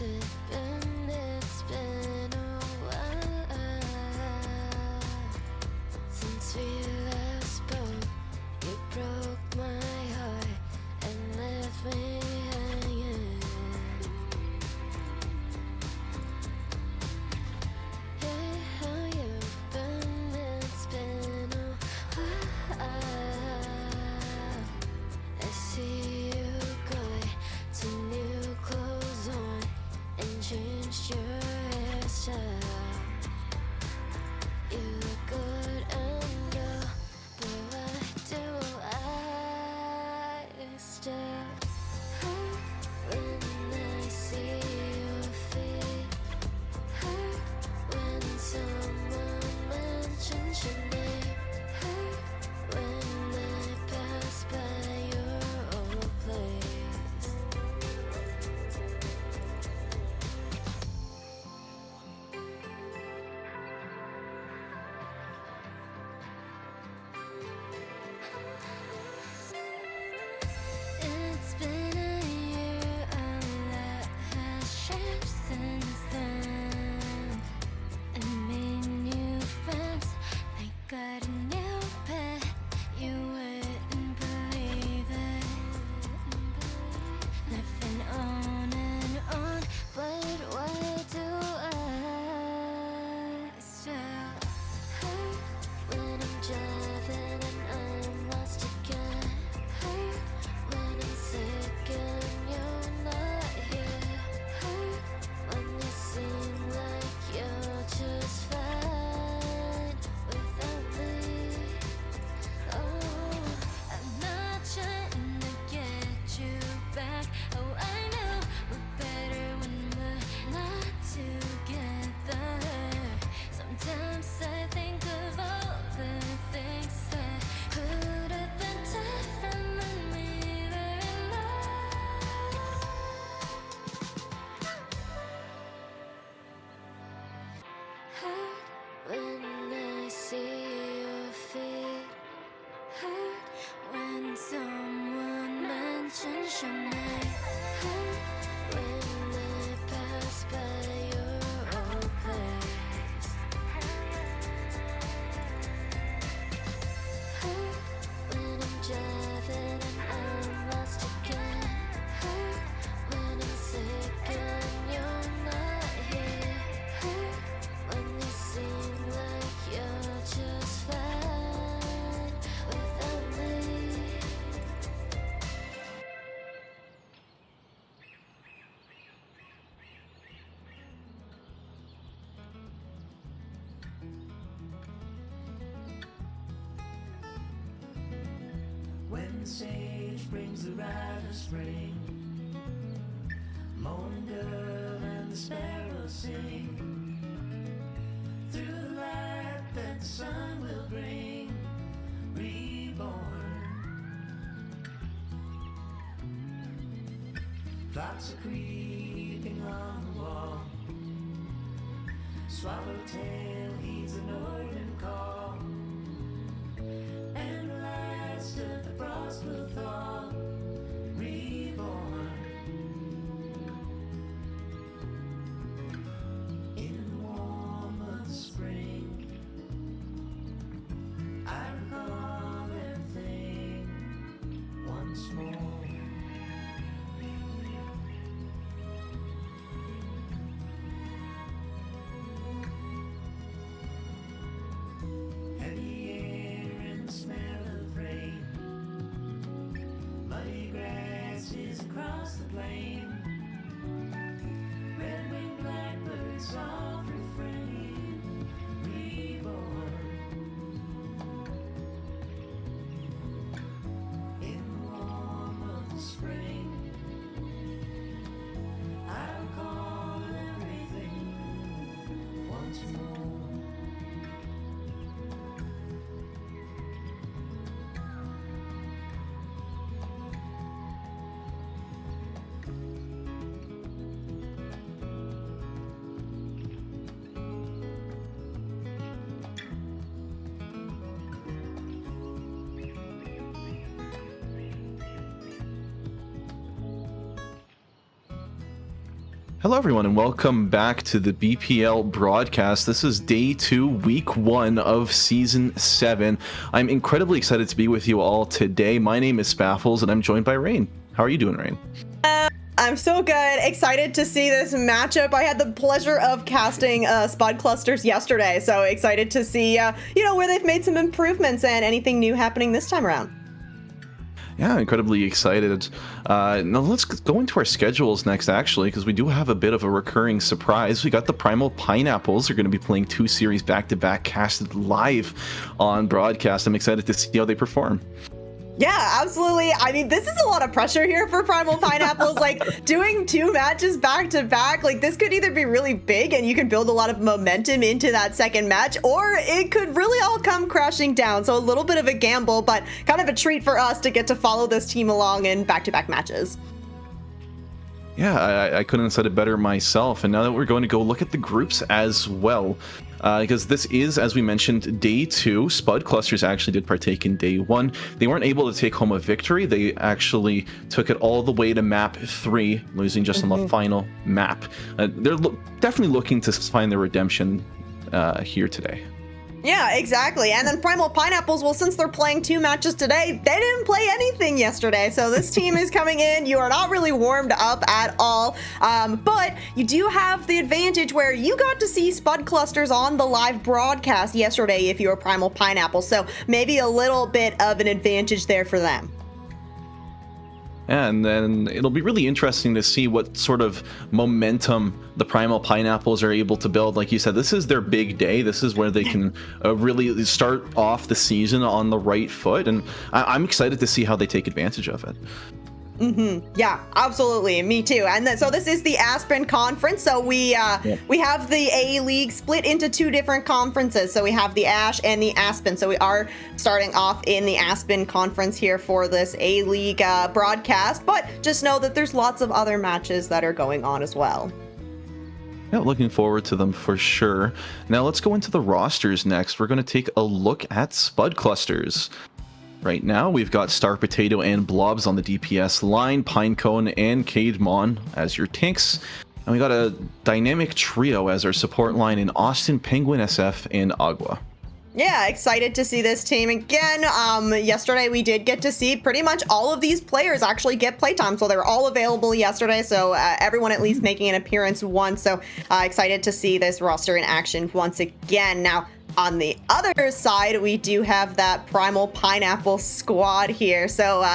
It's been a while since we last spoke. You broke my heart and left me hanging. Yeah, how you've been, it's been a while. I see you go to new clothes on and changed your hairstyle. You look good and all, but why do I still hurt when I see your feet? Hurt when someone mentions your name. Hurt when I pass by your old place. It's been a year, a lot has changed since then. I made new friends, I got a new pet. You wouldn't believe it. Living on and on, but why do I still hurt when I'm driving and I'm lost again? Hurt when I'm sick and you're not here. Hurt when you seem like you're just fine without me. Oh, I'm not trying to get you back. Oh, I know we're better when we're not together. Sometimes I think of all the things that could have been different when we were in love. Hurt when I see your feet. Hurt when someone mentions your name. Hurt when I pass by your old place. Hurt when I'm driving and I'm lost again. Hurt when I'm sick and you're not here. Hurt when you seem like you're just fine without me. When the sage brings the rite of spring, morning dove and the sparrows sing. Through the light that the sun will bring, reborn. Flocks are creeping on the wall. Swallowtail heeds the northern call, and the last of the frost will thaw, reborn. In the warm of the spring, I recall everything once more. across the plain. Red-winged blackbird, soft refrain, reborn. In the warmth of the spring, I'll call everything once more. Hello, everyone, and welcome back to the BPL broadcast. This is day 2, week 1 of season 7. I'm incredibly excited to be with you all today. My name is Spaffles, and I'm joined by Rain. How are you doing, Rain? I'm so good. Excited to see this matchup. I had the pleasure of casting Spud clusters yesterday, so excited to see, where they've made some improvements and anything new happening this time around. Yeah, incredibly excited. Now let's go into our schedules next, actually, because we do have a bit of a recurring surprise. We got the Primal Pineapples. They're going to be playing 2 series back-to-back, casted live on broadcast. I'm excited to see how they perform. Yeah, absolutely. I mean, this is a lot of pressure here for Primal Pineapples. Like, doing 2 matches back to back, like, this could either be really big and you can build a lot of momentum into that second match, or it could really all come crashing down. So a little bit of a gamble, but kind of a treat for us to get to follow this team along in back-to-back matches. Yeah, I couldn't have said it better myself. And now that we're going to go look at the groups as well, because this is, as we mentioned, day 2. Spud clusters actually did partake in day 1. They weren't able to take home a victory. They actually took it all the way to map 3, losing just on the final map. They're definitely looking to find their redemption here today. Yeah, exactly. And then Primal Pineapples, well, since they're playing 2 matches today, they didn't play anything yesterday. So this team is coming in. You are not really warmed up at all. But you do have the advantage where you got to see Spud clusters on the live broadcast yesterday if you're Primal Pineapple. So maybe a little bit of an advantage there for them. And then it'll be really interesting to see what sort of momentum the Primal Pineapples are able to build. Like you said, this is their big day. This is where they can really start off the season on the right foot. And I'm excited to see how they take advantage of it. Yeah, absolutely. Me too. And then, so this is the Aspen Conference. So we have the A League split into 2 different conferences. So we have the Ash and the Aspen. So we are starting off in the Aspen Conference here for this A League broadcast. But just know that there's lots of other matches that are going on as well. Yeah, looking forward to them for sure. Now let's go into the rosters next. We're going to take a look at Spud clusters. Right now, we've got Star Potato and Blobs on the DPS line, Pinecone and Cademon as your tanks, and we got a dynamic trio as our support line in Austin, Penguin SF, and Agua. Yeah, excited to see this team again. Yesterday we did get to see pretty much all of these players actually get playtime, so they're all available yesterday, so everyone at least making an appearance once, so excited to see this roster in action once again. Now, on the other side, we do have that Primal Pineapple squad here. So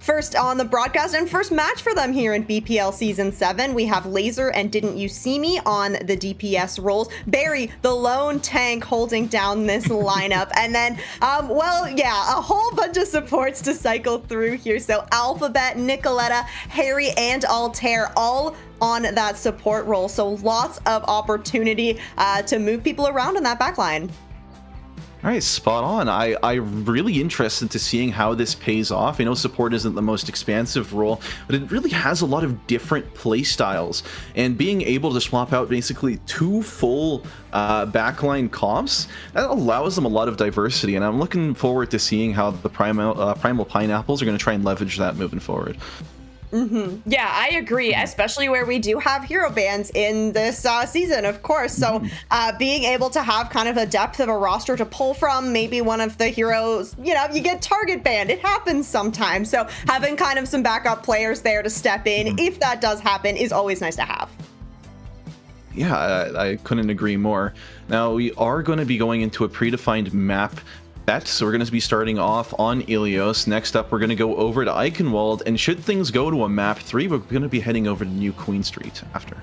first on the broadcast and first match for them here in BPL Season 7, we have Laser and Didn't You See Me on the DPS roles. Barry, the lone tank, holding down this lineup. And then, a whole bunch of supports to cycle through here. So Alphabet, Nicoletta, Harry, and Altair, all on that support role. So lots of opportunity to move people around in that backline. All right, spot on. I'm really interested to seeing how this pays off. I know support isn't the most expansive role, but it really has a lot of different play styles. And being able to swap out basically 2 full backline comps, that allows them a lot of diversity. And I'm looking forward to seeing how the Primal Pineapples are going to try and leverage that moving forward. Yeah, I agree, especially where we do have hero bans in this season, of course. So being able to have kind of a depth of a roster to pull from, maybe one of the heroes, you get target banned. It happens sometimes. So having kind of some backup players there to step in, if that does happen, is always nice to have. Yeah, I couldn't agree more. Now, we are going to be going into a predefined map bet. So we're going to be starting off on Ilios. Next up, we're going to go over to Eichenwald. And should things go to a map 3, we're going to be heading over to New Queen Street after.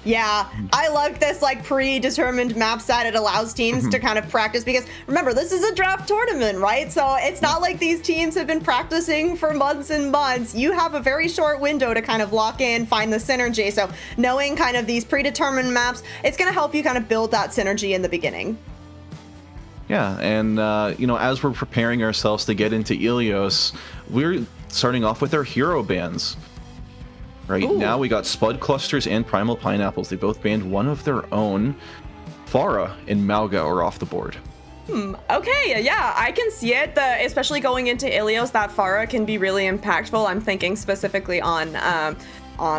Yeah, I like this like predetermined map set. It allows teams to kind of practice because remember, this is a draft tournament, right? So it's not like these teams have been practicing for months and months. You have a very short window to kind of lock in, find the synergy. So knowing kind of these predetermined maps, it's going to help you kind of build that synergy in the beginning. Yeah, and as we're preparing ourselves to get into Ilios, we're starting off with our hero bans. Right now, we got Spud Clusters and Primal Pineapples. They both banned one of their own. Farah and Mauga are off the board. Okay, yeah, I can see it. Especially going into Ilios, that Farah can be really impactful. I'm thinking specifically on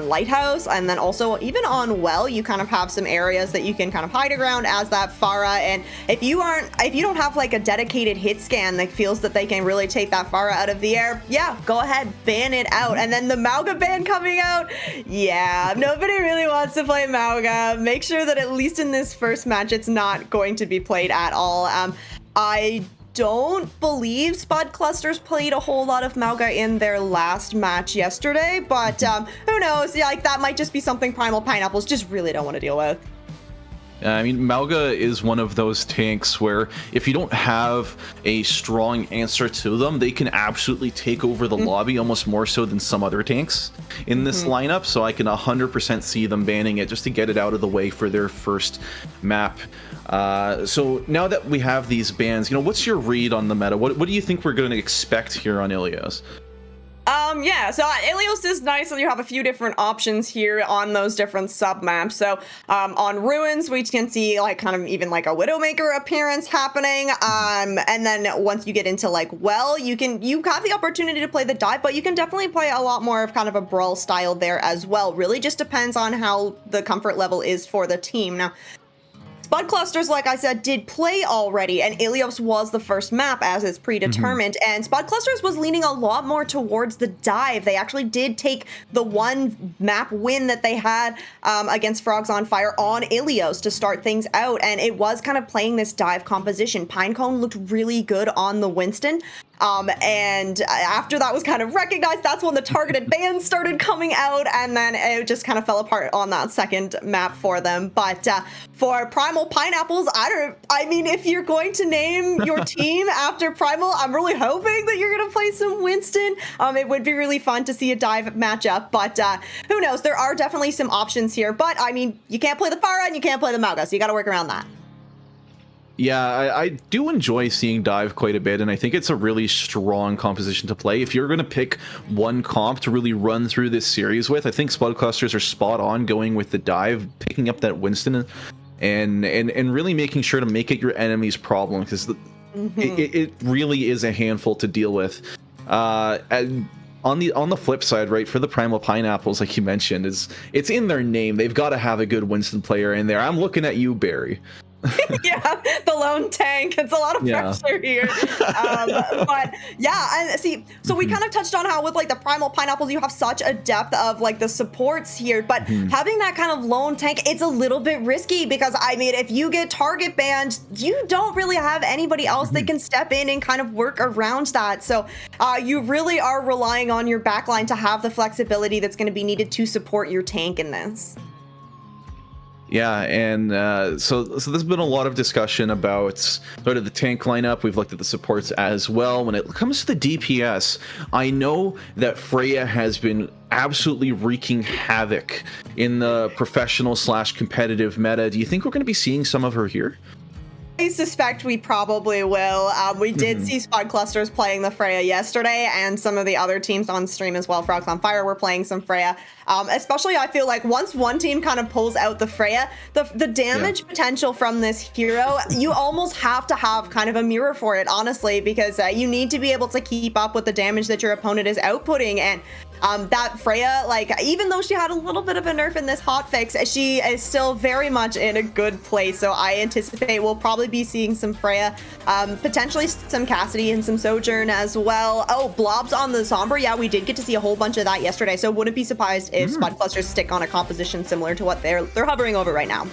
Lighthouse, and then also even on Well, you kind of have some areas that you can kind of hide around as that Farah. And if you don't have like a dedicated hit scan that feels that they can really take that Farah out of the air, yeah, go ahead, ban it out. And then the Mauga ban coming out, yeah, nobody really wants to play Mauga. Make sure that at least in this first match, it's not going to be played at all. I don't believe Spud Clusters played a whole lot of Mauga in their last match yesterday, but who knows? Yeah, like that might just be something Primal Pineapples just really don't want to deal with. I mean, Mauga is one of those tanks where if you don't have a strong answer to them, they can absolutely take over the lobby almost more so than some other tanks in this lineup. So I can 100% see them banning it just to get it out of the way for their first map. So now that we have these bans, what's your read on the meta? What do you think we're going to expect here on Ilios? Yeah, so Ilios is nice, and you have a few different options here on those different sub-maps. So, on Ruins, we can see, like, kind of even, like, a Widowmaker appearance happening, and then once you get into, like, Well, you have the opportunity to play the dive, but you can definitely play a lot more of kind of a brawl style there as well. Really just depends on how the comfort level is for the team. Now, Spud Clusters, like I said, did play already, and Ilios was the first map as is predetermined, and Spud Clusters was leaning a lot more towards the dive. They actually did take the one map win that they had against Frogs on Fire on Ilios to start things out, and it was kind of playing this dive composition. Pinecone looked really good on the Winston. And after that was kind of recognized, that's when the targeted bans started coming out, and then it just kind of fell apart on that second map for them. But for Primal Pineapples, I mean, if you're going to name your team after Primal, I'm really hoping that you're going to play some Winston. It would be really fun to see a dive matchup, but who knows? There are definitely some options here, but I mean, you can't play the Farah and you can't play the Mauga, so you got to work around that. Yeah, I do enjoy seeing dive quite a bit, and I think it's a really strong composition to play. If you're going to pick one comp to really run through this series with, I think Spud Clusters are spot on going with the dive, picking up that Winston, and really making sure to make it your enemy's problem, because it really is a handful to deal with. And on the flip side, right, for the Primal Pineapples, like you mentioned, it's in their name. They've got to have a good Winston player in there. I'm looking at you, Barry. Yeah, the lone tank. It's a lot of pressure here. But yeah, and see, so we kind of touched on how with like the Primal Pineapples, you have such a depth of like the supports here, but having that kind of lone tank, it's a little bit risky because I mean, if you get target banned, you don't really have anybody else that can step in and kind of work around that. So you really are relying on your backline to have the flexibility that's going to be needed to support your tank in this. Yeah, and so there's been a lot of discussion about sort of the tank lineup. We've looked at the supports as well. When it comes to the DPS, I know that Freya has been absolutely wreaking havoc in the professional/competitive meta. Do you think we're going to be seeing some of her here? I suspect we probably will. We did see Spud Clusters playing the Freya yesterday, and some of the other teams on stream as well, Frogs on Fire, were playing some Freya. Especially, I feel like once one team kind of pulls out the Freya, the damage potential from this hero, you almost have to have kind of a mirror for it, honestly, because you need to be able to keep up with the damage that your opponent is outputting. And that Freya, like, even though she had a little bit of a nerf in this hotfix, she is still very much in a good place. So I anticipate we'll probably be seeing some Freya, potentially some Cassidy and some Sojourn as well. Oh, blobs on the Sombra. Yeah, we did get to see a whole bunch of that yesterday. So wouldn't be surprised if Spud Clusters stick on a composition similar to what they're hovering over right now.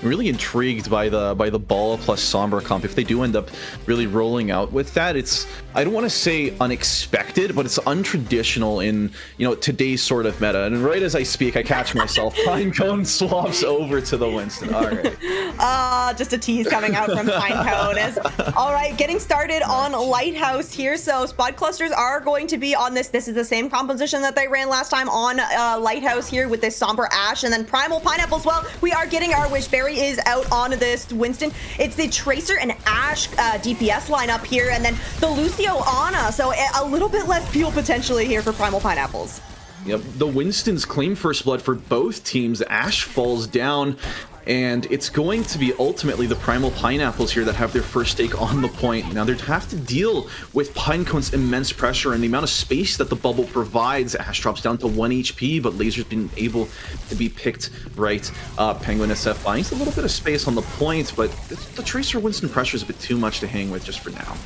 I'm really intrigued by the Bala plus Sombra comp. If they do end up really rolling out with that, it's, I don't want to say unexpected, but it's untraditional in, you know, today's sort of meta. And right as I speak, I catch myself. Pinecone swaps over to the Winston. All right. Just a tease coming out from Pinecone. All right, getting started on Lighthouse here. So Spud clusters are going to be on this. This is the same composition that they ran last time on Lighthouse here with this Somber Ash and then Primal Pineapples. Well, we are getting our wish. Barry is out on this Winston. It's the Tracer and Ash DPS lineup here, and then the Lucio Ana. So a little bit less peel potentially here for Primal Pineapples. Yep, the Winstons claim first blood for both teams. Ash falls down, and it's going to be ultimately the Primal Pineapples here that have their first stake on the point. Now, they'd have to deal with Pinecone's immense pressure and the amount of space that the bubble provides. Ash drops down to 1 HP, but Laser's been able to be picked right up. Penguin SF buying a little bit of space on the point, but the Tracer Winston pressure is a bit too much to hang with just for now.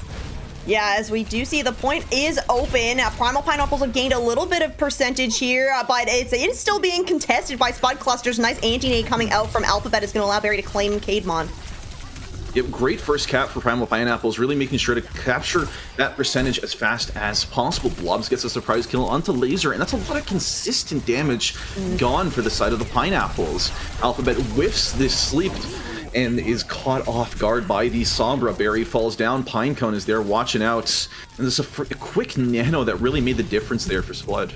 Yeah, as we do see, the point is open. Primal Pineapples have gained a little bit of percentage here, but it is still being contested by Spud clusters. Nice anti-nade coming out from Alphabet is going to allow Barry to claim Cademon. Yep, great first cap for Primal Pineapples, really making sure to capture that percentage as fast as possible. Blobs gets a surprise kill onto Laser, and that's a lot of consistent damage gone for the side of the Pineapples. Alphabet whiffs this sleep and is caught off guard by the Sombra. Barry falls down. Pinecone is there watching out. And there's a quick nano that really made the difference there for Spud.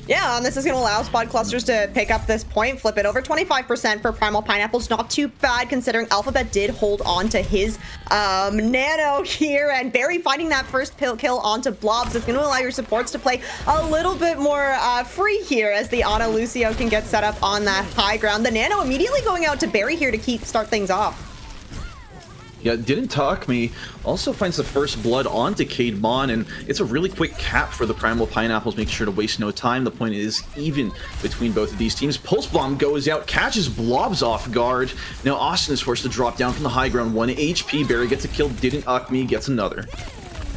Yeah, and this is going to allow Spud clusters to pick up this point, flip it over 25% for Primal Pineapples. Not too bad considering Alphabet did hold on to his nano here, and Barry finding that first kill onto Blobs is going to allow your supports to play a little bit more free here as the Ana Lucio can get set up on that high ground. The nano immediately going out to Barry here to start things off. Yeah, didn't talk me. Also finds the first blood onto Cademon, and it's a really quick cap for the Primal Pineapples, making sure to waste no time. The point is even between both of these teams. Pulse Bomb goes out, catches Blobs off guard. Now Austin is forced to drop down from the high ground. 1 HP. Barry gets a kill, didn't me, gets another.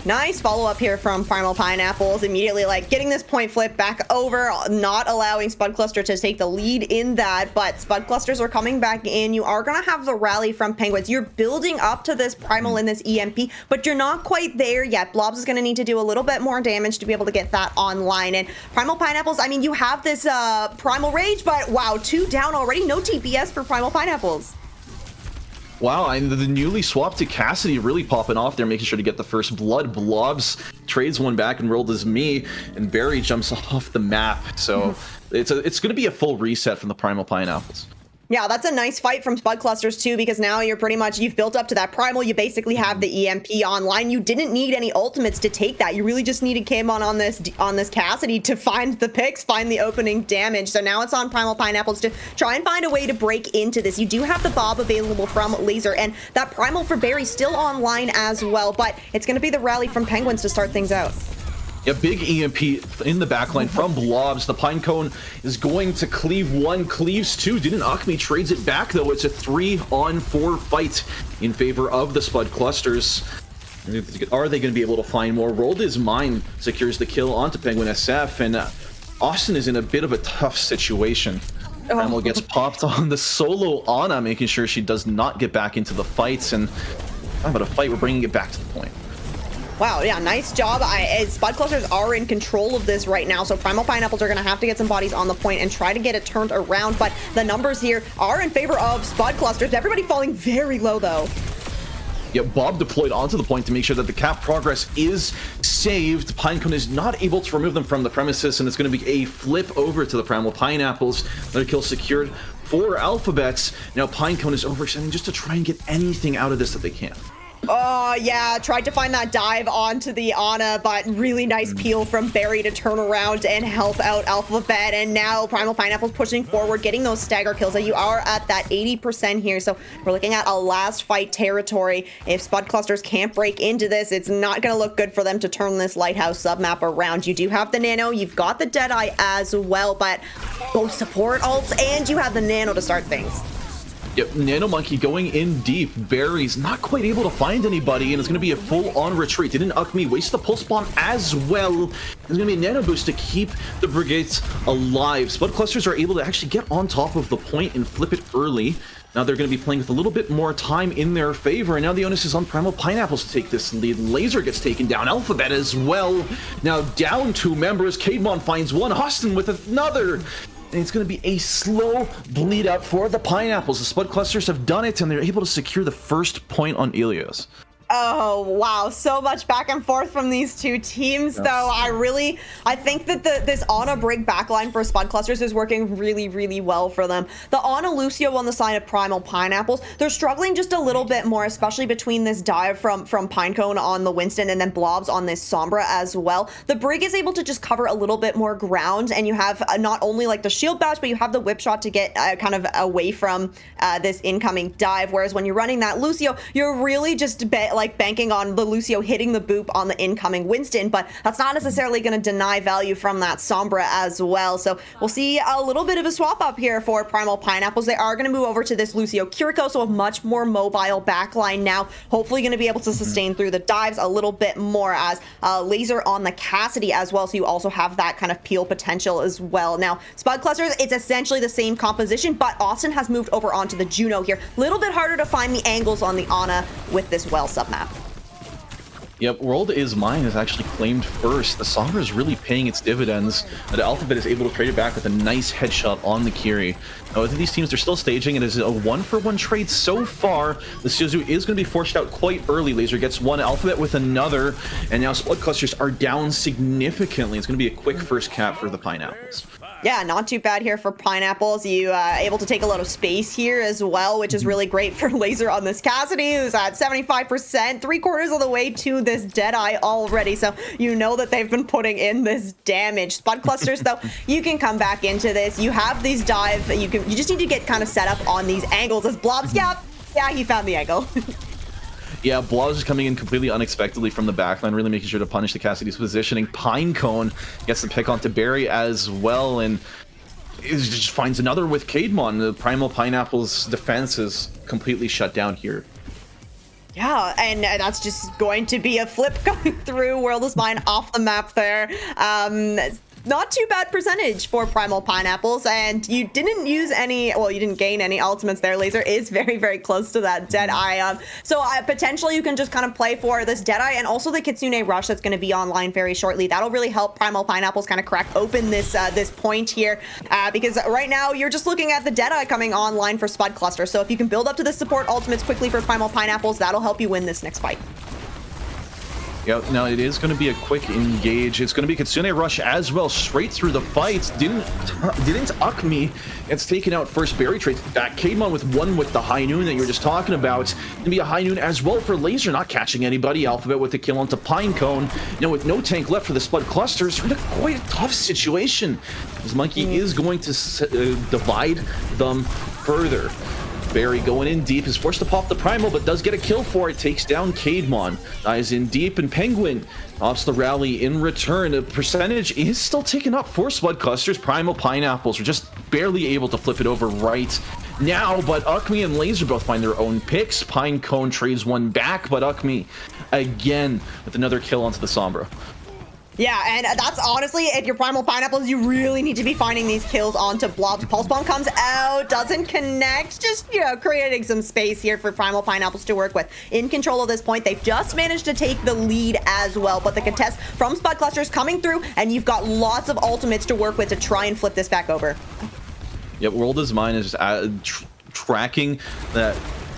Nice follow-up here from Primal Pineapples, immediately like getting this point flip back over, not allowing Spud Cluster to take the lead in that, but Spud Clusters are coming back in. You are going to have the rally from Penguins. You're building up to this Primal in this EMP, but you're not quite there yet. Blobs is going to need to do a little bit more damage to be able to get that online. And Primal Pineapples, I mean, you have this Primal Rage, but wow, 2 down already. No TPS for Primal Pineapples. Wow, and the newly swapped to Cassidy really popping off there, making sure to get the first blood. Blobs trades one back and rolled as me, and Barry jumps off the map. So it's going to be a full reset from the Primal Pineapples. Yeah, that's a nice fight from Spud Clusters too, because now you're pretty much, you've built up to that Primal. You basically have the EMP online. You didn't need any ultimates to take that. You really just needed Kamon on this Cassidy to find the picks, find the opening damage. So now it's on Primal Pineapples to try and find a way to break into this. You do have the Bob available from Laser, and that Primal for Barry still online as well, but it's going to be the rally from Penguins to start things out. Yeah, big EMP in the backline from Blobs. The Pinecone is going to cleave 1, cleaves 2. Didn't Akmi trades it back, though. It's a 3-on-4 fight in favor of the Spud Clusters. Are they going to be able to find more? Rolled his mine, secures the kill onto Penguin SF, and Austin is in a bit of a tough situation. Primal gets popped on the solo Ana, making sure she does not get back into the fights, and how about a fight? We're bringing it back to the point. Wow, yeah, nice job. Spud Clusters are in control of this right now, so Primal Pineapples are going to have to get some bodies on the point and try to get it turned around, but the numbers here are in favor of Spud Clusters. Everybody falling very low, though. Yeah, Bob deployed onto the point to make sure that the cap progress is saved. Pinecone is not able to remove them from the premises, and it's going to be a flip over to the Primal Pineapples. Another kill secured for Alphabets. Now Pinecone is overextending just to try and get anything out of this that they can. Oh, yeah, tried to find that dive onto the Ana, but really nice peel from Barry to turn around and help out Alphabet. And now Primal Pineapple's pushing forward, getting those stagger kills. You are at that 80% here, so we're looking at a last fight territory. If Spud Clusters can't break into this, it's not going to look good for them to turn this Lighthouse submap around. You do have the Nano, you've got the Deadeye as well, but both support ults, and you have the Nano to start things. Yep, Nano Monkey going in deep. Barry's not quite able to find anybody, and it's going to be a full-on retreat. Didn't Ukmi waste the pulse bomb as well? There's going to be a nano boost to keep the brigades alive. Spud clusters are able to actually get on top of the point and flip it early. Now they're going to be playing with a little bit more time in their favor, and now the onus is on Primal Pineapples to take this lead. Laser gets taken down, Alphabet as well. Now down 2 members, Cademon finds one, Austin with another. And it's going to be a slow bleed out for the Pineapples. The Spud clusters have done it, and they're able to secure the first point on Ilios. Oh, wow. So much back and forth from these two teams, Yes. though. I think that this Ana Brig backline for Spud Clusters is working really, really well for them. The Ana Lucio on the side of Primal Pineapples, they're struggling just a little bit more, especially between this dive from Pinecone on the Winston and then Blobs on this Sombra as well. The Brig is able to just cover a little bit more ground, and you have not only like the shield bash, but you have the whip shot to get kind of away from this incoming dive, whereas when you're running that Lucio, you're really just banking on the Lucio hitting the boop on the incoming Winston, but that's not necessarily going to deny value from that Sombra as well. So we'll see a little bit of a swap up here for Primal Pineapples. They are going to move over to this Lucio Kiriko, so a much more mobile backline now. Hopefully going to be able to sustain through the dives a little bit more, as Laser on the Cassidy as well, so you also have that kind of peel potential as well. Now, Spud Clusters, it's essentially the same composition, but Austin has moved over onto the Juno here. Little bit harder to find the angles on the Ana with this well submap. Yep, World Is Mine is actually claimed first. The Sombra is really paying its dividends. The Alphabet is able to trade it back with a nice headshot on the Kiri. Now, both of these teams are still staging. It is a 1-for-1 trade so far. The Suzu is going to be forced out quite early. Laser gets one, Alphabet with another, and now Spud Clusters are down significantly. It's going to be a quick first cap for the Pineapples. Yeah, not too bad here for Pineapples. You able to take a lot of space here as well, which is really great for Laser on this Cassidy, who's at 75%, 3/4 of the way to this Deadeye already. So you know that they've been putting in this damage. Spud Clusters, though, you can come back into this. You have these dive. You just need to get kind of set up on these angles. As Blobs, yeah, he found the angle. Yeah, Blobs is coming in completely unexpectedly from the backline, really making sure to punish the Cassidy's positioning. Pinecone gets the pick onto Barry as well, and it just finds another with Cademon. The Primal Pineapple's defense is completely shut down here. Yeah, and that's just going to be a flip going through. World is Mine off the map there. Not too bad percentage for Primal Pineapples, and you didn't use any, well, you didn't gain any ultimates there. Laser is very, very close to that Deadeye. So potentially you can just kind of play for this Deadeye and also the Kitsune Rush that's going to be online very shortly. That'll really help Primal Pineapples kind of crack open this this point here, because right now you're just looking at the Deadeye coming online for Spud Cluster. So if you can build up to the support ultimates quickly for Primal Pineapples, that'll help you win this next fight. Yep, now it is going to be a quick engage. It's going to be Kitsune Rush as well, straight through the fights. Didn't Ukmi gets taken out first. Barry trades back. Cademon with one with the High Noon that you were just talking about. Going to be a High Noon as well for Laser, not catching anybody. Alphabet with the kill onto Pinecone. Now with no tank left for the Spud Clusters, we're in quite a tough situation. This Monkey is going to divide them further. Barry going in deep, is forced to pop the Primal, but does get a kill for it. Takes down Cademon. Dives in deep, and Penguin ops the rally in return. The percentage is still taken up for Spud Clusters. Primal Pineapples are just barely able to flip it over right now, but Ukmi and Laser both find their own picks. Pinecone trades one back, but Ukmi again with another kill onto the Sombra. Yeah, and that's honestly, if you're Primal Pineapples, you really need to be finding these kills onto Blobs. Pulse Bomb comes out, doesn't connect, just, you know, creating some space here for Primal Pineapples to work with. In control of this point, they've just managed to take the lead as well, but the contest from Spud Clusters coming through, and you've got lots of ultimates to work with to try and flip this back over. Yep, World Is Mine is tracking that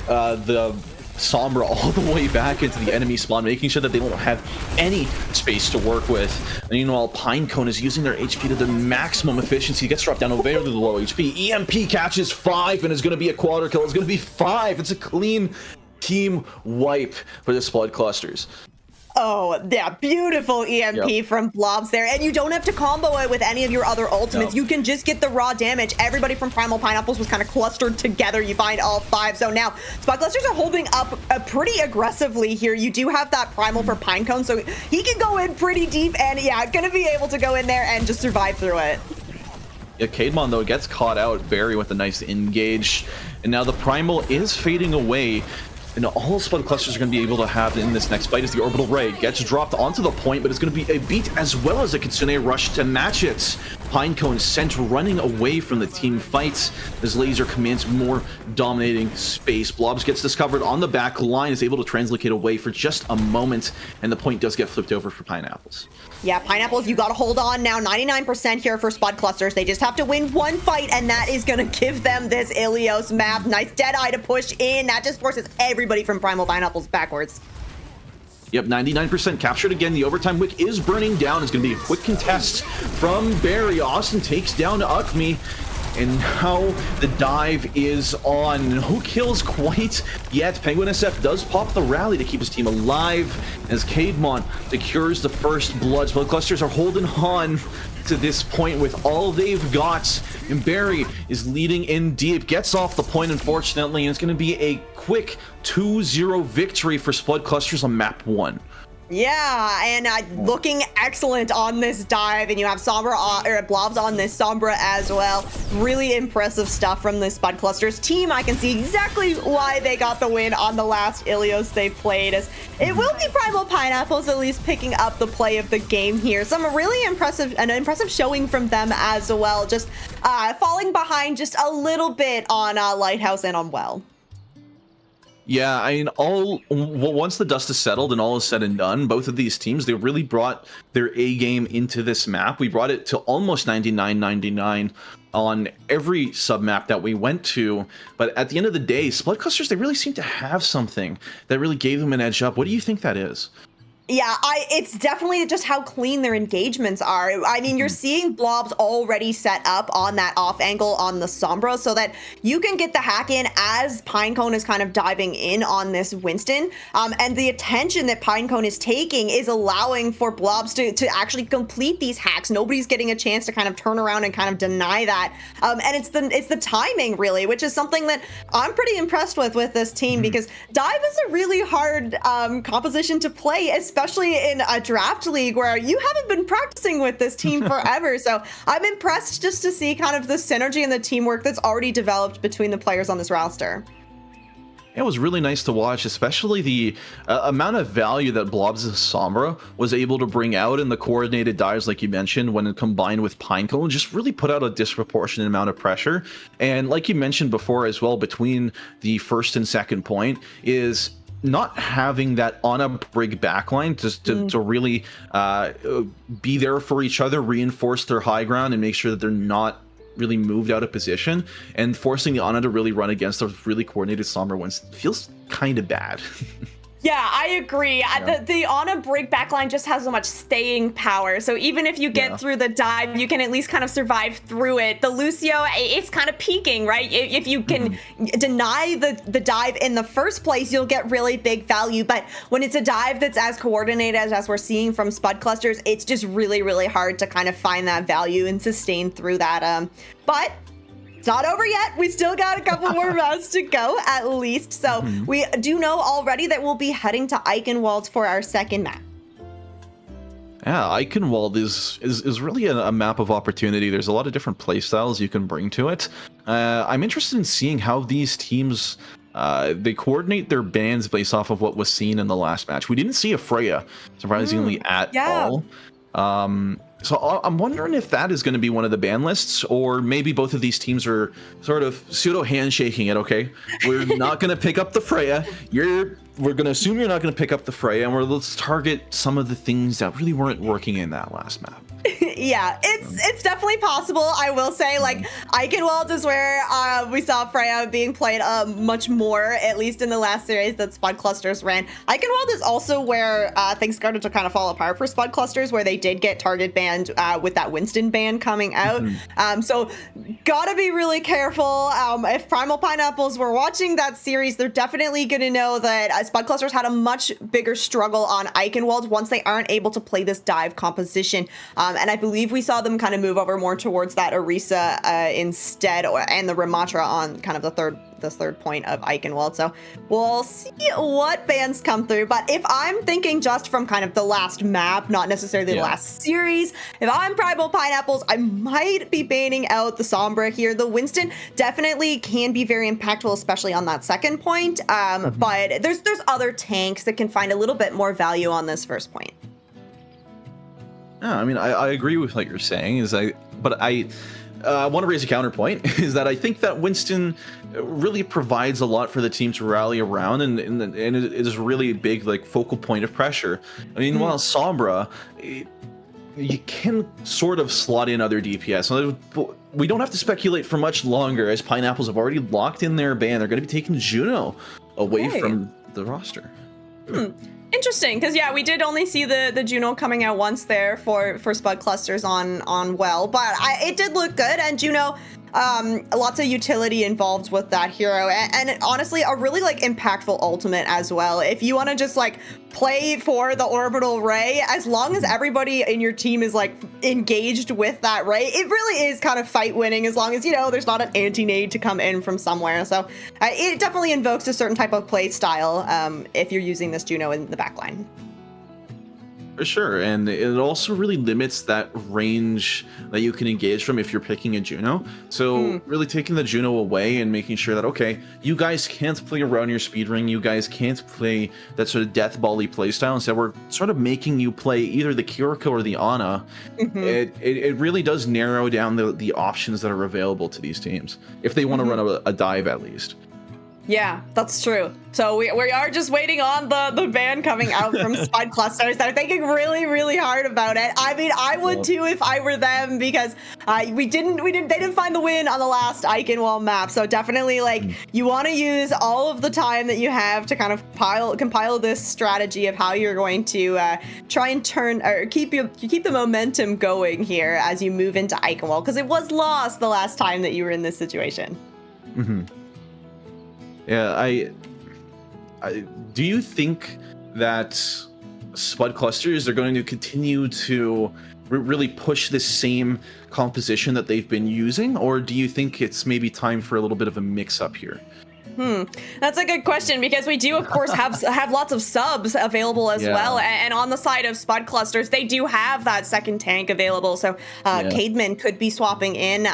the Sombra all the way back into the enemy spawn, making sure that they don't have any space to work with. And meanwhile, Pinecone is using their HP to the maximum efficiency. Gets dropped down over there to the low HP. EMP catches 5 and is going to be a quarter kill. It's going to be 5. It's a clean team wipe for the Spud Clusters. Oh, yeah, beautiful EMP from Blobs there. And you don't have to combo it with any of your other ultimates. You can just get the raw damage. Everybody from Primal Pineapples was kind of clustered together. You find all 5. So now, Spud Clusters are holding up pretty aggressively here. You do have that Primal for Pinecone, so he can go in pretty deep and, yeah, gonna be able to go in there and just survive through it. Yeah, Kademon, though, gets caught out. Barry with a nice engage. And now the Primal is fading away. And all Spud clusters are going to be able to have in this next fight is the Orbital Ray. Gets dropped onto the point, but it's going to be a beat as well as a Kitsune rush to match it. Pinecone sent running away from the team fight as Laser commands more dominating space. Blobs gets discovered on the back line, is able to translocate away for just a moment, and the point does get flipped over for Pineapples. Yeah, Pineapples, you got to hold on now. 99% here for Spud clusters. They just have to win one fight, and that is going to give them this Ilios map. Nice Deadeye to push in. That just forces everybody from Primal Pineapples backwards. Yep, 99% captured again. The overtime wick is burning down. It's going to be a quick contest from Barry. Austin takes down Ukmi. And now the dive is on. No kills quite yet. Penguin SF does pop the rally to keep his team alive as Kademon secures the first blood. Spud clusters are holding on to this point with all they've got. And Barry is leading in deep. Gets off the point, unfortunately, and it's going to be a quick 2-0 victory for Spud clusters on map 1. Yeah, and looking excellent on this dive, and you have Sombra or Blobs on this Sombra as well. Really impressive stuff from the Spud Clusters team. I can see exactly why they got the win on the last Ilios they played, as it will be Primal Pineapples at least picking up the play of the game here. Some really impressive showing from them as well, just falling behind just a little bit on Lighthouse and on Well. Yeah, I mean, once the dust is settled and all is said and done, both of these teams, they really brought their A game into this map. We brought it to almost 99-99 on every sub-map that we went to. But at the end of the day, Spud Clusters, they really seem to have something that really gave them an edge up. What do you think that is? Yeah, it's definitely just how clean their engagements are. I mean, you're seeing Blobs already set up on that off angle on the Sombra so that you can get the hack in as Pinecone is kind of diving in on this Winston. And the attention that Pinecone is taking is allowing for Blobs to actually complete these hacks. Nobody's getting a chance to kind of turn around and kind of deny that. And it's the timing, really, which is something that I'm pretty impressed with this team, because dive is a really hard composition to play, especially in a draft league where you haven't been practicing with this team forever. So I'm impressed just to see kind of the synergy and the teamwork that's already developed between the players on this roster. It was really nice to watch, especially the amount of value that Blobs' Sombra was able to bring out in the coordinated dives, like you mentioned, when combined with Pinecone, just really put out a disproportionate amount of pressure. And like you mentioned before as well, between the first and second point is not having that on a brig backline to really be there for each other, reinforce their high ground, and make sure that they're not really moved out of position, and forcing the Ana to really run against those really coordinated Sombra ones feels kind of bad. Yeah, I agree. Yeah. The Ana brig backline just has so much staying power. So even if you get through the dive, you can at least kind of survive through it. The Lucio, it's kind of peaking, right? If you can deny the dive in the first place, you'll get really big value. But when it's a dive that's as coordinated as we're seeing from Spud Clusters, it's just really, really hard to kind of find that value and sustain through that. But it's not over yet. We still got a couple more rounds to go, at least. So we do know already that we'll be heading to Eichenwald for our second map. Yeah, Eichenwald is really a map of opportunity. There's a lot of different play styles you can bring to it. I'm interested in seeing how these teams they coordinate their bans based off of what was seen in the last match. We didn't see a Freya, surprisingly, at all. So I'm wondering if that is going to be one of the ban lists, or maybe both of these teams are sort of pseudo handshaking it. Okay, we're not going to pick up the Freya. We're going to assume you're not going to pick up the Freya, and let's target some of the things that really weren't working in that last map. Yeah, it's definitely possible. I will say, like, Eichenwald is where we saw Freya being played much more, at least in the last series that Spud Clusters ran. Eichenwald is also where things started to kind of fall apart for Spud Clusters, where they did get target banned with that Winston ban coming out. So gotta be really careful. If Primal Pineapples were watching that series, they're definitely gonna know that Spud Clusters had a much bigger struggle on Eichenwald once they aren't able to play this dive composition. And I believe we saw them kind of move over more towards that Orisa instead, and the Ramatra on kind of the third point of Eichenwald. So we'll see what bans come through. But if I'm thinking just from kind of the last map, not necessarily the last series, if I'm Primal Pineapples, I might be banning out the Sombra here. The Winston definitely can be very impactful, especially on that second point. But there's other tanks that can find a little bit more value on this first point. Yeah, I mean, I agree with what you're saying. But I want to raise a counterpoint. Is that I think that Winston really provides a lot for the team to rally around, and it is really a big like focal point of pressure. I mean, while Sombra, you can sort of slot in other DPS. So we don't have to speculate for much longer, as Pineapples have already locked in their ban. They're going to be taking Juno away from the roster. Interesting, because we did only see the Juno coming out once there for Spud clusters on Well, but it did look good, and Juno, lots of utility involved with that hero, and honestly a really like impactful ultimate as well. If you want to just like play for the orbital ray, as long as everybody in your team is like engaged with that ray, it really is kind of fight winning, as long as there's not an anti-nade to come in from somewhere. So it definitely invokes a certain type of play style if you're using this Juno in the backline. For sure, and it also really limits that range that you can engage from if you're picking a Juno. So really taking the Juno away and making sure that, okay, you guys can't play around your speed ring, you guys can't play that sort of death bally playstyle. Instead, we're sort of making you play either the Kiriko or the Ana. It really does narrow down the options that are available to these teams, if they want to run a dive at least. Yeah, that's true. So we are just waiting on the ban coming out from Spud clusters. They're thinking really, really hard about it. I mean, I would too if I were them, because they didn't find the win on the last Eichenwald map. So definitely, like, you want to use all of the time that you have to kind of compile this strategy of how you're going to try and keep the momentum going here as you move into Eichenwald, because it was lost the last time that you were in this situation. Yeah, I do you think that Spud clusters are going to continue to really push this same composition that they've been using, or do you think it's maybe time for a little bit of a mix-up here? That's a good question, because we do, of course, have lots of subs available as well. And on the side of Spud clusters, they do have that second tank available. So Cademan could be swapping in.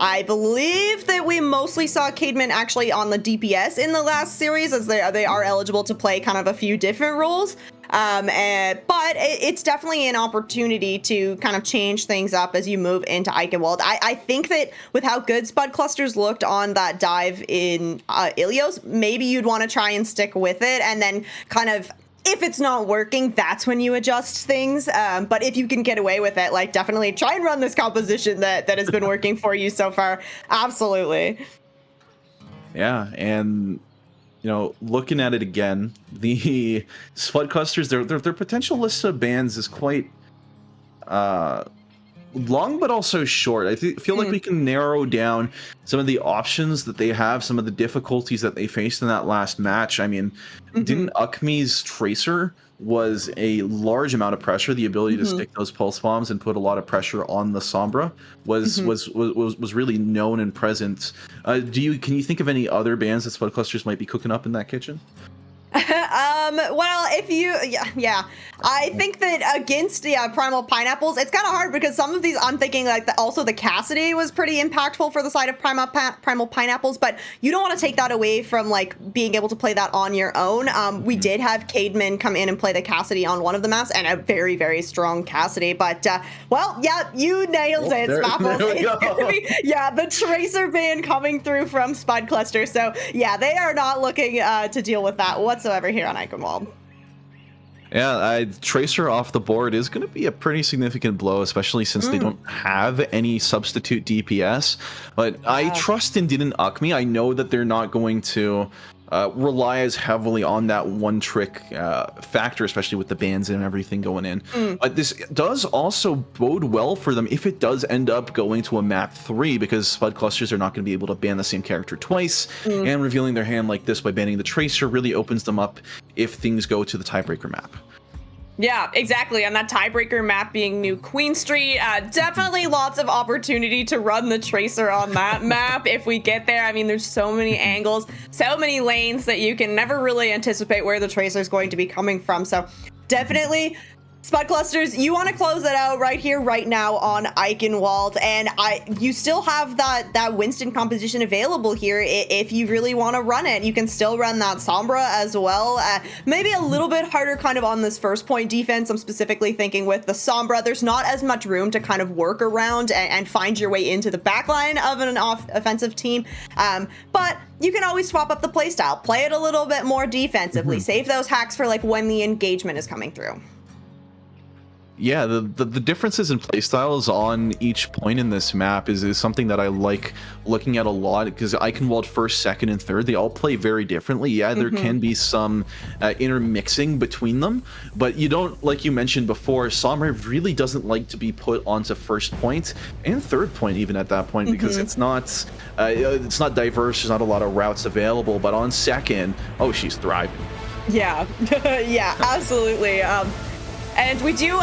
I believe that we mostly saw Cademan actually on the DPS in the last series, as they are eligible to play kind of a few different roles. But it's definitely an opportunity to kind of change things up as you move into Eichenwald. I think that with how good Spud clusters looked on that dive in Ilios, maybe you'd want to try and stick with it, and then kind of, if it's not working, that's when you adjust things. But if you can get away with it, like, definitely try and run this composition that has been working for you so far. Absolutely. Yeah, and looking at it again, the Spud clusters, their potential list of bans is quite long, but also short. I feel like we can narrow down some of the options that they have, some of the difficulties that they faced in that last match. I mean, didn't Ukmi's Tracer was a large amount of pressure. The ability to stick those pulse bombs and put a lot of pressure on the Sombra was really known and present. Can you think of any other bans that Spud clusters might be cooking up in that kitchen? Well, if you, I think that against the Primal Pineapples, it's kind of hard, because some of these, I'm thinking like also the Cassidy was pretty impactful for the side of Primal Pineapples, but you don't want to take that away from like being able to play that on your own. We did have Cademan come in and play the Cassidy on one of the maps, and a very, very strong Cassidy, but you nailed it, Smaffles. It's gonna be, the Tracer ban coming through from Spud Cluster, so they are not looking to deal with that whatsoever here on Eichenwald. Yeah, Tracer off the board is going to be a pretty significant blow, especially since they don't have any substitute DPS. But I trust in Didn't Ukmi. I know that they're not going to rely as heavily on that one trick factor, especially with the bans and everything going in. But this does also bode well for them if it does end up going to a map 3, because Spud clusters are not going to be able to ban the same character twice, and revealing their hand like this by banning the Tracer really opens them up if things go to the tiebreaker map. Yeah, exactly. And that tiebreaker map being New Queen Street, definitely lots of opportunity to run the Tracer on that map if we get there. I mean, there's so many angles, so many lanes that you can never really anticipate where the Tracer is going to be coming from. So definitely, Spud Clusters, you want to close it out right here, right now on Eichenwald, and you still have that Winston composition available here if you really want to run it. You can still run that Sombra as well. Maybe a little bit harder kind of on this first point defense. I'm specifically thinking with the Sombra, there's not as much room to kind of work around and find your way into the backline of an offensive team. But you can always swap up the playstyle, play it a little bit more defensively, save those hacks for like when the engagement is coming through. Yeah, the differences in playstyles on each point in this map is something that I like looking at a lot, because Eichenwald first, second, and third, they all play very differently. Yeah, there can be some intermixing between them, but you don't, like you mentioned before, Sombra really doesn't like to be put onto first point and third point even at that point, because it's not diverse, there's not a lot of routes available, but on second, oh, she's thriving. Yeah, yeah, absolutely. And we do,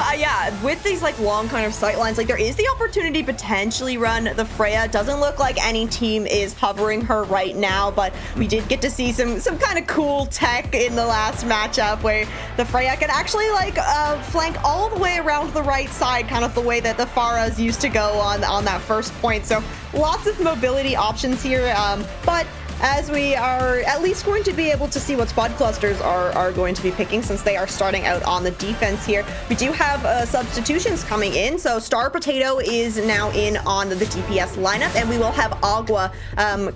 with these like long kind of sight lines, like there is the opportunity to potentially run the Freya. Doesn't look like any team is hovering her right now, but we did get to see some kind of cool tech in the last matchup where the Freya can actually like flank all the way around the right side, kind of the way that the Pharahs used to go on that first point. So lots of mobility options here, but as we are at least going to be able to see what Spud Clusters are going to be picking, since they are starting out on the defense here. We do have substitutions coming in, so Star Potato is now in on the DPS lineup, and we will have Agua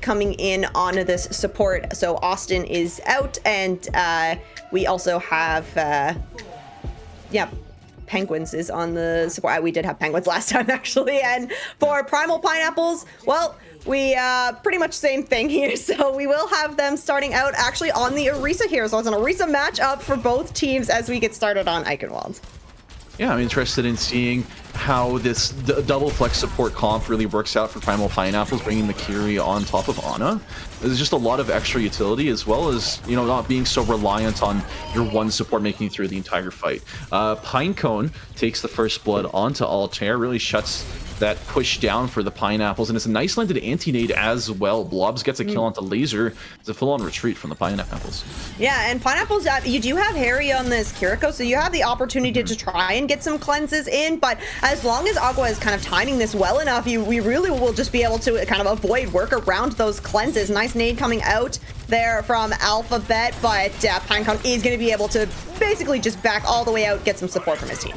coming in on this support. So Austin is out, and we also have Penguins is on the support. We did have Penguins last time, actually. And for Primal Pineapples, well, we pretty much same thing here. So we will have them starting out actually on the Orisa here. So it's an Orisa matchup for both teams as we get started on Eichenwald. Yeah, I'm interested in seeing how this double flex support comp really works out for Primal Pineapples, bringing the Kiri on top of Ana. There's just a lot of extra utility, as well as, you know, not being so reliant on your one support making it through the entire fight. Pinecone takes the first blood onto Altair, really shuts that push down for the Pineapples, and it's a nice landed anti-nade as well. Blobs gets a kill onto Laser. It's a full-on retreat from the Pineapples. Yeah, and Pineapples, you do have Harry on this Kiriko, so you have the opportunity to try and get some cleanses in, but as long as Agua is kind of timing this well enough, we really will just be able to kind of avoid work around those cleanses. Nice nade coming out there from Alphabet, but Pinecone is going to be able to basically just back all the way out, get some support from his team.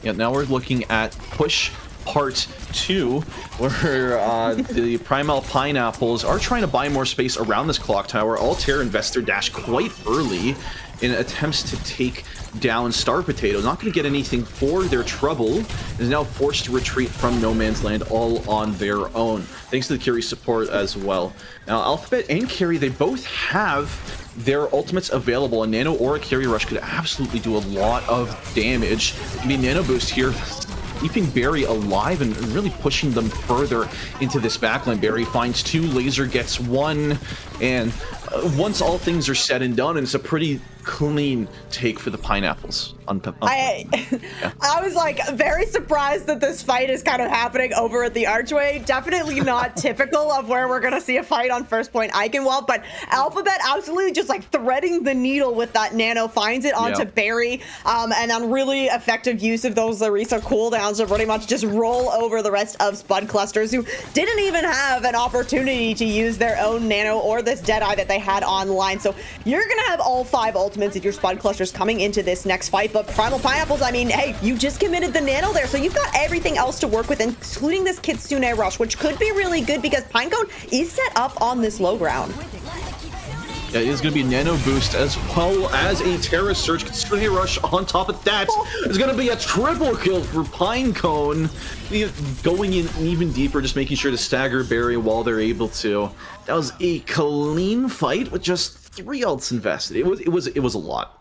Yeah, now we're looking at push part 2, where the Primal Pineapples are trying to buy more space around this clock tower. Altair invests their dash quite early in attempts to take down Star Potato. Not going to get anything for their trouble. Is now forced to retreat from No Man's Land all on their own, thanks to the Kiri support as well. Now, Alphabet and Kiri, they both have their ultimates available, and Nano or a Kiri Rush could absolutely do a lot of damage. The Nano Boost here keeping Barry alive and really pushing them further into this backline. Barry finds 2, Laser gets 1, and once all things are said and done, and it's a pretty clean take for the Pineapples. I was like very surprised that this fight is kind of happening over at the Archway. Definitely not typical of where we're gonna see a fight on first point Eichenwald, but Alphabet absolutely just like threading the needle with that Nano, finds it onto Barry, and then really effective use of those Orisa cooldowns to pretty much just roll over the rest of Spud Clusters, who didn't even have an opportunity to use their own Nano or this Deadeye that they had online. So you're gonna have all 5 ultimates if your Spud Clusters coming into this next fight. But Primal Pineapples, I mean, hey, you just committed the Nano there, so you've got everything else to work with, including this Kitsune Rush, which could be really good because Pinecone is set up on this low ground. Yeah, it is going to be Nano Boost as well as a Terra Surge. Kitsune Rush on top of that. It's going to be a triple kill for Pinecone. Going in even deeper, just making sure to stagger Barry while they're able to. That was a clean fight with just 3 ults invested. It was a lot.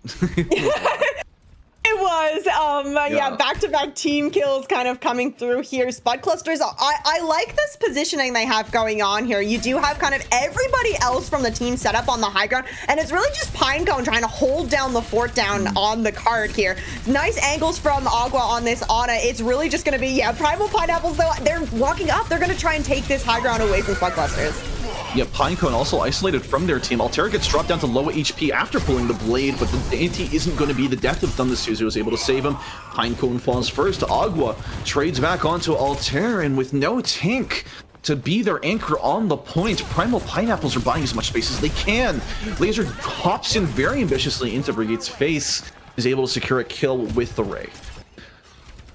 It was. Yeah, back-to-back team kills kind of coming through here. Spud clusters, I like this positioning they have going on here. You do have kind of everybody else from the team set up on the high ground, and it's really just Pinecone trying to hold down the fort down on the card here. Nice angles from Agua on this Ana. It's really just going to be, Primal Pineapples, though, they're walking up. They're going to try and take this high ground away from Spud clusters. Yeah, Pinecone also isolated from their team. Altera gets dropped down to low HP after pulling the blade, but the anti isn't going to be the death of them. The Suzu was able to save him. Pinecone falls first. Agua trades back onto Altera, and with no tank to be their anchor on the point, Primal Pineapples are buying as much space as they can. Laser hops in very ambitiously into Brigade's face, is able to secure a kill with the Ray.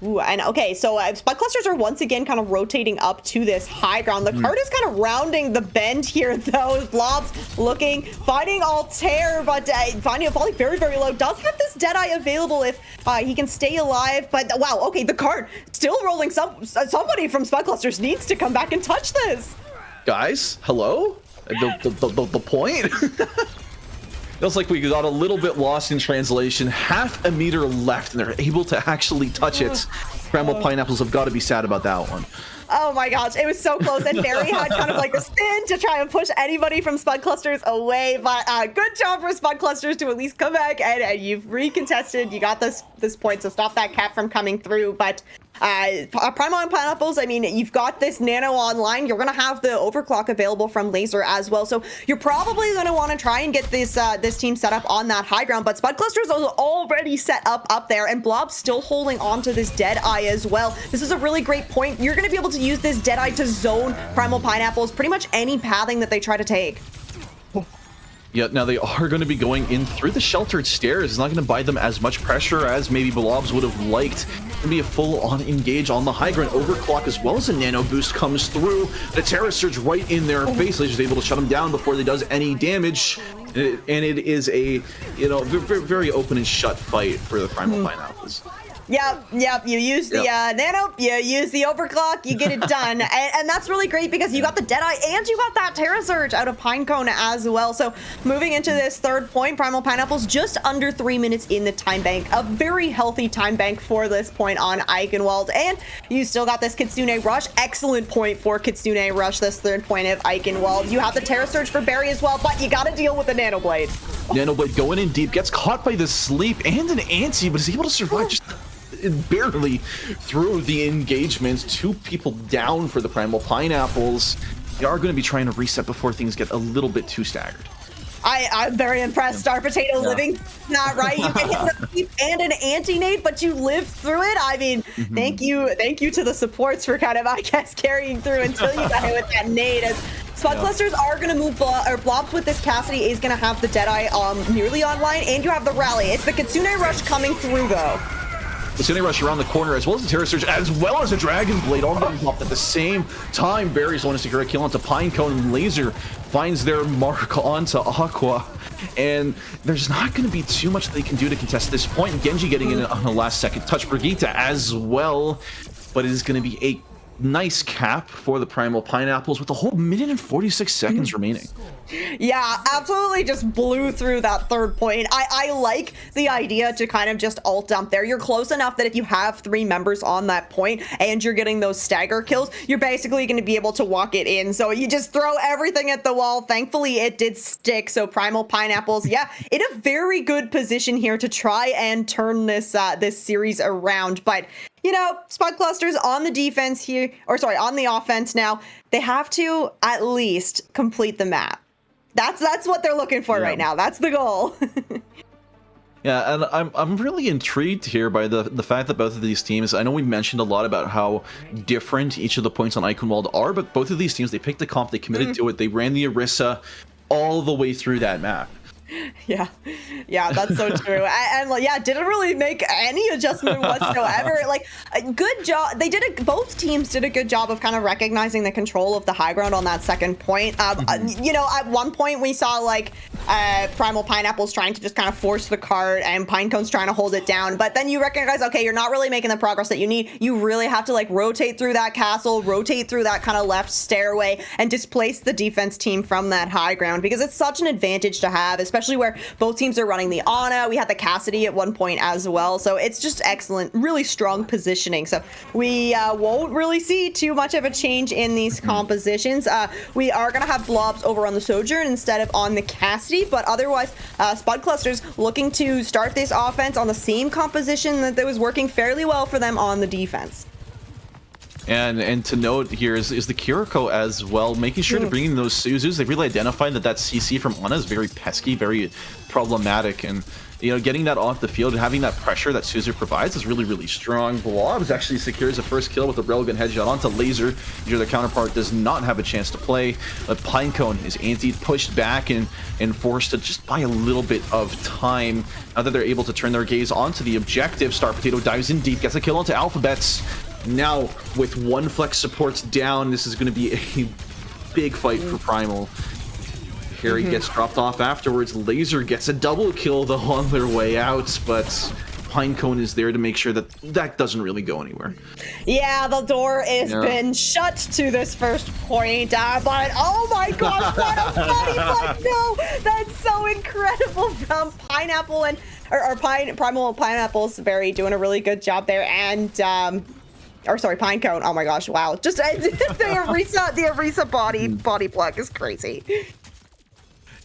Ooh, and okay, so Spud clusters are once again kind of rotating up to this high ground. The card is kind of rounding the bend here, though. Blobs looking, finding Altair, but finding it falling very, very low. Does have this Deadeye available if he can stay alive, but wow, okay, the card still rolling. Somebody from Spud clusters needs to come back and touch this. Guys, hello? The point? Feels like we got a little bit lost in translation. Half a meter left, and they're able to actually touch it. Primal Pineapples have got to be sad about that one. Oh my gosh, it was so close, and Barry had kind of like a spin to try and push anybody from Spud clusters away, but good job for Spud clusters to at least come back, and you've recontested. You got this point, so stop that cap from coming through, but Primal and Pineapples, I mean, you've got this Nano online. You're going to have the overclock available from Laser as well. So you're probably going to want to try and get this this team set up on that high ground. But Spud Clusters is already set up there, and Blob's still holding on to this Deadeye as well. This is a really great point. You're going to be able to use this Deadeye to zone Primal Pineapples pretty much any pathing that they try to take. Yeah, now they are going to be going in through the sheltered stairs. It's not going to buy them as much pressure as maybe Blobs would have liked. It's going to be a full-on engage on the high ground. Overclock as well as a nano boost comes through. The Terra Surge right in their face. Laser's able to shut them down before they does any damage. And it is a, very, very open and shut fight for the Primal Pineapples. Yep. You use the nano, you use the overclock, you get it done. and that's really great because you got the Deadeye and you got that Terra Surge out of Pinecone as well. So moving into this third point, Primal Pineapples just under 3 minutes in the time bank. A very healthy time bank for this point on Eichenwald. And you still got this Kitsune Rush. Excellent point for Kitsune Rush, this third point of Eichenwald. You have the Terra Surge for Barry as well, but you got to deal with the Nano Blade. Nano Blade going in deep, gets caught by the sleep and an anti, but is able to survive just barely through the engagement. 2 people down for the Primal Pineapples. They are going to be trying to reset before things get a little bit too staggered. I'm very impressed. Star Potato living not right. You get hit with a sleep and an anti-nade, but you live through it. I mean, thank you to the supports for kind of, I guess, carrying through until you got hit with that nade. As Spud Clusters are going to move, Blobs with this Cassidy is going to have the Deadeye nearly online, and you have the Rally. It's the Kitsune Rush coming through, though. Kitsune Rush around the corner, as well as the Terra Surge, as well as a Dragon Blade, all getting popped at the same time. Barry's going to secure a kill onto Pinecone, and Laser finds their mark onto Aqua. And there's not going to be too much they can do to contest this point. Genji getting in on the last second touch. Brigitte as well, but it is going to be a nice cap for the Primal Pineapples with a whole minute and 46 seconds remaining. Yeah, absolutely just blew through that third point. I like the idea to kind of just alt dump there. You're close enough that if you have 3 members on that point and you're getting those stagger kills, you're basically going to be able to walk it in. So you just throw everything at the wall. Thankfully, it did stick. So Primal Pineapples, in a very good position here to try and turn this this series around. But Spud Clusters on the defense here, on the offense now. They have to at least complete the map. That's what they're looking for right now. That's the goal. Yeah, and I'm really intrigued here by the fact that both of these teams, I know we mentioned a lot about how different each of the points on Eichenwald are, but both of these teams, they picked the comp, they committed to it, they ran the Orisa all the way through that map. Yeah, that's so true. And didn't really make any adjustment whatsoever. Like, good job. Both teams did a good job of kind of recognizing the control of the high ground on that second point. At one point we saw like Primal Pineapple's trying to just kind of force the cart, and Pinecone's trying to hold it down. But then you recognize, okay, you're not really making the progress that you need. You really have to like rotate through that castle, rotate through that kind of left stairway, and displace the defense team from that high ground, because it's such an advantage to have, especially where both teams are running the Ana. We had the Cassidy at one point as well. So it's just excellent, really strong positioning. So we won't really see too much of a change in these compositions. We are going to have blobs over on the Sojourn instead of on the Cassidy, but otherwise, Spud Clusters looking to start this offense on the same composition that was working fairly well for them on the defense. And to note here is the Kiriko as well, making sure to bring in those Suzus. They've really identified that CC from Ana is very pesky, very problematic, and you know, getting that off the field and having that pressure that Suzu provides is really, really strong. Blobs actually secures the first kill with a railgun headshot onto Laser. Their counterpart does not have a chance to play. But Pinecone is antied, pushed back, and forced to just buy a little bit of time. Now that they're able to turn their gaze onto the objective, Star Potato dives in deep, gets a kill onto Alphabets. Now, with one flex supports down, this is going to be a big fight for Primal. Harry gets dropped off afterwards. Laser gets a double kill though on their way out, but Pinecone is there to make sure that doesn't really go anywhere. Yeah, the door has been shut to this first point, but oh my gosh, what a funny one! No, that's so incredible from Pineapple and Primal Pineapple's very doing a really good job there, and or sorry, Pinecone. Oh my gosh, wow! Just the Arisa body plug is crazy.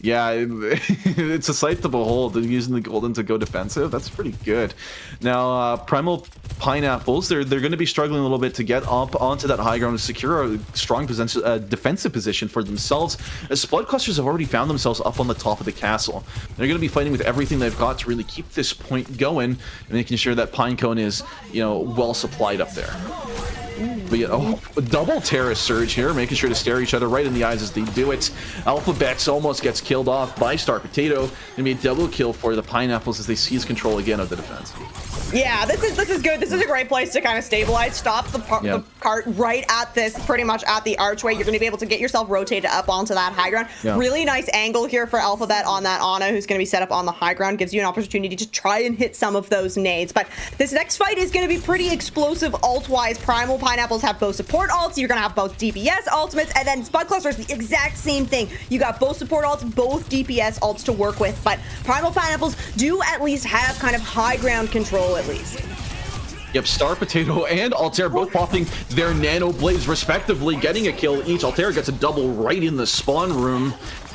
Yeah, it's a sight to behold. Using the Golden to go defensive, that's pretty good. Now, Primal Pineapples, they're going to be struggling a little bit to get up onto that high ground and secure a strong defensive position for themselves, as Spud Clusters have already found themselves up on the top of the castle. They're going to be fighting with everything they've got to really keep this point going and making sure that Pinecone is, you know, well supplied up there. But yeah, a double Terra Surge here, making sure to stare each other right in the eyes as they do it. Alphabets almost gets killed off by Star Potato. Gonna be a double kill for the Pineapples as they seize control again of the defense. Yeah, this is good. This is a great place to kind of stabilize. Stop the cart right at this, pretty much at the archway. You're going to be able to get yourself rotated up onto that high ground. Yeah. Really nice angle here for Alphabet on that Ana, who's going to be set up on the high ground. Gives you an opportunity to try and hit some of those nades. But this next fight is going to be pretty explosive ult-wise. Primal Pineapples have both support ults. You're going to have both DPS ultimates. And then Spud Clusters, the exact same thing. You got both support ults, both DPS ults to work with. But Primal Pineapples do at least have kind of high ground control at least. Yep, Star Potato and Altair both popping their Nano Blades respectively, getting a kill each. Altair gets a double right in the spawn room,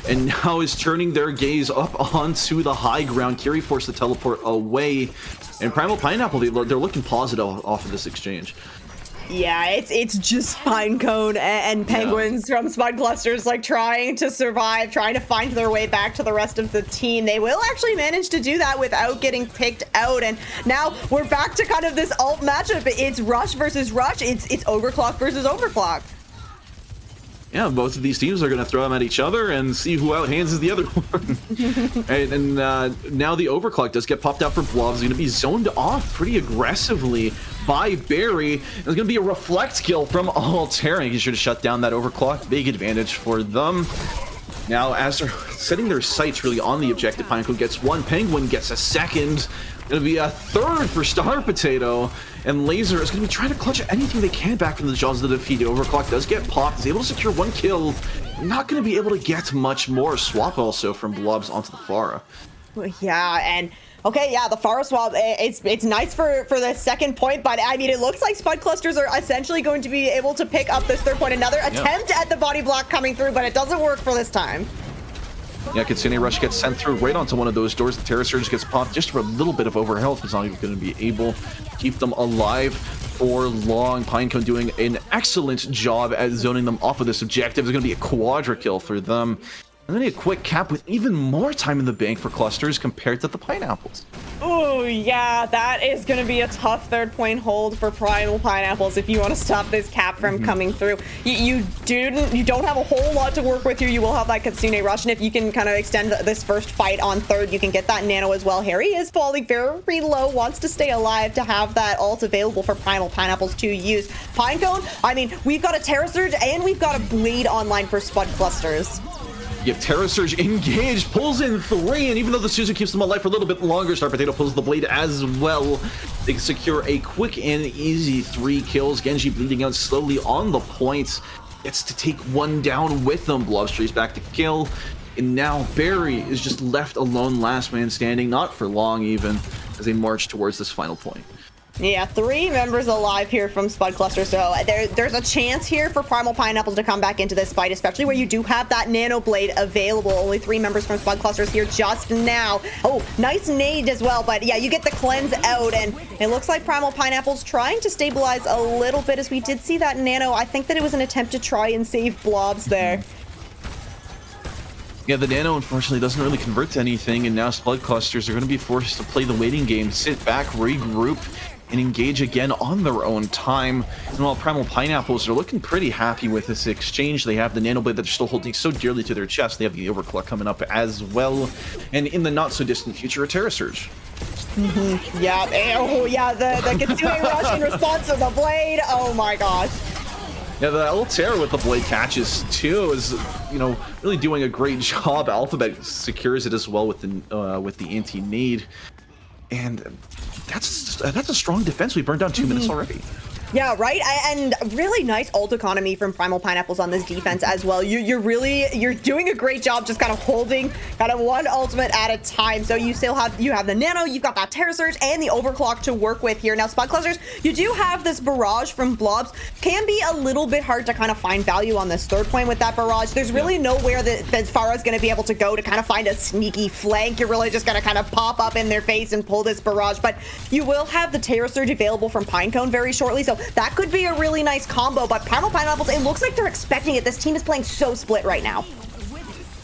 and now is turning their gaze up onto the high ground. Kiri forced to teleport away, and Primal Pineapple, they're looking positive off of this exchange. Yeah, it's just Pinecone and Penguins from Spud Clusters like trying to survive, trying to find their way back to the rest of the team. They will actually manage to do that without getting picked out, and now we're back to kind of this ult matchup. It's Rush versus Rush. It's Overclock versus Overclock. Yeah, both of these teams are going to throw them at each other and see who outhands the other one. and now the Overclock does get popped out for Blobs. He's going to be zoned off pretty aggressively by Barry. There's going to be a reflect kill from Altair, making sure to shut down that Overclock. Big advantage for them. Now, as they're setting their sights really on the objective, Pinecone gets one, Penguin gets a second. Going to be a third for Star Potato, and Laser is going to be trying to clutch anything they can back from the jaws of the defeat. Overclock does get popped. He's able to secure one kill. Not going to be able to get much more. Swap also from Blobs onto the Pharah. Yeah, and okay, yeah, the Pharah swap, it's nice for the second point, but I mean, it looks like Spud Clusters are essentially going to be able to pick up this third point. Another attempt at the body block coming through, but it doesn't work for this time. Yeah, Kitsune Rush gets sent through right onto one of those doors. The Terra Surge gets popped just for a little bit of overhealth. It's not even going to be able to keep them alive for long. Pinecone doing an excellent job at zoning them off of this objective. It's going to be a quadra kill for them. And then a quick cap with even more time in the bank for Clusters compared to the Pineapples. Oh, yeah, that is going to be a tough third point hold for Primal Pineapples if you want to stop this cap from coming through. You don't have a whole lot to work with here. You will have that Kitsune Rush, and if you can kind of extend this first fight on third, you can get that Nano as well. Harry is falling very low, wants to stay alive to have that ult available for Primal Pineapples to use. Pinecone, I mean, we've got a Terra Surge and we've got a Blade online for Spud Clusters. You have Terra Surge engaged, pulls in 3, and even though the Suzu keeps them alive for a little bit longer, Star Potato pulls the blade as well. They can secure a quick and easy 3 kills. Genji bleeding out slowly on the points. Gets to take 1 down with them. Blobstree's back to kill. And now Barry is just left alone, last man standing, not for long even, as they march towards this final point. Yeah, 3 members alive here from Spud Cluster, so there's a chance here for Primal Pineapples to come back into this fight, especially where you do have that Nano Blade available. Only 3 members from Spud Clusters here just now. Oh, nice nade as well, but yeah, you get the cleanse out, and it looks like Primal Pineapples trying to stabilize a little bit, as we did see that Nano. I think that it was an attempt to try and save Blobs there. Yeah, the Nano unfortunately doesn't really convert to anything, and now Spud Clusters are going to be forced to play the waiting game, sit back, regroup, and engage again on their own time. And while Primal Pineapples are looking pretty happy with this exchange, they have the Nano Blade that they're still holding so dearly to their chest. They have the Overclock coming up as well. And in the not-so-distant future, a Terra Surge. Yeah, oh yeah, the Kitsune Rush in response to the Blade. Oh my gosh. Yeah, the Altair with the blade catches too is, you know, really doing a great job. Alphabet secures it as well with the anti-nade. And that's a strong defense. We burned down 2 minutes already. Yeah, right. And really nice ult economy from Primal Pineapples on this defense as well. You're doing a great job just kind of holding kind of 1 ultimate at a time. So you have the Nano, you've got that Terra Surge and the Overclock to work with here. Now Spud Clusters, you do have this barrage from Blobs. Can be a little bit hard to kind of find value on this 3rd point with that barrage. There's really nowhere that Pharah's going to be able to go to kind of find a sneaky flank. You're really just going to kind of pop up in their face and pull this barrage. But you will have the Terra Surge available from Pinecone very shortly. So that could be a really nice combo, but Primal Pineapples, it looks like they're expecting it. This team is playing so split right now.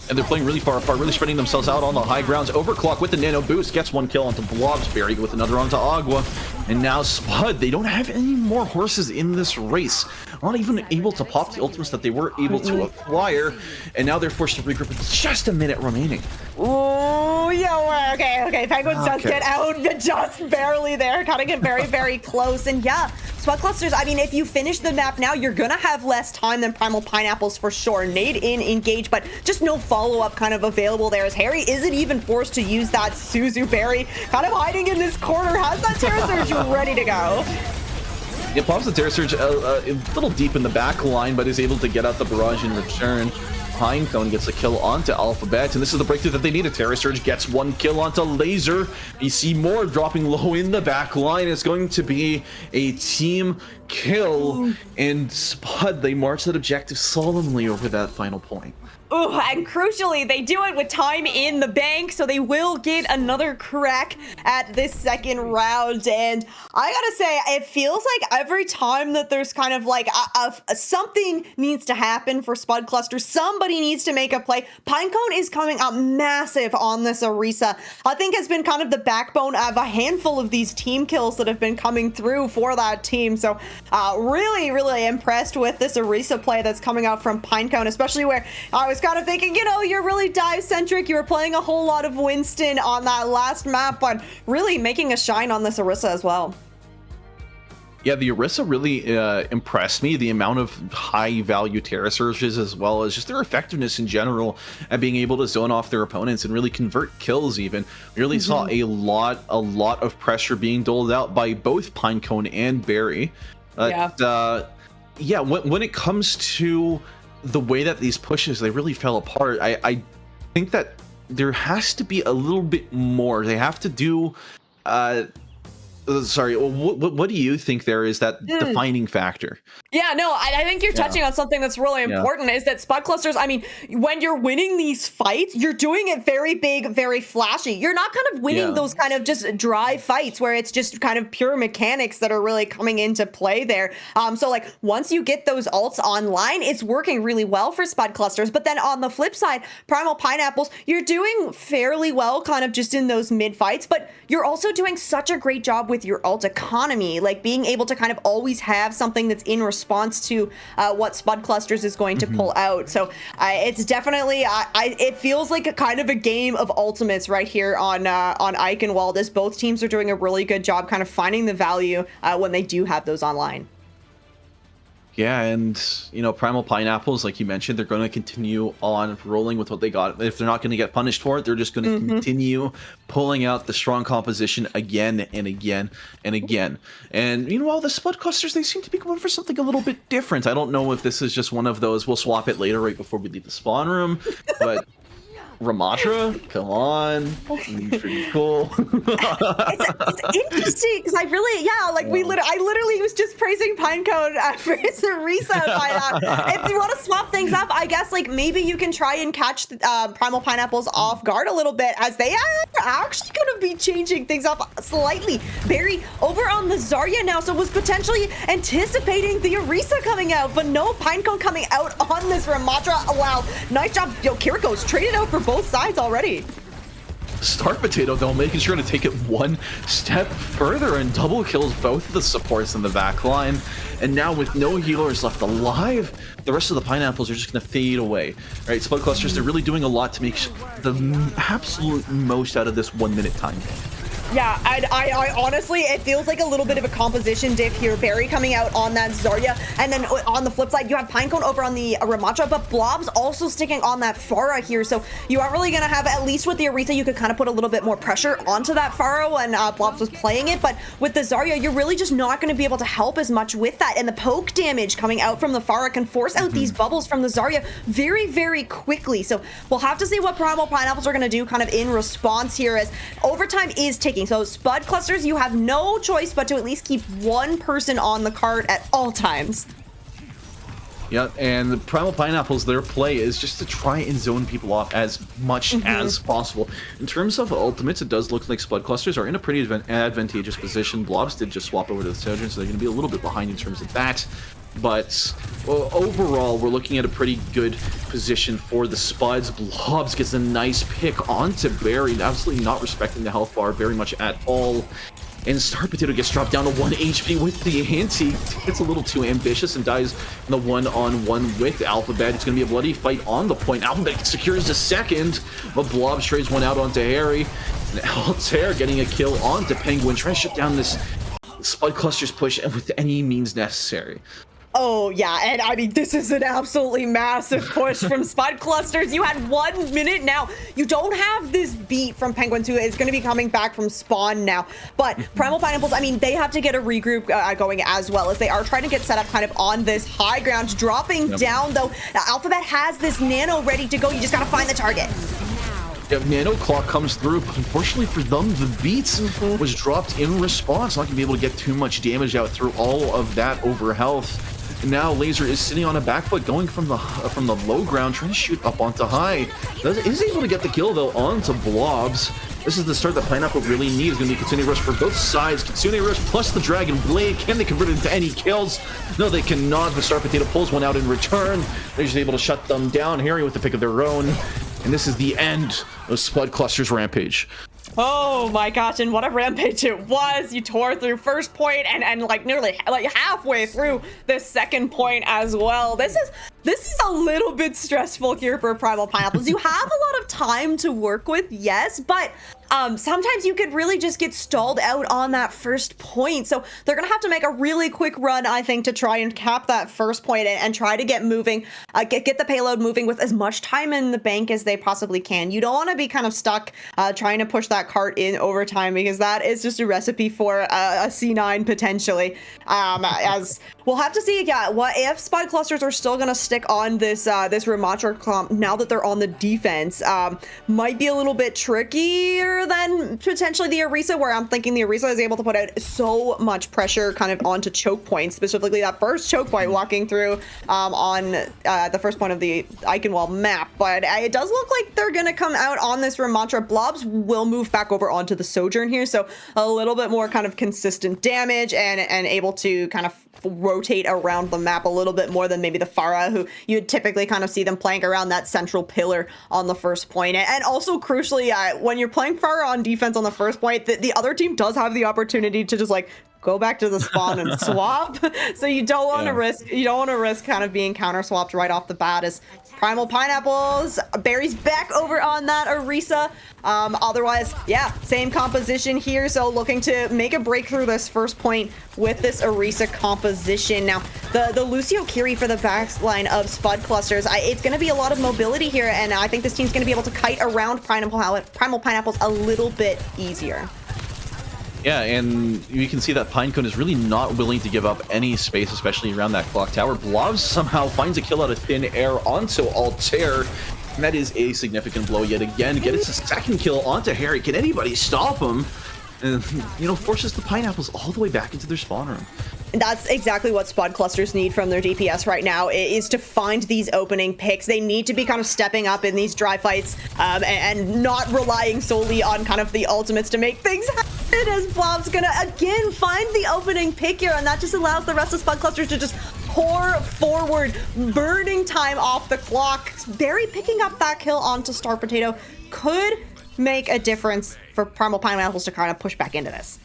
And they're playing really far apart, really spreading themselves out on the high grounds. Overclock with the Nano Boost gets 1 kill onto Blobsberry with another onto Agua. And now Spud, they don't have any more horses in this race. Not even able to pop the ultimates that they were able to acquire. And now they're forced to regroup with just a minute remaining. Oh, yeah, okay. Penguins does get out, but just barely there. Cutting it very, very close. And yeah, Spud Clusters, I mean, if you finish the map now, you're gonna have less time than Primal Pineapples for sure. Nade in, engage, but just no follow-up kind of available there, as Harry isn't even forced to use that Suzu Berry. Kind of hiding in this corner, has that Terra Surge ready to go. Yeah, pops the Terra Surge a little deep in the back line, but is able to get out the barrage in return. Pinecone gets a kill onto Alphabet, and this is the breakthrough that they need. A Terra Surge gets 1 kill onto Laser. You see more dropping low in the back line. It's going to be a team kill, and Spud, they march that objective solemnly over that final point. Ooh, and crucially, they do it with time in the bank, so they will get another crack at this 2nd round. And I gotta say, it feels like every time that there's kind of like something needs to happen for Spud Cluster, somebody needs to make a play. Pinecone is coming up massive on this Orisa. I think has been kind of the backbone of a handful of these team kills that have been coming through for that team. So really, really impressed with this Orisa play that's coming out from Pinecone, especially where I was kind of thinking, you know, you're really dive-centric. You were playing a whole lot of Winston on that last map, but really making a shine on this Orisa as well. Yeah, the Orisa really impressed me. The amount of high-value Terra Surges, as well as just their effectiveness in general at being able to zone off their opponents and really convert kills even. We really saw a lot of pressure being doled out by both Pinecone and Barry. Yeah, when it comes to the way that these pushes, they really fell apart. I think that there has to be a little bit more. They have to do sorry, what do you think there is that defining factor? Yeah, no, I think you're touching on something that's really important, is that Spud Clusters, I mean, when you're winning these fights, you're doing it very big, very flashy. You're not kind of winning those kind of just dry fights where it's just kind of pure mechanics that are really coming into play there. So like once you get those ults online, it's working really well for Spud Clusters. But then on the flip side, Primal Pineapples, you're doing fairly well kind of just in those mid fights, but you're also doing such a great job with your ult economy, like being able to kind of always have something that's in response to what Spud Clusters is going to pull out. So it's definitely, it feels like a kind of a game of ultimates right here on Eichenwald, as both teams are doing a really good job kind of finding the value when they do have those online. Yeah, and Primal Pineapples, like you mentioned, they're going to continue on rolling with what they got. If they're not going to get punished for it, they're just going to continue pulling out the strong composition again and again and again. And meanwhile, the Spud clusters, they seem to be going for something a little bit different. I don't know if this is just one of those, we'll swap it later right before we leave the spawn room, but Ramatra, come on, pretty cool. It's interesting because I really, I literally was just praising Pinecone for his reset. If you want to swap things up, I guess like maybe you can try and catch Primal Pineapples off guard a little bit, as they are actually going to be changing things up slightly. Barry over on the Zarya now, so was potentially anticipating the Orisa coming out, but no Pinecone coming out on this Ramatra. Wow, nice job. Yo, Kiriko's traded out for both sides already. Star Potato, though, making sure to take it one step further and double kills both of the supports in the back line. And now with no healers left alive, the rest of the Pineapples are just going to fade away. Right, Spud Clusters, they're really doing a lot to make the absolute most out of this 1 minute time. Yeah, and I honestly, it feels like a little bit of a composition diff here. Barry coming out on that Zarya, and then on the flip side, you have Pinecone over on the Ramatra, but Blob's also sticking on that Pharah here, so you aren't really going to have, at least with the Orisa, you could kind of put a little bit more pressure onto that Pharah when Blobs was playing it, but with the Zarya, you're really just not going to be able to help as much with that, and the poke damage coming out from the Pharah can force out these bubbles from the Zarya very, very quickly, so we'll have to see what Primal Pineapples are going to do kind of in response here, as overtime is ticking. So Spud clusters, you have no choice but to at least keep one person on the card at all times. Yeah, and the Primal Pineapples, their play is just to try and zone people off as much as possible. In terms of ultimates, it does look like Spud clusters are in a pretty advantageous position. Blobs did just swap over to the Sojourn, so they're going to be a little bit behind in terms of that. But overall, we're looking at a pretty good position for the Spuds. Blobs gets a nice pick onto Barry, absolutely not respecting the health bar very much at all. And Star Potato gets dropped down to 1 HP with the anti. It's a little too ambitious and dies in the one-on-one with Alphabet. It's going to be a bloody fight on the point. Alphabet secures the second, but Blob trades one out onto Harry. And Altair getting a kill onto Penguin, trying to shut down this Spud Clusters push with any means necessary. Oh, yeah, and I mean, this is an absolutely massive push from Spud Clusters. You had 1 minute now. You don't have this beat from Penguins, who is going to be coming back from spawn now. But Primal Pineapples, I mean, they have to get a regroup going as well, as they are trying to get set up kind of on this high ground. Dropping down, though, Alphabet has this nano ready to go. You just got to find the target. Yeah, Nano Clock comes through, but unfortunately for them, the beats was dropped in response. Not going to be able to get too much damage out through all of that over health. And now Laser is sitting on a back foot, going from the low ground, trying to shoot up onto high. Is able to get the kill, though, onto Blobs. This is the start that Pineapple really needs. Going to be Kitsune Rush for both sides. Kitsune Rush plus the Dragon Blade. Can they convert it into any kills? No, they cannot, but Star Potato pulls one out in return. They're just able to shut them down. Harry with the pick of their own. And this is the end of Spud Cluster's rampage. Oh my gosh, and what a rampage it was. You tore through first point and like nearly like halfway through the second point as well. This is a little bit stressful here for Primal Pineapples. You have a lot of time to work with, yes, but sometimes you could really just get stalled out on that first point. So they're going to have to make a really quick run, I think, to try and cap that first point and try to get moving, get the payload moving with as much time in the bank as they possibly can. You don't want to be kind of stuck trying to push that cart in overtime, because that is just a recipe for a C9 potentially. As we'll have to see, what if Spud Clusters are still going to stick on this Ramatra clump now that they're on the defense. Might be a little bit trickier than potentially the Orisa, where I'm thinking the Orisa is able to put out so much pressure kind of onto choke points, specifically that first choke point walking through on the first point of the Iconwell map. But it does look like they're going to come out on this Ramatra. Blobs will move back over onto the Sojourn here, so a little bit more kind of consistent damage and able to kind of rotate around the map a little bit more than maybe the Pharah, who you'd typically kind of see them playing around that central pillar on the first point. And also crucially, when you're playing Pharah on defense on the first point, the other team does have the opportunity to just like go back to the spawn and swap. So you don't want to risk kind of being counter swapped right off the bat as Primal Pineapples, Barry's back over on that Orisa. Otherwise, yeah, same composition here. So looking to make a breakthrough this first point with this Orisa composition. Now, the Lucio Kiri for the backline of Spud clusters, it's going to be a lot of mobility here, and I think this team's going to be able to kite around Primal Pineapples a little bit easier. Yeah, and you can see that Pinecone is really not willing to give up any space, especially around that clock tower. Blobs somehow finds a kill out of thin air onto Altair, and that is a significant blow yet again. Gets a second kill onto Harry. Can anybody stop him? And, you know, forces the Pineapples all the way back into their spawn room. That's exactly what Spud clusters need from their DPS right now, is to find these opening picks. They need to be kind of stepping up in these dry fights and not relying solely on kind of the ultimates to make things happen, as Blob's gonna again find the opening pick here, and that just allows the rest of Spud clusters to just pour forward, burning time off the clock. Barry picking up that kill onto Star Potato could make a difference for Primal Pineapples to kind of push back into this.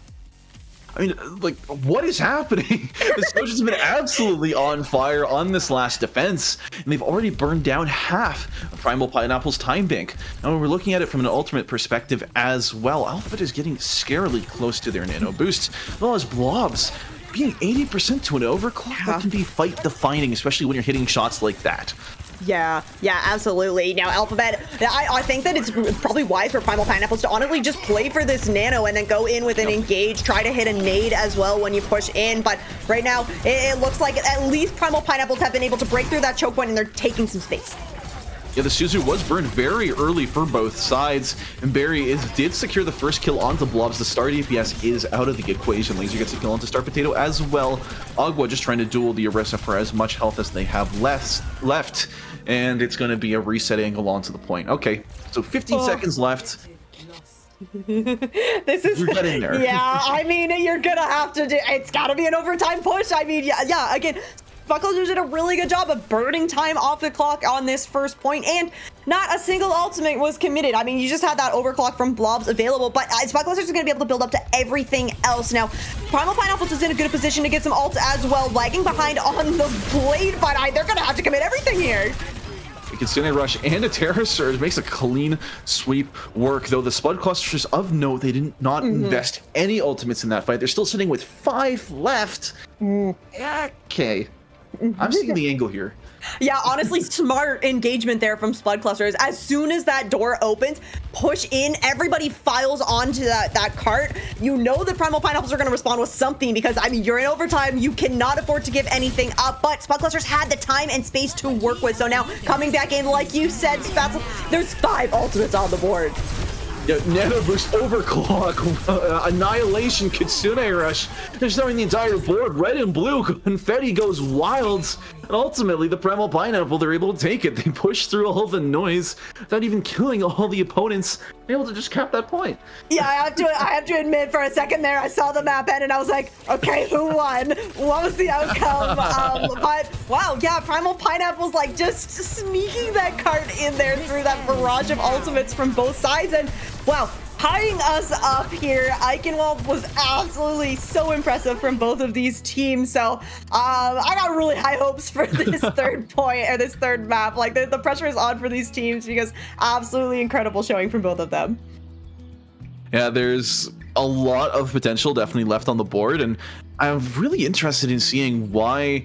I mean, like, what is happening? The Soldier's been absolutely on fire on this last defense, and they've already burned down half of Primal Pineapple's time bank. Now, when we're looking at it from an ultimate perspective as well, Alphabet is getting scarily close to their nano boost, as well as Blobs being 80% to an overclock. That can be fight-defining, especially when you're hitting shots like that. Yeah, absolutely. Now, Alphabet, I think that it's probably wise for Primal Pineapples to honestly just play for this nano and then go in with an engage, try to hit a nade as well when you push in. But right now, it looks like at least Primal Pineapples have been able to break through that choke point, and they're taking some space. Yeah, the Suzu was burned very early for both sides, and Barry did secure the first kill onto Blobs. The star DPS is out of the equation. Laser gets a kill onto Star Potato as well. Agua just trying to duel the Orisa for as much health as they have left, and it's going to be a reset angle onto the point. Okay, so 15 seconds left. This is, you're getting there. Yeah, I mean, you're gonna have to do, it's gotta be an overtime push. I mean, yeah, again, Buckles did a really good job of burning time off the clock on this first point, and not a single ultimate was committed. I mean, you just had that overclock from Blobs available, but Buckles is going to be able to build up to everything else. Now, Primal Pineapples is in a good position to get some ults as well, lagging behind on the blade, but they're going to have to commit everything here. Kitsune Rush and a Terra Surge makes a clean sweep work, though the Spud clusters of note, they did not invest any ultimates in that fight. They're still sitting with 5 left. Okay. I'm seeing the angle here. Yeah, honestly, smart engagement there from Spud clusters. As soon as that door opens, push in, everybody files onto that cart. You know the Primal Pineapples are going to respond with something, because, I mean, you're in overtime. You cannot afford to give anything up, but Spud clusters had the time and space to work with. So now, coming back in, like you said, Spatzel, there's 5 ultimates on the board. Yeah, Nano Boost, Overclock, Annihilation, Kitsune Rush. They're showing the entire board, red and blue. Confetti goes wild. And ultimately, the Primal Pineapple, they're able to take it. They push through all the noise without even killing all the opponents. They're able to just cap that point. Yeah, I have to admit, for a second there, I saw the map end and I was like, okay, who won? What was the outcome? But wow, yeah, Primal Pineapple's like just sneaking that card in there through that barrage of ultimates from both sides. And wow, tying us up here, Eichenwald was absolutely so impressive from both of these teams. So I got really high hopes for this third point, or this third map. Like the pressure is on for these teams, because absolutely incredible showing from both of them. Yeah, there's a lot of potential definitely left on the board, and I'm really interested in seeing why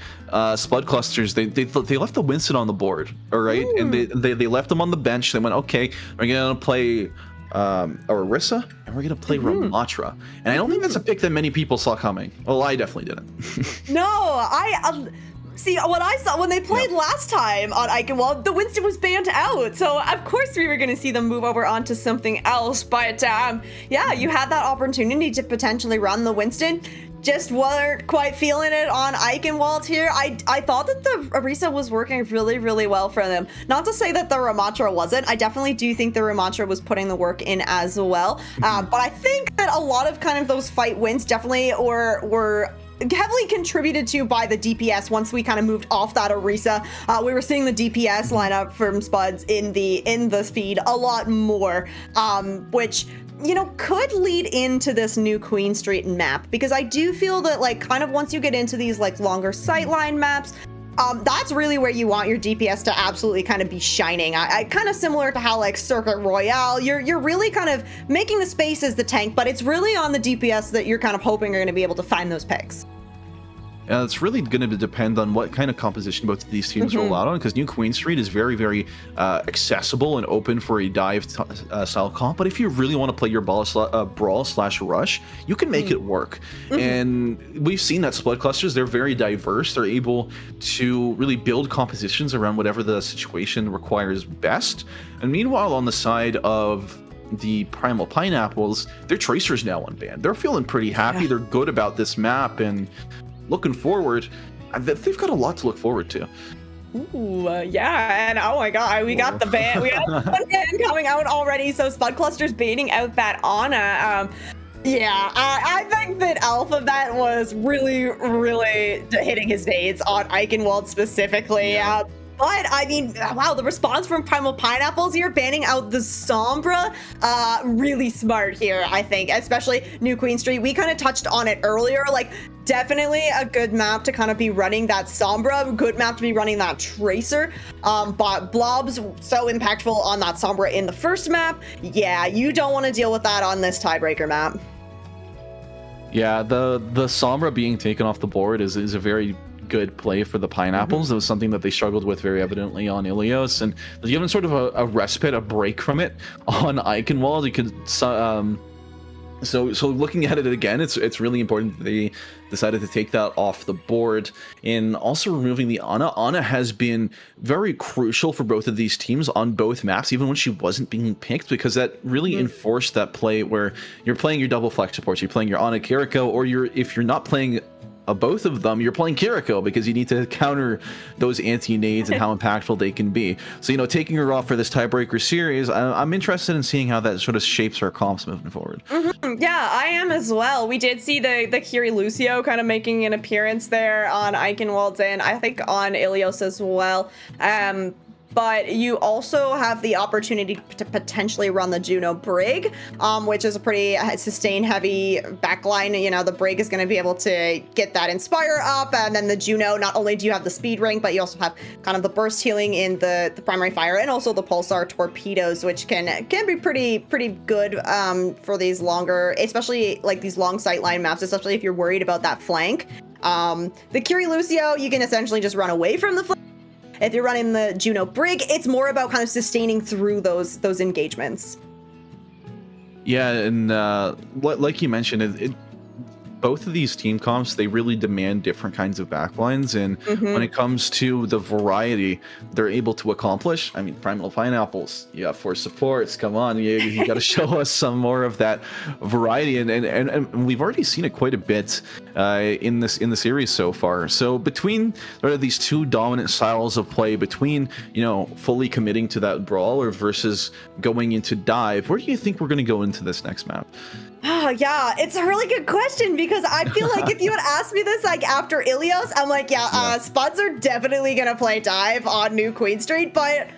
Spud clusters, they left the Winston on the board, all right? And they left them on the bench. They went, okay, we're gonna play Orisa, and we're gonna play Ramatra, and I don't think that's a pick that many people saw coming. Well, I definitely didn't. No, I see what I saw when they played last time on Eichenwald. The Winston was banned out, so of course we were gonna see them move over onto something else. But yeah, you had that opportunity to potentially run the Winston. Just weren't quite feeling it on Eichenwald here. I thought that the Orisa was working really, really well for them. Not to say that the Ramatra wasn't. I definitely do think the Ramatra was putting the work in as well. But I think that a lot of kind of those fight wins definitely were heavily contributed to by the DPS. Once we kind of moved off that Orisa, we were seeing the DPS lineup from Spuds in the feed a lot more, which, you know, could lead into this new Queen Street map, because I do feel that, like, kind of once you get into these like longer sightline maps, that's really where you want your DPS to absolutely kind of be shining. I kind of similar to how like Circuit Royale, you're really kind of making the space as the tank, but it's really on the DPS that you're kind of hoping are going to be able to find those picks. It's really going to depend on what kind of composition both of these teams roll out on, because New Queen Street is very, very accessible and open for a dive style comp. But if you really want to play your brawl/rush, you can make it work. And we've seen that Spud clusters, they're very diverse. They're able to really build compositions around whatever the situation requires best. And meanwhile, on the side of the Primal Pineapples, their Tracers now unbanned. They're feeling pretty happy. They're good about this map, and looking forward, they've got a lot to look forward to. Ooh, yeah, and oh my god, we got the ban. We got the ban coming out already. So Spud Cluster's baiting out that Ana. Yeah, I think that Alphabet was really, really hitting his dates on Eichenwald specifically. Yeah. But I mean, wow, the response from Primal Pineapples here, banning out the Sombra, really smart here, I think, especially New Queen Street. We kind of touched on it earlier, like, definitely a good map to kind of be running that Sombra, good map to be running that Tracer. But Blob's so impactful on that Sombra in the first map. Yeah, you don't want to deal with that on this tiebreaker map. Yeah, the Sombra being taken off the board is a very good play for the Pineapples. It was something that they struggled with very evidently on Ilios, and they're given sort of a respite, a break from it on Eichenwald. You could so looking at it again, it's really important that they decided to take that off the board, and also removing the Ana. Ana has been very crucial for both of these teams on both maps, even when she wasn't being picked, because that really enforced that play where you're playing your double flex supports, you're playing your Ana Kiriko, or if you're not playing both of them, you're playing Kiriko, because you need to counter those anti-nades and how impactful they can be. So, you know, taking her off for this tiebreaker series, I'm interested in seeing how that sort of shapes our comps moving forward. Yeah, I am as well. We did see the Kiri Lucio kind of making an appearance there on Eichenwald, and I think on Ilios as well. But you also have the opportunity to potentially run the Juno Brig, which is a pretty sustain heavy backline. You know, the Brig is going to be able to get that Inspire up, and then the Juno, not only do you have the speed ring, but you also have kind of the burst healing in the primary fire, and also the Pulsar torpedoes, which can be pretty good for these longer, especially like these long sightline maps, especially if you're worried about that flank. The Kiri Lucio, you can essentially just run away from the flank. If you're running the Juno Brig, it's more about kind of sustaining through those engagements. Yeah, and like you mentioned, both of these team comps, they really demand different kinds of backlines, and when it comes to the variety they're able to accomplish, I mean, Primal Pineapples, you got 4 supports, come on, you got to show us some more of that variety, and we've already seen it quite a bit in the series so far. So between these two dominant styles of play, between, you know, fully committing to that brawler versus going into dive, where do you think we're going to go into this next map? Oh, yeah, it's a really good question, because I feel like if you had asked me this like after Ilios, I'm like, Spuds are definitely going to play dive on New Queen Street, but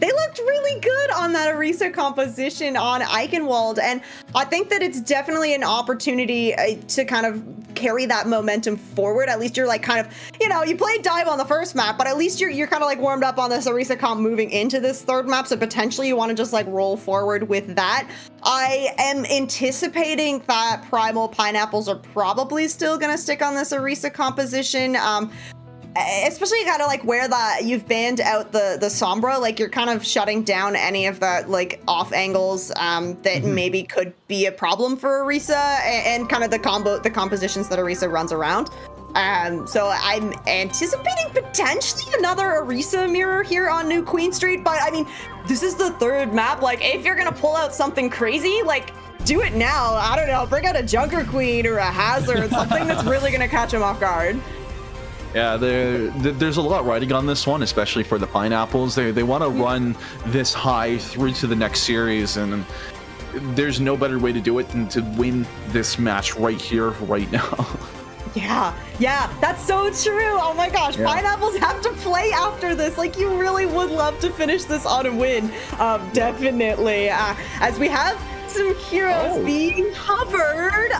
they looked really good on that Orisa composition on Eichenwald, and I think that it's definitely an opportunity to kind of carry that momentum forward. At least you're like kind of, you know, you played dive on the first map, but at least you're kind of like warmed up on this Orisa comp moving into this third map, so potentially you want to just like roll forward with that. I am anticipating that Primal Pineapples are probably still going to stick on this Orisa composition. Especially kind of like where you've banned out the Sombra, like you're kind of shutting down any of the like off angles that maybe could be a problem for Orisa, and kind of the compositions that Orisa runs around. So I'm anticipating potentially another Orisa mirror here on New Queen Street, but I mean, this is the third map. Like, if you're gonna pull out something crazy, like, do it now. I don't know, bring out a Junker Queen or a Hazard, something that's really gonna catch him off guard. Yeah, there's a lot riding on this one, especially for the Pineapples. They want to run this high through to the next series, and there's no better way to do it than to win this match right here, right now. Yeah, that's so true. Oh my gosh, Yeah. Pineapples have to play after this. Like, you really would love to finish this on a win. Definitely. As we have some heroes being covered.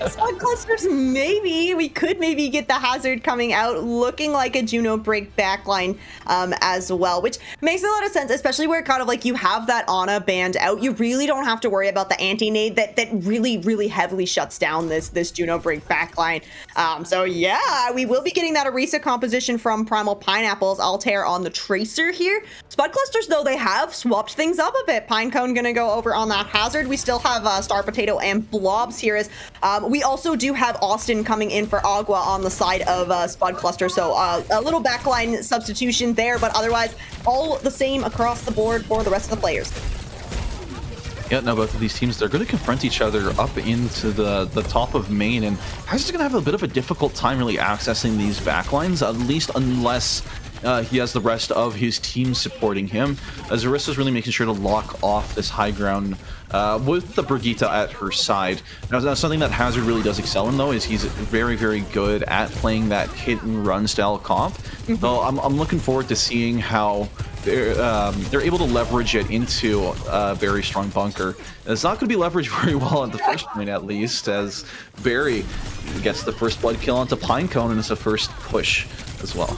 Spud clusters, maybe we could get the hazard coming out looking like a Juno break backline as well, which makes a lot of sense, especially where kind of like you have that Ana band out. You really don't have to worry about the anti-nade that really heavily shuts down this Juno break backline. So yeah, we will be getting that Orisa composition from Primal Pineapples. Altair on the Tracer here. Spud clusters, though, they have swapped things up a bit. Pinecone gonna go over on that hazard. We still have Star Potato and Blobs here as we also do have Austin coming in for Agua on the side of Spud Cluster, so a little backline substitution there, but otherwise all the same across the board for the rest of the players. Yeah, now both of these teams, they're going to confront each other up into the top of main, and Hazard's going to have a bit of a difficult time really accessing these backlines, at least unless he has the rest of his team supporting him. As Orisa's really making sure to lock off this high ground with the Brigitte at her side. Now, something that Hazard really does excel in, though, is he's very good at playing that hit and run style comp. So I'm looking forward to seeing how they're able to leverage it into a very strong bunker. It's not going to be leveraged very well at the first point, at least, as Barry gets the first blood kill onto Pinecone, and it's a first push as well.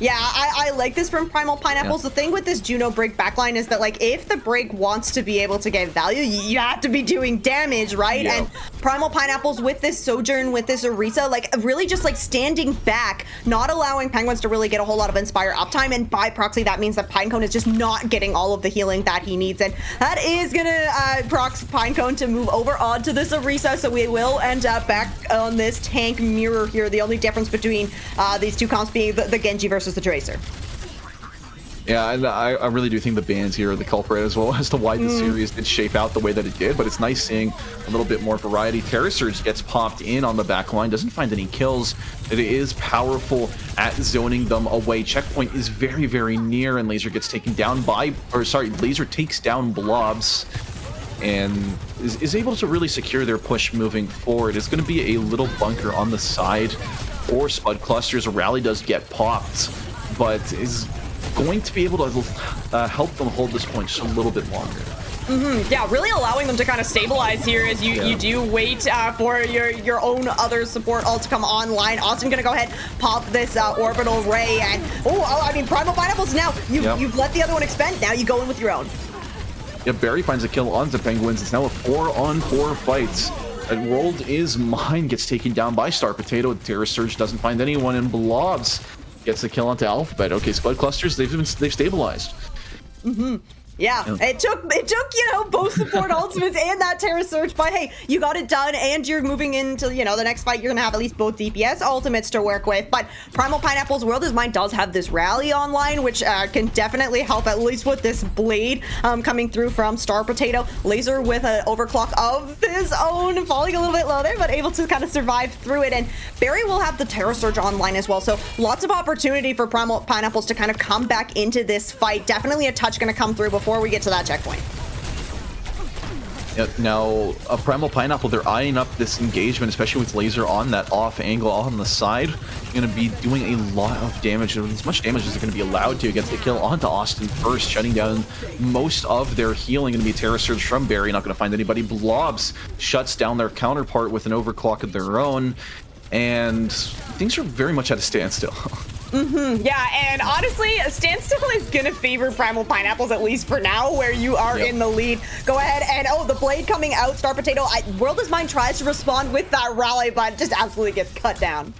Yeah, I like this from Primal Pineapples. Yeah. The thing with this Juno break backline is that, like, if the break wants to be able to get value, you have to be doing damage, right? Yeah. And Primal Pineapples with this Sojourn, with this Orisa, like, really just like standing back, not allowing Penguins to really get a whole lot of Inspire uptime, and by proxy that means that Pinecone is just not getting all of the healing that he needs, and that is gonna prox Pinecone to move over onto this Orisa, so we will end up back on this tank mirror here. The only difference between these two comps being the Genji versus the Tracer. Yeah, and I really do think the bans here are the culprit as well as to why the series did shape out the way that it did, but it's nice seeing a little bit more variety. Terra Surge gets popped in on the back line, doesn't find any kills. It is powerful at zoning them away. Checkpoint is very near, and Laser gets taken down by, Laser takes down Blobs and is able to really secure their push moving forward. It's going to be a little bunker on the side for Spud Clusters. A rally does get popped, but is going to be able to help them hold this point just a little bit longer. Yeah, really allowing them to kind of stabilize here as you do wait for your own other support all to come online. Austin gonna go ahead, pop this orbital ray, and I mean, Primal Pineapples, now you've let the other one expend, now you go in with your own. Yeah, Barry finds a kill onto Penguins. It's now a 4-on-4 fight. And World is Mine gets taken down by Star Potato. Terra Surge doesn't find anyone, and Blobs gets the kill onto Alphabet. Okay, Spud Clusters, they've stabilized. Yeah, it took both support ultimates and that Terra Surge, but hey, you got it done, and you're moving into the next fight. You're gonna have at least both DPS ultimates to work with. But Primal Pineapples World is Mine does have this rally online, which can definitely help, at least with this blade coming through from Star Potato. Laser with an overclock of his own, falling a little bit low there, but able to kind of survive through it. And Barry will have the Terra Surge online as well, so lots of opportunity for Primal Pineapples to kind of come back into this fight. Definitely a touch gonna come through before we get to that checkpoint. Yeah, now, a Primal Pineapple, they're eyeing up this engagement, especially with Laser on that off angle on the side. Going to be doing a lot of damage, as much damage as they're going to be allowed to. Gets the kill onto Austin first, shutting down most of their healing. Going to be a Terra Surge from Barry, not going to find anybody. Blobs shuts down their counterpart with an overclock of their own, and things are very much at a standstill. Yeah, and honestly, a standstill is gonna favor Primal Pineapples, at least for now, where you are in the lead. Go ahead and the blade coming out, Star Potato. World is Mine tries to respond with that rally, but just absolutely gets cut down.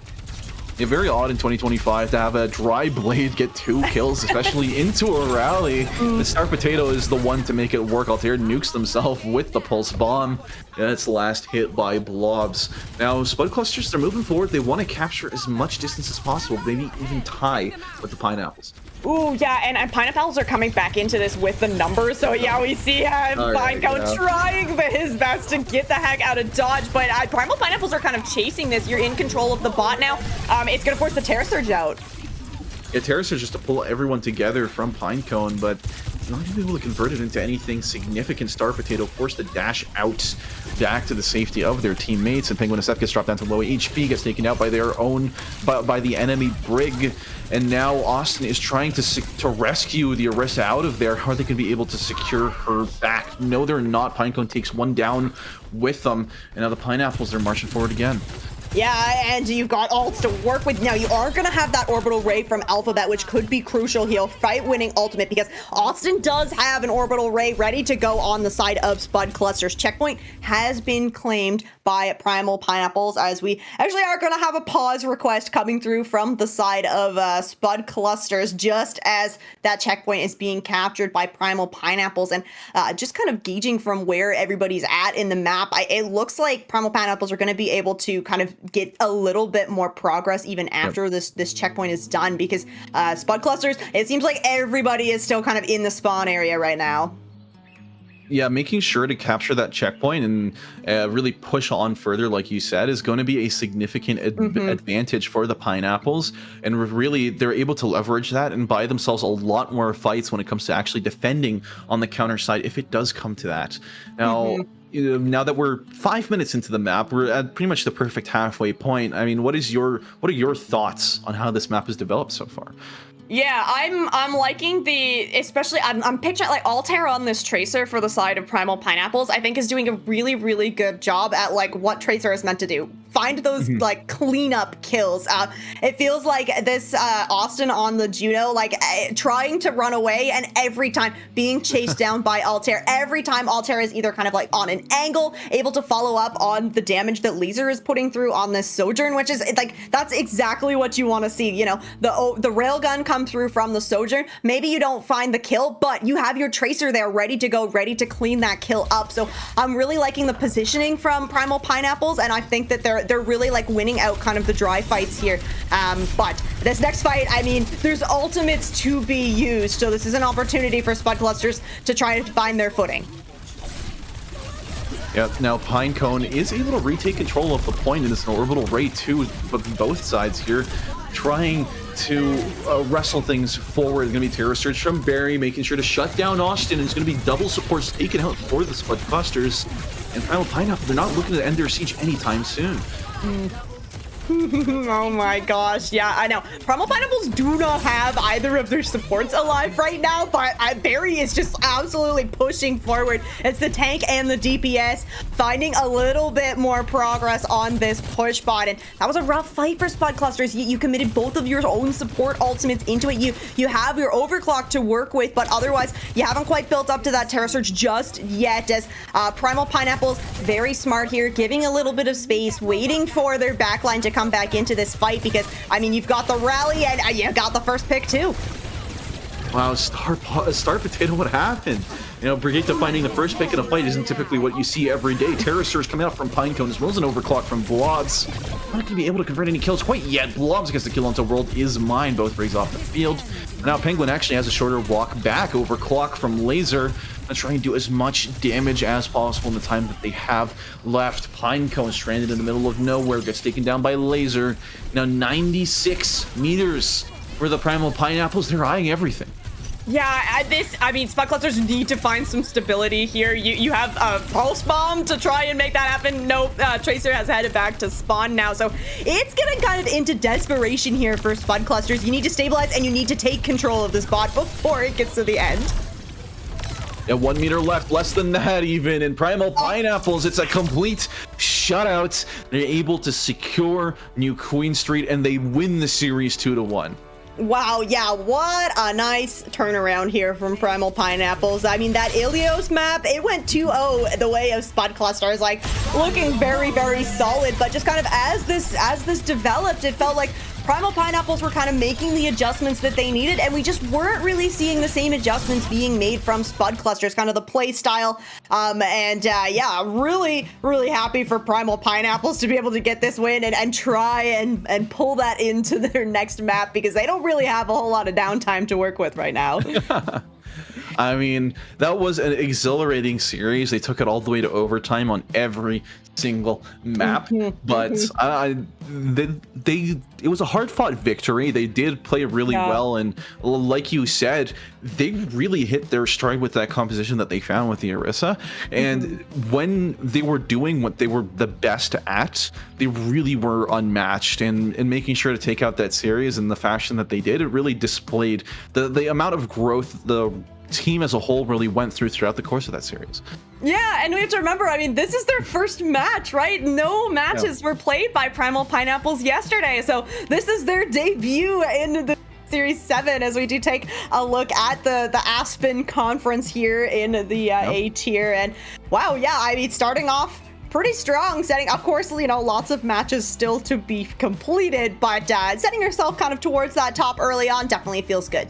Yeah, very odd in 2025 to have a dry blade get 2 kills, especially into a rally. The Star Potato is the one to make it work. Altair nukes themselves with the Pulse Bomb. Yeah, it's the last hit by Blobs. Now, Spud Clusters, they're moving forward. They want to capture as much distance as possible, maybe even tie with the Pineapples. Ooh, yeah, and Pineapples are coming back into this with the numbers, so yeah, we see Pinecone trying his best to get the heck out of dodge, but Primal Pineapples are kind of chasing this. You're in control of the bot now. It's gonna force the Terra Surge out. Yeah, Terra Surge just to pull everyone together from Pinecone, but not going to be able to convert it into anything significant. Star Potato forced to dash out back to the safety of their teammates, and Penguin SF gets dropped down to low HP, gets taken out by their own, by the enemy Brig, and now Austin is trying to rescue the Orisa out of there. How are they going to be able to secure her back? No, they're not. Pinecone takes one down with them, and now the Pineapples are marching forward again. Yeah, and you've got ults to work with. Now, you are going to have that orbital ray from Alphabet, which could be crucial here. Fight-winning ultimate, because Austin does have an orbital ray ready to go on the side of Spud Clusters. Checkpoint has been claimed by Primal Pineapples, as we actually are going to have a pause request coming through from the side of Spud Clusters, just as that checkpoint is being captured by Primal Pineapples. And just kind of gauging from where everybody's at in the map, it looks like Primal Pineapples are going to be able to kind of get a little bit more progress even after this checkpoint is done, because Spud Clusters, it seems like everybody is still kind of in the spawn area right now. Yeah, making sure to capture that checkpoint and really push on further, like you said, is going to be a significant advantage for the Pineapples. And really, they're able to leverage that and buy themselves a lot more fights when it comes to actually defending on the counter side, if it does come to that. Now, now that we're 5 minutes into the map, we're at pretty much the perfect halfway point. I mean, what are your thoughts on how this map has developed so far? Yeah, I'm liking especially I'm picturing like Altair on this Tracer for the side of Primal Pineapples. I think is doing a really, really good job at like what Tracer is meant to do. Find those like cleanup kills. It feels like this Austin on the Juno, like trying to run away, and every time being chased down by Altair. Every time Altair is either kind of like on an angle, able to follow up on the damage that Laser is putting through on this Sojourn, which is like that's exactly what you want to see. You know, the railgun come through from the Sojourn. Maybe you don't find the kill, but you have your Tracer there ready to go, ready to clean that kill up. So I'm really liking the positioning from Primal Pineapples, and I think that they're really like winning out kind of the dry fights here. But this next fight, I mean, there's ultimates to be used, so this is an opportunity for Spud Clusters to try to find their footing. Yeah, now Pinecone is able to retake control of the point, and it's an orbital ray too, but both sides here trying to wrestle things forward. It's going to be Terror Surge from Barry, making sure to shut down Austin, and it's going to be double supports taken out for the Spud Clusters. And Primal Pineapple, they're not looking to end their siege anytime soon. Oh my gosh, yeah, I know. Primal Pineapples do not have either of their supports alive right now, but Barry is just absolutely pushing forward. It's the tank and the DPS finding a little bit more progress on this push bot, and that was a rough fight for Spud Clusters. You committed both of your own support ultimates into it. You have your overclock to work with, but otherwise you haven't quite built up to that Terror Surge just yet, as Primal Pineapples, very smart here, giving a little bit of space, waiting for their backline to come back into this fight, because I mean, you've got the rally and you got the first pick too. Wow, Star Potato, what happened? You know, Brigade finding the first pick in a fight isn't typically what you see every day. Terror Surge coming out from Pinecone, as well as an overclock from Blobs. Not going to be able to convert any kills quite yet. Blobs gets the kill onto World is mine. Both Brigs off the field. Now Penguin actually has a shorter walk back. Overclock from Laser. Let's try and do as much damage as possible in the time that they have left. Pinecone stranded in the middle of nowhere, gets taken down by Laser. Now 96 meters for the Primal Pineapples. They're eyeing everything. Yeah, I mean, Spud Clusters need to find some stability here. You have a Pulse Bomb to try and make that happen. Nope, Tracer has headed back to spawn now. So it's getting kind of into desperation here for Spud Clusters. You need to stabilize and you need to take control of this bot before it gets to the end. Yeah, 1 meter left, less than that even. And Primal Pineapples, it's a complete shutout. They're able to secure New Queen Street, and they win the series 2-1. Wow, yeah, what a nice turnaround here from Primal Pineapples. I mean, that Ilios map, it went 2-0 the way of Spud Clusters, like looking very, very solid, but just kind of as this developed, it felt like Primal Pineapples were kind of making the adjustments that they needed, and we just weren't really seeing the same adjustments being made from Spud Clusters, kind of the play style. Yeah, really, really happy for Primal Pineapples to be able to get this win and try and pull that into their next map, because they don't really have a whole lot of downtime to work with right now. I mean, that was an exhilarating series. They took it all the way to overtime on every single map, but it was a hard-fought victory. They did play really well, and like you said, they really hit their stride with that composition that they found with the Orisa. And when they were doing what they were the best at, they really were unmatched. And making sure to take out that series in the fashion that they did, it really displayed the amount of growth the team as a whole really went throughout the course of that series. Yeah, and we have to remember, I mean, this is their first match, right? No matches were played by Primal Pineapples yesterday, so this is their debut in the Series 7 as we do take a look at the Aspen Conference here in the A tier. And wow, yeah, I mean, starting off pretty strong, setting, of course, you know, lots of matches still to be completed, but setting yourself kind of towards that top early on definitely feels good.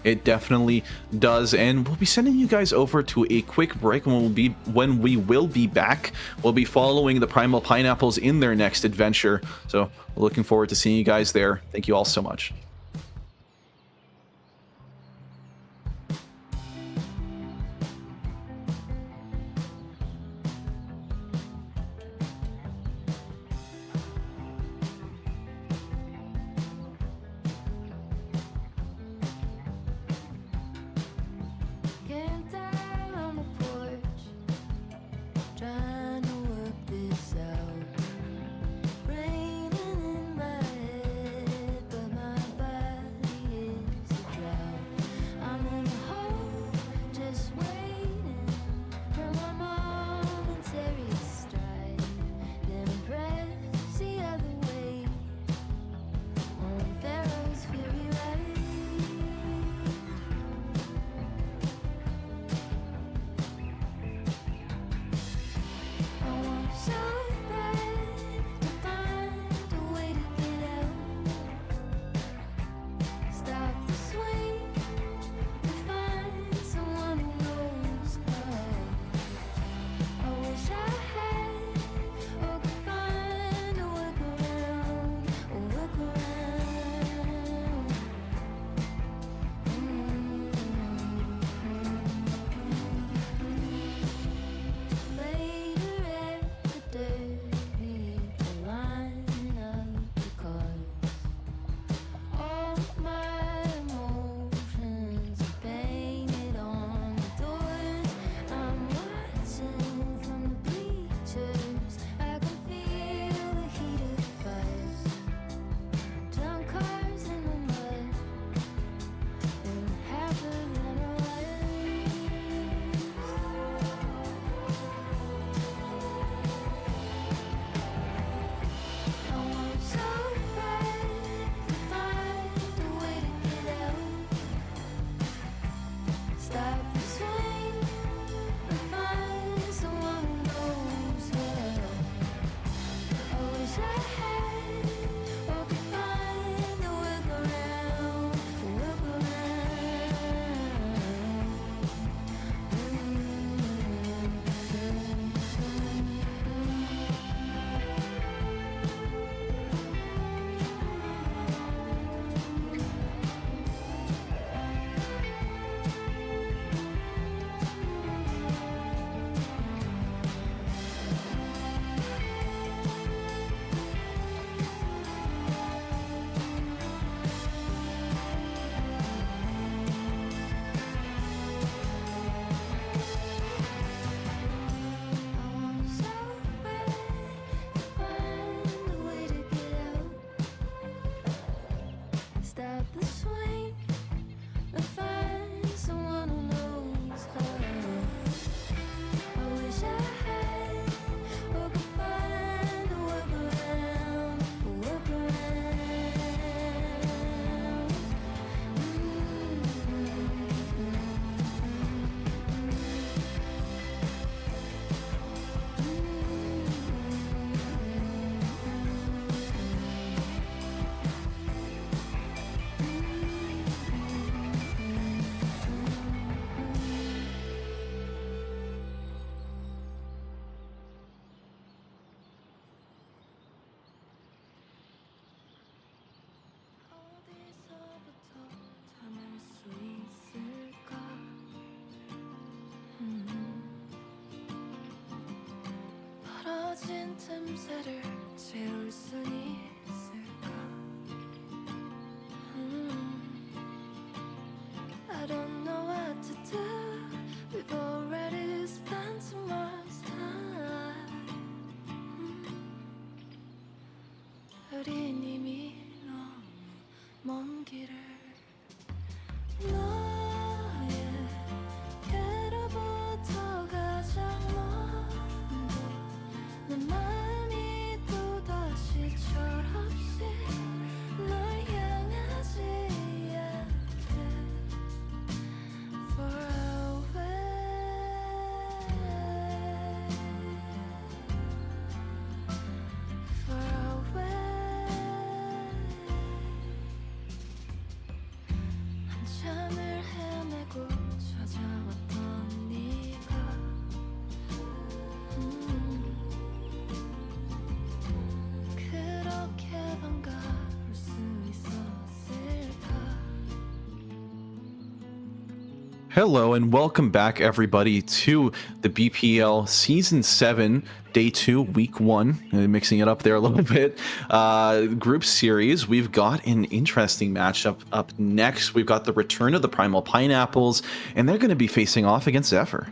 It definitely does, and we'll be sending you guys over to a quick break. When we will be back, we'll be following the Primal Pineapples in their next adventure. So we're looking forward to seeing you guys there. Thank you all so much. Camped out on the porch, trying to work this out. Raining in my head, but my 틈새를 채울 수 있을까? I don't know what to do. We've already spent so much time. 우린 이미 너무 먼 길을 너에게로부터 가장 먼저 내 마음이 또다시 철없이 널 향하지 않게 far away. 한참을 헤매고 찾아왔던 네가 그렇게 반가울 수 있었을까? Hello and welcome back, everybody, to the BPL Season 7, Day 2, Week 1. Mixing it up there a little bit. Group series. We've got an interesting matchup up next. We've got the return of the Primal Pineapples, and they're going to be facing off against Zephyr.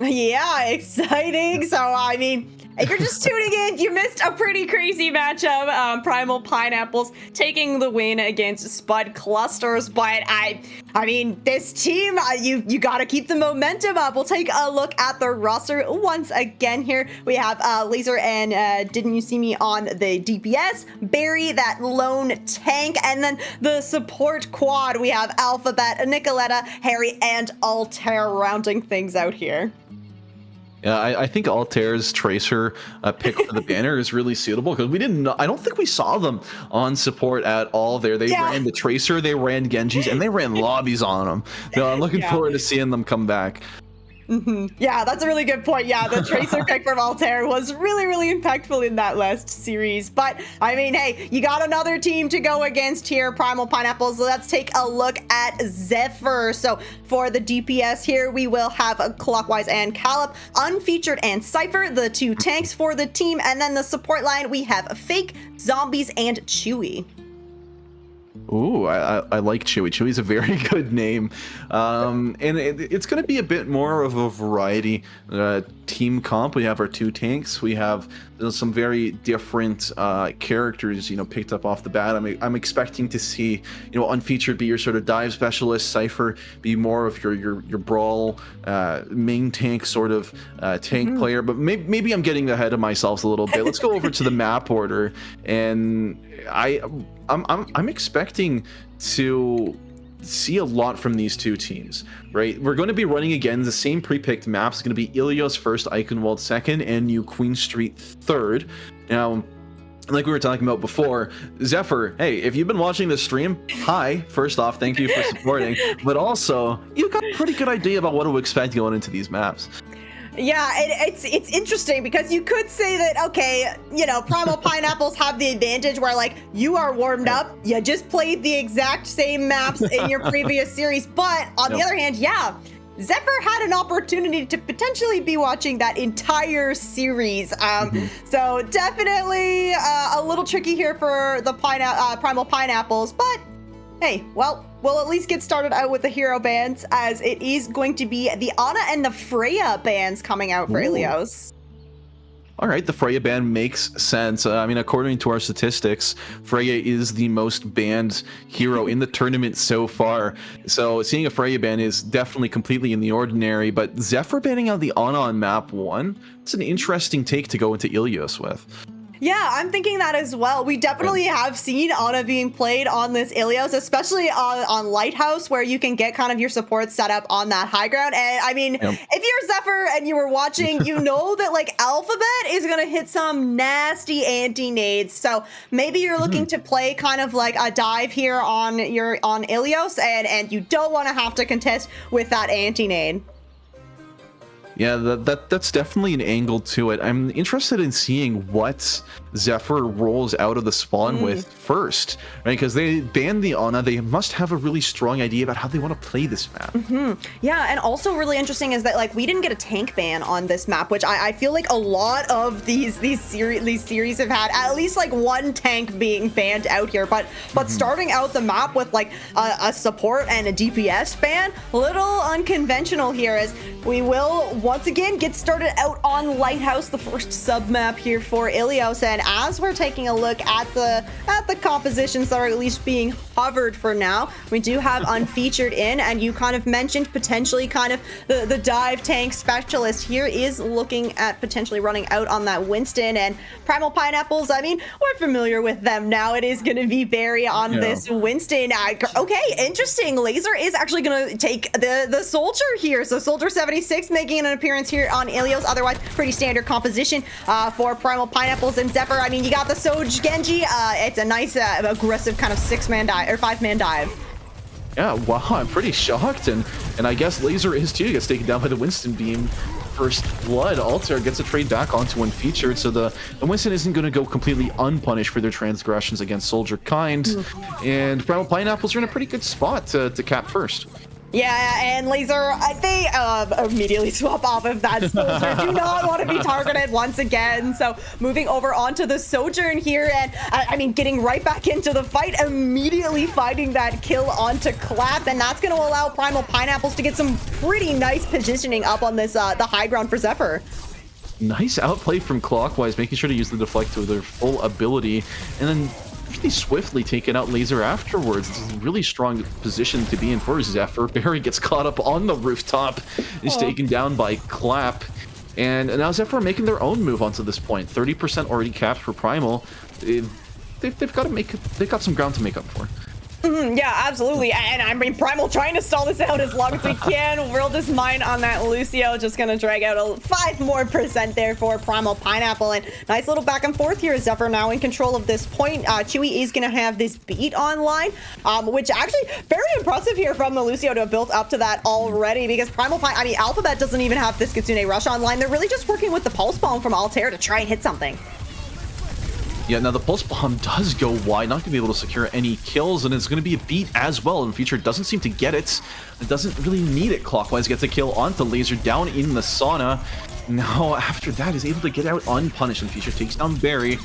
Yeah, exciting. So, I mean, if you're just tuning in, you missed a pretty crazy matchup. Primal Pineapples taking the win against Spud Clusters, but I mean, this team, you gotta keep the momentum up. We'll take a look at the roster once again here. We have Laser and Didn't You See Me on the DPS, Barry, that lone tank, and then the support quad. We have Alphabet, Nicoletta, Harry, and Altair rounding things out here. Yeah, I think Altair's Tracer pick for the banner is really suitable because I don't think we saw them on support at all there. They ran the Tracer, they ran Genjis, and they ran lobbies on them. So I'm looking forward to seeing them come back. Yeah, that's a really good point. Yeah, the Tracer pick from Altair was really, really impactful in that last series. But, I mean, hey, you got another team to go against here, Primal Pineapples. Let's take a look at Zephyr. So, for the DPS here, we will have Clockwise and Callop, Unfeatured and Cypher, the two tanks for the team. And then the support line, we have Fake, Zombies, and Chewy. Ooh, I like Chewy. Chewy's a very good name. And it's going to be a bit more of a variety team comp. We have our two tanks. We have some very different characters, picked up off the bat. I'm expecting to see, Unfeatured be your sort of dive specialist, Cypher be more of your brawl main tank sort of tank player. But maybe I'm getting ahead of myself a little bit. Let's go over to the map order, and I'm expecting to see a lot from these two teams, right? We're going to be running again the same pre-picked maps. It's going to be Ilios first, Eichenwald second, and New Queen Street third. Now, like we were talking about before, Zephyr, hey, if you've been watching this stream, hi, first off, thank you for supporting, but also, you've got a pretty good idea about what to expect going into these maps. Yeah, it's interesting because you could say that, okay, Primal Pineapples have the advantage where, like, you are warmed up, you just played the exact same maps in your previous series, but on the other hand, yeah, Zephyr had an opportunity to potentially be watching that entire series. So definitely a little tricky here for the Primal Pineapples, but hey, well, we'll at least get started out with the hero bands, as it is going to be the Ana and the Freya bands coming out for Ilios. All right, the Freya ban makes sense. According to our statistics, Freya is the most banned hero in the tournament so far. So seeing a Freya ban is definitely completely in the ordinary, but Zephyr banning out the Ana on map 1, it's an interesting take to go into Ilios with. Yeah, I'm thinking that as well. We definitely have seen Ana being played on this Ilios, especially on Lighthouse, where you can get kind of your support set up on that high ground. And I mean, if you're Zephyr and you were watching, you know that like Alphabet is going to hit some nasty anti-nades. So maybe you're looking to play kind of like a dive here on Ilios, and you don't want to have to contest with that anti-nade. Yeah, that's definitely an angle to it. I'm interested in seeing what Zephyr rolls out of the spawn with first, right? Because they banned the Ana. They must have a really strong idea about how they want to play this map. Yeah, and also really interesting is that like we didn't get a tank ban on this map, which I feel like a lot of these series have had at least like one tank being banned out here. But starting out the map with like a support and a DPS ban, a little unconventional here, as we will once again get started out on Lighthouse, the first sub map here for Ilios. And as we're taking a look at the compositions that are at least being hovered for now, we do have unfeatured in, and you kind of mentioned potentially kind of the dive tank specialist here is looking at potentially running out on that Winston. And Primal Pineapples, I mean, we're familiar with them now. It is going to be Barry on this Winston. Okay, interesting. Laser is actually going to take the Soldier here. So Soldier 76 making an appearance here on Ilios. Otherwise, pretty standard composition for Primal Pineapples and Zephyr. I mean, you got the Soj Genji. It's a nice aggressive kind of 6-man dive or 5-man dive. Yeah, wow, I'm pretty shocked, and I guess Laser is too. He gets taken down by the Winston beam. First blood. Altair gets a trade back onto Unfeatured, so the Winston isn't going to go completely unpunished for their transgressions against Soldier Kind, and Primal Pineapples are in a pretty good spot to cap first. Yeah, and Laser, they immediately swap off of that Soldier. Do not want to be targeted once again. So moving over onto the Sojourn here, and I mean, getting right back into the fight, immediately finding that kill onto Clap, and that's going to allow Primal Pineapples to get some pretty nice positioning up on this the high ground for Zephyr. Nice outplay from Clockwise, making sure to use the deflect to their full ability, and then pretty swiftly taking out Laser afterwards. It's a really strong position to be in for Zephyr. Barry gets caught up on the rooftop, is taken down by Clap, and now Zephyr making their own move onto this point. 30% already capped for Primal. They've got some ground to make up for. Yeah, absolutely. And I mean, Primal trying to stall this out as long as we can. World is mine on that Lucio. Just going to drag out 5% more there for Primal Pineapple. And nice little back and forth here. Zephyr now in control of this point. Chewy is going to have this beat online, which actually very impressive here from the Lucio to have built up to that already, because I mean, Alphabet doesn't even have this Kitsune Rush online. They're really just working with the Pulse Bomb from Altair to try and hit something. Yeah, now the Pulse Bomb does go wide, not going to be able to secure any kills, and it's going to be a beat as well, and Feature doesn't seem to get it. It doesn't really need it. Clockwise gets a kill onto Laser down in the sauna. Now, after that, is able to get out unpunished, and Feature takes down Barry.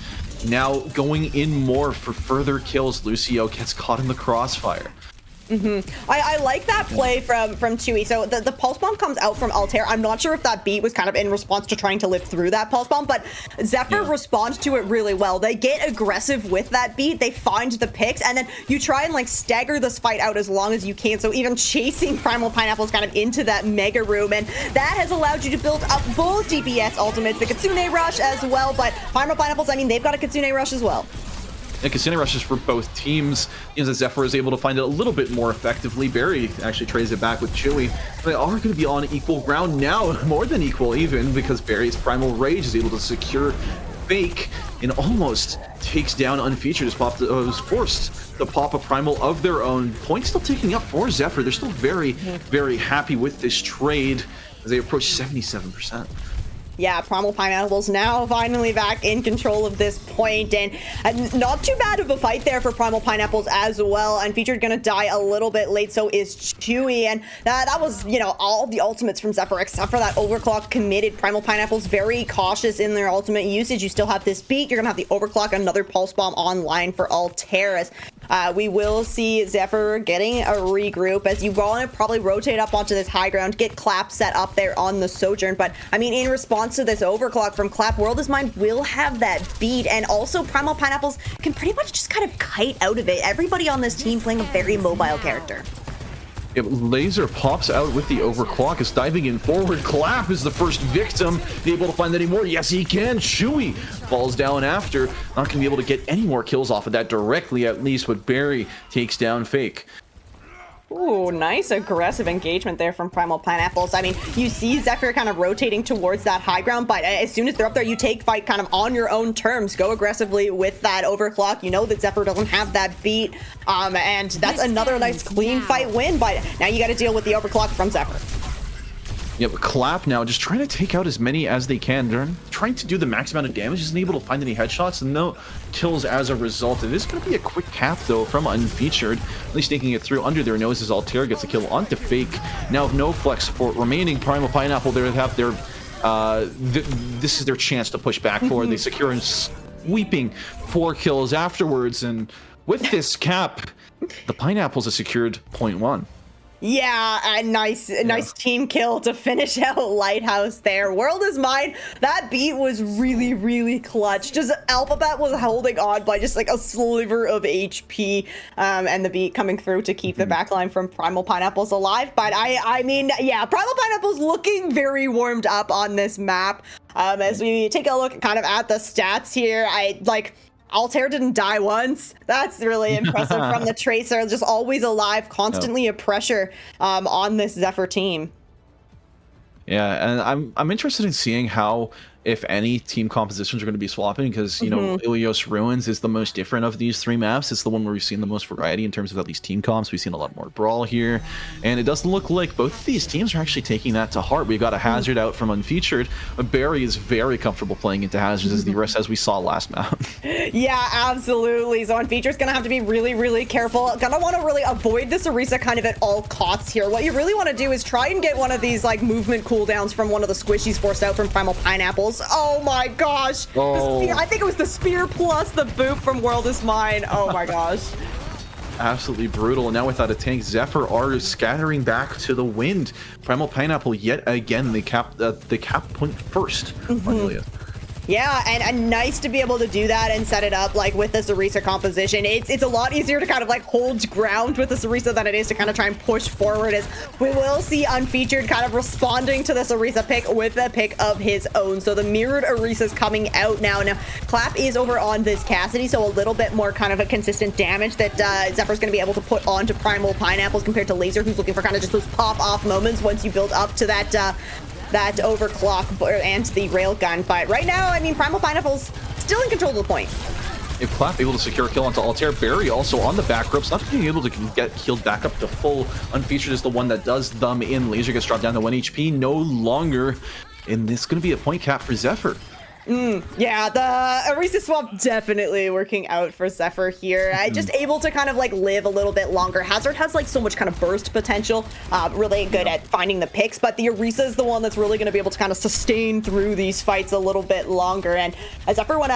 Now, going in more for further kills, Lucio gets caught in the crossfire. I like that play from Chewy. So the Pulse Bomb comes out from Altair. I'm not sure if that beat was kind of in response to trying to live through that Pulse Bomb, but Zephyr responds to it really well. They get aggressive with that beat. They find the picks, and then you try and like stagger this fight out as long as you can. So even chasing Primal Pineapples kind of into that mega room, and that has allowed you to build up both DPS ultimates, the Kitsune Rush as well. But Primal Pineapples, I mean, they've got a Kitsune Rush as well. And Kitsune rushes for both teams. Zephyr is able to find it a little bit more effectively. Barry actually trades it back with Chewy. They are going to be on equal ground now, more than equal even, because Barry's Primal Rage is able to secure Fake and almost takes down Unfeatured. Was forced to pop a Primal of their own. Points still ticking up for Zephyr. They're still very, very happy with this trade as they approach 77%. Yeah, Primal Pineapples now finally back in control of this point, and not too bad of a fight there for Primal Pineapples as well. Unfeatured gonna die a little bit late, so is Chewy, and that was, you know, all the ultimates from Zephyr except for that overclock committed. Primal Pineapples very cautious in their ultimate usage. You still have this beat, you're gonna have the overclock, another Pulse Bomb online for Altair. We will see Zephyr getting a regroup as you want to probably rotate up onto this high ground, get Clap set up there on the Sojourn. But I mean, in response to this overclock from Clap, World is Mine will have that beat, and also Primal Pineapples can pretty much just kind of kite out of it. Everybody on this team playing a very mobile character. Yep, Laser pops out with the overclock, is diving in forward. Clap is the first victim. Able to find any more? Yes, he can. Chewy falls down after. Not going to be able to get any more kills off of that directly, at least, but Barry takes down Fake. Ooh, nice aggressive engagement there from Primal Pineapples. I mean, you see Zephyr kind of rotating towards that high ground, but as soon as they're up there, you take fight kind of on your own terms. Go aggressively with that overclock. You know that Zephyr doesn't have that beat, and that's another nice clean fight win, but now you got to deal with the overclock from Zephyr. Yeah, but Clap now just trying to take out as many as they can. They're trying to do the max amount of damage, isn't able to find any headshots, and no kills as a result. It is going to be a quick cap, though, from Unfeatured, at least taking it through under their noses. Altair gets a kill onto Fake. Now, with no flex support remaining, Primal Pineapple, they have their... this is their chance to push back forward. They secure and sweeping 4 kills afterwards, and with this cap, the Pineapples have secured point 1. Yeah, a nice team kill to finish out Lighthouse there. World is Mine, that beat was really, really clutch. Just Alphabet was holding on by just like a sliver of HP, and the beat coming through to keep the backline from Primal Pineapples alive. But I mean, yeah, Primal Pineapples looking very warmed up on this map. As we take a look kind of at the stats here, Altair didn't die once. That's really impressive from the Tracer. Just always alive, constantly a pressure on this Zephyr team. Yeah, and I'm interested in seeing how, if any, team compositions are going to be swapping, because, you know, Ilios Ruins is the most different of these 3 maps. It's the one where we've seen the most variety in terms of at least team comps. We've seen a lot more brawl here, and it doesn't look like both of these teams are actually taking that to heart. We've got a Hazard out from Unfeatured, but Barry is very comfortable playing into Hazards as the rest, as we saw last map. Yeah, absolutely. So Unfeatured's gonna have to be really, really careful. Gonna want to really avoid this Orisa kind of at all costs here. What you really want to do is try and get one of these like movement cooldowns from one of the squishies forced out from Primal Pineapples. Oh my gosh. Oh. I think it was the spear plus the boop from World is Mine. Oh my gosh. Absolutely brutal. And now without a tank, Zephyr are scattering back to the wind. Primal Pineapple yet again, they cap point first on Ilios. Yeah, and nice to be able to do that and set it up like with this Orisa composition. It's a lot easier to kind of like hold ground with this Orisa than it is to kind of try and push forward, as we will see Unfeatured kind of responding to this Orisa pick with a pick of his own. So the mirrored Orisa's coming out now. Now, Clap is over on this Cassidy, so a little bit more kind of a consistent damage that Zephyr's going to be able to put onto Primal Pineapples compared to Laser, who's looking for kind of just those pop-off moments once you build up to that overclock and the railgun. But right now, I mean, Primal Pineapple's still in control of the point. If Clap able to secure a kill onto Altair, Barry also on the back ropes, not being able to get healed back up to full. Unfeatured is the one that does them in. Laser gets dropped down to 1 HP, no longer. And this is going to be a point cap for Zephyr. Yeah, the Orisa swap definitely working out for Zephyr here. Just able to kind of like live a little bit longer. Hazard has like so much kind of burst potential, really good at finding the picks, but the Orisa is the one that's really going to be able to kind of sustain through these fights a little bit longer. And as Zephyr, when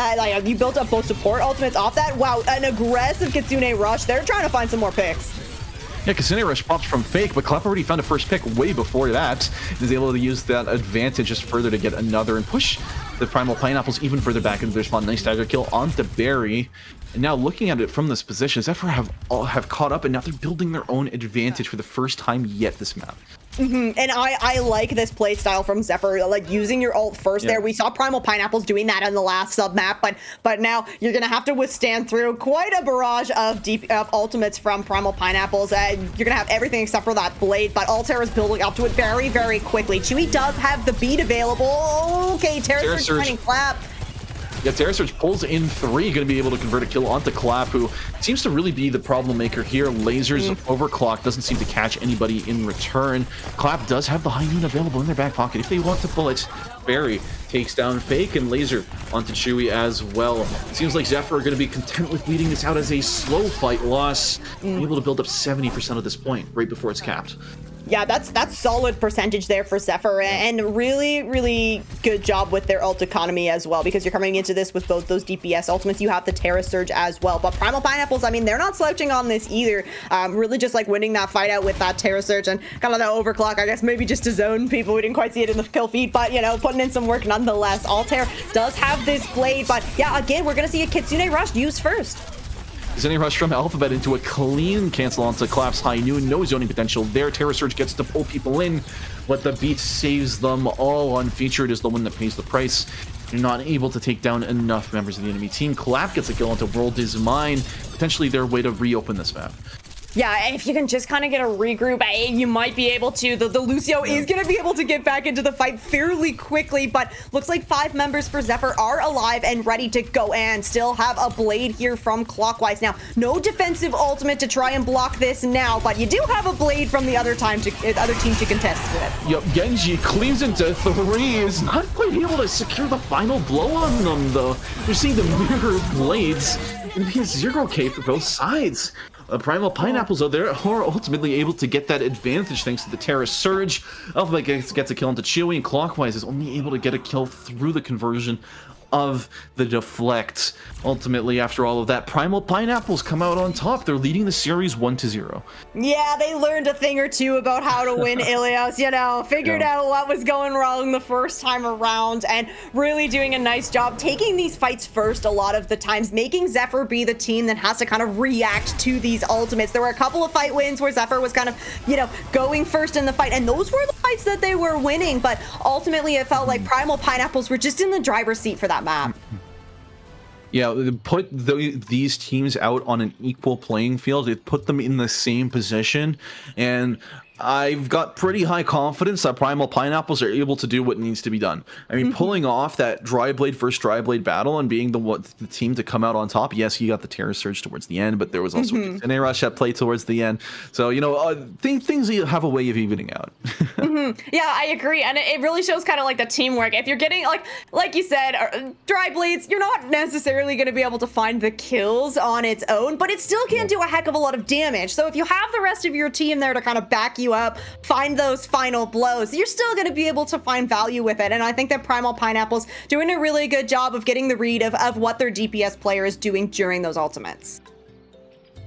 you built up both support ultimates off that, wow, an aggressive Kitsune Rush. They're trying to find some more picks. Yeah, Kitsune Rush pops from Fake, but Clap already found a first pick way before that. Is able to use that advantage just further to get another and push the Primal Pineapples even further back into their spawn. Nice dagger kill onto Barry. And now looking at it from this position, Zephyr have caught up, and now they're building their own advantage for the first time yet this map. And I like this play style from Zephyr, like using your ult first there. We saw Primal Pineapples doing that on the last sub map, but now you're gonna have to withstand through quite a barrage of ultimates from Primal Pineapples. You're gonna have everything except for that blade, but Altair is building up to it very, very quickly. Chewy does have the beat available. Okay, Terra Surge finding Clap. Yeah, Terra Surge pulls in 3, going to be able to convert a kill onto Clap, who seems to really be the problem maker here. Lasers overclock, doesn't seem to catch anybody in return. Clap does have the High Noon available in their back pocket if they want to pull it. Barry takes down Fake, and Laser onto Chewy as well. It seems like Zephyr are going to be content with leading this out as a slow fight loss, being able to build up 70% at this point, right before it's capped. Yeah, that's solid percentage there for Zephyr, and really, really good job with their ult economy as well, because you're coming into this with both those DPS ultimates. You have the Terra Surge as well, but Primal Pineapples, I mean, they're not slouching on this either. Really just like winning that fight out with that Terra Surge and kind of the overclock, I guess maybe just to zone people. We didn't quite see it in the kill feed, but you know, putting in some work nonetheless. Altair does have this blade, but yeah, again, we're gonna see a Kitsune Rush used first. Kitsune Rush from Alphabet into a clean cancel onto Clap's High Noon. No zoning potential there. Terra Surge gets to pull people in, but the beat saves them all. Unfeatured is the one that pays the price. You're not able to take down enough members of the enemy team. Clap gets a kill onto World is Mine, potentially their way to reopen this map. Yeah, if you can just kind of get a regroup, you might be able to. The Lucio is going to be able to get back into the fight fairly quickly, but looks like 5 members for Zephyr are alive and ready to go, and still have a blade here from Clockwise. Now, no defensive ultimate to try and block this now, but you do have a blade from the other team to contest with. Yep, Genji cleaves into 3, is not quite able to secure the final blow on them, though. You're seeing the mirror blades and be a 0k for both sides. Primal Pineapples, though, they're ultimately able to get that advantage thanks to the Terra Surge. Alpha gets a kill into Chewy, and Clockwise is only able to get a kill through the conversion of the deflect. Ultimately, after all of that, Primal Pineapples come out on top. They're leading the series 1-0. Yeah, they learned a thing or two about how to win Ilios, figured out what was going wrong the first time around, and really doing a nice job taking these fights first a lot of the times, making Zephyr be the team that has to kind of react to these ultimates. There were a couple of fight wins where Zephyr was kind of, going first in the fight, and those were the fights that they were winning, but ultimately it felt like Primal Pineapples were just in the driver's seat for that map. Yeah, put these teams out on an equal playing field. It put them in the same position, and I've got pretty high confidence that Primal Pineapples are able to do what needs to be done. I mean, pulling off that Dry Blade versus Dry Blade battle and being the team to come out on top. Yes, you got the Terror Surge towards the end, but there was also an rush at play towards the end. So, things have a way of evening out. Yeah, I agree, and it really shows kind of like the teamwork. If you're getting like you said, Dry Blades, you're not necessarily going to be able to find the kills on its own, but it still can do a heck of a lot of damage. So if you have the rest of your team there to kind of back you up, find those final blows, you're still going to be able to find value with it. And I think that Primal Pineapple's doing a really good job of getting the read of what their DPS player is doing during those ultimates.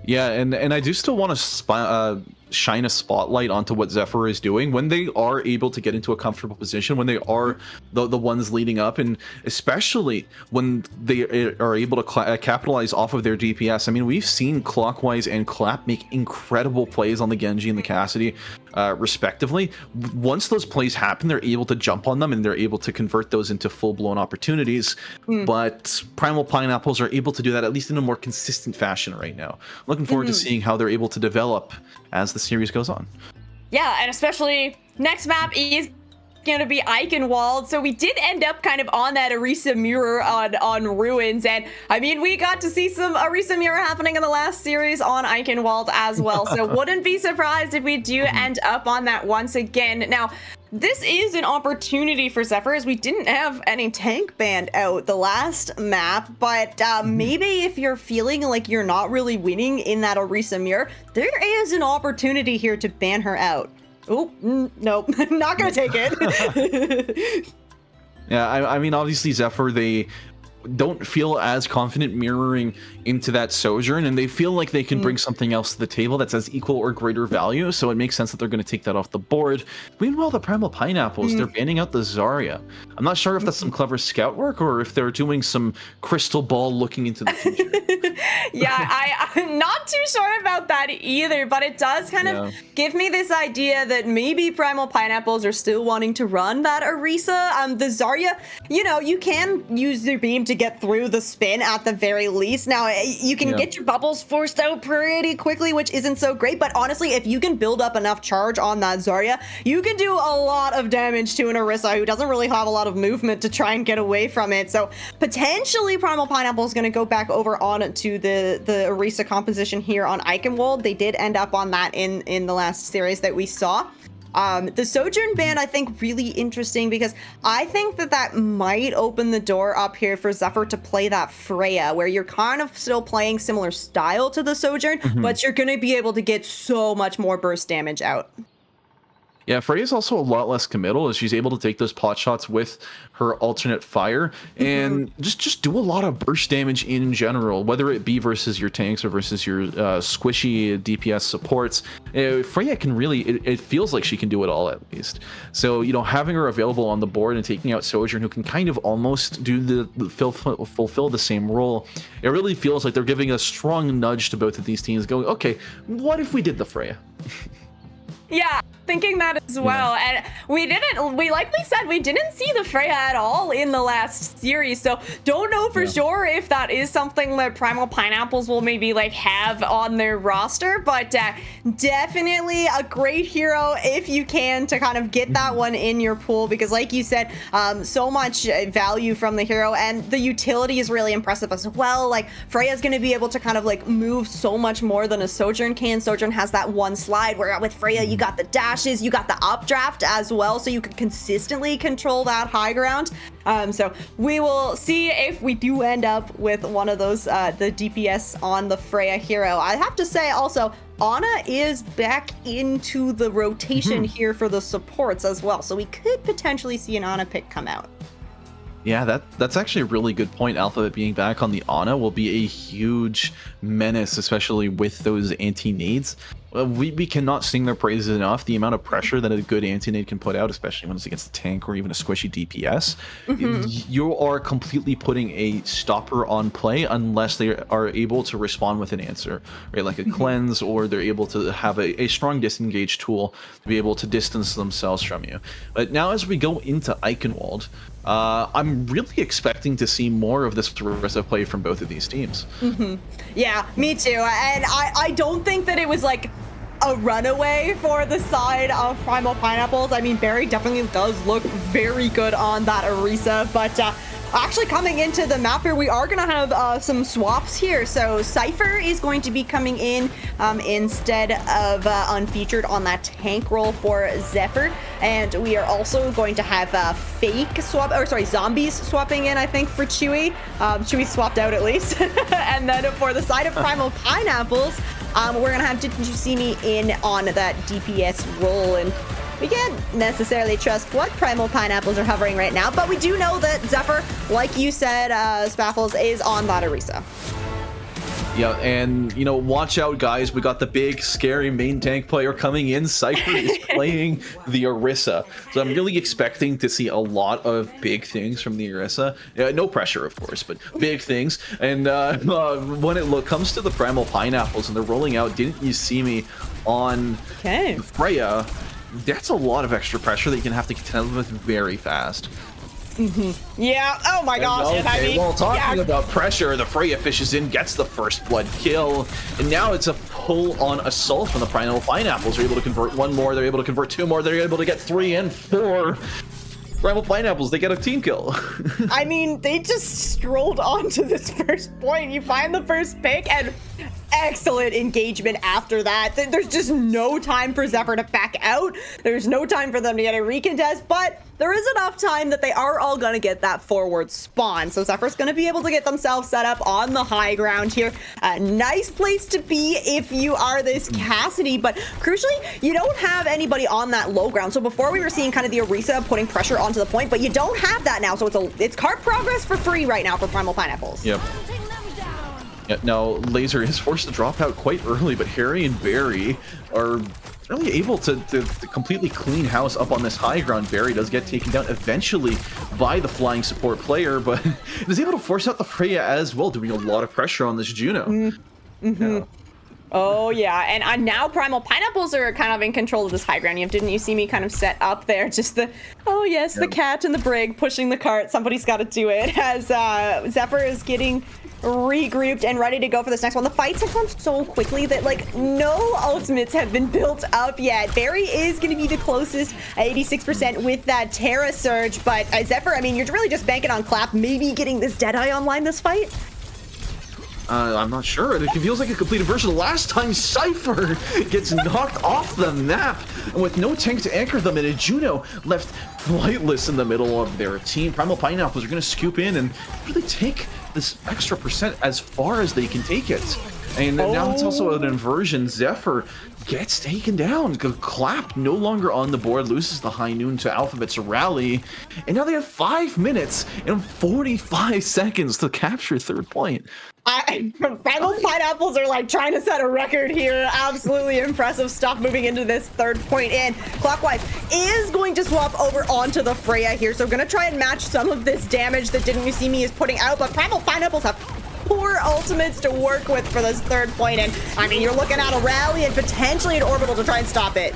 Yeah, and I do still want to shine a spotlight onto what Zephyr is doing when they are able to get into a comfortable position, when they are the ones leading up, and especially when they are able to capitalize off of their DPS. I mean, we've seen Clockwise and Clap make incredible plays on the Genji and the Cassidy, respectively. Once those plays happen, they're able to jump on them and they're able to convert those into full-blown opportunities. But Primal Pineapples are able to do that at least in a more consistent fashion right now. Looking forward to seeing how they're able to develop as the series goes on. Yeah, and especially next map is going to be Eichenwald, so we did end up kind of on that Orisa mirror on Ruins, and I mean, we got to see some Orisa mirror happening in the last series on Eichenwald as well, so wouldn't be surprised if we do end up on that once again. Now, this is an opportunity for Zephyr, as we didn't have any tank banned out the last map, but maybe if you're feeling like you're not really winning in that Orisa mirror, there is an opportunity here to ban her out. Oh, nope, not gonna take it. Yeah, I mean, obviously Zephyr, they don't feel as confident mirroring into that Sojourn, and they feel like they can bring something else to the table that's as equal or greater value, so it makes sense that they're going to take that off the board. Meanwhile, the Primal Pineapples, they're banning out the Zarya. I'm not sure if that's some clever scout work or if they're doing some crystal ball looking into the future. Yeah, I'm not too sure about that either, but it does kind of give me this idea that maybe Primal Pineapples are still wanting to run that Orisa. The Zarya, you can use your beam to get through the spin at the very least. Now, you can get your bubbles forced out pretty quickly, which isn't so great, but honestly, if you can build up enough charge on that Zarya, you can do a lot of damage to an Orisa who doesn't really have a lot of movement to try and get away from it. So potentially Primal Pineapple is going to go back over on to the Orisa composition here on Eichenwald. They did end up on that in the last series that we saw. The Sojourn ban, I think, really interesting because I think that might open the door up here for Zephyr to play that Freya, where you're kind of still playing similar style to the Sojourn, but you're going to be able to get so much more burst damage out. Yeah, Freya's also a lot less committal as she's able to take those pot shots with her alternate fire and just do a lot of burst damage in general, whether it be versus your tanks or versus your squishy DPS supports. Freya can really, it feels like she can do it all at least. So, having her available on the board and taking out Sojourn, who can kind of almost do fulfill the same role, it really feels like they're giving a strong nudge to both of these teams going, okay, what if we did the Freya? Yeah. thinking that as well. And we like we said, we didn't see the Freya at all in the last series. So don't know for sure if that is something that Primal Pineapples will maybe like have on their roster, but definitely a great hero if you can to kind of get that one in your pool, because like you said, so much value from the hero, and the utility is really impressive as well. Like Freya's going to be able to kind of like move so much more than a Sojourn can. Sojourn has that one slide, where with Freya you got the dashes, you got the updraft as well, so you can consistently control that high ground. So we will see if we do end up with one of those the DPS on the Freya hero. I have to say also, Ana is back into the rotation here for the supports as well, so we could potentially see an Ana pick come out. Yeah, that's actually a really good point. Alphabet being back on the Ana will be a huge menace, especially with those anti-nades. We cannot sing their praises enough. The amount of pressure that a good anti-nade can put out, especially when it's against a tank or even a squishy DPS, you are completely putting a stopper on play unless they are able to respond with an answer, right? Like a cleanse, or they're able to have a strong disengage tool to be able to distance themselves from you. But now as we go into Eichenwald, I'm really expecting to see more of this Orisa play from both of these teams. Yeah, me too. And I don't think that it was like a runaway for the side of Primal Pineapples. I mean, Barry definitely does look very good on that Orisa, but actually coming into the map here, we are going to have some swaps here. So Zephyr is going to be coming in instead of unfeatured on that tank role for Zephyr. And we are also going to have zombies swapping in, I think, for Chewy. Chewy swapped out at least. And then for the side of Primal Pineapples, we're going to have Didn't You See Me in on that DPS role. And we can't necessarily trust what Primal Pineapples are hovering right now, but we do know that Zephyr, like you said, Spaffles, is on that Orisa. Yeah, and, you know, watch out, guys. We got the big, scary main tank player coming in. Zephyr is playing the Orisa. So I'm really expecting to see a lot of big things from the Orisa. No pressure, of course, but big things. And when it comes to the Primal Pineapples and they're rolling out Didn't You See Me on Freya, that's a lot of extra pressure that you can have to contend with very fast. Yeah, oh my gosh. Okay, I mean, well, talking about pressure, the Freya fishes in, gets the first blood kill, and now it's a full-on assault from the Primal Pineapples. They're able to convert one more, they're able to convert two more, they're able to get 3 and 4. Primal Pineapples, they get a team kill. I mean, they just strolled onto this first point. You find the first pick, and excellent engagement after that. There's just no time for Zephyr to back out. There's no time for them to get a recontest, but there is enough time that they are all going to get that forward spawn. So Zephyr's going to be able to get themselves set up on the high ground here. A nice place to be if you are this Cassidy, but crucially, you don't have anybody on that low ground. So before we were seeing kind of the Orisa putting pressure onto the point, but you don't have that now. So it's cart progress for free right now for Primal Pineapples. Yep. Yeah, now, Laser is forced to drop out quite early, but Harry and Barry are really able to completely clean house up on this high ground. Barry does get taken down eventually by the flying support player, but is able to force out the Freya as well, doing a lot of pressure on this Juno. Yeah. Oh, yeah. And now Primal Pineapples are kind of in control of this high ground. Didn't you see me kind of set up there? Just the cat and the brig pushing the cart. Somebody's got to do it as Zephyr is getting regrouped and ready to go for this next one. The fights have gone so quickly that like no ultimates have been built up yet. Barry is going to be the closest, 86% with that Terra Surge, but Zephyr, I mean, you're really just banking on Clap maybe getting this Deadeye online this fight. I'm not sure. It feels like a completed version. The last time Zephyr gets knocked off the map, and with no tank to anchor them, and a Juno left flightless in the middle of their team, Primal Pineapples are going to scoop in and really take this extra percent as far as they can take it. And now it's also an inversion. Zephyr gets taken down. Clap no longer on the board, loses the high noon to Alphabet's rally, and now they have 5 minutes and 45 seconds to capture third point. Primal Pineapples are like trying to set a record here. Absolutely impressive stuff moving into this third point in. Clockwise is going to swap over onto the Freya here, so we're going to try and match some of this damage that Didn't You See Me is putting out, but Primal Pineapples have poor ultimates to work with for this third point, and I mean, you're looking at a rally and potentially an orbital to try and stop it.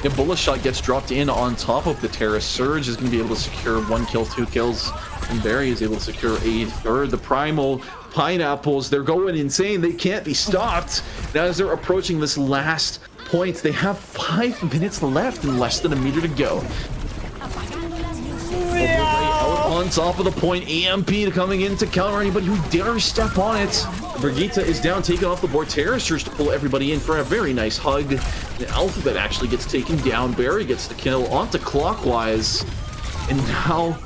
Yeah, Bullet Shot gets dropped in on top of the Terra. Surge is going to be able to secure 1 kill, 2 kills, and Barry is able to secure a third. The Primal Pineapples, they're going insane. They can't be stopped. Now as they're approaching this last point, they have 5 minutes left and less than a meter to go. Out on top of the point, EMP coming in to counter anybody who dares step on it. Brigitte is down, taken off the board. Terra Surge to pull everybody in for a very nice hug. The Alphabet actually gets taken down. Barry gets the kill onto Clockwise. And now,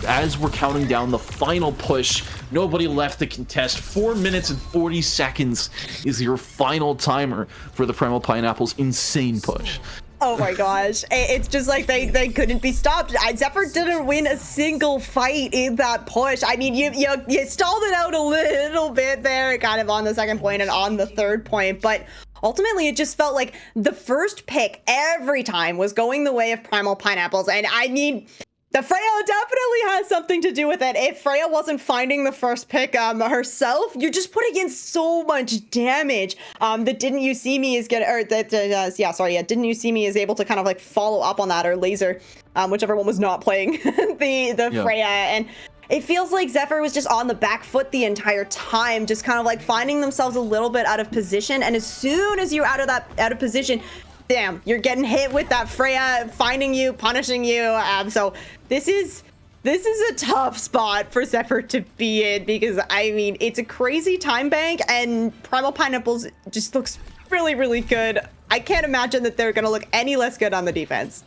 as we're counting down the final push, nobody left to contest. 4 minutes and 40 seconds is your final timer for the Primal Pineapples' insane push. Oh my gosh. It's just like they couldn't be stopped. Zephyr didn't win a single fight in that push. I mean, you stalled it out a little bit there, kind of on the second point and on the third point, but ultimately it just felt like the first pick every time was going the way of Primal Pineapples. And I mean, the Freya definitely has something to do with it. If Freya wasn't finding the first pick herself, you're just putting in so much damage. That Didn't You See Me is Didn't You See Me is able to kind of like follow up on that, or Laser, whichever one was not playing the Freya. And it feels like Zephyr was just on the back foot the entire time, just kind of like finding themselves a little bit out of position. And as soon as you're out of position, damn, you're getting hit with that Freya, finding you, punishing you. So this is a tough spot for Zephyr to be in, because I mean, it's a crazy time bank and Primal Pineapples just looks really, really good. I can't imagine that they're gonna look any less good on the defense.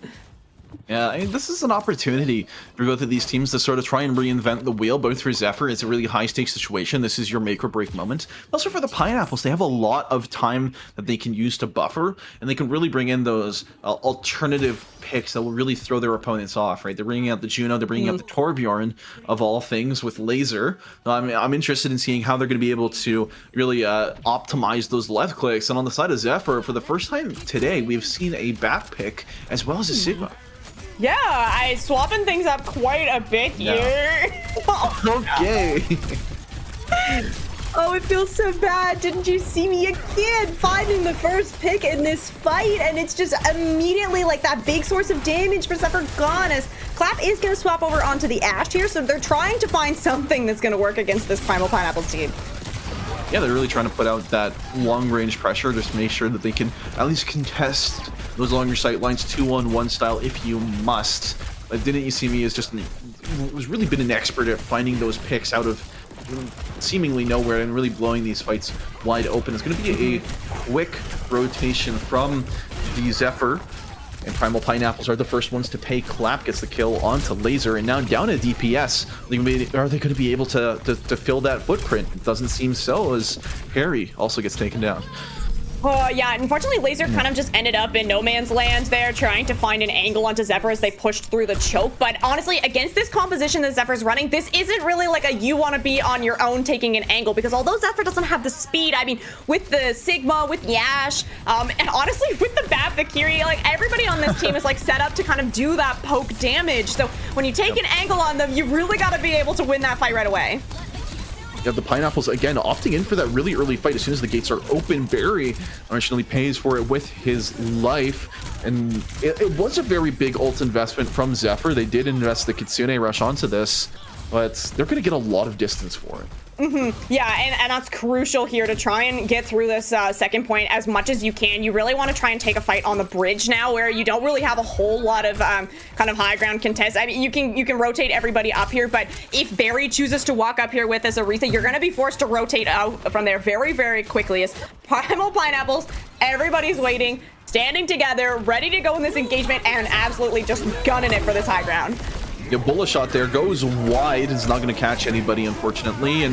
Yeah, I mean, this is an opportunity for both of these teams to sort of try and reinvent the wheel. Both for Zephyr, it's a really high-stakes situation. This is your make-or-break moment. Also for the Pineapples, they have a lot of time that they can use to buffer, and they can really bring in those alternative picks that will really throw their opponents off, right? They're bringing out the Juno, they're bringing out the Torbjorn, of all things, with Laser. I'm interested in seeing how they're going to be able to really optimize those left clicks. And on the side of Zephyr, for the first time today, we've seen a BAP pick as well as a Sigma. Yeah, I swapping things up quite a bit here. Okay. Oh, it feels so bad. Didn't you see me again finding the first pick in this fight? And it's just immediately like that big source of damage for Zephyr gone, as Clap is going to swap over onto the Ashe here. So they're trying to find something that's going to work against this Primal Pineapples team. Yeah, they're really trying to put out that long-range pressure, just to make sure that they can at least contest those longer sight lines 2-on-1 style if you must. Didn't You See Me is just was really been an expert at finding those picks out of seemingly nowhere and really blowing these fights wide open. It's going to be a quick rotation from the Zephyr, and Primal Pineapples are the first ones to pay. Clap gets the kill onto Laser, and now down at DPS. Are they going to be able to fill that footprint? It doesn't seem so, as Harry also gets taken down. Yeah, unfortunately, Laser kind of just ended up in no man's land there, trying to find an angle onto Zephyr as they pushed through the choke. But honestly, against this composition that Zephyr's running, this isn't really like a you want to be on your own taking an angle, because although Zephyr doesn't have the speed, I mean, with the Sigma, with the Ashe, and honestly, with the BAP, the Kiri, like everybody on this team is like set up to kind of do that poke damage. So when you take an angle on them, you really got to be able to win that fight right away. Yeah, the Pineapples, again, opting in for that really early fight as soon as the gates are open. Barry originally pays for it with his life, and it was a very big ult investment from Zephyr. They did invest the Kitsune rush onto this, but they're going to get a lot of distance for it. Yeah, and that's crucial here to try and get through this second point as much as you can. You really want to try and take a fight on the bridge now, where you don't really have a whole lot of kind of high ground contest. I mean, you can rotate everybody up here, but if Barry chooses to walk up here with as Aretha, you're going to be forced to rotate out from there very, very quickly. As Primal Pineapples, everybody's waiting, standing together, ready to go in this engagement, and absolutely just gunning it for this high ground. The bullet shot there goes wide. It's not going to catch anybody, unfortunately. And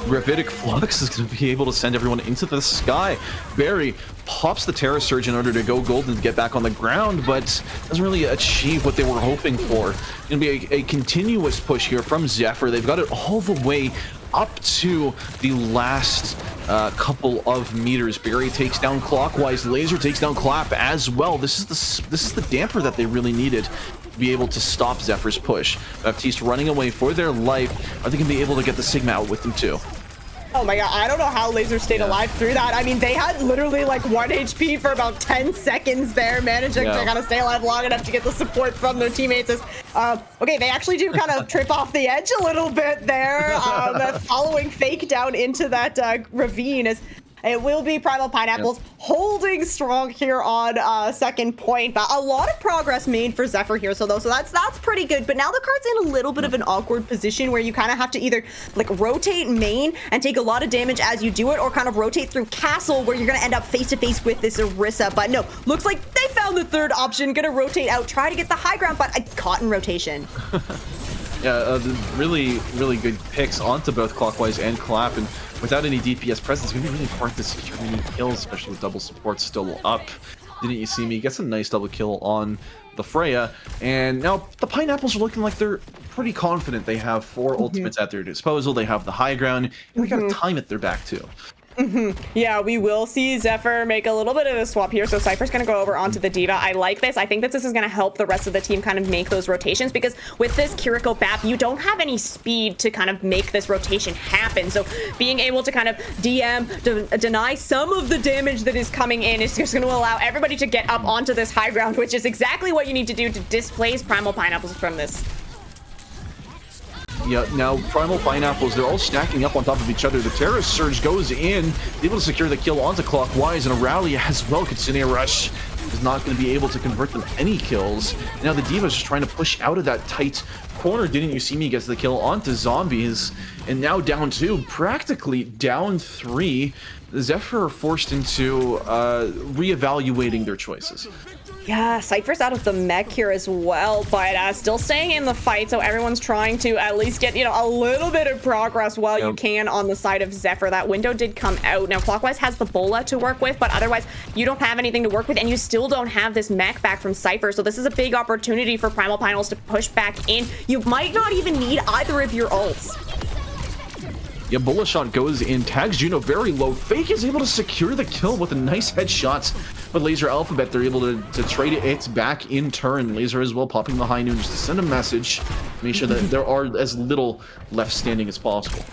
Gravitic Flux is going to be able to send everyone into the sky. Barry pops the Terra Surge in order to go golden to get back on the ground, but doesn't really achieve what they were hoping for. It's going to be a continuous push here from Zephyr. They've got it all the way up to the last couple of meters. Barry takes down Clockwise. Laser takes down Clap as well. This is the damper that they really needed to be able to stop Zephyr's push. Baptiste running away for their life. Are they going to be able to get the Sigma out with them too? Oh my god, I don't know how Laser stayed alive through that. I mean, they had literally like 1 HP for about 10 seconds there, managing to kind of stay alive long enough to get the support from their teammates. Okay, they actually do kind of trip off the edge a little bit there, following Fake down into that ravine. It will be Primal Pineapples holding strong here on second point, but a lot of progress made for Zephyr here. So that's pretty good. But now the card's in a little bit of an awkward position where you kind of have to either like rotate main and take a lot of damage as you do it, or kind of rotate through castle where you're gonna end up face to face with this Orisa. But no, looks like they found the third option. Gonna rotate out, try to get the high ground, but caught in rotation. Yeah, really good picks onto both Clockwise and Clap, and without any DPS presence, it's going to be really hard to secure any kills, especially with double support still up. Didn't you see me? Gets a nice double kill on the Freya, and now the Pineapples are looking like they're pretty confident. They have 4 ultimates at their disposal, they have the high ground, and they got time at their back too. Yeah, we will see Zephyr make a little bit of a swap here. So Cypher's going to go over onto the D.Va. I like this. I think that this is going to help the rest of the team kind of make those rotations, because with this Kiriko BAP, you don't have any speed to kind of make this rotation happen. So being able to kind of deny some of the damage that is coming in is just going to allow everybody to get up onto this high ground, which is exactly what you need to do to displace Primal Pineapples from this. Yeah, now Primal Pineapples, they're all stacking up on top of each other. The Terrorist Surge goes in, able to secure the kill onto Clockwise, and a rally as well. Kitsune Rush is not going to be able to convert them any kills. Now the D.Va's just trying to push out of that tight corner. Didn't you see me gets the kill onto Zombies, and now down 2, practically down 3. The Zephyr are forced into reevaluating their choices. Yeah, Cypher's out of the mech here as well, but still staying in the fight, so everyone's trying to at least get, you know, a little bit of progress while you can on the side of Zephyr. That window did come out. Now, Clockwise has the Bola to work with, but otherwise, you don't have anything to work with, and you still don't have this mech back from Cypher, so this is a big opportunity for Primal Pineapples to push back in. You might not even need either of your ults. Yeah, Bullet Shot goes in, tags Juno very low. Fake is able to secure the kill with a nice headshot. But Laser Alphabet, they're able to trade it back in turn. Laser as well popping the high noon just to send a message. Make sure that there are as little left standing as possible.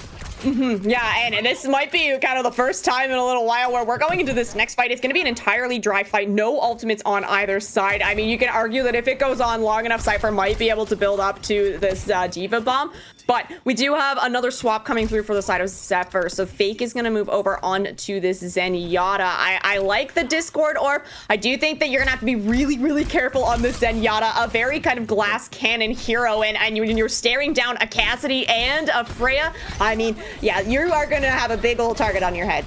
Yeah, and this might be kind of the first time in a little while where we're going into this next fight. It's going to be an entirely dry fight. No ultimates on either side. I mean, you can argue that if it goes on long enough, Cypher might be able to build up to this D.Va bomb. But we do have another swap coming through for the side of Zephyr. So Fake is going to move over on to this Zenyatta. I like the Discord Orb. I do think that you're going to have to be really, really careful on this Zenyatta. A very kind of glass cannon hero. And you're staring down a Cassidy and a Freya. I mean, yeah, you are going to have a big old target on your head.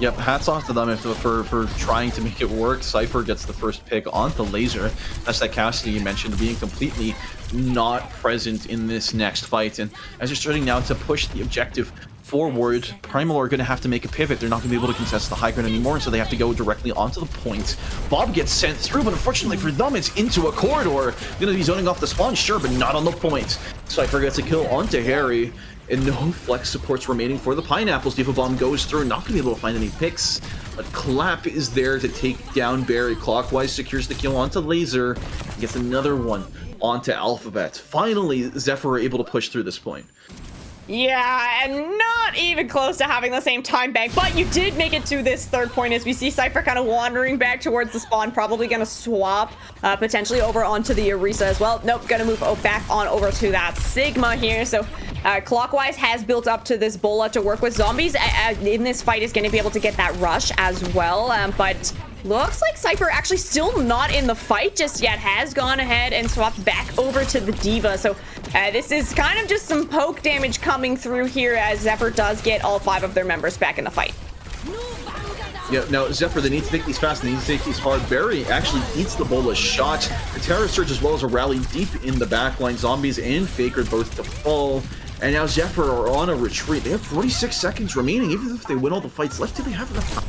Yep, hats off to them for trying to make it work. Cypher gets the first pick onto Laser. That's that Cassidy you mentioned being completely not present in this next fight. And as you're starting now to push the objective forward, Primal are going to have to make a pivot. They're not going to be able to contest the high ground anymore, so they have to go directly onto the point. Bob gets sent through, but unfortunately for them, it's into a corridor. Going to be zoning off the spawn, sure, but not on the point. Cypher gets a kill onto Harry, and no flex supports remaining for the Pineapples. D.Va Bomb goes through, not going to be able to find any picks, but Clap is there to take down Barry. Clockwise secures the kill onto Laser, gets another one onto Alphabet. Finally, Zephyr are able to push through this point. Yeah, and not even close to having the same time bank, but you did make it to this third point as we see Cypher kind of wandering back towards the spawn, probably going to swap potentially over onto the Orisa as well. Nope, going to move back on over to that Sigma here. So Clockwise has built up to this Bola to work with. Zombies in this fight is going to be able to get that rush as well, but looks like Cypher actually still not in the fight just yet, has gone ahead and swapped back over to the D.Va. So this is kind of just some poke damage coming through here as Zephyr does get all 5 of their members back in the fight. Yeah, now Zephyr, they need to take these fast, they need to take these hard. Barry actually eats the Bola shot. The Terror Surge as well as a rally deep in the backline. Zombies and Faker both to fall. And now Zephyr are on a retreat. They have 46 seconds remaining. Even if they win all the fights left, do they have enough time?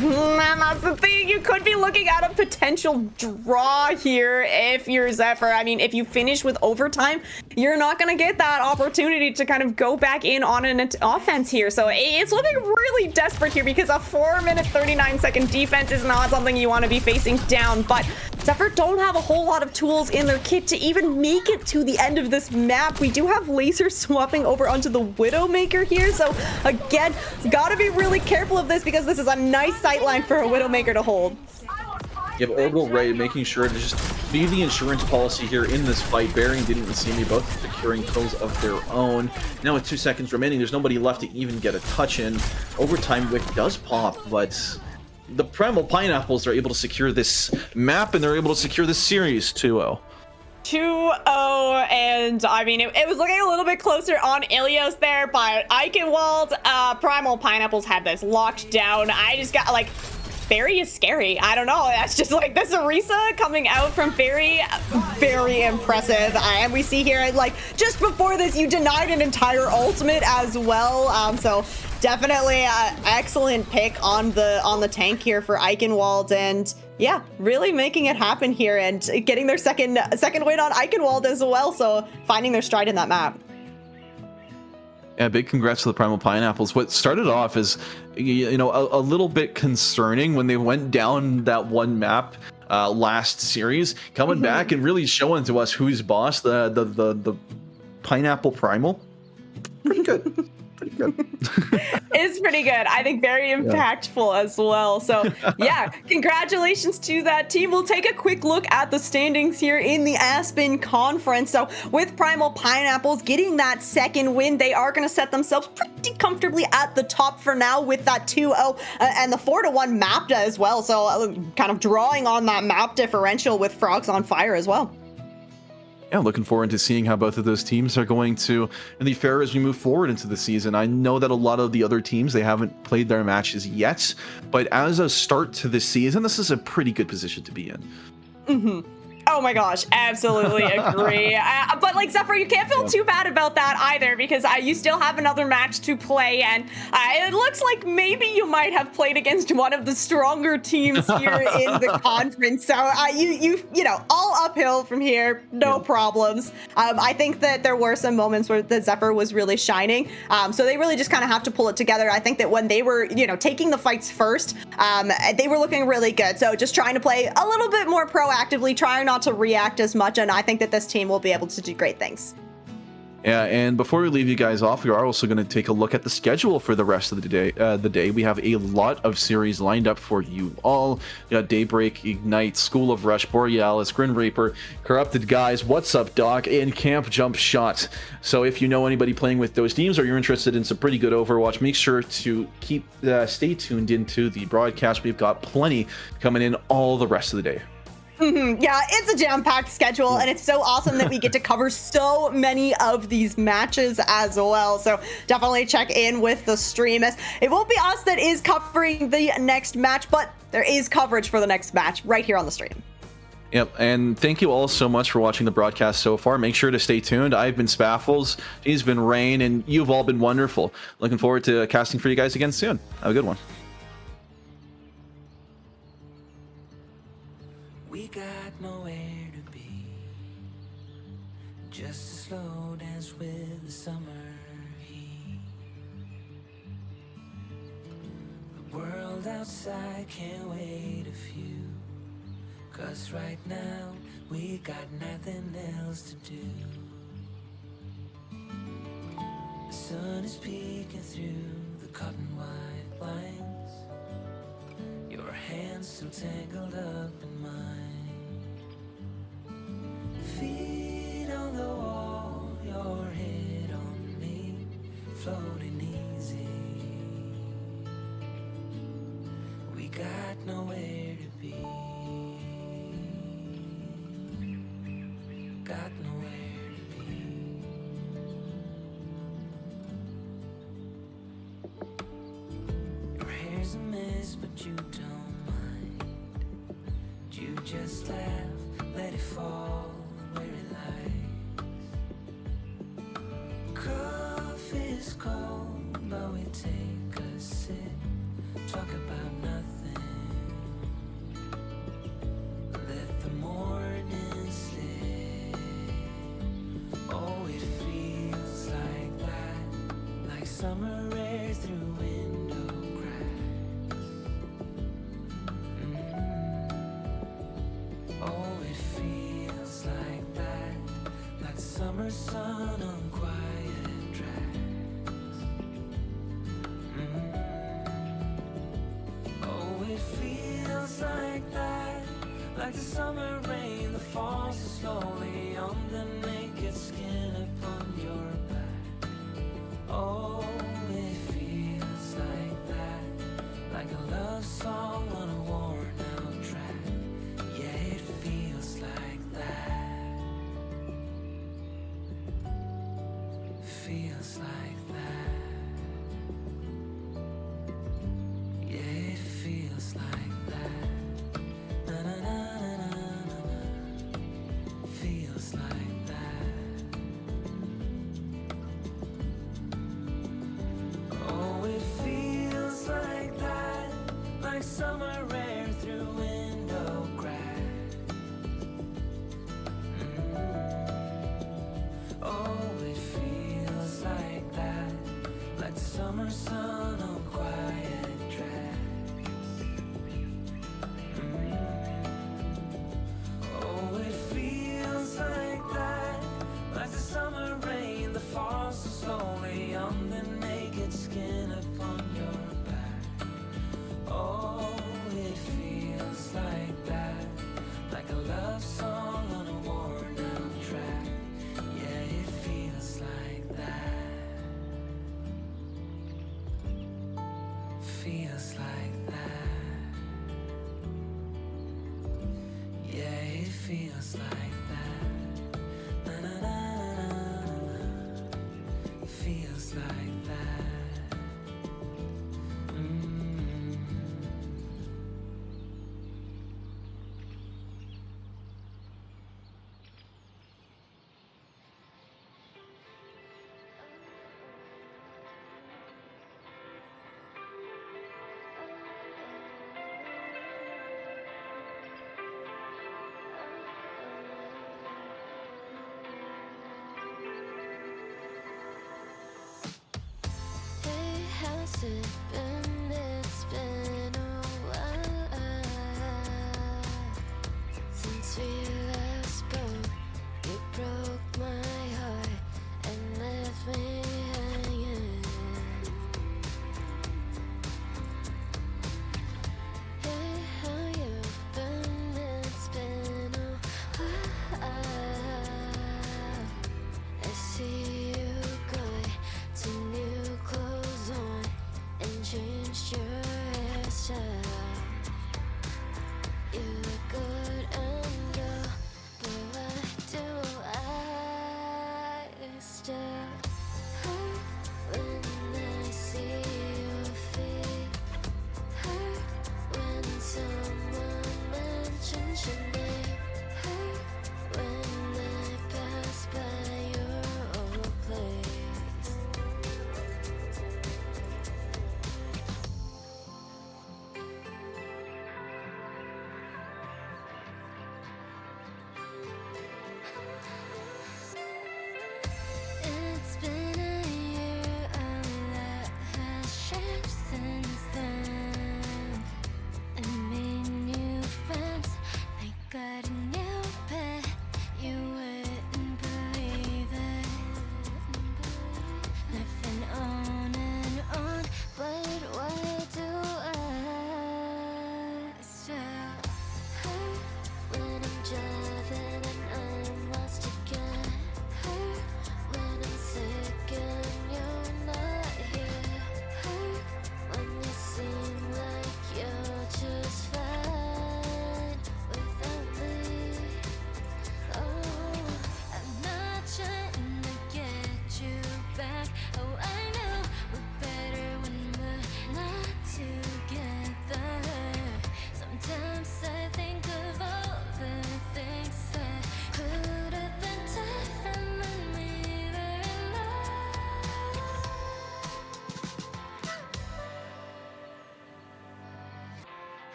Man, that's the thing. You could be looking at a potential draw here if you're Zephyr. I mean, if you finish with overtime, you're not going to get that opportunity to kind of go back in on an offense here. So it's looking really desperate here because a 4-minute, 39-second defense is not something you want to be facing down. But Zephyr don't have a whole lot of tools in their kit to even make it to the end of this map. We do have laser swapping over onto the Widowmaker here. So again, gotta be really careful of this because this is a nice sightline for a Widowmaker to hold. You have Orbital Ray making sure to just be the insurance policy here in this fight. Barry and didn't see me both securing kills of their own. Now with 2 seconds remaining, there's nobody left to even get a touch in. Overtime Wick does pop, but the Primal Pineapples are able to secure this map and they're able to secure this series 2-0. 2-0, and I mean, it was looking a little bit closer on Ilios there, but Eichenwald, Primal Pineapples had this locked down. I just got, like, Barry is scary. I don't know. That's just like this Orisa coming out from Barry. Very impressive. And we see here, like, just before this, you denied an entire ultimate as well. So definitely excellent pick on the tank here for Eichenwald. And yeah, really making it happen here and getting their second win on Eichenwald as well. So finding their stride in that map. Yeah, big congrats to the Primal Pineapples. What started off as, you know, a little bit concerning when they went down that one map last series, coming back and really showing to us who's boss, the Pineapple Primal. Pretty good. Pretty good. It's pretty good. I think very impactful as well. So yeah, congratulations to that team. We'll take a quick look at the standings here in the Aspen Conference. So with Primal Pineapples getting that second win, they are going to set themselves pretty comfortably at the top for now with that 2-0 and the 4-1 map as well. So kind of drawing on that map differential with Frogs on Fire as well. Yeah, looking forward to seeing how both of those teams are going to really fare as we move forward into the season. I know that a lot of the other teams, they haven't played their matches yet, but as a start to the season, this is a pretty good position to be in. Mm-hmm. Oh my gosh, absolutely agree. But like Zephyr, you can't feel too bad about that either because you still have another match to play, and it looks like maybe you might have played against one of the stronger teams here in the conference. So you know, all uphill from here, no problems. I think that there were some moments where the Zephyr was really shining, so they really just kind of have to pull it together. I think that when they were, you know, taking the fights first, they were looking really good. So just trying to play a little bit more proactively, trying not to react as much, and I think that this team will be able to do great things. Yeah, and before we leave you guys off, we are also going to take a look at the schedule for the rest of the day. We have a lot of series lined up for you all. We got Daybreak, Ignite, School of Rush, Borealis, Grin Reaper, Corrupted Guys, What's Up Doc, and Camp Jump Shot. So if you know anybody playing with those teams or you're interested in some pretty good Overwatch, make sure to stay tuned into the broadcast. We've got plenty coming in all the rest of the day. Yeah, it's a jam-packed schedule, and it's so awesome that we get to cover so many of these matches as well. So definitely check in with the stream, as it won't be us that is covering the next match, but there is coverage for the next match right here on the stream. Yep, and thank you all so much for watching the broadcast so far. Make sure to stay tuned. I've been Spaffles, he's been Rain, and you've all been wonderful. Looking forward to casting for you guys again soon. Have a good one. We got nowhere to be, just a slow dance with the summer heat. The world outside can't wait a few, 'cause right now we got nothing else to do. The sun is peeking through the cotton white blinds, your hands still tangled up in mine. Feet on the wall, your head on me, floating easy. We got nowhere to be, got nowhere to be. Your hair's a mess, but you don't mind. You just laugh, let it fall where it lies. Coffee's cold, but we take a sip, talk about nothing. Let the morning slip. Oh, it feels like that, like summer air through window cracks. Oh, like the summer rain that falls so slowly on the naked skin upon your back. Oh, it feels like that, like a love song on a worn out track. Yeah, it feels like that. Feels like that. Yeah, it feels like that. Na na na na na na. Feels like that. Oh, it feels like that, like summer air through window crack. Oh, it feels like that, like the summer sun on quiet tracks. Oh, it feels like that, like the summer rain that falls so slowly on the naked skin upon your back. Oh, it feels like that, like a love song on a worn out track. Yeah, it feels like that. Feels like that. Yeah, it feels like that. Na na na na na na. Feels like that. Hey, how's it been? It's been a while since we last spoke. You broke my heart and left me hanging. Hey, how you been? It's been a while. I see you going to new clothes on and changed your hairstyle. You look good and go, but why do I still hurt when I see your feet? Hurt when someone mentions your name. Hurt when I pass by your old place. It's been a year, a lot has changed since then. I made new friends, I got a new pet. You wouldn't believe it. I've been on and on, but why do I still hurt when I'm driving and I'm lost again? Hurt when I'm sick and you're not here. Hurt when you seem like you're just fine without me.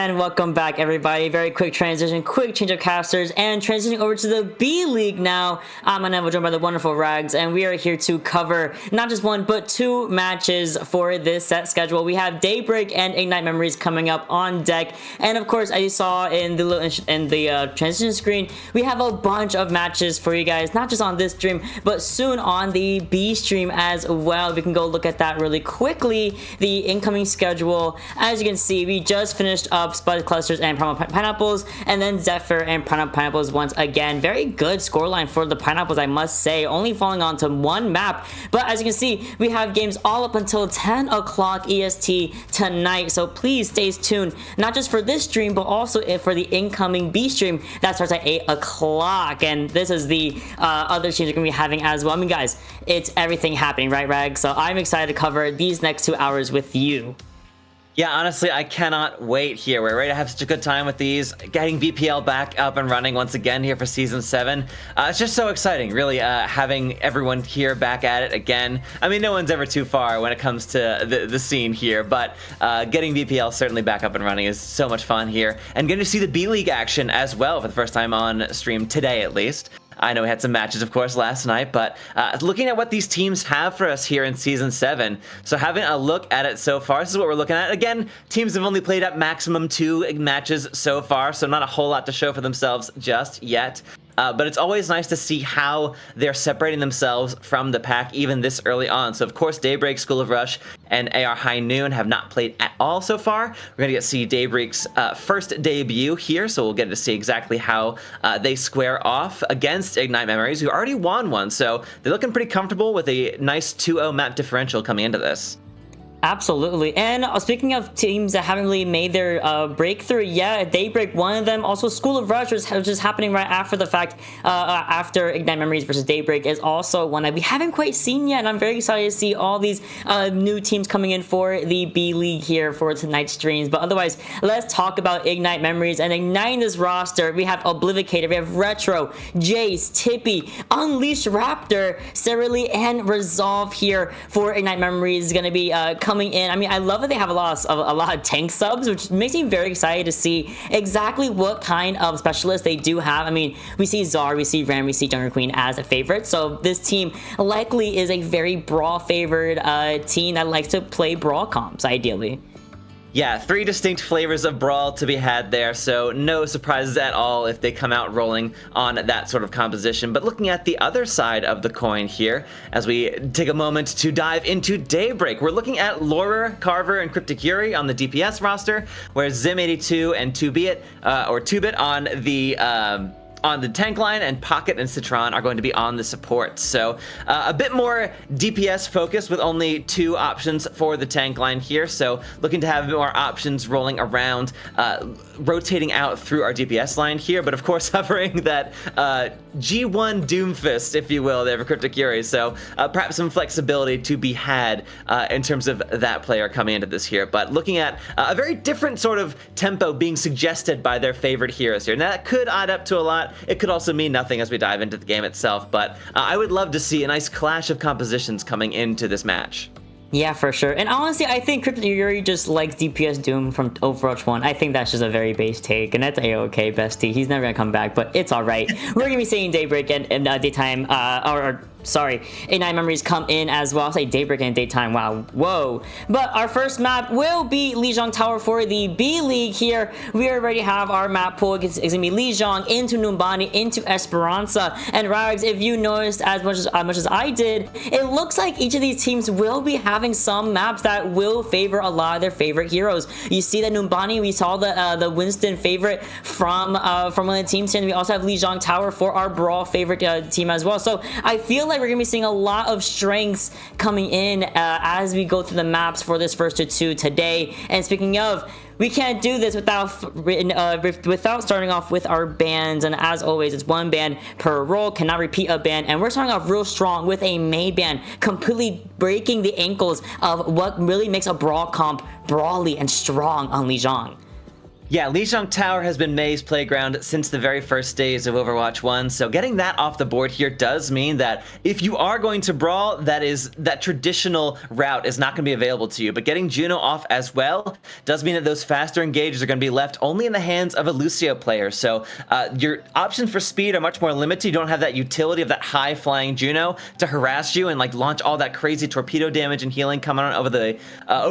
And welcome back, everybody. Very quick transition, quick change of casters, and transitioning over to the B League now. I'm Anand, joined by the wonderful Rags, and we are here to cover not just one, but two matches for this set schedule. We have Daybreak and Ignite Memories coming up on deck, and of course, as you saw in the transition screen, we have a bunch of matches for you guys, not just on this stream, but soon on the B stream as well. We can go look at that really quickly. The incoming schedule, as you can see, we just finished up Spud Clusters and Primal Pineapples, and then Zephyr and Primal Pineapples once again. Very good scoreline for the Pineapples, I must say, only falling onto one map. But as you can see, we have games all up until 10 o'clock EST tonight, so please stay tuned, not just for this stream, but also for the incoming B stream that starts at 8 o'clock. And this is the other streams we're going to be having as well. I mean, guys, it's everything happening, right, Rag? So I'm excited to cover these next 2 hours with you. Yeah, honestly, I cannot wait here. We're ready to have such a good time with these, getting BPL back up and running once again here for Season 7. It's just so exciting, really, having everyone here back at it again. I mean, no one's ever too far when it comes to the scene here, but getting BPL certainly back up and running is so much fun here. And getting to see the B-League action as well for the first time on stream today, at least. I know we had some matches, of course, last night, but looking at what these teams have for us here in Season 7, so having a look at it so far, this is what we're looking at. Again, teams have only played at maximum 2 matches so far, so not a whole lot to show for themselves just yet. But it's always nice to see how they're separating themselves from the pack even this early on. So, of course, Daybreak, School of Rush, and AR High Noon have not played at all so far. We're going to get to see Daybreak's first debut here, so we'll get to see exactly how they square off against Ignite Memories, who already won one. So they're looking pretty comfortable with a nice 2-0 map differential coming into this. Absolutely. And speaking of teams that haven't really made their breakthrough yet, Daybreak, one of them. Also, School of Rush, which is happening right after the fact, after Ignite Memories versus Daybreak, is also one that we haven't quite seen yet. And I'm very excited to see all these new teams coming in for the B League here for tonight's streams. But otherwise, let's talk about Ignite Memories. And igniting this roster, we have Oblivicator, we have Retro, Jace, Tippy, Unleashed Raptor, Cerily, and Resolve here for Ignite Memories. Is going to be coming in. I mean, I love that they have a lot of tank subs, which makes me very excited to see exactly what kind of specialists they do have. I mean, we see Zar, we see Ram, we see Jungle Queen as a favorite, so this team likely is a very brawl favored team that likes to play brawl comps, ideally. Yeah, 3 distinct flavors of Brawl to be had there, so no surprises at all if they come out rolling on that sort of composition. But looking at the other side of the coin here, as we take a moment to dive into Daybreak, we're looking at Laurer, Carver, and Cryptic Yuri on the DPS roster, whereas Zim82 and 2-Bit on the tank line, and Pocket and Citron are going to be on the support. So a bit more DPS focused with only 2 options for the tank line here. So looking to have more options rolling around, rotating out through our DPS line here, but of course hovering that G1 Doomfist, if you will, there for Cryptic Yuri. So perhaps some flexibility to be had in terms of that player coming into this here. But looking at a very different sort of tempo being suggested by their favorite heroes here. Now that could add up to a lot. It could also mean nothing as we dive into the game itself, but I would love to see a nice clash of compositions coming into this match. Yeah, for sure. And honestly, I think Cryptic Yuri just likes DPS Doom from Overwatch 1. I think that's just a very base take, and that's A-okay, bestie. He's never gonna come back, but it's alright. We're gonna be seeing Daybreak and daytime, Ignite Memories come in as well. I'll say Daybreak and daytime, wow, whoa. But our first map will be Lijiang Tower for the B League here. We already have our map pool. It's gonna be Lijiang into Numbani, into Esperanza. And Rags, if you noticed as much as I did, it looks like each of these teams will be having some maps that will favor a lot of their favorite heroes. You see that Numbani, we saw the Winston favorite from one of the teams here, and we also have Lijiang Tower for our Brawl favorite team as well. So I feel like we're gonna be seeing a lot of strengths coming in as we go through the maps for this first two today. And speaking of, we can't do this without starting off with our bans, and as always, it's 1 ban per role, cannot repeat a ban, and we're starting off real strong with a maid ban, completely breaking the ankles of what really makes a brawl comp brawly and strong on Lijiang. Yeah, Lijiang Tower has been Mei's playground since the very first days of Overwatch 1, so getting that off the board here does mean that if you are going to brawl, that traditional route is not going to be available to you, but getting Juno off as well does mean that those faster engages are going to be left only in the hands of a Lucio player, so your options for speed are much more limited. You don't have that utility of that high-flying Juno to harass you and like launch all that crazy torpedo damage and healing coming on over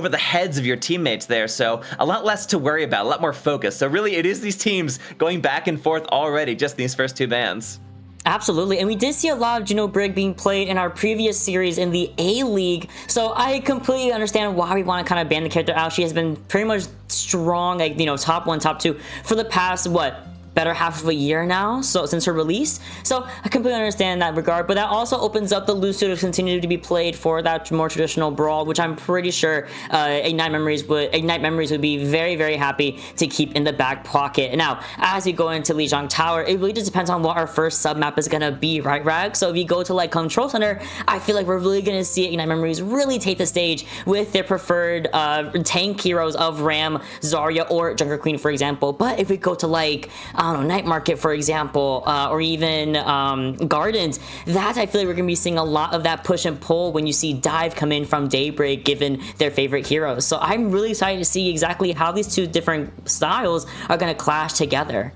the heads of your teammates there, so a lot less to worry about, a lot more focus. So really, it is these teams going back and forth already, just these first two bans. Absolutely, and we did see a lot of Juno Brig being played in our previous series in the A League, so I completely understand why we want to kind of ban the character out. She has been pretty much strong, like, you know, top 1, top 2 for the past, what, better half of a year now, so since her release. So I completely understand that regard, but that also opens up the Lucio to continue to be played for that more traditional brawl, which I'm pretty sure Ignite Memories would be very, very happy to keep in the back pocket. Now, as we go into Lijiang Tower, it really just depends on what our first sub map is gonna be, right, Rag? So if you go to like Control Center, I feel like we're really gonna see Ignite Memories really take the stage with their preferred tank heroes of Ram, Zarya, or Junker Queen, for example. But if we go to like, I don't know, Night Market, for example, or even Gardens, that I feel like we're going to be seeing a lot of that push and pull when you see Dive come in from Daybreak, given their favorite heroes. So I'm really excited to see exactly how these two different styles are going to clash together.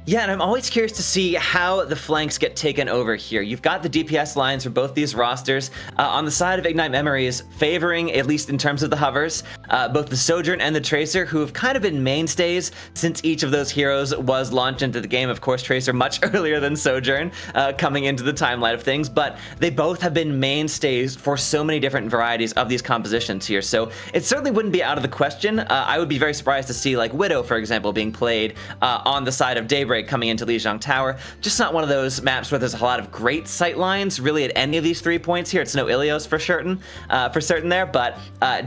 Yeah, and I'm always curious to see how the flanks get taken over here. You've got the DPS lines for both these rosters. On the side of Ignite Memories, favoring, at least in terms of the hovers, both the Sojourn and the Tracer, who have kind of been mainstays since each of those heroes was launched into the game. Of course, Tracer much earlier than Sojourn, coming into the timeline of things, but they both have been mainstays for so many different varieties of these compositions here. So it certainly wouldn't be out of the question. I would be very surprised to see like Widow, for example, being played on the side of Daybreak coming into Lijiang Tower. Just not one of those maps where there's a lot of great sight lines really at any of these 3 points here. It's no Ilios for certain there, but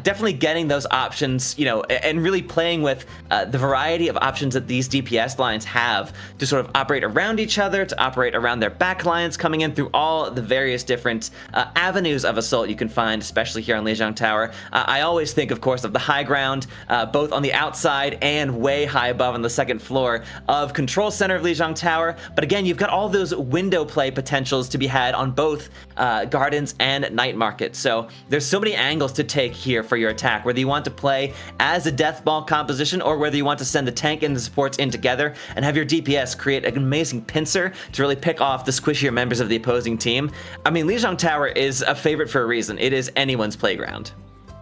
definitely getting those options, you know, and really playing with the variety of options that these DPS lines have to sort of operate around each other, to operate around their back lines, coming in through all the various different avenues of assault you can find, especially here on Lijiang Tower. I always think, of course, of the high ground, both on the outside and way high above on the second floor of Control Center of Lijiang Tower, but again, you've got all those window play potentials to be had on both Gardens and Night Market. So there's so many angles to take here for your attack, whether you want to play as a death ball composition or whether you want to send the tank and the supports in together and have your DPS create an amazing pincer to really pick off the squishier members of the opposing team. I mean, Lijiang Tower is a favorite for a reason. It is anyone's playground.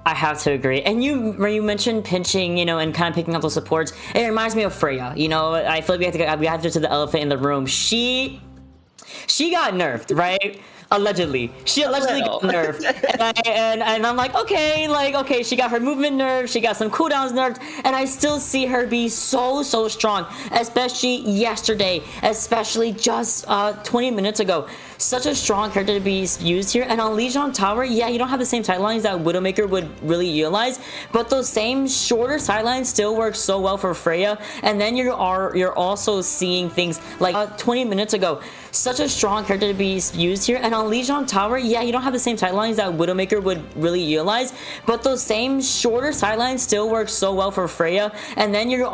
I have to agree. And when you mentioned pinching, you know, and kind of picking up those supports, it reminds me of Freya. You know, I feel like we have to get to the elephant in the room. She got nerfed, right? Allegedly. She allegedly got nerfed. And I'm like, okay, she got her movement nerfed, she got some cooldowns nerfed, and I still see her be so strong, especially yesterday, especially just 20 minutes ago. Such a strong character to be used here. And on Lijiang Tower, yeah, you don't have the same sidelines that Widowmaker would really utilize, but those same shorter sidelines still work so well for Freya. And then you're also seeing things like 20 minutes ago. Such a strong character to be used here. And on Lijiang Tower, yeah, you don't have the same sidelines that Widowmaker would really utilize, but those same shorter sidelines still work so well for Freya. And then you're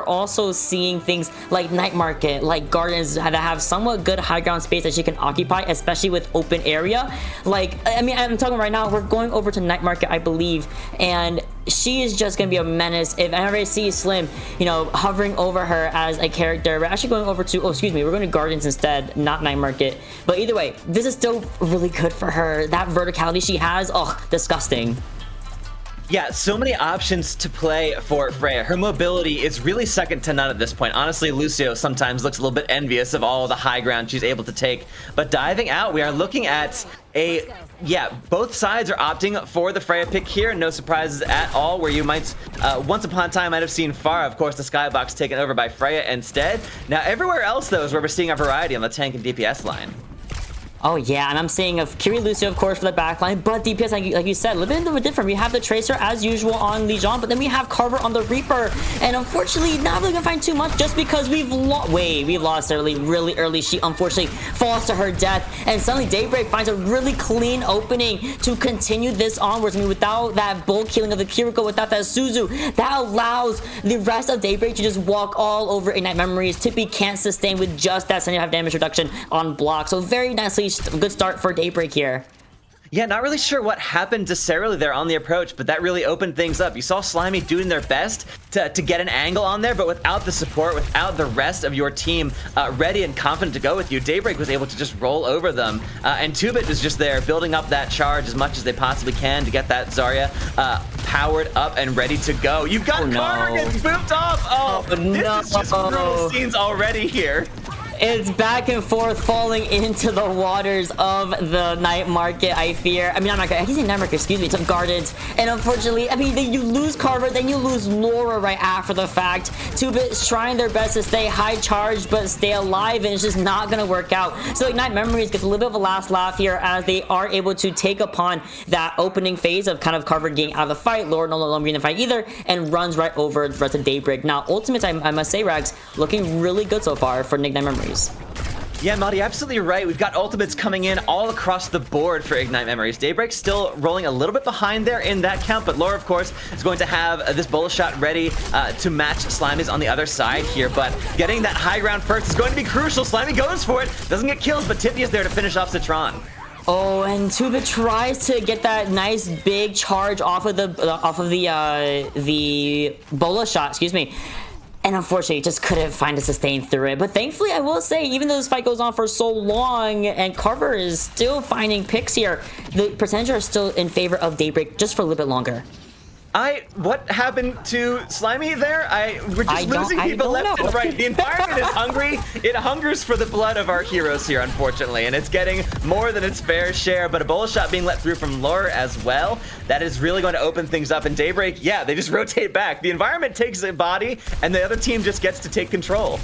also seeing things like Night Market, like Gardens that have somewhat good high ground space that she can occupy, especially with open area. Like, I mean, I'm talking right now, we're going over to Night Market, I believe, and she is just gonna be a menace. If I ever see Slim, you know, hovering over her as a character, we're actually going over to, we're going to Gardens instead, not Night Market. But either way, this is still really good for her. That verticality she has, disgusting. Yeah, so many options to play for Freya. Her mobility is really second to none at this point. Honestly, Lucio sometimes looks a little bit envious of all the high ground she's able to take. But diving out, we are looking at both sides are opting for the Freya pick here. No surprises at all, where you might, once upon a time, might have seen Pharah, of course, the Skybox taken over by Freya instead. Now, everywhere else, though, is where we're seeing a variety on the tank and DPS line. Oh yeah, and I'm seeing of Kiri Lucio, of course, for the backline, but DPS, like you said, a little bit different. We have the Tracer as usual on Legion, but then we have Carver on the Reaper, and unfortunately, not really gonna find too much just because we've lost early, really early. She unfortunately falls to her death, and suddenly Daybreak finds a really clean opening to continue this onwards. I mean, without that bulk healing of the Kiriko, without that Suzu, that allows the rest of Daybreak to just walk all over Ignite Memories. Tippy can't sustain with just that 75 damage reduction on block, so very nicely. Good start for Daybreak here. Yeah, not really sure what happened necessarily there on the approach, but that really opened things up. You saw Slimy doing their best to get an angle on there, but without the support, without the rest of your team ready and confident to go with you, Daybreak was able to just roll over them. And 2-Bit is just there building up that charge as much as they possibly can to get that Zarya powered up and ready to go. You've got Carter getting booped off! Oh, this is just brutal scenes already here. It's back and forth falling into the waters of the night market, I fear. I mean, I can say night market, excuse me, it's of Gardens. And unfortunately, I mean, then you lose Carver, then you lose Laura right after the fact. 2-Bit is trying their best to stay high charged, but stay alive, and it's just not gonna work out. So Ignite Memories gets a little bit of a last laugh here as they are able to take upon that opening phase of kind of Carver getting out of the fight, Laura no longer in the fight either, and runs right over the rest of Daybreak. Now, Ultimates, I must say, Rags, looking really good so far for Ignite Memories. Yeah, Marty, absolutely right. We've got ultimates coming in all across the board for Ignite Memories. Daybreak still rolling a little bit behind there in that count, but Laura, of course, is going to have this bullet shot ready to match Slimy's on the other side here, but getting that high ground first is going to be crucial. Slimy goes for it, doesn't get kills, but Tippy is there to finish off Citron. Oh, and 2-Bit tries to get that nice big charge off of the bola shot, excuse me. And unfortunately, just couldn't find a sustain through it. But thankfully, I will say, even though this fight goes on for so long and Carver is still finding picks here, the percentages are still in favor of Daybreak just for a little bit longer. What happened to Slimy there? We're just losing people left and right. The environment is hungry. It hungers for the blood of our heroes here, unfortunately, and it's getting more than its fair share, but a bullet shot being let through from Laura as well. That is really going to open things up, and Daybreak, yeah, they just rotate back. The environment takes a body, and the other team just gets to take control.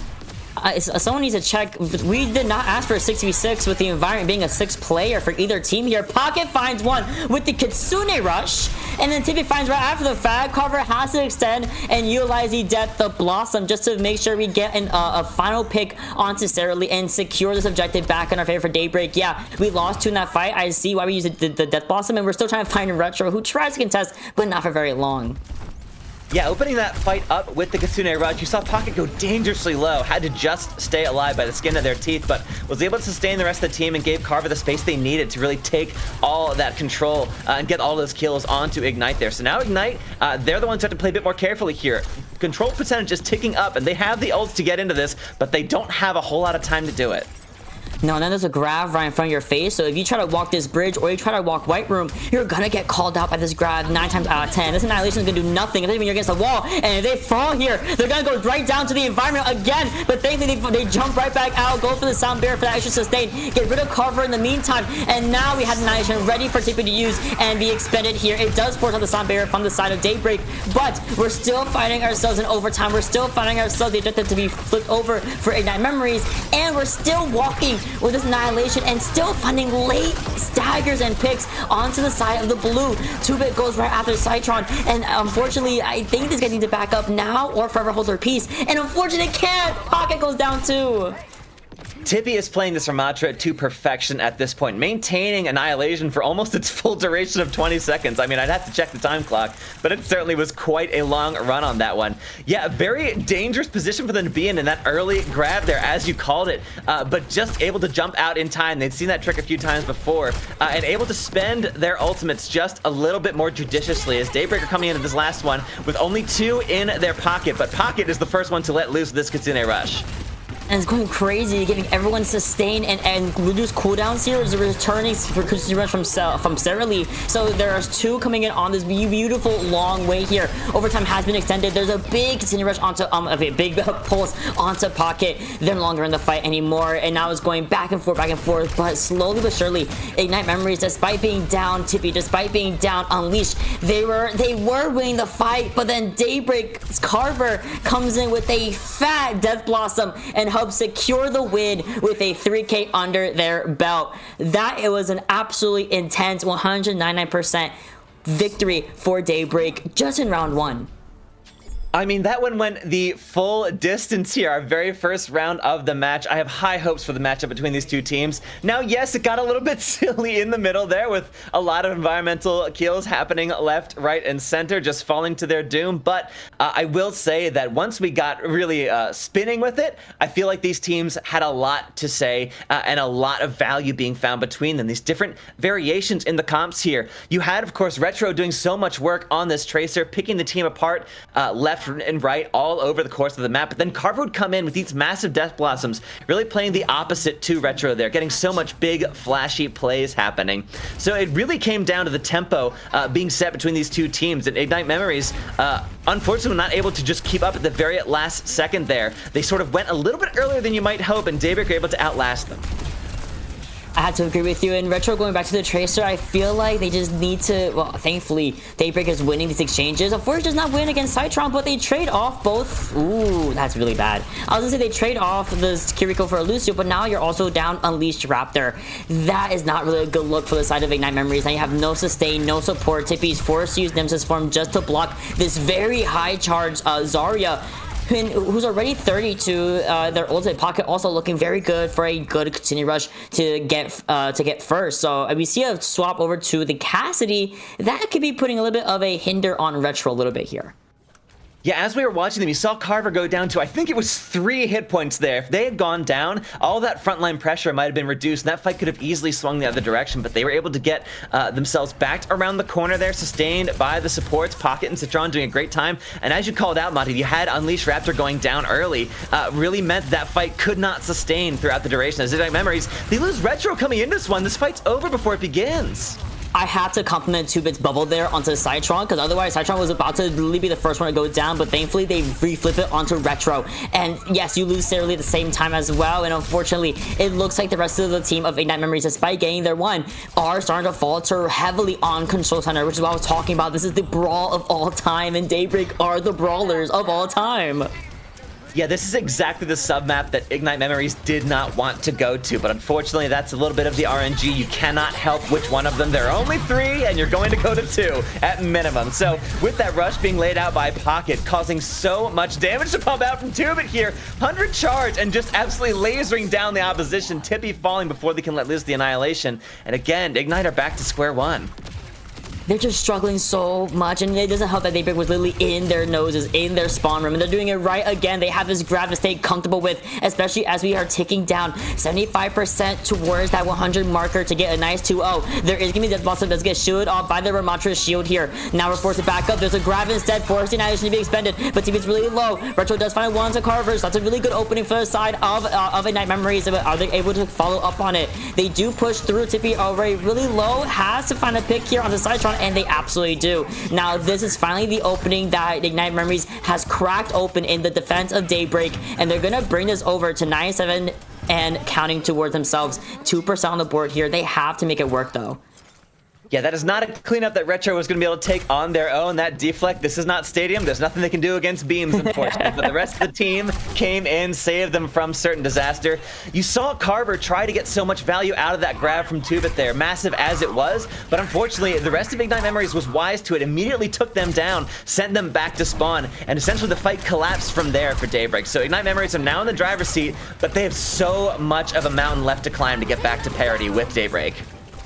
Someone needs to check. We did not ask for a 6v6 with the environment being a 6-player for either team here. Pocket finds one with the Kitsune Rush, and then Tippy finds right after the fact. Carver has to extend and utilize the Death of Blossom just to make sure we get a final pick onto Cerily and secure this objective back in our favor for Daybreak. Yeah, we lost 2 in that fight. I see why we used the Death Blossom, and we're still trying to find Retro, who tries to contest, but not for very long. Yeah, opening that fight up with the Kitsune Rush, you saw Pocket go dangerously low, had to just stay alive by the skin of their teeth, but was able to sustain the rest of the team and gave Carver the space they needed to really take all of that control and get all those kills onto Ignite there. So now Ignite, they're the ones who have to play a bit more carefully here. Control percentage is ticking up, and they have the ults to get into this, but they don't have a whole lot of time to do it. No, and then there's a grab right in front of your face, so if you try to walk this bridge or you try to walk White Room, you're gonna get called out by this grab 9 times out of 10. This Annihilation is gonna do nothing, especially when you're against the wall, and if they fall here, they're gonna go right down to the environment again, but thankfully they jump right back out, go for the Sound Barrier for that extra sustain, get rid of Carver in the meantime, and now we have Annihilation ready for Tippy to use and be expended here. It does force out the Sound Barrier from the side of Daybreak, but we're still finding ourselves in overtime. We're still finding ourselves the objective to be flipped over for Ignite Memories, and we're still walking with this Annihilation and still finding late staggers and picks onto the side of the blue. 2-Bit goes right after Citron, and unfortunately, I think this guy needs to back up now or forever hold their peace, and unfortunately, it can't. Pocket goes down too. Tippy is playing this Ramatra to perfection at this point, maintaining Annihilation for almost its full duration of 20 seconds. I mean, I'd have to check the time clock, but it certainly was quite a long run on that one. Yeah, a very dangerous position for them to be in that early grab there, as you called it, but just able to jump out in time. They'd seen that trick a few times before, and able to spend their ultimates just a little bit more judiciously, as Daybreak are coming into this last one with only 2 in their pocket, but Pocket is the first one to let loose this Kitsune Rush. And it's going crazy, giving everyone sustain and reduce cooldowns here as returning for Kitsune Rush from Cerily. So there's 2 coming in on this beautiful long way here. Overtime has been extended. There's a big Kitsune Rush onto a big pulse onto Pocket. They're no longer in the fight anymore, and now it's going back and forth. But slowly but surely, Ignite Memories, despite being down, Tippy, despite being down, Unleashed, they were winning the fight. But then Daybreak's Carver comes in with a fat Death Blossom and help secure the win with a 3K under their belt. That it was an absolutely intense 199% victory for Daybreak just in round 1. I mean, that one went the full distance here, our very first round of the match. I have high hopes for the matchup between these two teams. Now, yes, it got a little bit silly in the middle there with a lot of environmental kills happening left, right, and center, just falling to their doom. But I will say that once we got really spinning with it, I feel like these teams had a lot to say and a lot of value being found between them. These different variations in the comps here. You had, of course, Retro doing so much work on this Tracer, picking the team apart left and right all over the course of the map, but then Carver would come in with these massive Death Blossoms, really playing the opposite to Retro there, getting so much big, flashy plays happening. So it really came down to the tempo being set between these two teams, and Ignite Memories, unfortunately, were not able to just keep up at the very last second there. They sort of went a little bit earlier than you might hope, and Daybreak were able to outlast them. I have to agree with you. In Retro, going back to the Tracer, I feel like they just need to, well, thankfully, Daybreak is winning these exchanges. Unfortunately, does not win against Citron, but they trade off both. Ooh, that's really bad. I was gonna say they trade off the Kiriko for a Lucio, but now you're also down Unleashed Raptor. That is not really a good look for the side of Ignite Memories. Now you have no sustain, no support. Tippy's forced to use Nemesis form just to block this very high charge Zarya, who's already 32. Their ultimate pocket also looking very good for a good continue rush to get first. So we see a swap over to the Cassidy. That could be putting a little bit of a hinder on Retro a little bit here. Yeah, as we were watching them, you saw Carver go down to, I think it was 3 hit points there. If they had gone down, all that frontline pressure might have been reduced, and that fight could have easily swung the other direction, but they were able to get themselves backed around the corner there, sustained by the supports. Pocket and Citron doing a great time, and as you called out, Monty, you had Unleashed Raptor going down early, really meant that fight could not sustain throughout the duration. As Ignite Memories, they lose Retro coming into this one. This fight's over before it begins. I have to compliment 2-Bit's bubble there onto Citron, because otherwise Citron was about to literally be the first one to go down, but thankfully they reflip it onto Retro. And yes, you lose Sarah Lee at the same time as well, and unfortunately, it looks like the rest of the team of Ignite Memories, despite getting their one, are starting to falter heavily on Control Center, which is what I was talking about. This is the brawl of all time, and Daybreak are the brawlers of all time. Yeah, this is exactly the sub-map that Ignite Memories did not want to go to, but unfortunately that's a little bit of the RNG. You cannot help which one of them. There are only 3, and you're going to go to 2 at minimum. So with that rush being laid out by Pocket, causing so much damage to pump out from 2-Bit here, 100 charge and just absolutely lasering down the opposition. Tippy falling before they can let loose the Annihilation. And again, Ignite are back to square one. They're just struggling so much, and it doesn't help that Daybreak was literally in their noses, in their spawn room, and they're doing it right again. They have this grab to stay comfortable with, especially as we are ticking down 75% towards that 100 marker to get a nice 2-0. There is gonna be Death Blossom that's get shielded off by the Ramattra's shield here. Now we're forced to back up. There's a grab instead, forcing Annihilation to be expended, but TV's really low. Retro does find one to Carvers. That's a really good opening for the side of Ignite Memories, but are they able to follow up on it? They do push through. Tippy already really low, has to find a pick here on the Citron, and they absolutely do. Now this is finally the opening that Ignite Memories has cracked open in the defense of Daybreak, and they're gonna bring this over to 9-7 and counting towards themselves. 2% on the board here. They have to make it work though. Yeah, that is not a cleanup that Retro was going to be able to take on their own. That deflect, this is not Stadium. There's nothing they can do against beams, unfortunately. But the rest of the team came in, saved them from certain disaster. You saw Carver try to get so much value out of that grab from 2-Bit there, massive as it was. But unfortunately, the rest of Ignite Memories was wise to it, immediately took them down, sent them back to spawn, and essentially the fight collapsed from there for Daybreak. So Ignite Memories are now in the driver's seat, but they have so much of a mountain left to climb to get back to parity with Daybreak.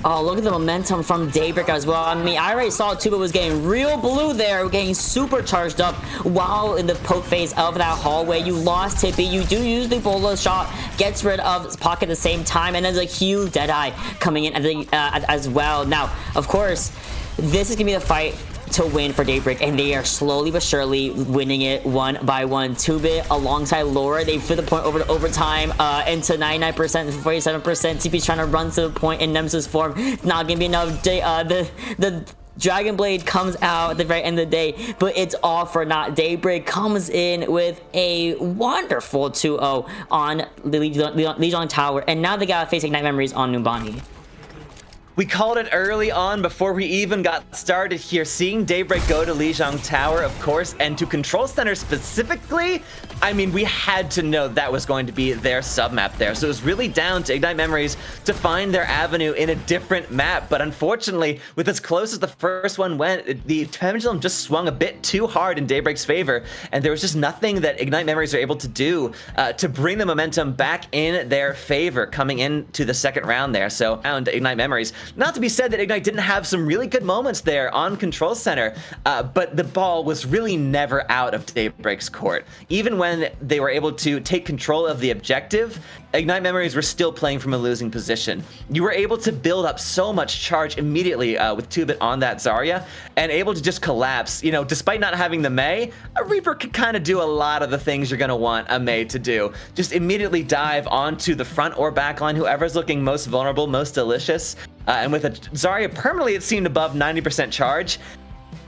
Oh, look at the momentum from Daybreak as well. I mean, I already saw 2-Bit was getting real blue there, getting super charged up while in the poke phase of that hallway. You lost Tippy. You do use the Bola shot, gets rid of Pocket at the same time, and there's a huge Deadeye coming in as well. Now, of course, this is going to be a fight to win for Daybreak, and they are slowly but surely winning it one by one. 2-Bit alongside Laura, they flip the point over to overtime into 99% and 47%. TP's trying to run to the point in Nemesis form. Not gonna be enough. The Dragon Blade comes out at the very end of the day, but it's all for naught. Daybreak comes in with a wonderful 2-0 on the Lijiang Tower, and now they gotta face Ignite Memories on Numbani. We called it early on before we even got started here. Seeing Daybreak go to Lijiang Tower, of course, and to Control Center specifically, I mean, we had to know that was going to be their sub-map there. So it was really down to Ignite Memories to find their avenue in a different map. But unfortunately, with as close as the first one went, the pendulum just swung a bit too hard in Daybreak's favor. And there was just nothing that Ignite Memories were able to do to bring the momentum back in their favor coming into the second round there. So, found Ignite Memories. Not to be said that Ignite didn't have some really good moments there on Control Center, but the ball was really never out of Daybreak's court. Even when they were able to take control of the objective, Ignite Memories were still playing from a losing position. You were able to build up so much charge immediately with 2-bit on that Zarya, and able to just collapse. You know, despite not having the Mei, a Reaper could kind of do a lot of the things you're going to want a Mei to do. Just immediately dive onto the front or back line, whoever's looking most vulnerable, most delicious. And with a Zarya permanently, it seemed above 90% charge.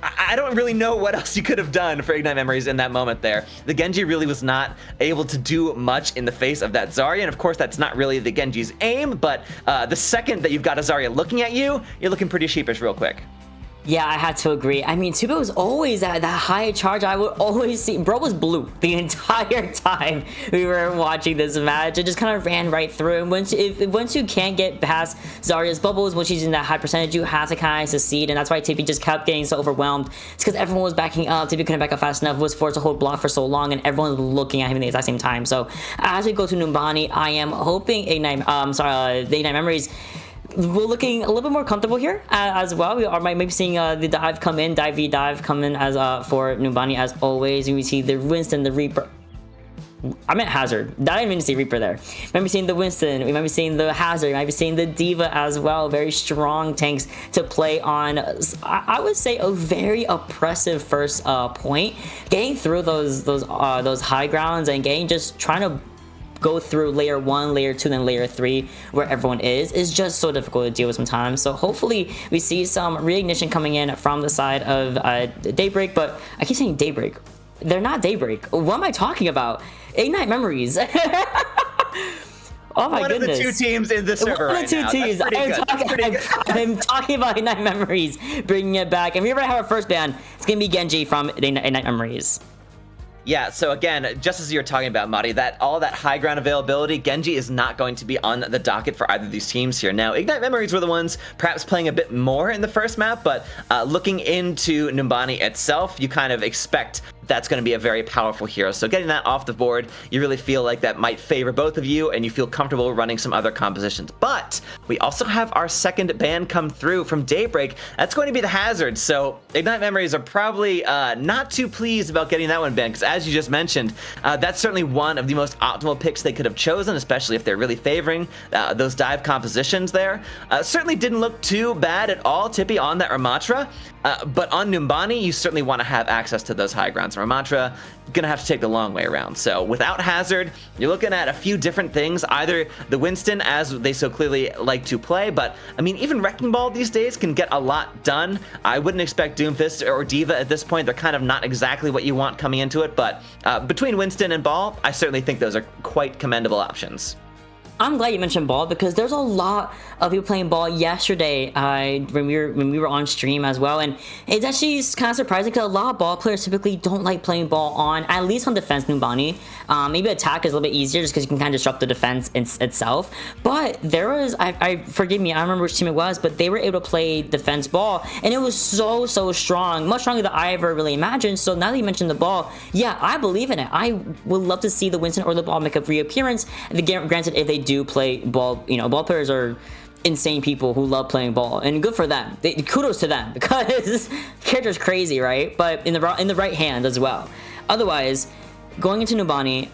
I don't really know what else you could have done for Ignite Memories in that moment there. The Genji really was not able to do much in the face of that Zarya, and of course that's not really the Genji's aim, but the second that you've got a Zarya looking at you, you're looking pretty sheepish real quick. Yeah, I had to agree. I mean, 2-bit was always at that high charge. I would always see, bro was blue the entire time we were watching this match. It just kind of ran right through. And once you can't get past Zarya's bubbles, when she's in that high percentage, you have to kind of succeed. And that's why TP just kept getting so overwhelmed. It's because everyone was backing up. TP couldn't back up fast enough, was forced to hold block for so long, and everyone was looking at him at the exact same time. So as we go to Numbani, I am hoping the Ignite Memories, we're looking a little bit more comfortable here as well. We are maybe seeing the dive come in, dive come in as for Numbani as always. And we see the Winston, the Reaper. I meant Hazard. I didn't even see Reaper there. We might be seeing the Winston. We might be seeing the Hazard. We might be seeing the Diva as well. Very strong tanks to play on. I would say a very oppressive first point. Getting through those high grounds and trying to go through layer 1, layer 2, then layer 3, where everyone is just so difficult to deal with sometimes. So hopefully we see some reignition coming in from the side of Daybreak, but I keep saying Daybreak. They're not Daybreak. What am I talking about? Ignite Memories. Oh my One goodness. of the two teams in the server One of the two teams. I'm talking about Ignite Memories, bringing it back. And we're going to have our first ban. It's going to be Genji from Ignite Memories. Yeah, so again, just as you were talking about, Mari, that all that high ground availability, Genji is not going to be on the docket for either of these teams here. Now, Ignite Memories were the ones perhaps playing a bit more in the first map, but looking into Numbani itself, you kind of expect that's going to be a very powerful hero. So getting that off the board, you really feel like that might favor both of you, and you feel comfortable running some other compositions. But we also have our second ban come through from Daybreak. That's going to be the Hazard. So Ignite Memories are probably not too pleased about getting that one banned, because as you just mentioned, that's certainly one of the most optimal picks they could have chosen, especially if they're really favoring those dive compositions there. Certainly didn't look too bad at all, Tippy, on that Ramatra. But on Numbani, you certainly want to have access to those high grounds. Ramatra, gonna have to take the long way around. So without Hazard, you're looking at a few different things. Either the Winston, as they so clearly like to play, but I mean, even Wrecking Ball these days can get a lot done. I wouldn't expect Doomfist or Diva at this point. They're kind of not exactly what you want coming into it, but between Winston and Ball, I certainly think those are quite commendable options. I'm glad you mentioned Ball, because there's a lot of people playing Ball yesterday when we were on stream as well, and it's actually kind of surprising because a lot of Ball players typically don't like playing Ball on, at least on defense Numbani. Maybe attack is a little bit easier just because you can kind of disrupt the defense itself. But there was, forgive me, I don't remember which team it was, but they were able to play defense Ball, and it was so strong, much stronger than I ever really imagined. So now that you mentioned the Ball, yeah, I believe in it. I would love to see the Winston or the Ball make a reappearance. Granted, if they do play Ball, Ball players are insane people who love playing Ball, and good for them. Kudos to them, because this character's crazy, right? But in the right hand as well. Otherwise, going into Numbani,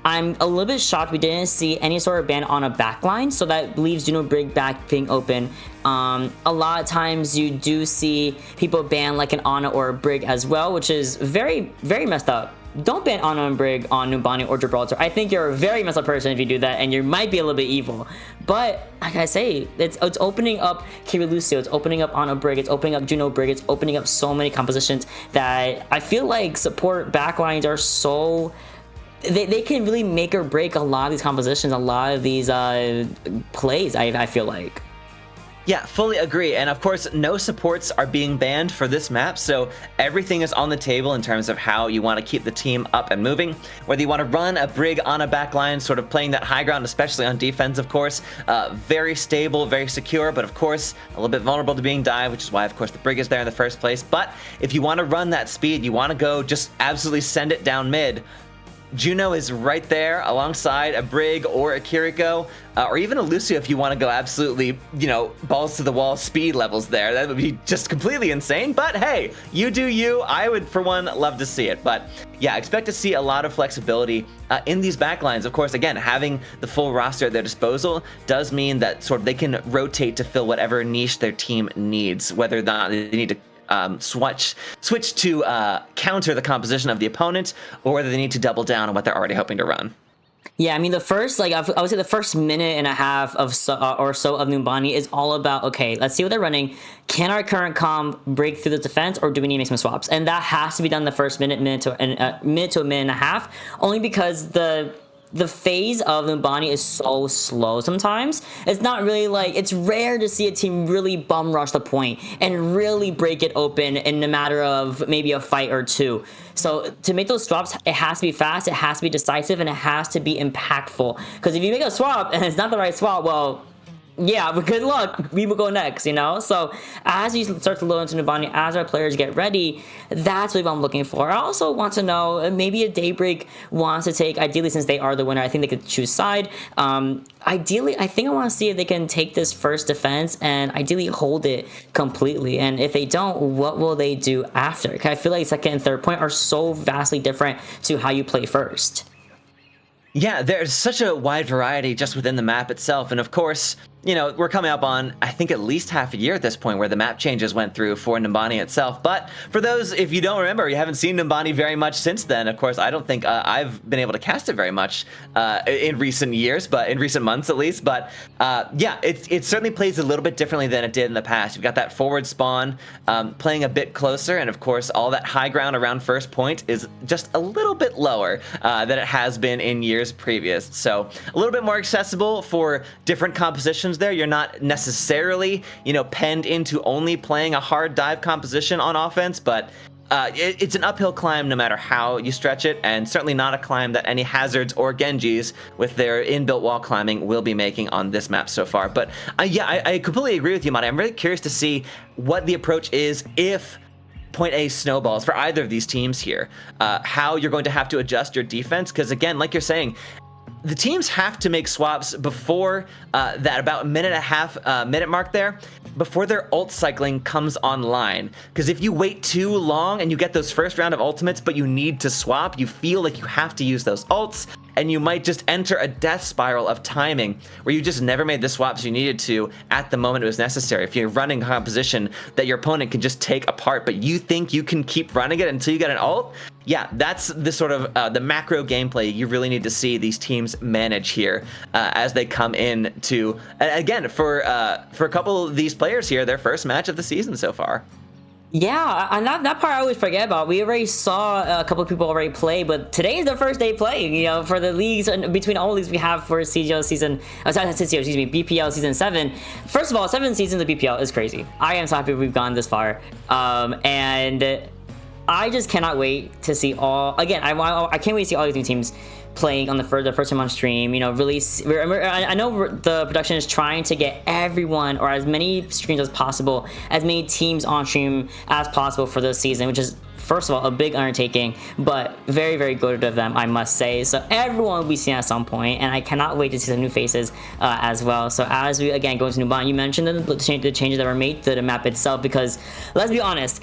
I'm a little bit shocked we didn't see any sort of ban on a backline, so that leaves Juno Brig back being open. A lot of times you do see people ban like an Ana or a Brig as well, which is very messed up. Don't ban Ana and Brig on Numbani or Gibraltar. I think you're a very messed up person if you do that, and you might be a little bit evil. But like I say, it's opening up Kiri Lucio, it's opening up Ana Brig, it's opening up Juno Brig, it's opening up so many compositions that I feel like support backlines are so... They can really make or break a lot of these compositions, a lot of these plays, I feel like. Yeah, fully agree. And of course, no supports are being banned for this map, so everything is on the table in terms of how you want to keep the team up and moving. Whether you want to run a Brig on a backline, sort of playing that high ground, especially on defense, of course. Very stable, very secure, but of course, a little bit vulnerable to being dived, which is why, of course, the Brig is there in the first place. But if you want to run that speed, you want to go just absolutely send it down mid, Juno is right there alongside a Brig or a Kiriko, or even a Lucio if you want to go absolutely, balls to the wall speed levels there. That would be just completely insane. But hey, you do you. I would, for one, love to see it. But yeah, expect to see a lot of flexibility in these backlines. Of course, again, having the full roster at their disposal does mean that sort of they can rotate to fill whatever niche their team needs, whether or not they need to switch to counter the composition of the opponent, or whether they need to double down on what they're already hoping to run. Yeah, I mean, the first, I would say the first minute and a half of or so of Numbani is all about, okay, let's see what they're running. Can our current comp break through the defense, or do we need to make some swaps? And that has to be done the first minute to a minute and a half, only because the phase of Numbani is so slow sometimes. It's not really it's rare to see a team really bum rush the point and really break it open in a matter of maybe a fight or two. So to make those swaps, it has to be fast, it has to be decisive, and it has to be impactful. Because if you make a swap and it's not the right swap, well, yeah, but good luck. We will go next, So as you start to load into Numbani, as our players get ready, that's what I'm looking for. I also want to know, maybe a Daybreak wants to take, ideally since they are the winner, I think they could choose side. Ideally, I think I want to see if they can take this first defense and ideally hold it completely. And if they don't, what will they do after? Because I feel like second and third point are so vastly different to how you play first. Yeah, there's such a wide variety just within the map itself. And of course, we're coming up on, I think, at least half a year at this point where the map changes went through for Numbani itself. But for those, if you don't remember, you haven't seen Numbani very much since then. Of course, I don't think I've been able to cast it very much in recent years, but in recent months at least. But yeah, it certainly plays a little bit differently than it did in the past. You've got that forward spawn playing a bit closer. And of course, all that high ground around first point is just a little bit lower than it has been in years previous. So a little bit more accessible for different compositions there. You're not necessarily, penned into only playing a hard dive composition on offense, but it's an uphill climb no matter how you stretch it, and certainly not a climb that any Hazards or Genjis with their inbuilt wall climbing will be making on this map so far. But yeah, I completely agree with you, Mata. I'm really curious to see what the approach is if Point A snowballs for either of these teams here, how you're going to have to adjust your defense, because again, like you're saying, the teams have to make swaps before that about minute mark there, before their ult cycling comes online. Because if you wait too long and you get those first round of ultimates, but you need to swap, you feel like you have to use those ults, and you might just enter a death spiral of timing where you just never made the swaps you needed to at the moment it was necessary. If you're running a composition that your opponent can just take apart, but you think you can keep running it until you get an ult, yeah, that's the sort of the macro gameplay you really need to see these teams manage here as they come in to, again, for a couple of these players here, their first match of the season so far. Yeah, and that part I always forget about. We already saw a couple of people already play, but today is the first day playing, for the leagues, and between all leagues we have for BPL season 7. First of all, 7 seasons of BPL is crazy. I am so happy we've gone this far. And I just cannot wait to see I can't wait to see all these new teams playing on the first time on stream, release. I know the production is trying to get everyone, or as many streams as possible, as many teams on stream as possible for this season, which is, first of all, a big undertaking, but very, very good of them, I must say. So everyone will be seen at some point, and I cannot wait to see some new faces as well. So as we, again, go into Numbani, you mentioned the changes that were made to the map itself, because, let's be honest,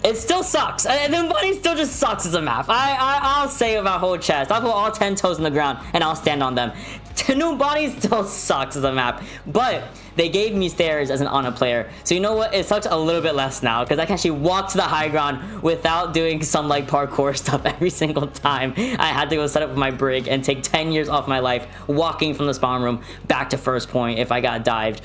it still sucks. Numbani still just sucks as a map. I'll say with my whole chest. I'll put all 10 toes on the ground and I'll stand on them. Numbani still sucks as a map. But they gave me stairs as an Ana player. So you know what? It sucks a little bit less now, because I can actually walk to the high ground without doing some parkour stuff every single time. I had to go set up my Brig and take 10 years off my life walking from the spawn room back to first point if I got dived.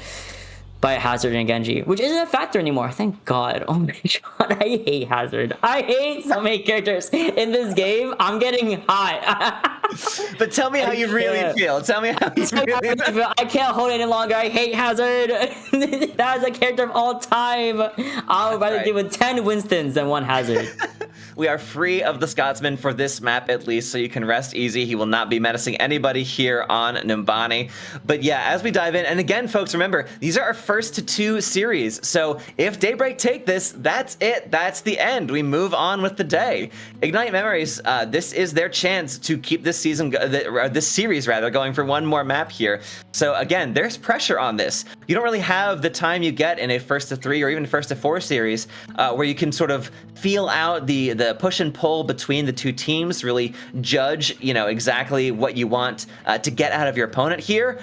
by Hazard and Genji, which isn't a factor anymore. Thank God. Oh my God, I hate Hazard. I hate so many characters in this game. I'm getting hot. But tell me how you really feel. Tell me how you really feel. I can't hold it any longer. I hate Hazard. That is a character of all time. I would rather deal with 10 Winstons than 1 Hazard. We are free of the Scotsman for this map at least, so you can rest easy. He will not be menacing anybody here on Numbani. But yeah, as we dive in, and again, folks, remember, these are our first 2 series. So if Daybreak take this, that's it. That's the end. We move on with the day. Ignite Memories, this is their chance to keep this series going for one more map here. So again, there's pressure on this. You don't really have the time you get in a first to 3 or even first to 4 series where you can sort of feel out the push and pull between the 2 teams, really judge, exactly what you want to get out of your opponent here.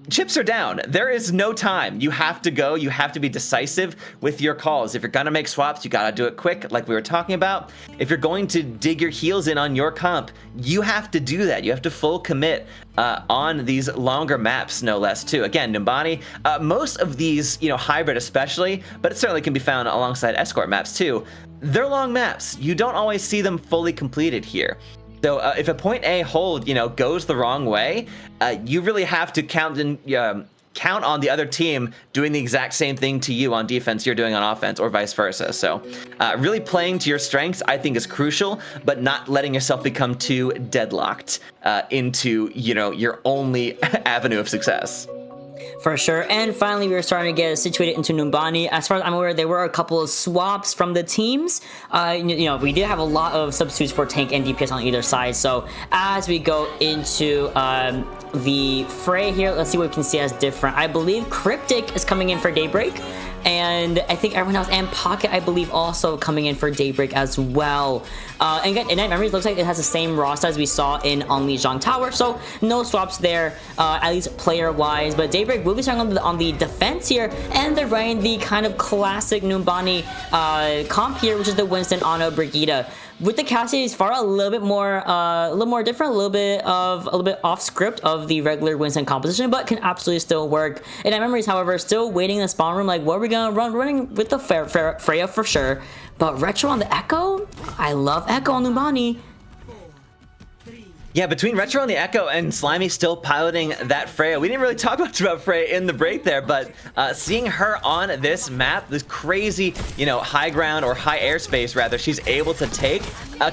Chips are down. There is no time. You have to go. You have to be decisive with your calls. If you're going to make swaps, you got to do it quick, like we were talking about. If you're going to dig your heels in on your comp, you have to do that. You have to full commit on these longer maps, no less, too. Again, Numbani, most of these, hybrid especially, but it certainly can be found alongside escort maps, too. They're long maps. You don't always see them fully completed here. So if a point A hold, goes the wrong way, you really have to count on the other team doing the exact same thing to you on defense you're doing on offense, or vice versa. So really playing to your strengths, I think, is crucial, but not letting yourself become too deadlocked into, your only avenue of success. For sure. And finally, we were starting to get situated into Numbani. As far as I'm aware, there were a couple of swaps from the teams. We did have a lot of substitutes for tank and DPS on either side. So as we go into the fray here, let's see what we can see as different. I believe Cryptic is coming in for Daybreak. And I think everyone else, and Pocket, I believe, also coming in for Daybreak as well. And again, Ignite Memories looks like it has the same roster as we saw in Unleashed on Tower, so no swaps there, at least player-wise. But Daybreak will be starting on the defense here, and they're running the kind of classic Numbani comp here, which is the Winston, Ana, Brigitte. With the Cassie's far a little bit more different, a little bit off script of the regular Winston composition, but can absolutely still work. And Memories, however, still waiting in the spawn room, like, what are we gonna running with the Freya for sure. But Retro on the Echo, I love Echo on Numbani. Yeah, between Retro and the Echo and Slimy still piloting that Freya. We didn't really talk much about Freya in the break there, but seeing her on this map, this crazy, high ground or high airspace rather, she's able to take,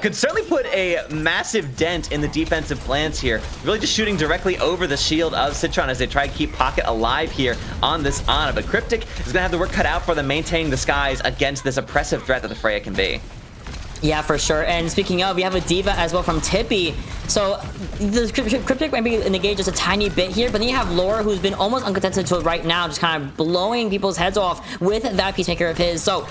could certainly put a massive dent in the defensive plans here. Really just shooting directly over the shield of Citron as they try to keep Pocket alive here on this Ana. But Cryptic is gonna have the work cut out for them maintaining the skies against this oppressive threat that the Freya can be. Yeah, for sure. And speaking of, we have a Diva as well from Tippy. So the Cryptic might be engaged just a tiny bit here, but then you have Laura, who's been almost uncontested to right now, just kind of blowing people's heads off with that Peacemaker of his. So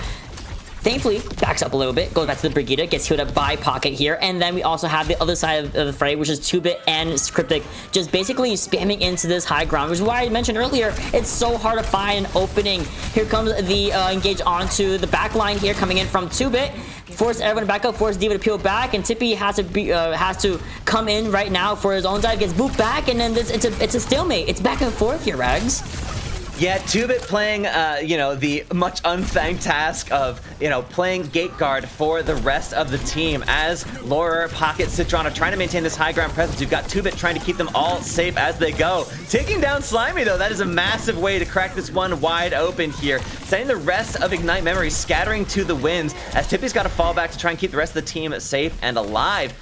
thankfully, backs up a little bit, goes back to the Brigitte, gets healed up by Pocket here, and then we also have the other side of the fray, which is 2-Bit and Cryptic, just basically spamming into this high ground, which is why I mentioned earlier, it's so hard to find an opening. Here comes the engage onto the back line here, coming in from 2-Bit, force everyone back up, force Diva to peel back, and Tippy has to come in right now for his own dive, gets booped back, and then it's a stalemate. It's back and forth here, Rags. Yeah, 2-Bit playing, the much unthanked task of, playing gate guard for the rest of the team as Laura, Pocket, Citron are trying to maintain this high ground presence. You've got 2-Bit trying to keep them all safe as they go. Taking down Slimy, though, that is a massive way to crack this one wide open here. Sending the rest of Ignite Memories scattering to the winds as Tippy's got to fall back to try and keep the rest of the team safe and alive.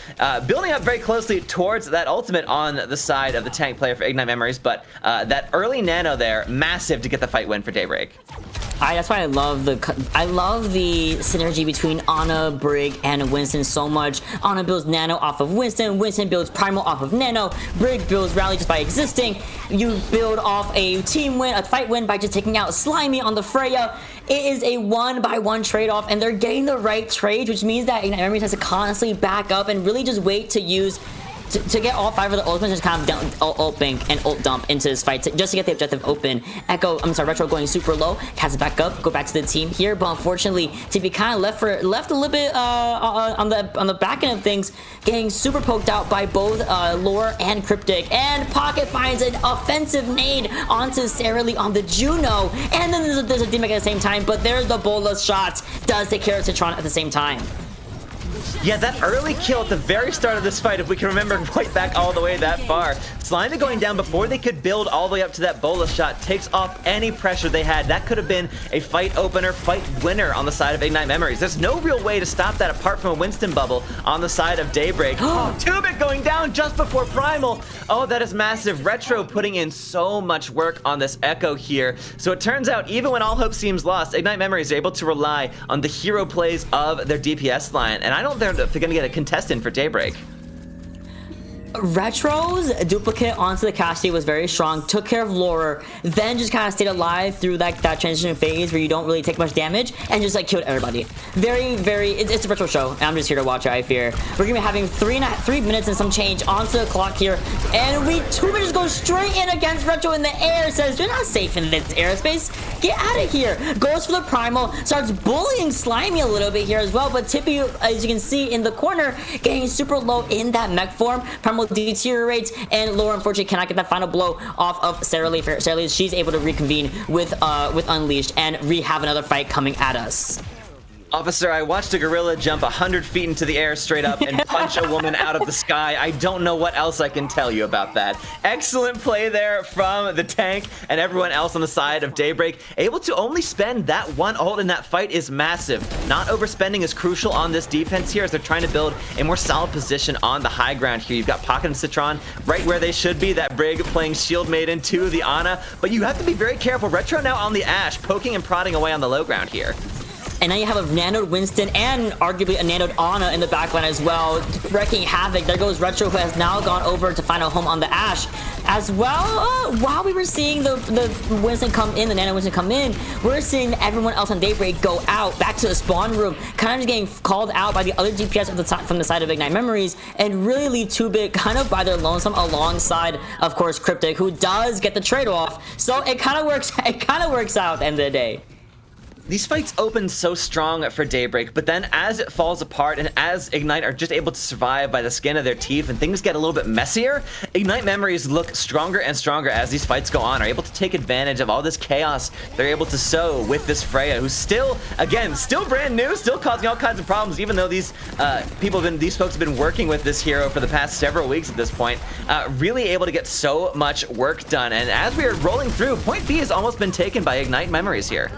Building up very closely towards that ultimate on the side of the tank player for Ignite Memories, but that early nano there, massive to get the fight win for Daybreak. That's why I love the synergy between Ana, Brig, and Winston so much. Ana builds Nano off of Winston. Winston builds Primal off of Nano. Brig builds Rally just by existing. You build off a team win, a fight win by just taking out Slimy on the Freya. It is a 1-by-1 trade-off, and they're getting the right trade, which means that Ignite Memories has to constantly back up and really just wait to use to get all 5 of the ultimates, just kind of ult bank and ult dump into this fight just to get the objective open. Retro going super low, casts it back up, go back to the team here, but unfortunately, TP kind of left a little bit on the back end of things, getting super poked out by both Lore and Cryptic, and Pocket finds an offensive nade onto Sarah Lee on the Juno, and then there's a D-Mac at the same time, but there's the bolus shot, does take care of Citron at the same time. Yeah, that early kill at the very start of this fight, if we can remember right back all the way that far. Slimy going down before they could build all the way up to that bolus shot takes off any pressure they had. That could have been a fight opener, fight winner on the side of Ignite Memories. There's no real way to stop that apart from a Winston bubble on the side of Daybreak. Oh, 2-bit going down just before Primal. Oh, that is massive. Retro putting in so much work on this Echo here. So it turns out, even when all hope seems lost, Ignite Memories are able to rely on the hero plays of their DPS line. And I don't think they're going to get a contestant for Daybreak. Retro's duplicate onto the Cassidy was very strong, took care of Laura, then just kind of stayed alive through that transition phase where you don't really take much damage and just like killed everybody. It's a Retro show, and I'm just here to watch it, I fear. We're gonna be having 3 minutes and some change onto the clock here, and 2 minutes go straight in against Retro in the air, says you're not safe in this airspace, get out of here. Goes for the Primal, starts bullying Slimy a little bit here as well, but Tippy, as you can see in the corner, getting super low in that mech form. Primal deteriorates, and Laura unfortunately cannot get that final blow off of Sarah Lee. She's able to reconvene with Unleashed and have another fight coming at us. Officer, I watched a gorilla jump 100 feet into the air straight up and punch a woman out of the sky. I don't know what else I can tell you about that. Excellent play there from the tank and everyone else on the side of Daybreak. Able to only spend that one ult in that fight is massive. Not overspending is crucial on this defense here as they're trying to build a more solid position on the high ground here. You've got Pocket and Citron right where they should be. That Brig playing Shield Maiden to the Ana. But you have to be very careful. Retro now on the Ashe, poking and prodding away on the low ground here. And now you have a nanoed Winston and arguably a nanoed Ana in the backline as well, wrecking havoc. There goes Retro, who has now gone over to find a home on the Ashe. As well, while we were seeing the Winston come in, the nano Winston come in, we're seeing everyone else on Daybreak go out, back to the spawn room, kind of just getting called out by the other DPS from the side of Ignite Memories, and really leave 2-bit kind of by their lonesome alongside, of course, Cryptic, who does get the trade-off. So it kind of works out at the end of the day. These fights open so strong for Daybreak, but then as it falls apart and as Ignite are just able to survive by the skin of their teeth and things get a little bit messier, Ignite Memories look stronger and stronger as these fights go on, are able to take advantage of all this chaos they're able to sow with this Freya, who's still brand new, still causing all kinds of problems, even though these folks have been working with this hero for the past several weeks at this point, really able to get so much work done. And as we are rolling through, point B has almost been taken by Ignite Memories here.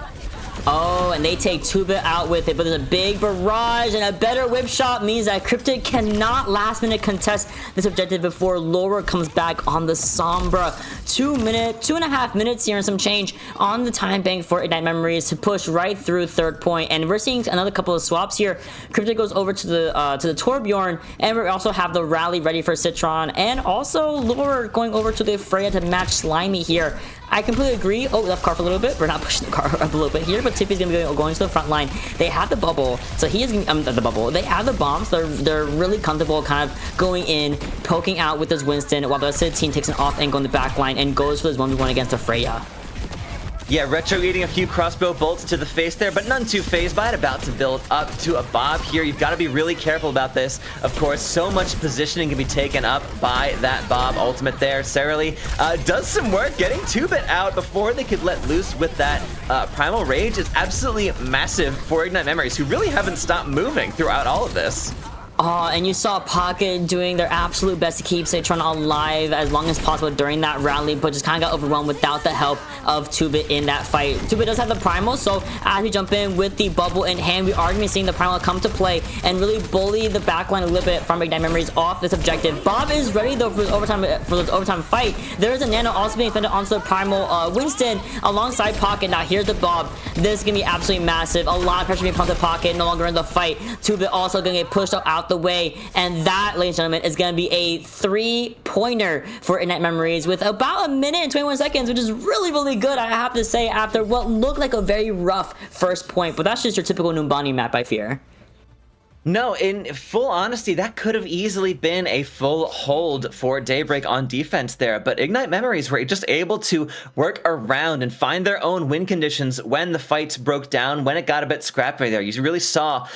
Oh, and they take 2-bit out with it, but there's a big barrage, and a better whip shot means that Cryptic cannot last minute contest this objective before Laura comes back on the Sombra. 2.5 minutes here and some change on the time bank for Ignite Memories to push right through third point, and we're seeing another couple of swaps here. Cryptic goes over to the Torbjorn, and we also have the rally ready for Citron, and also Laura going over to the Freya to match Slimy here. I completely agree. Oh, left Carf a little bit. We're not pushing the car up a little bit here, but Tippy's gonna be going to the front line. They have the bubble, so he is the bubble. They have the bombs. They're really comfortable, kind of going in, poking out with this Winston, while the rest of the team takes an off angle in the back line and goes for this 1v1 against the Freya. Yeah, Retro eating a few crossbow bolts to the face there, but none too phased by it. About to build up to a Bob here. You've got to be really careful about this. Of course, so much positioning can be taken up by that Bob ultimate there. Sarah Lee does some work getting 2-bit out before they could let loose with that Primal Rage. Is absolutely massive for Ignite Memories, who really haven't stopped moving throughout all of this. And you saw Pocket doing their absolute best to keep Citron alive as long as possible during that rally, but just kind of got overwhelmed without the help of 2-bit in that fight. 2-bit does have the Primal, so as we jump in with the bubble in hand, we are going to be seeing the Primal come to play and really bully the backline a little bit from Ignite Memories off this objective. Bob is ready though for the overtime fight. There is a Nano also being defended onto the Primal Winston alongside Pocket. Now here's the Bob. This is going to be absolutely massive. A lot of pressure being put on the Pocket, no longer in the fight. 2-bit also going to get pushed out the way, and that, ladies and gentlemen, is going to be a 3-pointer for Ignite Memories with about 1 minute and 21 seconds, which is really good, I have to say, after what looked like a very rough first point. But that's just your typical Numbani map, I fear. No, in full honesty, that could have easily been a full hold for Daybreak on defense there, but Ignite Memories were just able to work around and find their own win conditions when the fights broke down, when it got a bit scrappy there. You really saw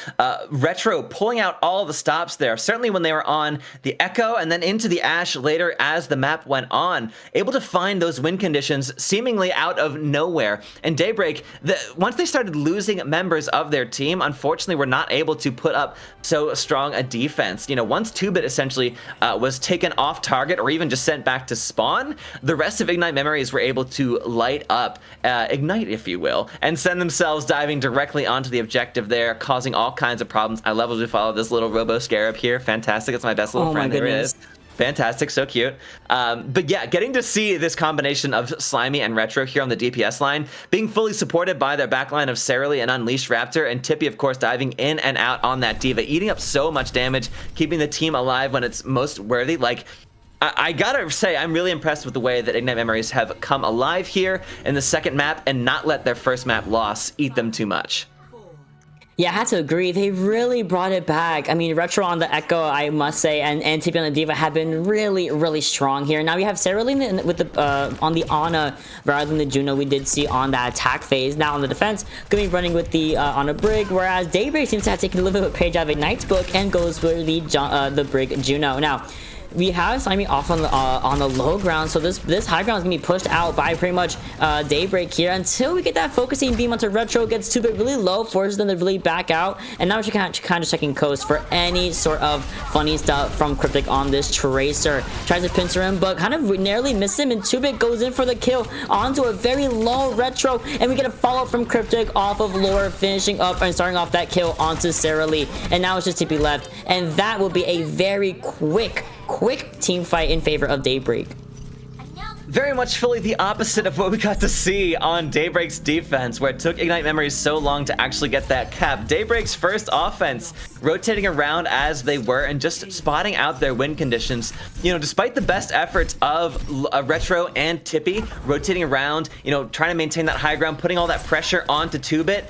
Retro pulling out all the stops there, certainly when they were on the Echo and then into the Ash later as the map went on, able to find those win conditions seemingly out of nowhere. And Daybreak, once they started losing members of their team, unfortunately were not able to put up so strong a defense. You know, once 2-Bit essentially was taken off target or even just sent back to spawn, the rest of Ignite Memories were able to light up, ignite if you will, and send themselves diving directly onto the objective there, causing all kinds of problems. I love to follow this little Robo Scarab here. Fantastic. It's my best little friend. There it is. Fantastic, so cute. But yeah, getting to see this combination of Slimy and Retro here on the DPS line, being fully supported by their backline of Saralee and Unleashed Raptor, and Tippy, of course, diving in and out on that D.Va, eating up so much damage, keeping the team alive when it's most worthy. Like, I gotta say, I'm really impressed with the way that Ignite Memories have come alive here in the second map and not let their first map loss eat them too much. Yeah, I had to agree. They really brought it back. I mean, Retro on the Echo, I must say, and TP on the D.Va have been really, really strong here. Now we have Saralee with the on the Ana rather than the Juno we did see on that attack phase. Now on the defense, going to be running with the Ana Brig, whereas Daybreak seems to have taken a little bit of a page out of Ignite's book and goes for the Brig Juno. Now, we have Slimy off on the low ground, so this high ground is gonna be pushed out by pretty much Daybreak here until we get that focusing beam onto Retro. Gets 2-Bit really low, forces them to really back out, and now we're kind of checking coast for any sort of funny stuff from Cryptic on this Tracer. Tries to pincer him, but kind of narrowly misses him, and 2-Bit goes in for the kill onto a very low Retro, and we get a follow-up from Cryptic off of Lore, finishing up and starting off that kill onto Saralee, and now it's just TP left, and that will be a very quick team fight in favor of Daybreak. Very much fully the opposite of what we got to see on Daybreak's defense, where it took Ignite Memories so long to actually get that cap. Daybreak's first offense, rotating around as they were and just spotting out their win conditions. You know, despite the best efforts of Retro and Tippy, rotating around, you know, trying to maintain that high ground, putting all that pressure onto 2-Bit,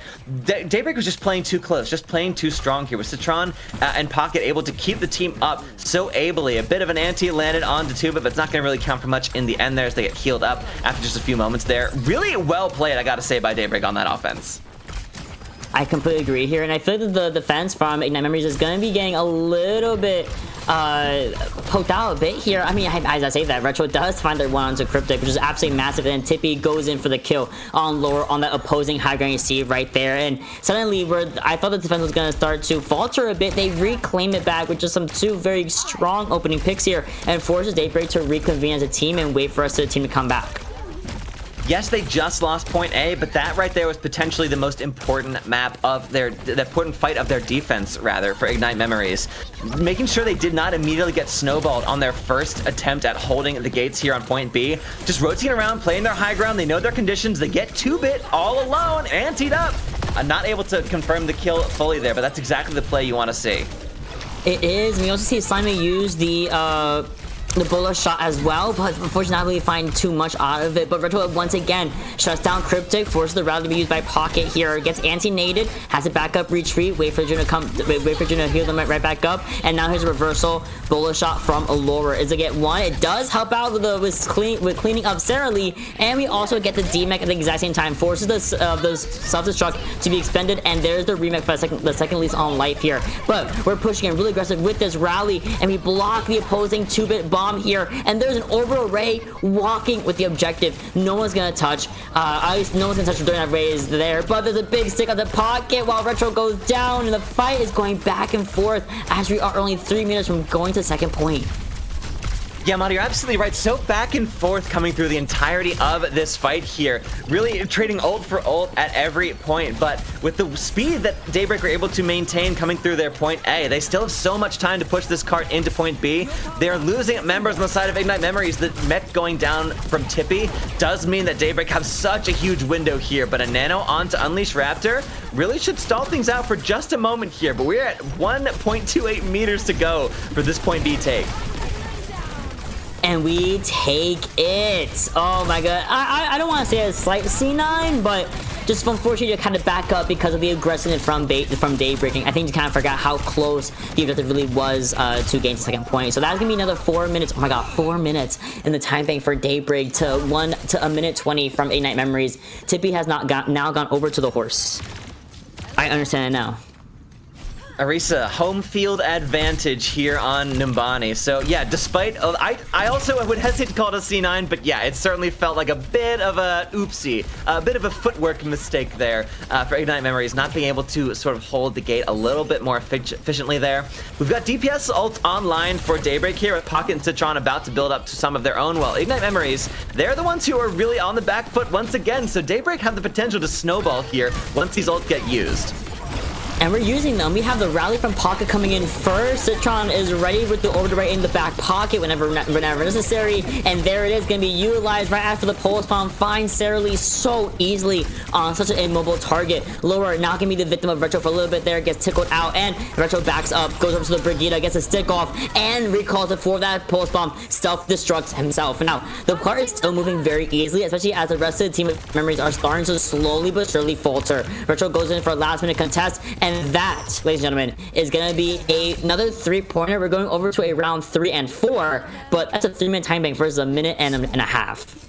Daybreak was just playing too close, just playing too strong here, with Citron and Pocket able to keep the team up so ably. A bit of an anti landed onto 2-Bit, but it's not going to really count for much in the end there. They get healed up after just a few moments there. Really well played, I gotta say, by Daybreak on that offense. I completely agree here, and I feel that the defense from Ignite Memories is going to be getting a little bit poked out a bit here. I mean, as I say that, Retro does find their one onto Cryptic, which is absolutely massive, and then Tippy goes in for the kill on Lore on the opposing high ground you see right there, and suddenly I thought the defense was going to start to falter a bit. They reclaim it back with just some two very strong opening picks here, and forces Daybreak to reconvene as a team and wait for us the team to come back. Yes, they just lost point A, but that right there was potentially the most important map of the important fight of their defense, rather, for Ignite Memories. Making sure they did not immediately get snowballed on their first attempt at holding the gates here on point B. Just rotating around, playing their high ground. They know their conditions. They get 2-Bit all alone, anteed up. Not able to confirm the kill fully there, but that's exactly the play you want to see. It is. We also see Slimy use the bullet shot as well, but unfortunately not really find too much out of it. But Retro once again shuts down Cryptic, forces the route to be used by Pocket here, gets anti-naded, has a backup retreat, wait for Juno to heal them right back up, and now here's a reversal bullet shot from Allura. Is it get one? It does help out with cleaning up Saralee, and we also get the DMAC at the exact same time, forces the self-destruct to be expended, and there's the remake for the second least on life here. But we're pushing in really aggressive with this rally, and we block the opposing 2-Bit bomb here, and there's an orbital ray walking with the objective. No one's gonna touch, at least no one's gonna touch during that ray is there, but there's a big stick on the Pocket while Retro goes down, and the fight is going back and forth as we are only 3 minutes from going to second point. Yeah, Madi, you're absolutely right. So back and forth coming through the entirety of this fight here. Really trading ult for ult at every point. But with the speed that Daybreak were able to maintain coming through their point A, they still have so much time to push this cart into point B. They're losing members on the side of Ignite Memories. The mech going down from Tippy does mean that Daybreak have such a huge window here. But a nano onto Unleashed Raptor really should stall things out for just a moment here. But we're at 1.28 meters to go for this point B take. And we take it. Oh my god. I don't want to say a slight C9, but just unfortunately to kind of back up because of the aggressiveness from Daybreak. I think you kind of forgot how close the objective really was to gain the second point. So that's gonna be another 4 minutes. Oh my god, 4 minutes in the time bank for Daybreak to a minute 20 from Ignite Memories. Tippy has now gone over to the horse. I understand it now. Arisa, home field advantage here on Numbani. So yeah, despite I also would hesitate to call it a C9, but yeah, it certainly felt like a bit of a oopsie, a bit of a footwork mistake there for Ignite Memories, not being able to sort of hold the gate a little bit more efficiently there. We've got DPS ult online for Daybreak here, with Pocket and Citron about to build up to some of their own. Well, Ignite Memories, they're the ones who are really on the back foot once again, so Daybreak have the potential to snowball here once these ults get used. And we're using them. We have the rally from Pocket coming in first. Citron is ready with the order right in the back pocket whenever necessary. And there it is, going to be utilized right after the pulse bomb. Finds Sarah Lee so easily on such an immobile target. Lower now can be the victim of Retro for a little bit there. Gets tickled out and Retro backs up. Goes over to the Brigida, gets a stick off and recalls it for that pulse bomb. Self-destructs himself. Now, the cart is still moving very easily, especially as the rest of the team of Memories are starting to slowly but surely falter. Retro goes in for a last minute contest. And that, ladies and gentlemen, is going to be another 3-pointer. We're going over to a round 3 and 4, but that's a 3-minute time bank versus a minute and a half.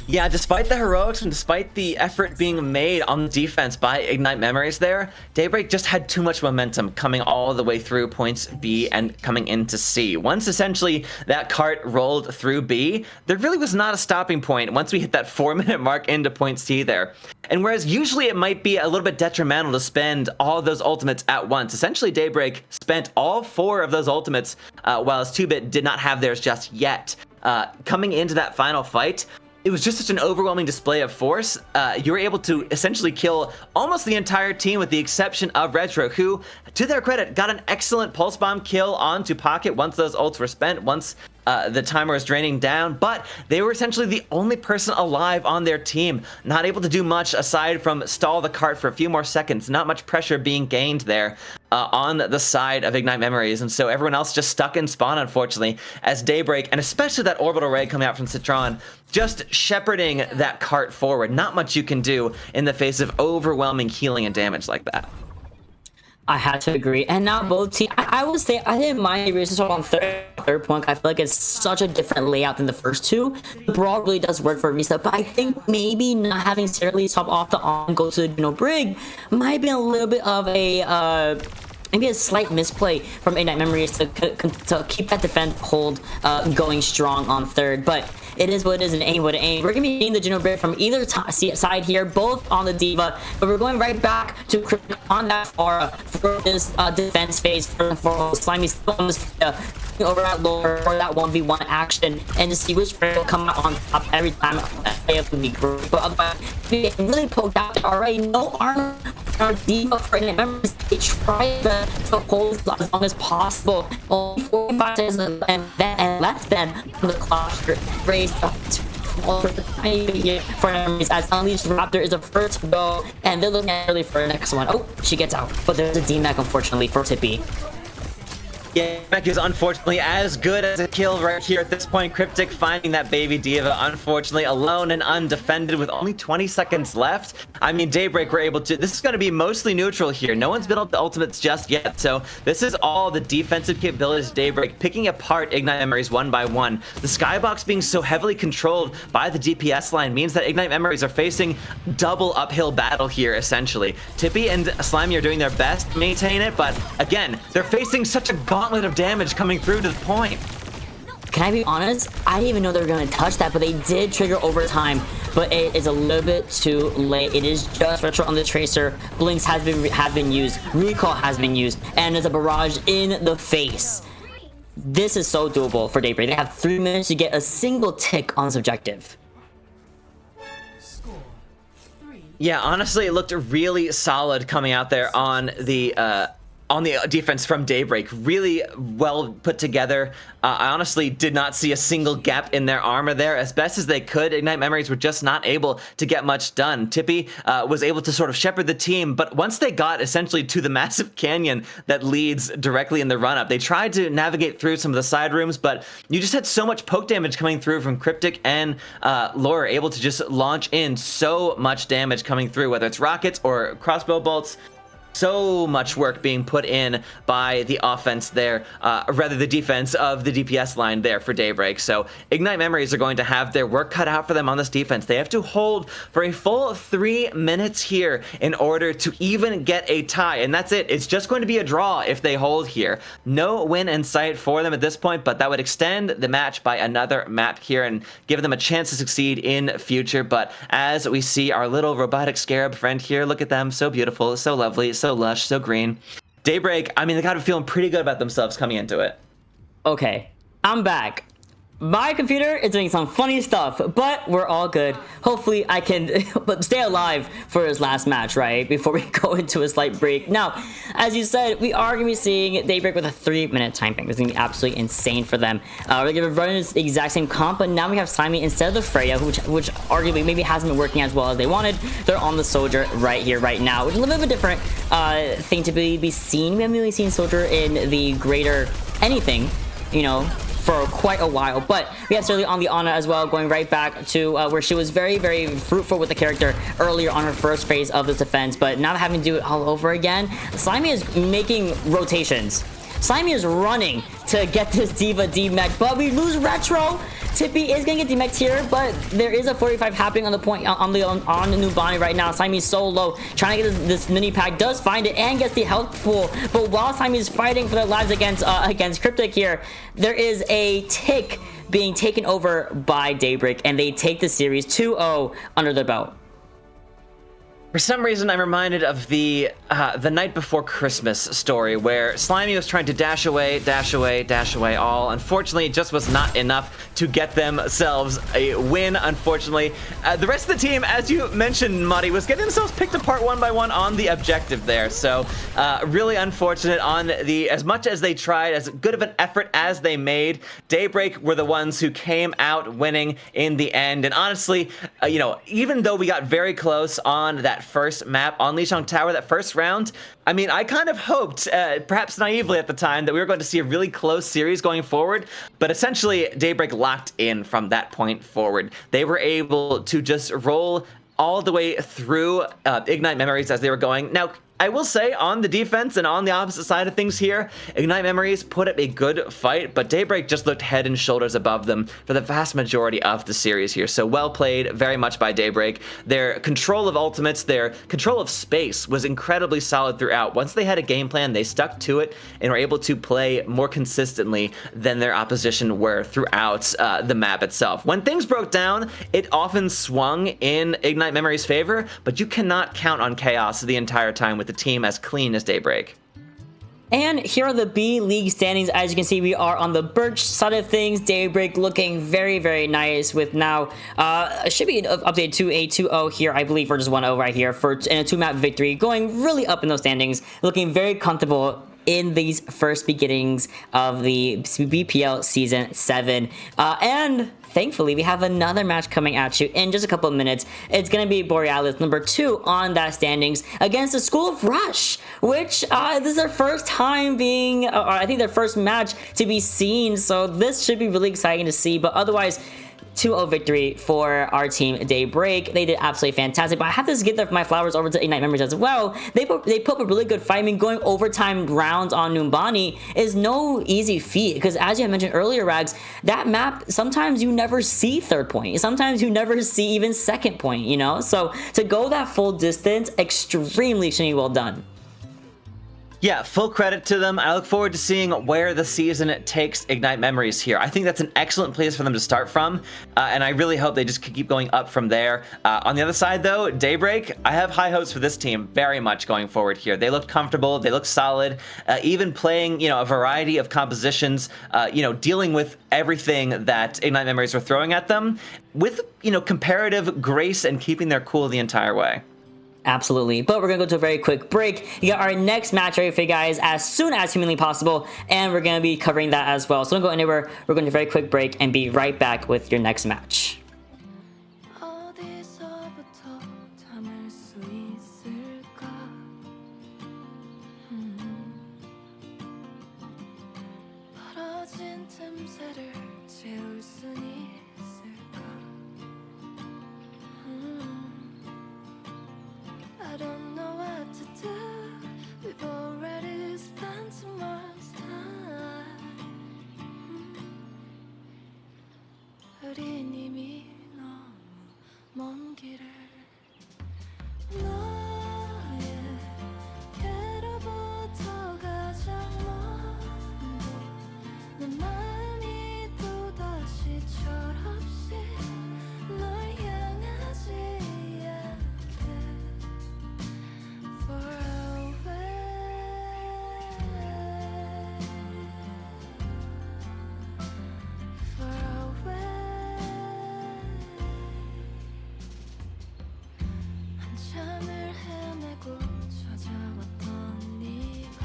Yeah, despite the heroics and despite the effort being made on defense by Ignite Memories there, Daybreak just had too much momentum coming all the way through points B and coming into C. Once essentially that cart rolled through B, there really was not a stopping point once we hit that 4-minute mark into point C there. And whereas usually it might be a little bit detrimental to spend all of those ultimates at once, essentially Daybreak spent all 4 of those ultimates, while 2-Bit did not have theirs just yet. Coming into that final fight, it was just such an overwhelming display of force. You were able to essentially kill almost the entire team with the exception of Retro, who, to their credit, got an excellent pulse bomb kill onto Pocket once those ults were spent, once the timer was draining down, but they were essentially the only person alive on their team, not able to do much aside from stall the cart for a few more seconds. Not much pressure being gained there on the side of Ignite Memories, and so everyone else just stuck in spawn, unfortunately, as Daybreak, and especially that orbital ray coming out from Citron, just shepherding that cart forward. Not much you can do in the face of overwhelming healing and damage like that. I had to agree. And now both teams, I would say I didn't mind the races on third point. I feel like it's such a different layout than the first two. The brawl really does work for Risa, but I think maybe not having Sarah Lee top off the on go to the Brig might be a little bit of a maybe a slight misplay from Ignite Memories to keep that defense hold going strong on third. But it is what it is and ain't what it ain't. We're going to be seeing the General Break from either side here, both on the Diva, but we're going right back to on that far for this defense phase for Slimy still on this over at lower for that 1v1 action and to see which player will come out on top every time. That would be great. But otherwise, we really poked out there already. No armor. Our Diva for Ignite Memories, they try to hold as long as possible. Only 45 seconds and less than the clock race for Memories as Unleashed Raptor is the first to go, and they're looking at early for the next one. Oh, she gets out, but there's a DMAC unfortunately for Tippy. Yeah, Mech is unfortunately as good as a kill right here at this point. Cryptic finding that baby Diva, unfortunately alone and undefended with only 20 seconds left. I mean, Daybreak were able to, this is going to be mostly neutral here. No one's built up the ultimates just yet, so this is all the defensive capabilities of Daybreak, picking apart Ignite Memories one by one. The skybox being so heavily controlled by the DPS line means that Ignite Memories are facing double uphill battle here, essentially. Tippy and Slimy are doing their best to maintain it, but again, they're facing such a gauntlet of damage coming through to the point. Can I be honest? I didn't even know they were going to touch that, but they did trigger overtime. But it is a little bit too late. It is just Retro on the Tracer. Blinks has been used. Recall has been used. And there's a barrage in the face. This is so doable for Daybreak. They have 3 minutes to get a single tick on this objective. Yeah, honestly, it looked really solid coming out there on the on the defense from Daybreak. Really well put together. I honestly did not see a single gap in their armor there. As best as they could, Ignite Memories were just not able to get much done. Tippy was able to sort of shepherd the team, but once they got essentially to the massive canyon that leads directly in the run-up, they tried to navigate through some of the side rooms, but you just had so much poke damage coming through from Cryptic and Laura, able to just launch in so much damage coming through, whether it's rockets or crossbow bolts. So much work being put in by the offense there, rather the defense of the DPS line there for Daybreak. So Ignite Memories are going to have their work cut out for them on this defense. They have to hold for a full 3 minutes here in order to even get a tie, and that's it. It's just going to be a draw if they hold here. No win in sight for them at this point, but that would extend the match by another map here and give them a chance to succeed in future. But as we see our little robotic scarab friend here, look at them, so beautiful, so lovely, so lush, so green. Daybreak, I mean, they gotta be feeling pretty good about themselves coming into it. Okay, I'm back. My computer is doing some funny stuff, but we're all good. Hopefully I can stay alive for his last match, right? Before we go into a slight break. Now, as you said, we are going to be seeing Daybreak with a 3-minute time bank. This is going to be absolutely insane for them. We're going to run the exact same comp, but now we have Slimy instead of the Freya, which arguably maybe hasn't been working as well as they wanted. They're on the Soldier right here, right now, which is a little bit of a different thing to be seen. We haven't really seen Soldier in the greater anything, you know, for quite a while, but we have Sterling on the Ana as well, going right back to where she was very, very fruitful with the character earlier on her first phase of this defense, but now having to do it all over again. Slimy is making rotations. Slimy is running to get this Diva D-Mech, but we lose Retro. Tippy is gonna get D-Mech here, but there is a 45 happening on the point on the Numbani right now. Slimy's so low, trying to get this mini pack, does find it and gets the health pool. But while Slimy is fighting for their lives against Cryptic here, there is a tick being taken over by Daybreak, and they take the series 2-0 under their belt. For some reason, I'm reminded of the Night Before Christmas story where Slimy was trying to dash away, all. Unfortunately, it just was not enough to get themselves a win, unfortunately. The rest of the team, as you mentioned, Muddy, was getting themselves picked apart one by one on the objective there. So really unfortunate on the, as much as they tried, as good of an effort as they made, Daybreak were the ones who came out winning in the end. And honestly, you know, even though we got very close on that first map on Lijiang Tower, that first round, I mean, I kind of hoped, perhaps naively at the time, that we were going to see a really close series going forward, but essentially Daybreak locked in from that point forward. They were able to just roll all the way through Ignite Memories as they were going. Now, I will say, on the defense and on the opposite side of things here, Ignite Memories put up a good fight, but Daybreak just looked head and shoulders above them for the vast majority of the series here. So well played very much by Daybreak. Their control of ultimates, their control of space was incredibly solid throughout. Once they had a game plan, they stuck to it and were able to play more consistently than their opposition were throughout the map itself. When things broke down, it often swung in Ignite Memories' favor, but you cannot count on chaos the entire time with the team as clean as Daybreak. And here are the B League standings. As you can see, we are on the Birch side of things. Daybreak looking very, very nice with now, should be updated to a 2-0 here, I believe, for just 1-0 right here for in a 2-map victory, going really up in those standings, looking very comfortable in these first beginnings of the BPL Season 7. And thankfully, we have another match coming at you in just a couple of minutes. It's going to be Borealis, number 2 on that standings, against the School of Rush, which this is their first time being, or I think their first match to be seen, so this should be really exciting to see. But otherwise, 2-0 victory for our team Daybreak. They did absolutely fantastic, but I have to give my flowers over to Ignite Memories as well. They put up a really good fight. I mean, going overtime rounds on Numbani is no easy feat, because as you had mentioned earlier, Rags, that map, sometimes you never see third point. Sometimes you never see even second point, you know? So to go that full distance, extremely well done. Yeah, full credit to them. I look forward to seeing where the season takes Ignite Memories here. I think that's an excellent place for them to start from, and I really hope they just keep going up from there. On the other side, though, Daybreak, I have high hopes for this team very much going forward here. They look comfortable, they look solid, even playing, you know, a variety of compositions, you know, dealing with everything that Ignite Memories were throwing at them with, you know, comparative grace and keeping their cool the entire way. Absolutely. But we're going to go to a very quick break. We got our next match ready for you guys as soon as humanly possible, and we're going to be covering that as well. So don't go anywhere. We're going to a very quick break and be right back with your next match. 어디서부터 참을 수 있을까? 벌어진 틈새를 채울 순 있을까? I don't know what to do. We've already spent too much time. 우린 이미 너무 먼 길을 너에게로부터 가장 먼 내 마음이 또다시 철없이 널 향하지 않게 far away 한참을 헤매고 찾아왔던 네가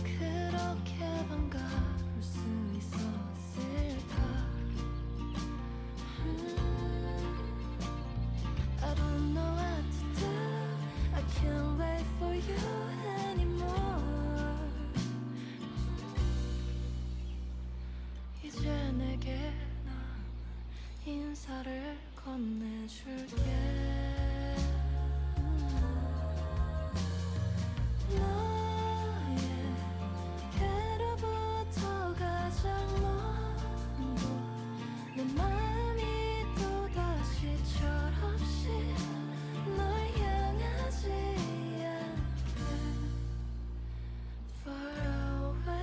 그렇게 반가울 수 있었을까? I don't know what to do. I can't wait for you anymore. 이제 내게 인사를 건네줄게. 너에게로부터 가장 먼 곳 내 마음이 또다시 철없이 널 향하지 않게 far away.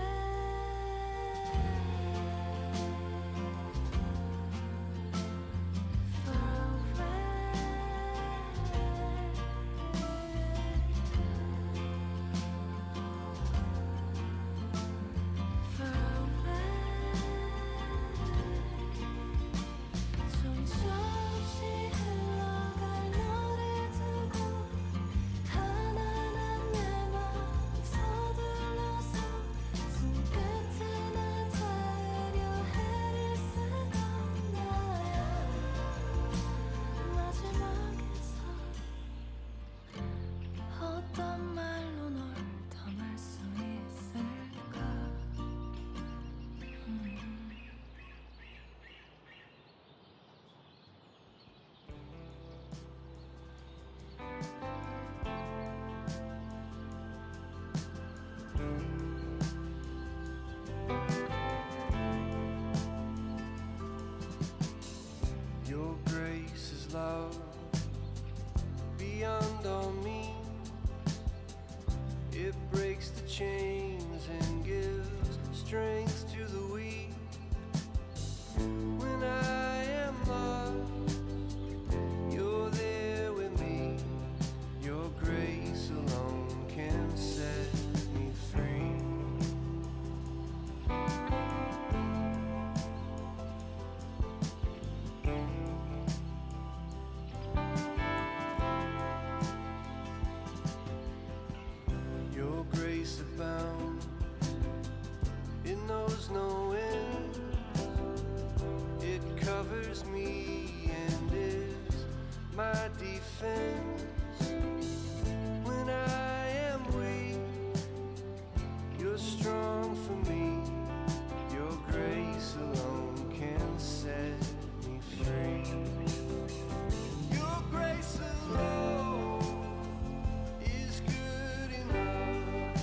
어떤 말로 널 담을 수 있을까? Your grace is love beyond all means. It breaks the chains and gives strength to the weak. When I am lost, you're there with me. Your grace alone can set me free. Your grace abounds, it knows no end. It covers me and is my defense. When I am weak, you're strong for me. Your grace alone can set me free. Your grace alone is good enough.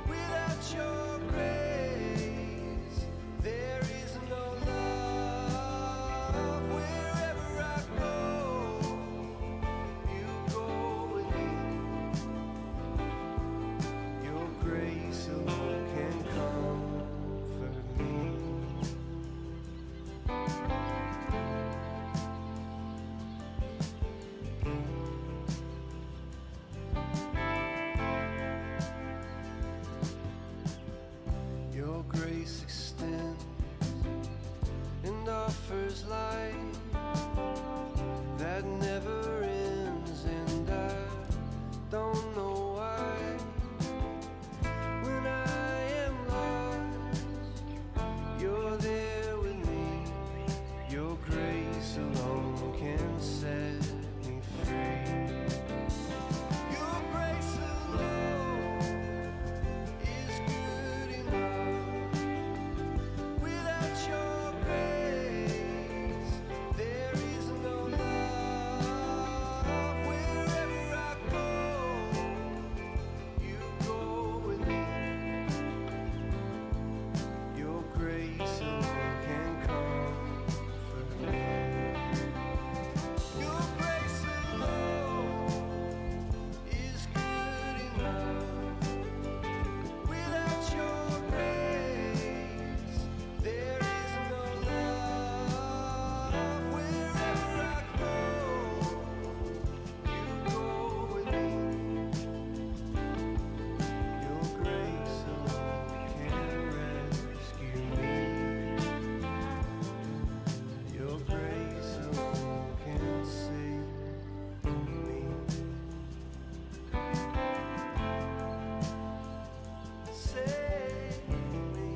Without your grace, there is no love. Wherever I go, you go with me. Your grace alone can comfort me. Your grace extends and offers summer's light that never ends, and I don't know why. When I am lost, you're there with me. Your grace alone can set me free. Your grace alone is good enough. Without your grace, there is no love. Wherever I go, you go with me. Your grace alone can comfort me. Your grace alone is good enough. Without your grace, there is no love. Wherever I go, you go with me. Your grace alone can rescue me. Your grace alone can save me. Save me.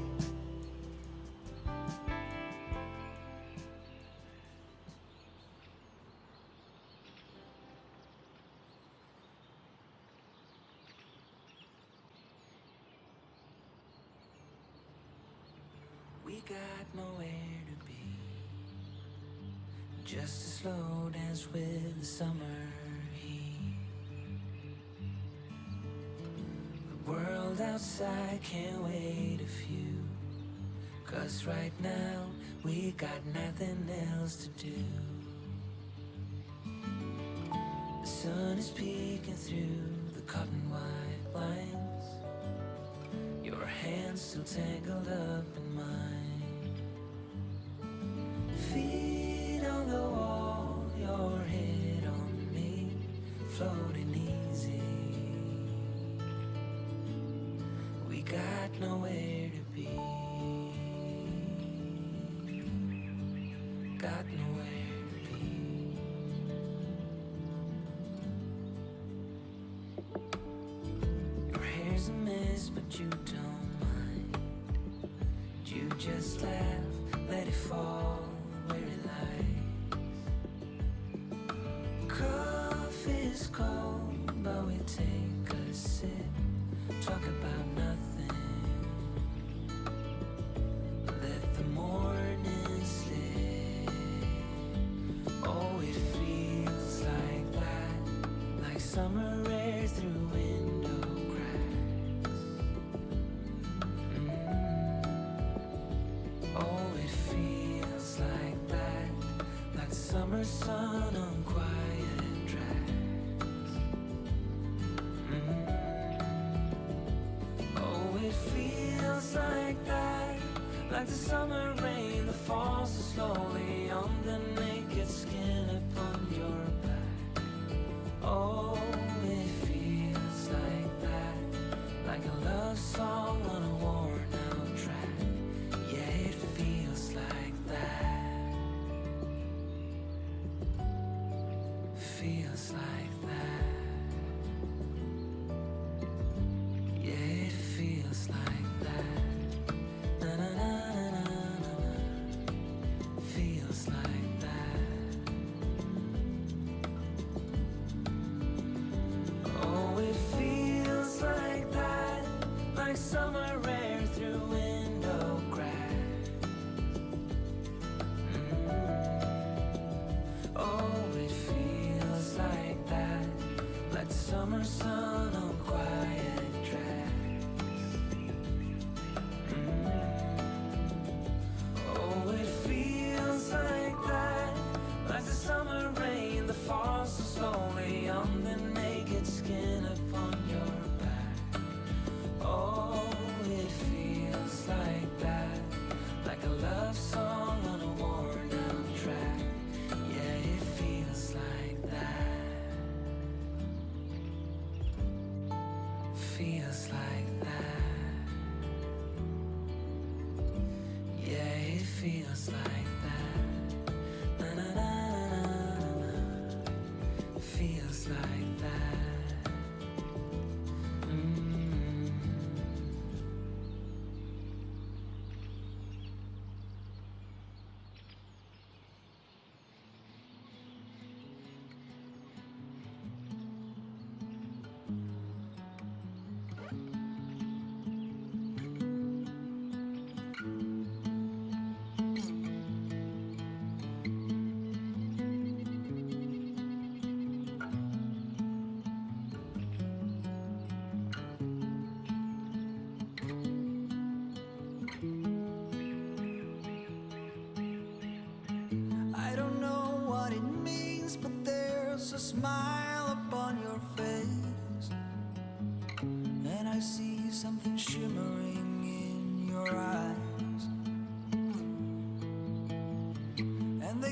We got nowhere to be, just a slow dance with the summer heat. The world outside can't wait a few, 'cause right now we got nothing else to do. The sun is peeking through the cotton white blinds. Your hands still tangled up in mine. Feet on the wall, your head on me, floating easy. We got nowhere to be. Got nowhere to be. Your hair's a mess, but you don't mind. You just laugh, let it fall where it lies. Coffee's cold, but we take a sip, talk about nothing. Let the morning slip. Oh, it feels like that, like summer air through window cracks. Oh, it feels like that, like summer sun on quiet tracks. Oh, it feels like that, like the summer rain that falls so slowly on the naked skin upon your back. Oh, it feels like that, like a love song on a worn out track. Yeah, it feels like that. Feels like that. Yeah, it feels like that. Na na na na na na. Feels like that. Oh, it feels like that, like summer air through window cracks. Oh, it feels like that, like the summer sun on quiet tracks. Oh, it feels like that, like the summer rain that falls so slowly on the naked skin upon your back. Oh, it feels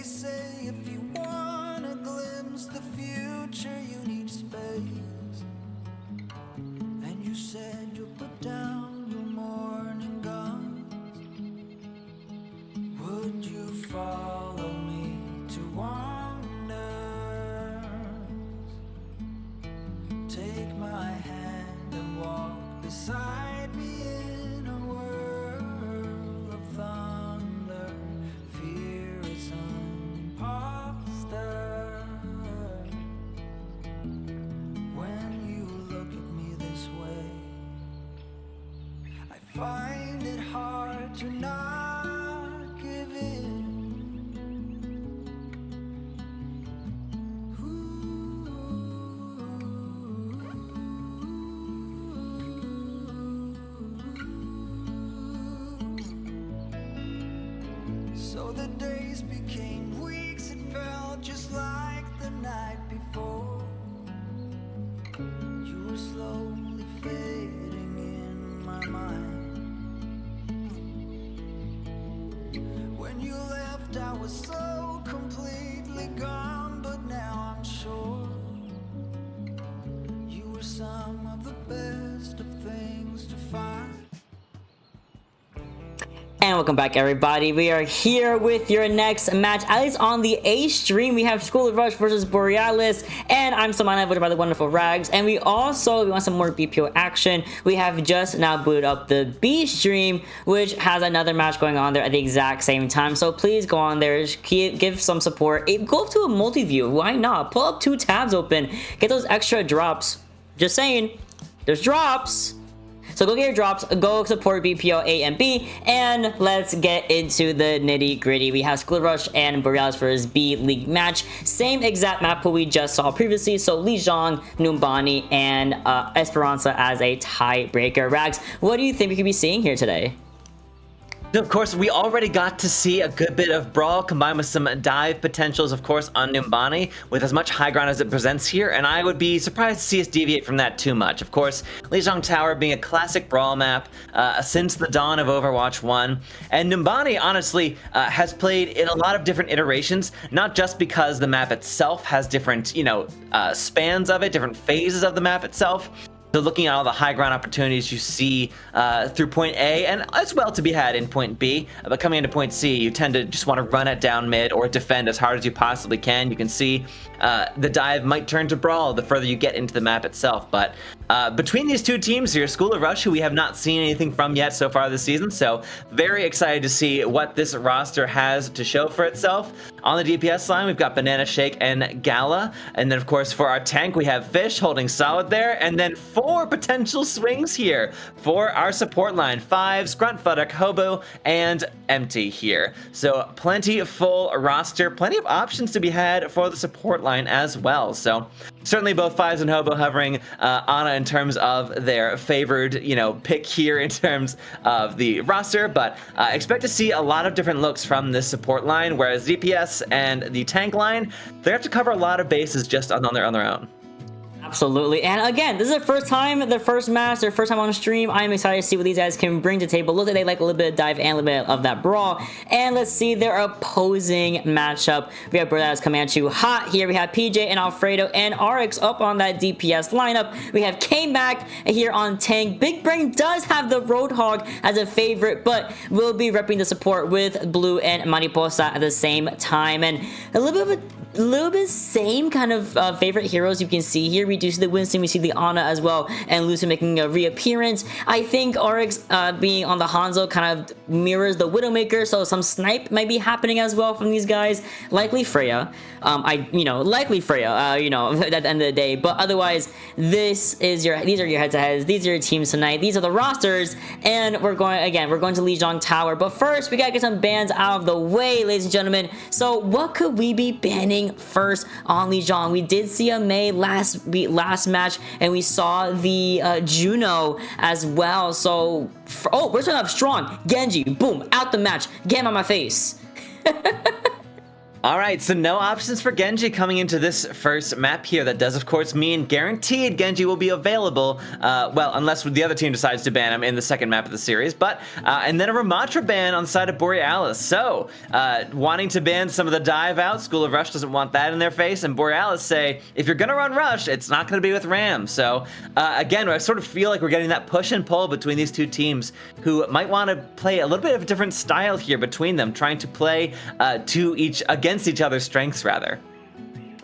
say if you wanna glimpse the future, you need space. And you said you'll put down your morning guns. Would you follow me to wonders? Take my hand and walk beside me in a world of thunder. Fear is an imposter. When you look at me this way, I find it hard to not give in. So the days became weeks, it felt just like the night before. You were slowly fading in my mind. When you left, I was so completely gone, but now I'm sure you were some of the best of things to find. And welcome back, everybody. We are here with your next match, at least on the A stream. We have School of Rush versus Borealis, and I'm Samana, voted by the wonderful Rags. And we want some more BPO action. We have just now booted up the B stream, which has another match going on there at the exact same time. So please go on there, give some support. Go up to a multi-view. Why not? Pull up 2 tabs open. Get those extra drops. Just saying, there's drops. So go get your drops, go support BPL A and B, and let's get into the nitty gritty. We have School Rush and Borealis versus B League match. Same exact map pool we just saw previously. So Lijiang, Numbani, and Esperanza as a tiebreaker. Rags, what do you think we could be seeing here today? Of course, we already got to see a good bit of brawl combined with some dive potentials, of course, on Numbani, with as much high ground as it presents here, and I would be surprised to see us deviate from that too much. Of course, Lijiang Tower being a classic brawl map since the dawn of Overwatch 1, and Numbani, honestly, has played in a lot of different iterations, not just because the map itself has different, spans of it, different phases of the map itself. So looking at all the high ground opportunities you see through point A, and as well to be had in point B, but coming into point C, you tend to just want to run it down mid or defend as hard as you possibly can. You can see the dive might turn to brawl the further you get into the map itself. But between these two teams here, School of Rush, who we have not seen anything from yet so far this season, so very excited to see what this roster has to show for itself. On the DPS line, we've got Banana Shake and Gala, and then of course for our tank, we have Fish holding solid there, and then 4 potential swings here for our support line. 5, Grunt Fuddock, Hobo, and Empty here. So plenty of full roster, plenty of options to be had for the support line as well. So certainly both 5s and Hobo hovering Ana in terms of their favored, pick here in terms of the roster, but expect to see a lot of different looks from this support line, whereas DPS and the tank line, they have to cover a lot of bases just on their own. Absolutely. And again, this is their first time, their first match, their first time on stream. I'm excited to see what these guys can bring to the table. Looks like they like a little bit of dive and a little bit of that brawl. And let's see their opposing matchup. We have Borealis coming at you hot here. We have PJ and Alfredo and RX up on that DPS lineup. We have K-Mac here on tank. Big Brain does have the Roadhog as a favorite, but will be repping the support with Blue and Mariposa at the same time. And a little bit same kind of favorite heroes you can see here. We do see the Winston, we see the Ana as well, and Lucy making a reappearance. I think RX being on the Hanzo kind of mirrors the Widowmaker, so some snipe might be happening as well from these guys. Likely Freya. Likely Freya, at the end of the day. But otherwise, these are your head-to-heads, these are your teams tonight, these are the rosters, and we're going to Lijiang Tower. But first, we gotta get some bans out of the way, ladies and gentlemen. So what could we be banning first on Lijiang? We did see a Mei last match, and we saw the Juno as well. So we're starting off strong. Genji, boom, out the match. Get him on my face. All right, so no options for Genji coming into this first map here. That does, of course, mean guaranteed Genji will be available. Well, unless the other team decides to ban him in the second map of the series. But and then a Ramatra ban on the side of Borealis. So wanting to ban some of the dive out, School of Rush doesn't want that in their face. And Borealis say, if you're going to run Rush, it's not going to be with Ram. So again, I sort of feel like we're getting that push and pull between these two teams who might want to play a little bit of a different style here between them, trying to play against each other's strengths, rather.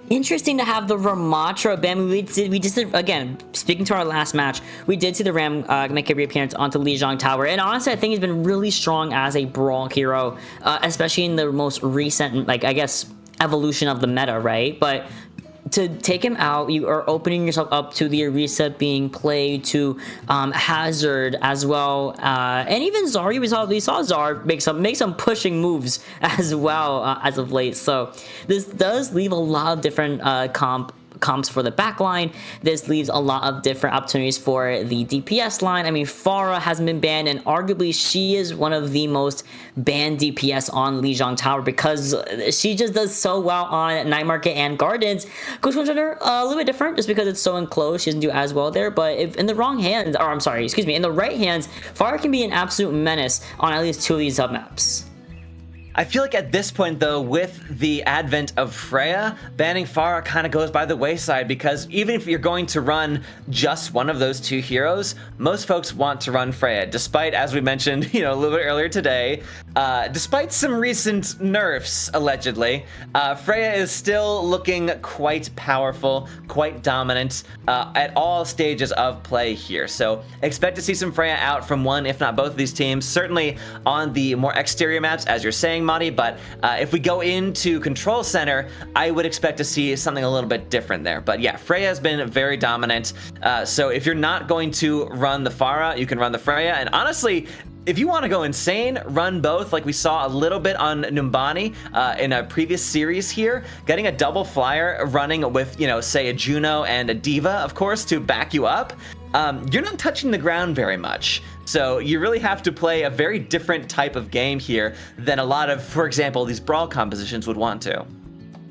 Interesting to have the Ramatra ban. We just did, again, speaking to our last match, we did see the Ram make a reappearance onto Lijiang Tower, and honestly, I think he's been really strong as a brawl hero, especially in the most recent, like, I guess, evolution of the meta, right? But to take him out, you are opening yourself up to the Orisa being played, to Hazard as well, and even Zari. We saw Zar make some pushing moves as well as of late. So this does leave a lot of different comps for the backline. This leaves a lot of different opportunities for the DPS line. I mean, Pharah hasn't been banned, and arguably she is one of the most banned DPS on Lijiang Tower because she just does so well on Night Market and Gardens. Ghost Hunter a little bit different just because it's so enclosed. She doesn't do as well there, but if in the wrong hands, or I'm sorry, excuse me, in the right hands, Pharah can be an absolute menace on at least 2 of these submaps. I feel like at this point, though, with the advent of Freya, banning Pharah kind of goes by the wayside, because even if you're going to run just one of those two heroes, most folks want to run Freya, despite, as we mentioned, a little bit earlier today, despite some recent nerfs, allegedly, Freya is still looking quite powerful, quite dominant at all stages of play here. So expect to see some Freya out from one, if not both of these teams, certainly on the more exterior maps, as you're saying, Madi, but if we go into Control Center, I would expect to see something a little bit different there. But yeah, Freya has been very dominant, so if you're not going to run the Pharah, you can run the Freya, and honestly, if you want to go insane, run both, like we saw a little bit on Numbani in a previous series here. Getting a double flyer running with, say a Juno and a Diva, of course, to back you up. You're not touching the ground very much. So you really have to play a very different type of game here than a lot of, for example, these brawl compositions would want to.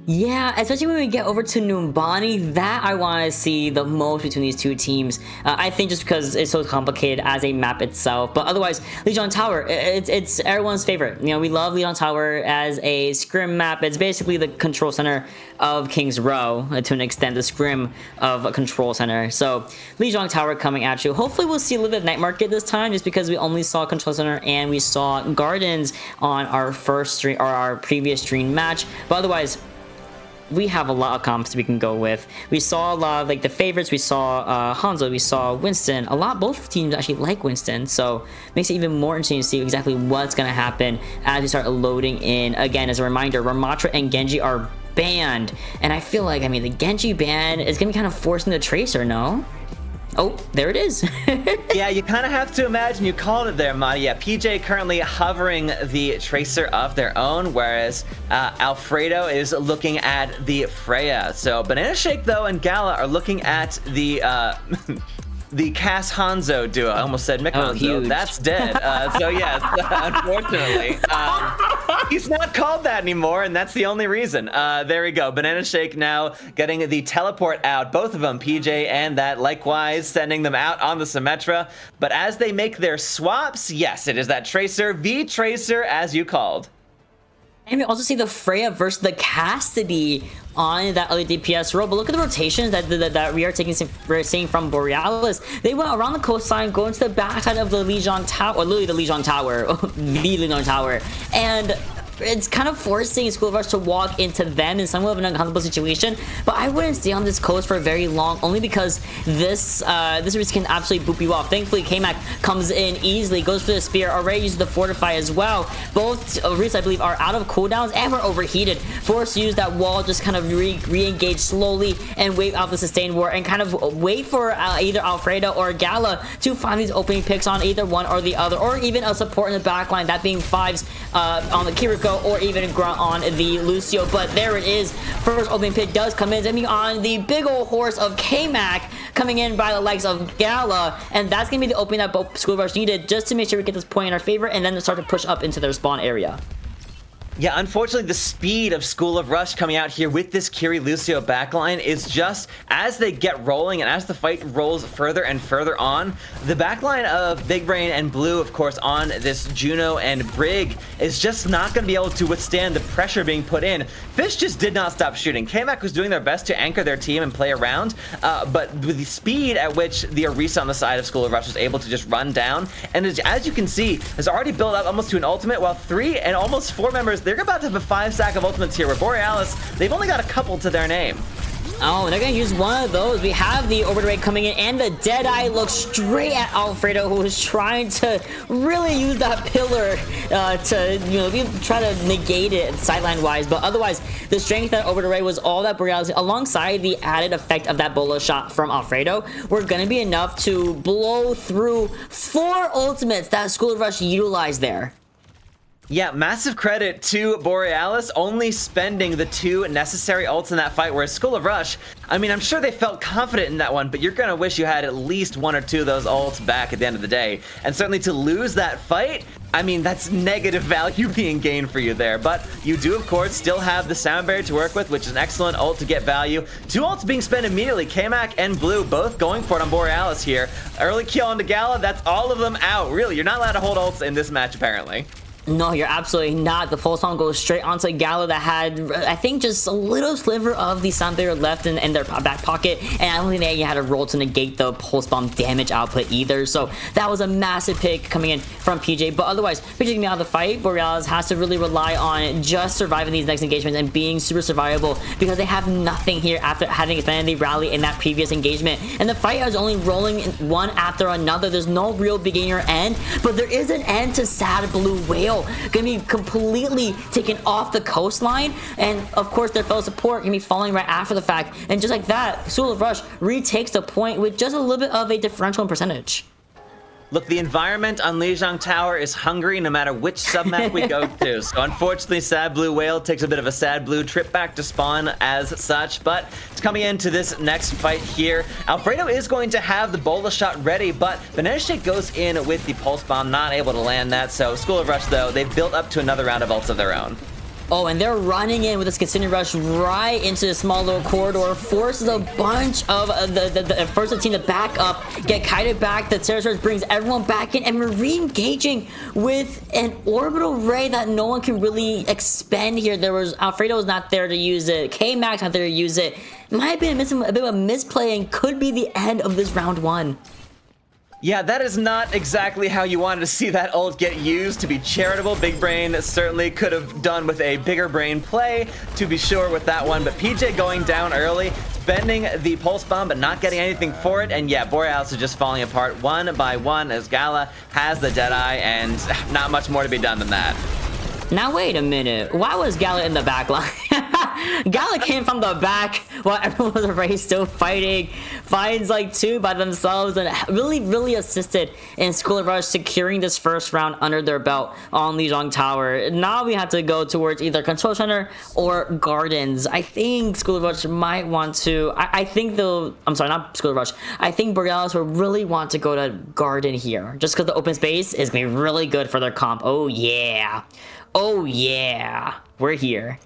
Yeah, especially when we get over to Numbani, that I want to see the most between these two teams. I think just because it's so complicated as a map itself, but otherwise, Lijiang Tower, it's everyone's favorite. We love Lijiang Tower as a scrim map. It's basically the control center of King's Row, to an extent, the scrim of a control center. So Lijiang Tower coming at you. Hopefully we'll see a little bit of Night Market this time, just because we only saw control center and we saw Gardens on our first stream, or our previous stream match. But otherwise, we have a lot of comps we can go with. We saw a lot of the favorites. We saw Hanzo, we saw Winston. Both teams actually like Winston, so makes it even more interesting to see exactly what's gonna happen as we start loading in. Again, as a reminder, Ramatra and Genji are banned, and I feel like, the Genji ban is gonna be kind of forcing the Tracer, no? Oh, there it is. Yeah, you kind of have to imagine you called it there, Madi. Yeah, PJ currently hovering the Tracer of their own, whereas Alfredo is looking at the Freya. So Banana Shake, though, and Gala are looking at the the Cass Hanzo duo. I almost said Mick Hanzo. Huge. That's dead. So yes, unfortunately, he's not called that anymore, and that's the only reason. There we go. Banana Shake now getting the teleport out. Both of them, PJ and that, likewise sending them out on the Symmetra. But as they make their swaps, yes, it is that Tracer, the Tracer, as you called. And we also see the Freya versus the Cassidy on that other DPS role. But look at the rotations that we are seeing from Borealis. They went around the coastline, going to the backside of the Lijiang Tower, or literally the Lijiang Tower, the Lijiang Tower, and it's kind of forcing School of Rush to walk into them in somewhat of an uncomfortable situation. But I wouldn't stay on this coast for very long, only because this risk can absolutely boop you off. Thankfully, K-Mac comes in easily, goes for the spear, already uses the Fortify as well. Both routes, I believe, are out of cooldowns and were overheated. Forced to use that wall, just kind of re-engage slowly and wait out the sustained war and kind of wait for either Alfredo or Gala to find these opening picks on either one or the other, or even a support in the backline, that being Fives on the Kiriko, or even Grunt on the Lucio. But there it is. First opening pick does come in, on the big old horse of K-Mac, coming in by the likes of Gala, and that's gonna be the opening that both School of Rush needed, just to make sure we get this point in our favor and then start to push up into their spawn area. Yeah, unfortunately, the speed of School of Rush coming out here with this Kiri Lucio backline is just, as they get rolling and as the fight rolls further and further on, the backline of Big Brain and Blue, of course, on this Juno and Brig is just not going to be able to withstand the pressure being put in. Fish just did not stop shooting. KMAC was doing their best to anchor their team and play around, but with the speed at which the Orisa on the side of School of Rush was able to just run down, and as you can see, has already built up almost to an ultimate, while 3 and almost 4 members, they're about to have a 5 stack of ultimates here, where Borealis, they've only got a couple to their name. Oh, they're gonna use one of those. We have the Orbiter Ray coming in, and the Deadeye looks straight at Alfredo, who is trying to really use that pillar to, you know, try to negate it sideline-wise. But otherwise, the strength of that Orbiter Ray was all that Borealis, alongside the added effect of that Bolo shot from Alfredo, were gonna be enough to blow through 4 ultimates that School of Rush utilized there. Yeah, massive credit to Borealis, only spending the 2 necessary ults in that fight, whereas School of Rush, I mean, I'm sure they felt confident in that one, but you're gonna wish you had at least 1 or 2 of those ults back at the end of the day. And certainly to lose that fight, I mean, that's negative value being gained for you there. But you do, of course, still have the Sound Barrier to work with, which is an excellent ult to get value. 2 ults being spent immediately. KMAC and Blue both going for it on Borealis here. Early kill onto Gala, that's all of them out. Really, you're not allowed to hold ults in this match, apparently. No, you're absolutely not. The pulse bomb goes straight onto Gala that had, I think, just a little sliver of the sound barrier left in their back pocket, and I don't think they had a roll to negate the pulse bomb damage output either. So that was a massive pick coming in from PJ. But otherwise, PJ getting out of the fight, Borealis has to really rely on just surviving these next engagements and being super survivable, because they have nothing here after having expanded the rally in that previous engagement. And the fight is only rolling one after another. There's no real beginning or end, but there is an end to Sad Blue Whale. Gonna be completely taken off the coastline, and of course their fellow support gonna be falling right after the fact, and just like that, School of Rush retakes the point with just a little bit of a differential in percentage. Look, the environment on Lijiang Tower is hungry no matter which submap we go to. So unfortunately, Sad Blue Whale takes a bit of a Sad Blue trip back to spawn as such. But it's coming into this next fight here. Alfredo is going to have the Bola shot ready, but Banana Shake goes in with the Pulse Bomb, not able to land that. So School of Rush, though, they've built up to another round of ults of their own. Oh, and they're running in with this continued rush right into the small little corridor, forces a bunch of the first team to back up, get kited back. The Terror brings everyone back in, and we're re-engaging with an orbital ray that no one can really expend here. Alfredo was not there to use it. K-Max not there to use it. Might have been a bit of a misplay and could be the end of this round 1. Yeah, that is not exactly how you wanted to see that ult get used. To be charitable, Big Brain certainly could have done with a bigger brain play, to be sure, with that one. But PJ going down early, spending the Pulse Bomb, but not getting anything for it. And yeah, Borealis is just falling apart one by one as Gala has the Deadeye, and not much more to be done than that. Now wait a minute, why was Gala in the back line? Gala came from the back while everyone was already still fighting. Finds like 2 by themselves, and really assisted in School of Rush securing this first round under their belt on Lijiang Tower. Now we have to go towards either Control Center or Gardens. I think School of Rush might want to, I think they'll, I'm sorry, not School of Rush. I think Borealis will really want to go to Garden here, just because the open space is going to be really good for their comp. Oh yeah. Oh yeah, we're here.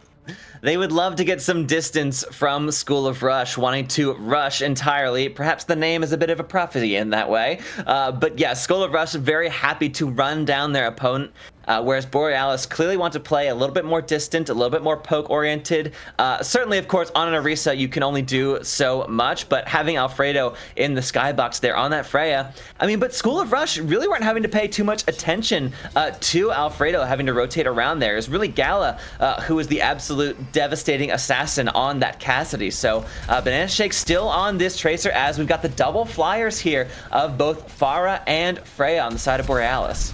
They would love to get some distance from School of Rush, wanting to rush entirely. Perhaps the name is a bit of a prophecy in that way. But yeah, School of Rush very happy to run down their opponent. Whereas Borealis clearly want to play a little bit more distant, a little bit more poke-oriented. Certainly, of course, on an Orisa, you can only do so much, but having Alfredo in the skybox there on that Freya, I mean, but School of Rush really weren't having to pay too much attention to Alfredo having to rotate around there. It was really Gala who was the absolute devastating assassin on that Cassidy. So Banana Shake still on this Tracer, as we've got the double flyers here of both Pharah and Freya on the side of Borealis.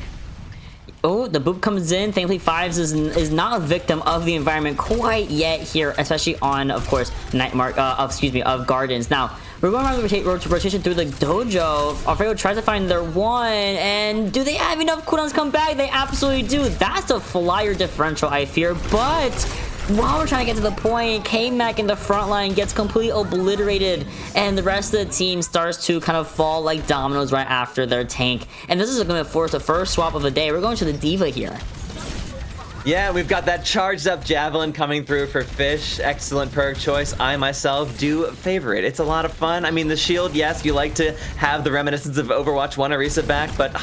Oh, the boop comes in. Thankfully, Fives is not a victim of the environment quite yet here, especially on, of course, of Gardens. Now, we're going around the rotation through the dojo. Alfredo tries to find their one, and do they have enough cooldowns to come back? They absolutely do. That's a flyer differential, I fear, but while we're trying to get to the point, K-Mac in the front line gets completely obliterated, and the rest of the team starts to kind of fall like dominoes right after their tank. And this is going to force the first swap of the day. We're going to the Diva here. Yeah, we've got that charged up javelin coming through for Fish. Excellent perk choice. I myself do favor it. It's a lot of fun. I mean, the shield, yes, you like to have the reminiscence of Overwatch 1 Orisa back, but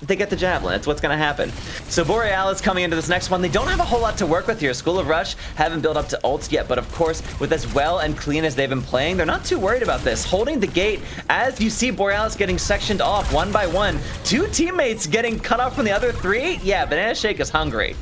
they get the javelin. That's what's going to happen. So Borealis coming into this next one. They don't have a whole lot to work with here. School of Rush haven't built up to ults yet, but of course, with as well and clean as they've been playing, they're not too worried about this. Holding the gate as you see Borealis getting sectioned off one by one. 2 teammates getting cut off from the other 3. Yeah, Banana Shake is hungry.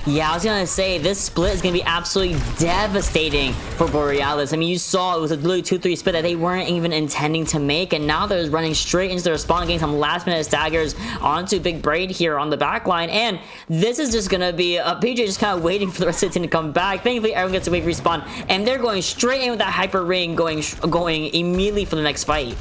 Yeah, I was gonna say, this split is gonna be absolutely devastating for Borealis. I mean, you saw it was a literally 2-3 split that they weren't even intending to make, and now they're running straight into their spawn, getting some last-minute staggers onto Big Braid here on the back line, and this is just gonna be PJ just kind of waiting for the rest of the team to come back. Thankfully, everyone gets a wave respawn, and they're going straight in with that Hyper Ring, going immediately for the next fight.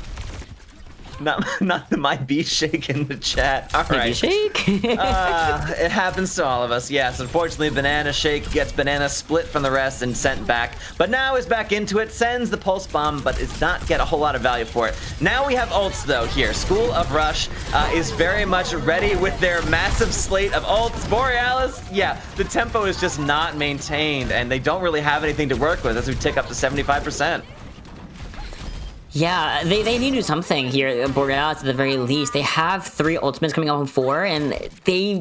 Not the my B shake in the chat. All right. Shake. It happens to all of us. Yes, unfortunately, Banana Shake gets Banana split from the rest and sent back. But now is back into it, sends the pulse bomb, but does not get a whole lot of value for it. Now we have ults though here. School of Rush is very much ready with their massive slate of ults. Borealis, yeah, the tempo is just not maintained, and they don't really have anything to work with as we tick up to 75%. Yeah, they need to do something here, Borealis at the very least. They have 3 ultimates coming up on 4, and they,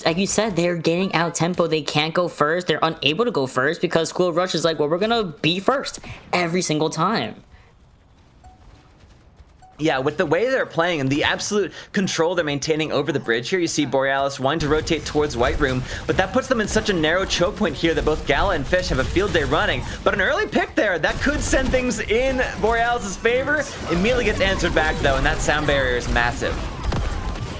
like you said, they're getting out tempo. They can't go first. They're unable to go first because School of Rush is like, well, we're gonna be first every single time. Yeah, with the way they're playing and the absolute control they're maintaining over the bridge here, you see Borealis wanting to rotate towards White Room, but that puts them in such a narrow choke point here that both Gala and Fish have a field day running. But an early pick there, that could send things in Borealis' favor. Immediately gets answered back though, and that sound barrier is massive.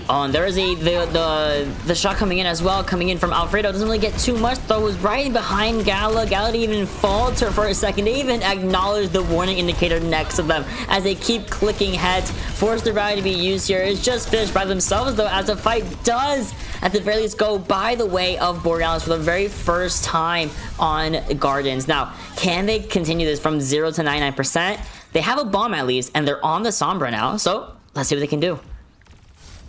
And there is the shot coming in as well, coming in from Alfredo. Doesn't really get too much though. Was right behind Gala. Gala didn't even falter for a second. They even acknowledged the warning indicator next to them as they keep clicking heads. Force the rally to be used here. It's just Fish by themselves though, as the fight does at the very least go by the way of Borealis for the very first time on Gardens. Now, can they continue this from 0 to 99%? They have a bomb at least, and they're on the Sombra now. So let's see what they can do.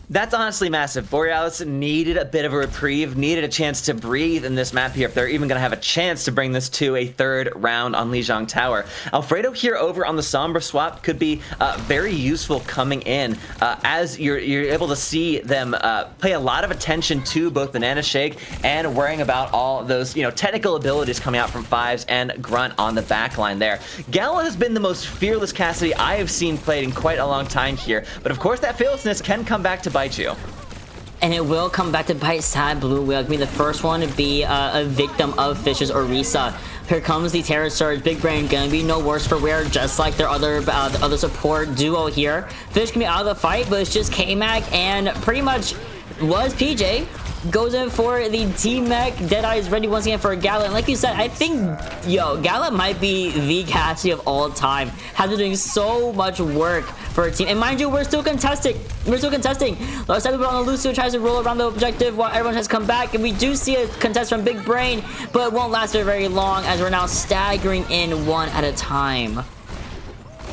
That's honestly massive. Borealis needed a bit of a reprieve, needed a chance to breathe in this map here if they're even going to have a chance to bring this to a 3rd round on Lijiang Tower. Alfredo here over on the Sombra swap could be very useful coming in as you're able to see them pay a lot of attention to both Banana Shake and worrying about all those technical abilities coming out from Fives and Grunt on the back line there. Gala has been the most fearless Cassidy I have seen played in quite a long time here, but of course that fearlessness can come back to bite you. And it will come back to bite Sad Blue Whale. Be the first one to be a victim of Fish's Orisa. Here comes the Terror Surge. Big Brain gonna be no worse for wear, just like their other support duo here. Fish can be out of the fight, but it's just K-Mac and pretty much was PJ. Goes in for the T-Mech. Deadeye is ready once again for a Gala. And like you said, I think, Gala might be the Cassidy of all time. Has been doing so much work for a team. And mind you, we're still contesting. Last time we put on the Lucio tries to roll around the objective while everyone has come back. And we do see a contest from Big Brain, but it won't last very long as we're now staggering in one at a time.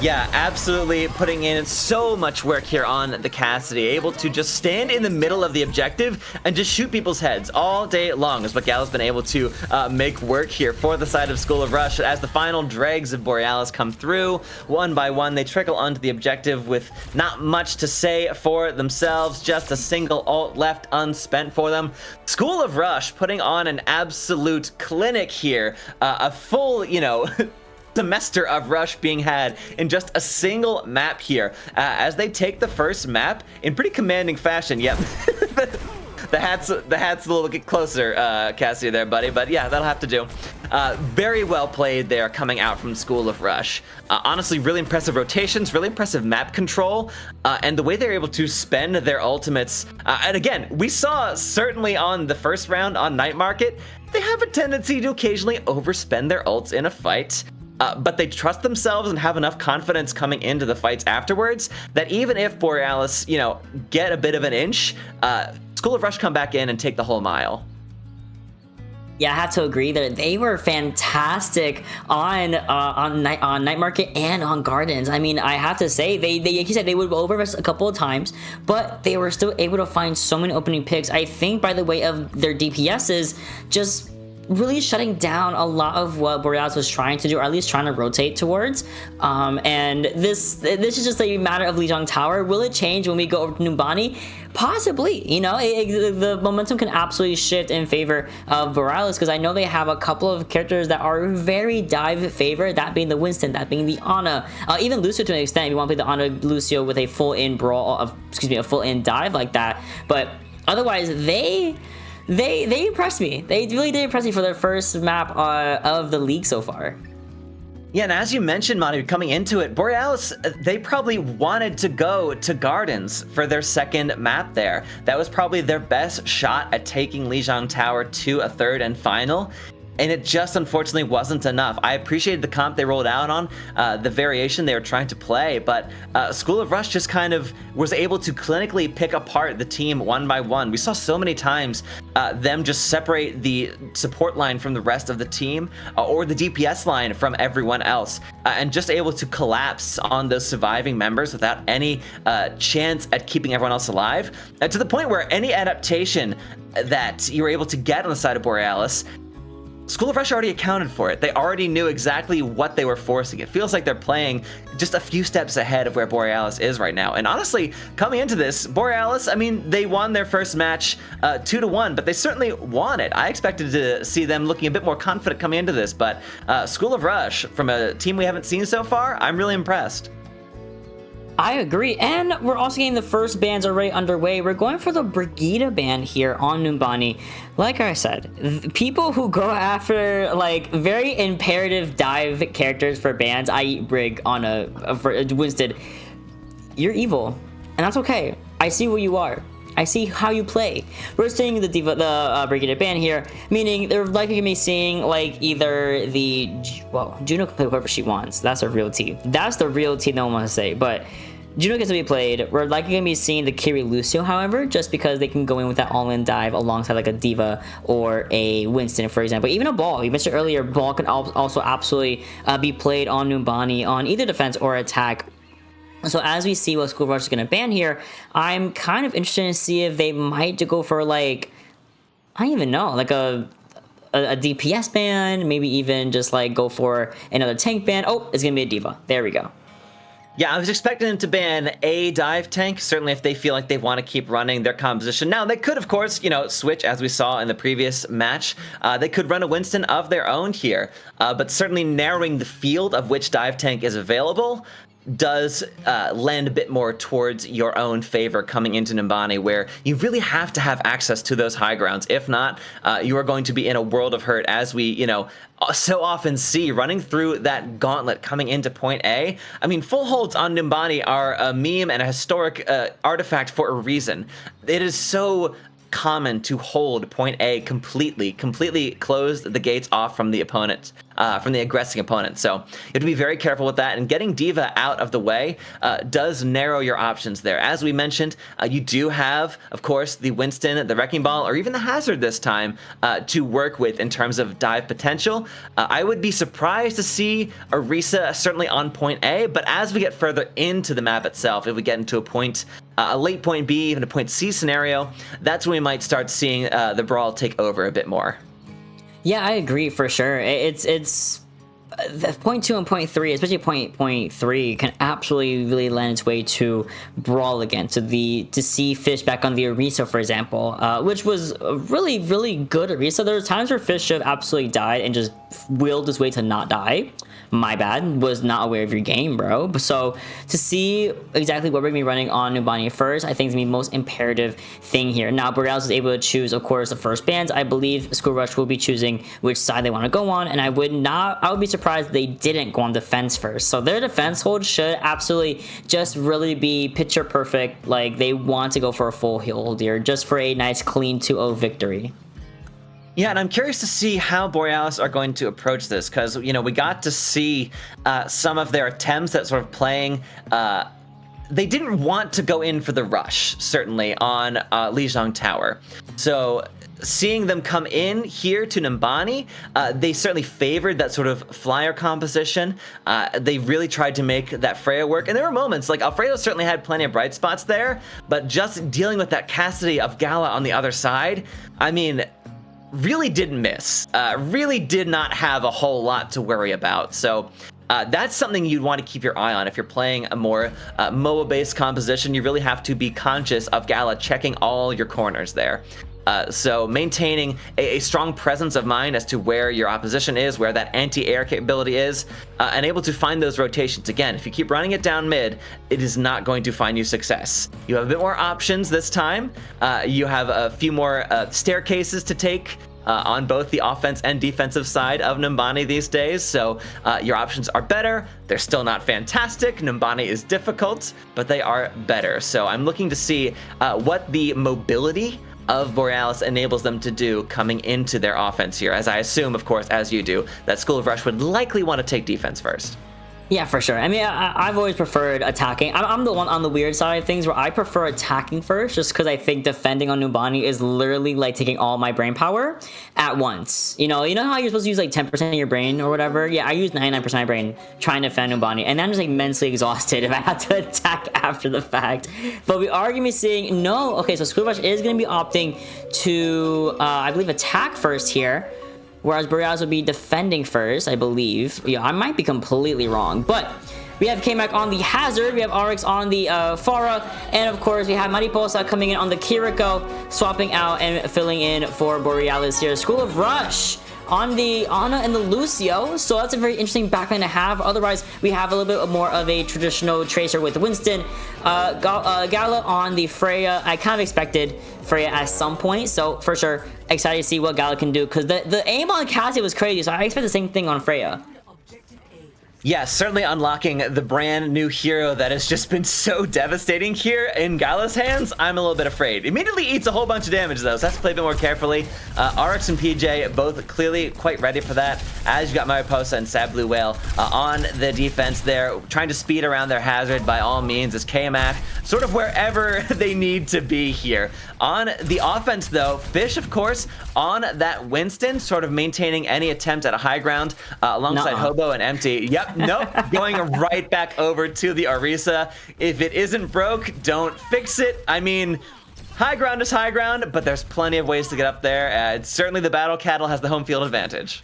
Yeah, absolutely putting in so much work here on the Cassidy, able to just stand in the middle of the objective and just shoot people's heads all day long is what Gala's been able to make work here for the side of School of Rush. As the final dregs of Borealis come through, one by one, they trickle onto the objective with not much to say for themselves, just a single ult left unspent for them. School of Rush putting on an absolute clinic here, a full, semester of Rush being had in just a single map here as they take the first map in pretty commanding fashion. Yep. the hat's a little bit closer, Cassie there, buddy, but yeah, that'll have to do. Very well played there coming out from School of Rush. Honestly, really impressive rotations, really impressive map control, and the way they're able to spend their ultimates. And again, we saw certainly on the first round on Night Market, they have a tendency to occasionally overspend their ults in a fight. But they trust themselves and have enough confidence coming into the fights afterwards that even if Borealis, get a bit of an inch, School of Rush come back in and take the whole mile. Yeah, I have to agree that they were fantastic on Night Market and on Gardens. I mean, I have to say they like you said, they would over us a couple of times, but they were still able to find so many opening picks. I think by the way of their DPSs, just really shutting down a lot of what Borealis was trying to do, or at least trying to rotate towards. And this is just a matter of Lijiang Tower. Will it change when we go over to Numbani? Possibly. You know, the momentum can absolutely shift in favor of Borealis, because I know they have a couple of characters that are very dive favored, that being the Winston, that being the Ana, even Lucio to an extent, if you want to play the Ana Lucio with a full in brawl of, a full in dive like that. But otherwise, they impressed me. They really did impress me for their first map of the league so far. Yeah, and as you mentioned, Manu, coming into it, Borealis, they probably wanted to go to Gardens for their second map there. That was probably their best shot at taking Lijiang Tower to a third and final. And it just unfortunately wasn't enough. I appreciated the comp they rolled out on, the variation they were trying to play, but School of Rush just kind of was able to clinically pick apart the team one by one. We saw so many times them just separate the support line from the rest of the team, or the DPS line from everyone else, and just able to collapse on those surviving members without any chance at keeping everyone else alive, to the point where any adaptation that you were able to get on the side of Borealis, School of Rush already accounted for it. They already knew exactly what they were forcing. It feels like they're playing just a few steps ahead of where Borealis is right now. And honestly, coming into this, Borealis, I mean, they won their first match 2-1, but they certainly won it. I expected to see them looking a bit more confident coming into this, but School of Rush, from a team we haven't seen so far, I'm really impressed. I agree, and we're also getting the first bans already underway. We're going for the Brigida ban here on Numbani. Like I said, people who go after like very imperative dive characters for bans, i.e. Brig on for Winston, you're evil, and that's okay. I see who you are. I see how you play. We're seeing the Brigida ban here, meaning they're likely gonna be seeing like either Juno can play whoever she wants. That's a real team. That's the real team no one wants to say, but Juno gets to be played. We're likely gonna be seeing the Kiri Lucio, however, just because they can go in with that all-in dive alongside like a Diva or a Winston, for example. Even a Ball. You mentioned earlier, Ball can also absolutely be played on Numbani on either defense or attack. So as we see what School of Rush is going to ban here, I'm kind of interested to see if they might go for like, I don't even know, like a DPS ban, maybe even just like go for another tank ban. Oh, it's going to be a Diva. There we go. Yeah, I was expecting them to ban a dive tank, certainly if they feel like they want to keep running their composition. Now, they could, of course, switch, as we saw in the previous match. They could run a Winston of their own here, but certainly narrowing the field of which dive tank is available does lend a bit more towards your own favor coming into Numbani, where you really have to have access to those high grounds. If not, you are going to be in a world of hurt, as we, so often see running through that gauntlet coming into point A. I mean, full holds on Numbani are a meme and a historic artifact for a reason. It is so common to hold point A completely close the gates off from the opponent, from the aggressing opponent. So you have to be very careful with that, and getting Diva out of the way does narrow your options there. As we mentioned, you do have, of course, the Winston, the Wrecking Ball, or even the Hazard this time to work with in terms of dive potential. I would be surprised to see Orisa certainly on point A, but as we get further into the map itself, if we get into a late point B, even a point C scenario, that's when we might start seeing the brawl take over a bit more. Yeah, I agree for sure. It's the point 2 and point 3, especially point 3, can absolutely really lend its way to brawl again. To see Fish back on the Orisa, for example, which was a really, really good Orisa. There were times where Fish should have absolutely died and just willed his way to not die. My bad, was not aware of your game, bro. So to see exactly what we're gonna be running on Numbani first, I think is the most imperative thing here. Now, Borealis is able to choose, of course, the first bans. I believe School Rush will be choosing which side they want to go on, and I would be surprised if they didn't go on defense first. So their defense hold should absolutely just really be picture perfect. Like, they want to go for a full hold here, just for a nice clean 2-0 victory. Yeah, and I'm curious to see how Borealis are going to approach this, because, we got to see some of their attempts at sort of playing they didn't want to go in for the rush, certainly, on Lijiang Tower. So seeing them come in here to Numbani, they certainly favored that sort of flyer composition. They really tried to make that Freya work. And there were moments, like Alfredo certainly had plenty of bright spots there, but just dealing with that Cassidy of Gala on the other side, I mean, really didn't miss. Really did not have a whole lot to worry about. So that's something you'd want to keep your eye on if you're playing a more MOBA-based composition. You really have to be conscious of Gala checking all your corners there. So maintaining a strong presence of mind as to where your opposition is, where that anti-air capability is, and able to find those rotations. Again, if you keep running it down mid, it is not going to find you success. You have a bit more options this time. You have a few more staircases to take on both the offense and defensive side of Numbani these days, so your options are better. They're still not fantastic. Numbani is difficult, but they are better. So I'm looking to see what the mobility of Borealis enables them to do coming into their offense here, as I assume, of course, as you do, that School of Rush would likely want to take defense first. Yeah, for sure. I mean, I've always preferred attacking. I'm the one on the weird side of things where I prefer attacking first, just because I think defending on Numbani is literally like taking all my brain power at once. You know how you're supposed to use like 10% of your brain or whatever? Yeah, I use 99% of my brain trying to defend Numbani, and I'm just like mentally exhausted if I have to attack after the fact. But we are going to be seeing, no, okay, so School of Rush is going to be opting to, I believe, attack first here. Whereas Borealis will be defending first, I believe. Yeah, I might be completely wrong. But we have K-Mac on the Hazard, we have RX on the Pharah, and of course we have Mariposa coming in on the Kiriko, swapping out and filling in for Borealis here. School of Rush on the Ana and the Lucio, so that's a very interesting backline to have. Otherwise, we have a little bit more of a traditional Tracer with Winston. Gala on the Freya. I kind of expected Freya at some point, so for sure, excited to see what Gala can do, because the aim on Cassie was crazy, so I expect the same thing on Freya. Yeah, certainly unlocking the brand new hero that has just been so devastating here in Gala's hands. I'm a little bit afraid. Immediately eats a whole bunch of damage though, so that's to play a bit more carefully. RX and PJ both clearly quite ready for that, as you got Mariposa and Sad Blue Whale on the defense there, trying to speed around their Hazard by all means, as KMAC sort of wherever they need to be here. On the offense though, Fish of course on that Winston, sort of maintaining any attempt at a high ground alongside Hobo and Empty. Yep. Nope, going right back over to the Orisa. If it isn't broke, don't fix it. I mean, high ground is high ground, but there's plenty of ways to get up there. Certainly the Battle Cattle has the home field advantage.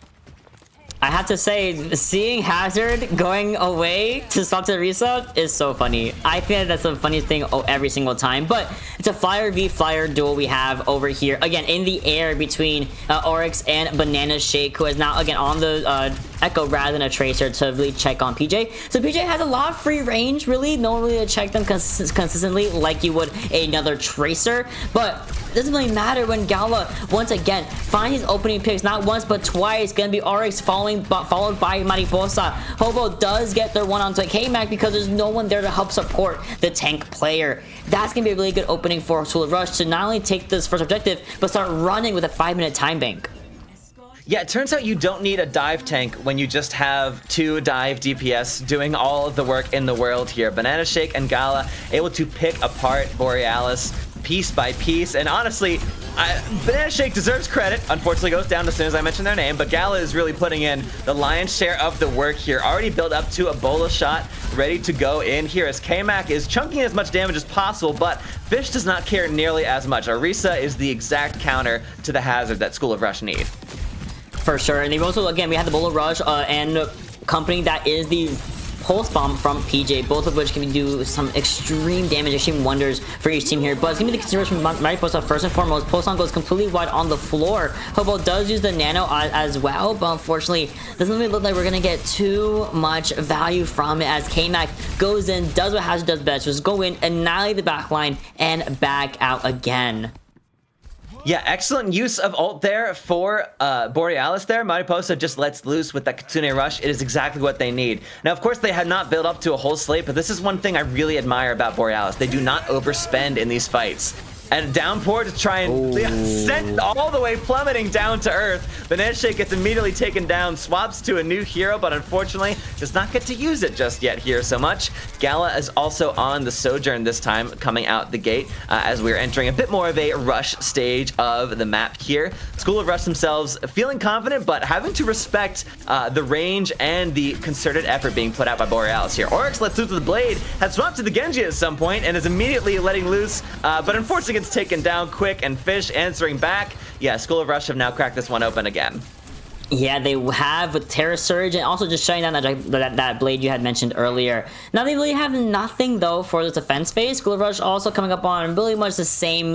I have to say, seeing Hazard going away to stop the Orisa is so funny. I think that's the funniest thing every single time. But it's a Flyer v Flyer duel we have over here. Again, in the air between Oryx and Banana Shake, who is now, again, on the Echo rather than a Tracer to really check on PJ. So PJ has a lot of free range, really. No one really to check them consistently like you would another Tracer. But it doesn't really matter when Gala, once again, finds his opening picks, not once but twice. Gonna be RX followed by Mariposa. Hobo does get their one onto K-Mac because there's no one there to help support the tank player. That's gonna be a really good opening for School of Rush to not only take this first objective, but start running with a 5-minute time bank. Yeah, it turns out you don't need a dive tank when you just have two dive DPS doing all of the work in the world here. Banana Shake and Gala able to pick apart Borealis piece by piece, and honestly, Banana Shake deserves credit. Unfortunately goes down as soon as I mention their name, but Gala is really putting in the lion's share of the work here. Already built up to a bola shot, ready to go in here as K-Mac is chunking as much damage as possible, but Fish does not care nearly as much. Orisa is the exact counter to the Hazard that School of Rush need. For sure, and they've also, again, we had the Bola Rush and company that is the Pulse Bomb from PJ, both of which can do some extreme damage, extreme wonders for each team here. But it's going to be the consideration from Mariposa first and foremost. Pulse Bomb goes completely wide on the floor. Hobo does use the Nano as well, but unfortunately, doesn't really look like we're going to get too much value from it as K-Mac goes in, does what Hazard does best, just go in, annihilate the backline, and back out again. Yeah, excellent use of ult there for Borealis there. Mariposa just lets loose with that Kitsune Rush. It is exactly what they need. Now, of course, they have not built up to a whole slate, but this is one thing I really admire about Borealis. They do not overspend in these fights. And Downpour to try and send all the way plummeting down to earth. Banana Shake gets immediately taken down, swaps to a new hero, but unfortunately does not get to use it just yet here so much. Gala is also on the Sojourn this time, coming out the gate as we're entering a bit more of a rush stage of the map here. School of Rush themselves feeling confident, but having to respect the range and the concerted effort being put out by Borealis here. Oryx lets loose with the blade, had swapped to the Genji at some point, and is immediately letting loose, but unfortunately gets taken down quick, and Fish answering back. Yeah, School of Rush have now cracked this one open again. Yeah, they have with Terra Surge and also just shutting down that blade you had mentioned earlier. Now they really have nothing though for the defense phase. School of Rush also coming up on really much the same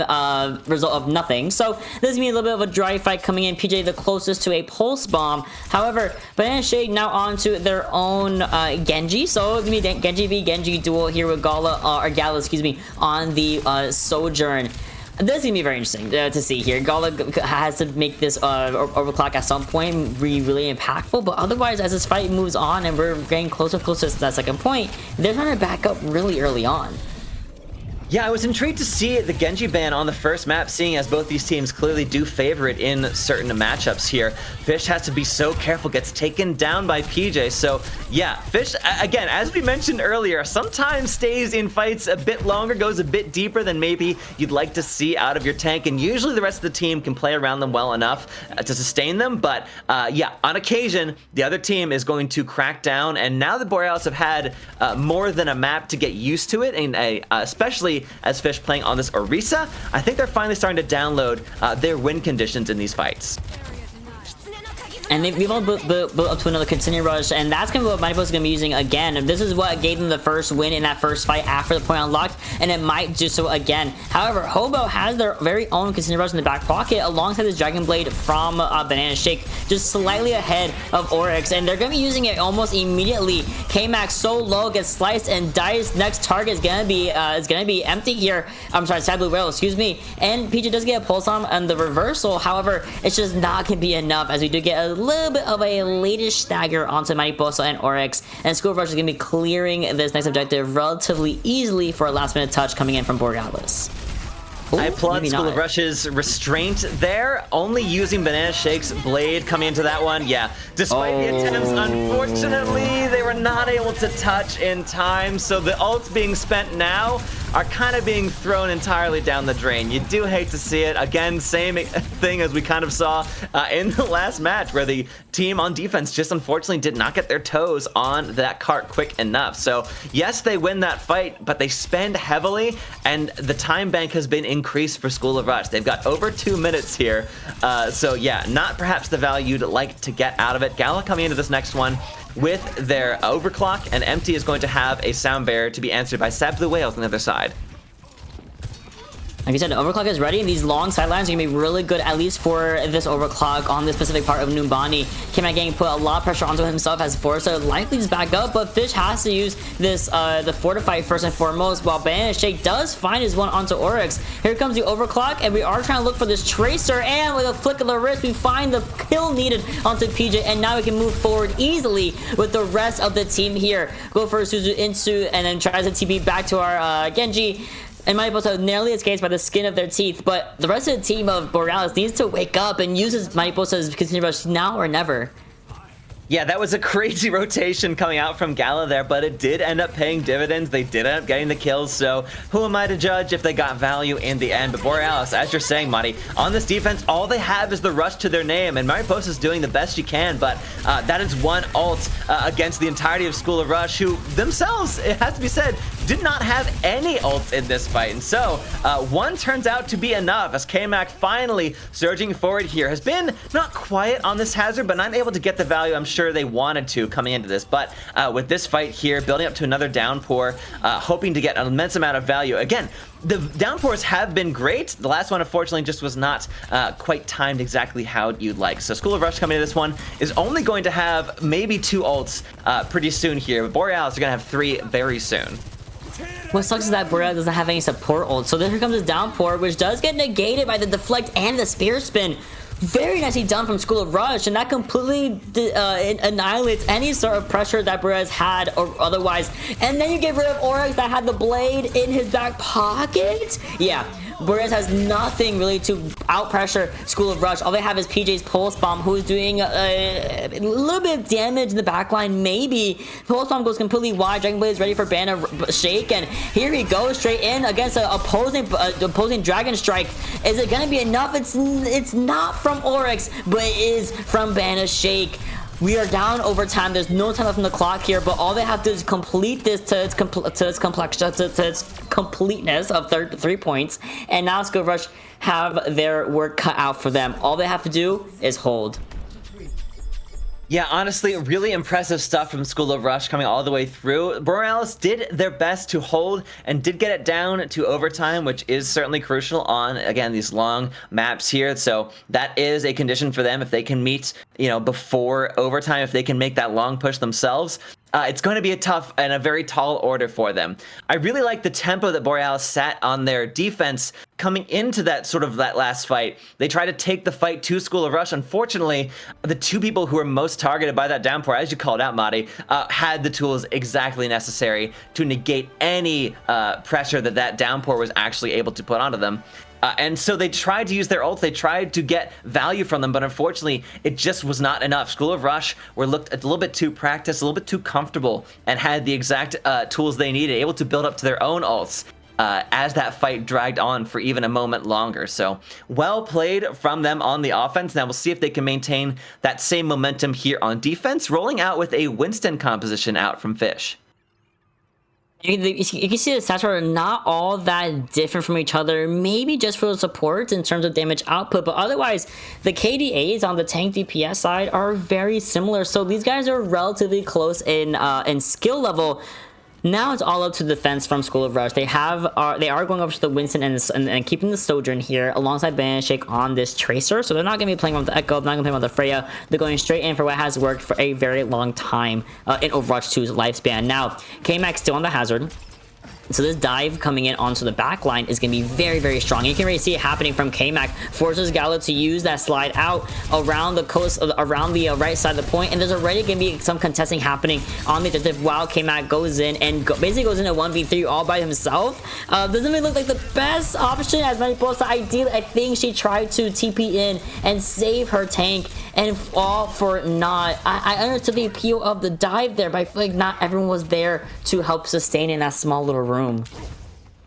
result of nothing. So this is gonna be a little bit of a dry fight coming in. PJ the closest to a pulse bomb. However, Banana Shade now onto their own Genji. So it's gonna be Genji v Genji duel here with Gala excuse me, on the Sojourn. This is going to be very interesting to see here. Gala has to make this overclock at some point really impactful, but otherwise, as this fight moves on and we're getting closer and closer to that second point, they're trying to back up really early on. Yeah, I was intrigued to see the Genji ban on the first map, seeing as both these teams clearly do favor it in certain matchups here. Fish has to be so careful, gets taken down by PJ. So yeah, Fish, again, as we mentioned earlier, sometimes stays in fights a bit longer, goes a bit deeper than maybe you'd like to see out of your tank, and usually the rest of the team can play around them well enough to sustain them. But yeah, on occasion, the other team is going to crack down, and now the Borealis have had more than a map to get used to it, and especially as Fish playing on this Orisa, I think they're finally starting to download their win conditions in these fights. And we've all built up to another continue rush, and that's gonna be what Mighty Post is gonna be using again. And this is what gave them the first win in that first fight after the point unlocked, and it might do so again. However, Hobo has their very own continue rush in the back pocket alongside this Dragon Blade from Banana Shake, just slightly ahead of Oryx, and they're gonna be using it almost immediately. K-Max so low, gets sliced, and Dice's next target is gonna be empty here. I'm sorry, Sad Blue Whale, excuse me. And PJ does get a pulse on the reversal. However, it's just not gonna be enough, as we do get a little bit of a latest stagger onto Mariposa and Oryx, and School of Rush is going to be clearing this next objective relatively easily for a last minute touch coming in from Borealis. Ooh, I applaud School of Rush's restraint there, only using Banana Shake's blade coming into that one. Yeah, despite the attempts, unfortunately, they were not able to touch in time, so the ults being spent now are kind of being thrown entirely down the drain. You do hate to see it. Again, same thing as we kind of saw in the last match, where the team on defense just unfortunately did not get their toes on that cart quick enough. So yes, they win that fight, but they spend heavily, and the time bank has been increased for School of Rush. They've got over 2 minutes here. So yeah, not perhaps the value you'd like to get out of it. Gala coming into this next one with their overclock, and Empty is going to have a sound barrier to be answered by Sab the Whales on the other side. Like I said, the overclock is ready, and these long sidelines are going to be really good, at least for this overclock on this specific part of Numbani. K-Mac getting put a lot of pressure onto himself as Forza likely to back up, but Fish has to use this the Fortify first and foremost, while Banana Shake does find his one onto Oryx. Here comes the overclock, and we are trying to look for this Tracer, and with a flick of the wrist, we find the kill needed onto PJ, and now we can move forward easily with the rest of the team here. Go for Suzu into, and then tries to TP back to our Genji. And Mariposa narrowly escapes by the skin of their teeth, but the rest of the team of Borealis needs to wake up and use Mariposa's continue rush now or never. Yeah, that was a crazy rotation coming out from Gala there, but it did end up paying dividends. They did end up getting the kills, so who am I to judge if they got value in the end? But Borealis, as you're saying, Marty, on this defense, all they have is the rush to their name, and Mariposa's doing the best she can, but that is one ult against the entirety of School of Rush, who themselves, it has to be said, did not have any ults in this fight. And so one turns out to be enough, as K-Mac finally surging forward here has been not quiet on this hazard, but not able to get the value I'm sure they wanted to coming into this. But with this fight here, building up to another downpour, hoping to get an immense amount of value. Again, the downpours have been great. The last one, unfortunately, just was not quite timed exactly how you'd like. So School of Rush coming into this one is only going to have maybe 2 ults pretty soon here, but Borealis are going to have 3 very soon. What sucks is that Borealis doesn't have any support ult. So here comes this downpour, which does get negated by the deflect and the spear spin. Very nicely done from School of Rush, and that completely annihilates any sort of pressure that Borealis had or otherwise. And then you get rid of Oryx that had the blade in his back pocket. Yeah, Borealis has nothing really to out pressure School of Rush. All they have is PJ's Pulse Bomb, who's doing a little bit of damage in the backline. Maybe Pulse Bomb goes completely wide. Dragon Blade is ready for Banner Shake, and here he goes straight in against an opposing Dragon Strike. Is it gonna be enough? It's not from Oryx, but it is from Banner Shake. We are down over time. There's no time left on the clock here, but all they have to do is complete this to its completeness of 3 points. And now School of Rush have their work cut out for them. All they have to do is hold. Yeah, honestly, really impressive stuff from School of Rush coming all the way through. Borealis did their best to hold and did get it down to overtime, which is certainly crucial on, again, these long maps here. So that is a condition for them if they can meet, before overtime, if they can make that long push themselves. It's going to be a tough and a very tall order for them. I really like the tempo that Borealis sat on their defense coming into that last fight. They tried to take the fight to School of Rush. Unfortunately, the two people who were most targeted by that downpour, as you called out, Madi, had the tools exactly necessary to negate any pressure that downpour was actually able to put onto them. And so they tried to use their ults, they tried to get value from them, but unfortunately, it just was not enough. School of Rush looked a little bit too practiced, a little bit too comfortable, and had the exact tools they needed, able to build up to their own ults as that fight dragged on for even a moment longer. So well played from them on the offense. Now we'll see if they can maintain that same momentum here on defense, rolling out with a Winston composition out from Fish. You can see the stats are not all that different from each other, maybe just for the supports in terms of damage output, but otherwise the KDAs on the tank DPS side are very similar. So these guys are relatively close in skill level. Now it's all up to defense from School of Rush. They are going over to the Winston and keeping the Sojourn here alongside Banana Shake on this Tracer. So they're not going to be playing with the Echo, they're not going to play with the Freya. They're going straight in for what has worked for a very long time in Overwatch 2's lifespan. Now, K-Max still on the Hazard. So this dive coming in onto the back line is going to be very, very strong. You can really see it happening from K-Mac. Forces Gallo to use that slide out around the coast, around the right side of the point. And there's already going to be some contesting happening on the objective while K-Mac goes in and basically goes into 1v3 all by himself. Doesn't really look like the best option as many posts. Ideally, I think she tried to TP in and save her tank and fall for naught. I understood the appeal of the dive there, but I feel like not everyone was there to help sustain in that small little room.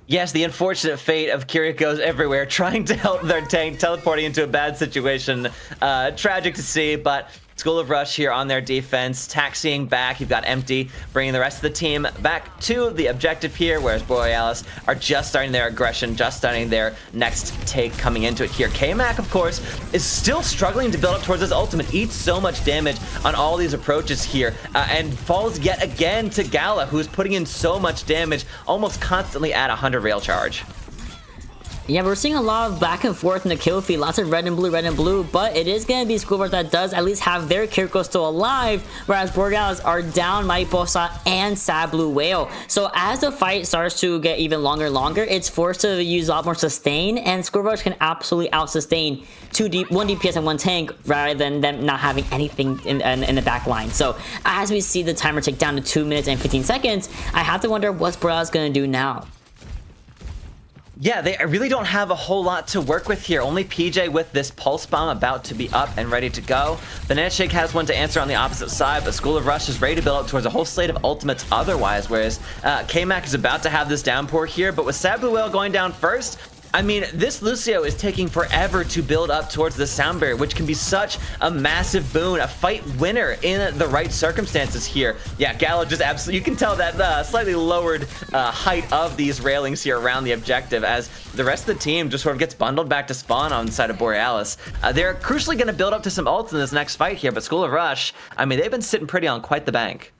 Yes, the unfortunate fate of Kiriko's everywhere, trying to help their tank, teleporting into a bad situation. Tragic to see, but School of Rush here on their defense, taxiing back. You've got Empty, bringing the rest of the team back to the objective here, whereas Borealis are just starting their aggression, just starting their next take coming into it here. K-Mac, of course, is still struggling to build up towards his ultimate, eats so much damage on all these approaches here, and falls yet again to Gala, who's putting in so much damage, almost constantly at 100 rail charge. Yeah, we're seeing a lot of back and forth in the kill feed, lots of red and blue, but it is going to be School of Rush that does at least have their Kiriko still alive, whereas Borealis are down Mariposa and Sad Blue Whale. So as the fight starts to get even longer, it's forced to use a lot more sustain, and School of Rush can absolutely out-sustain one DPS and one tank rather than them not having anything in the back line. So as we see the timer tick down to 2 minutes and 15 seconds, I have to wonder what's Borealis going to do now. Yeah, they really don't have a whole lot to work with here. Only PJ with this Pulse Bomb about to be up and ready to go. Banana Shake has one to answer on the opposite side, but School of Rush is ready to build up towards a whole slate of ultimates otherwise, whereas K-Mac is about to have this downpour here, but with Sad Blue Whale going down first, I mean, this Lucio is taking forever to build up towards the sound barrier, which can be such a massive boon, a fight winner in the right circumstances here. Yeah, Gallo just absolutely, you can tell that slightly lowered height of these railings here around the objective as the rest of the team just sort of gets bundled back to spawn on the side of Borealis. They're crucially going to build up to some ults in this next fight here, but School of Rush, I mean, they've been sitting pretty on quite the bank.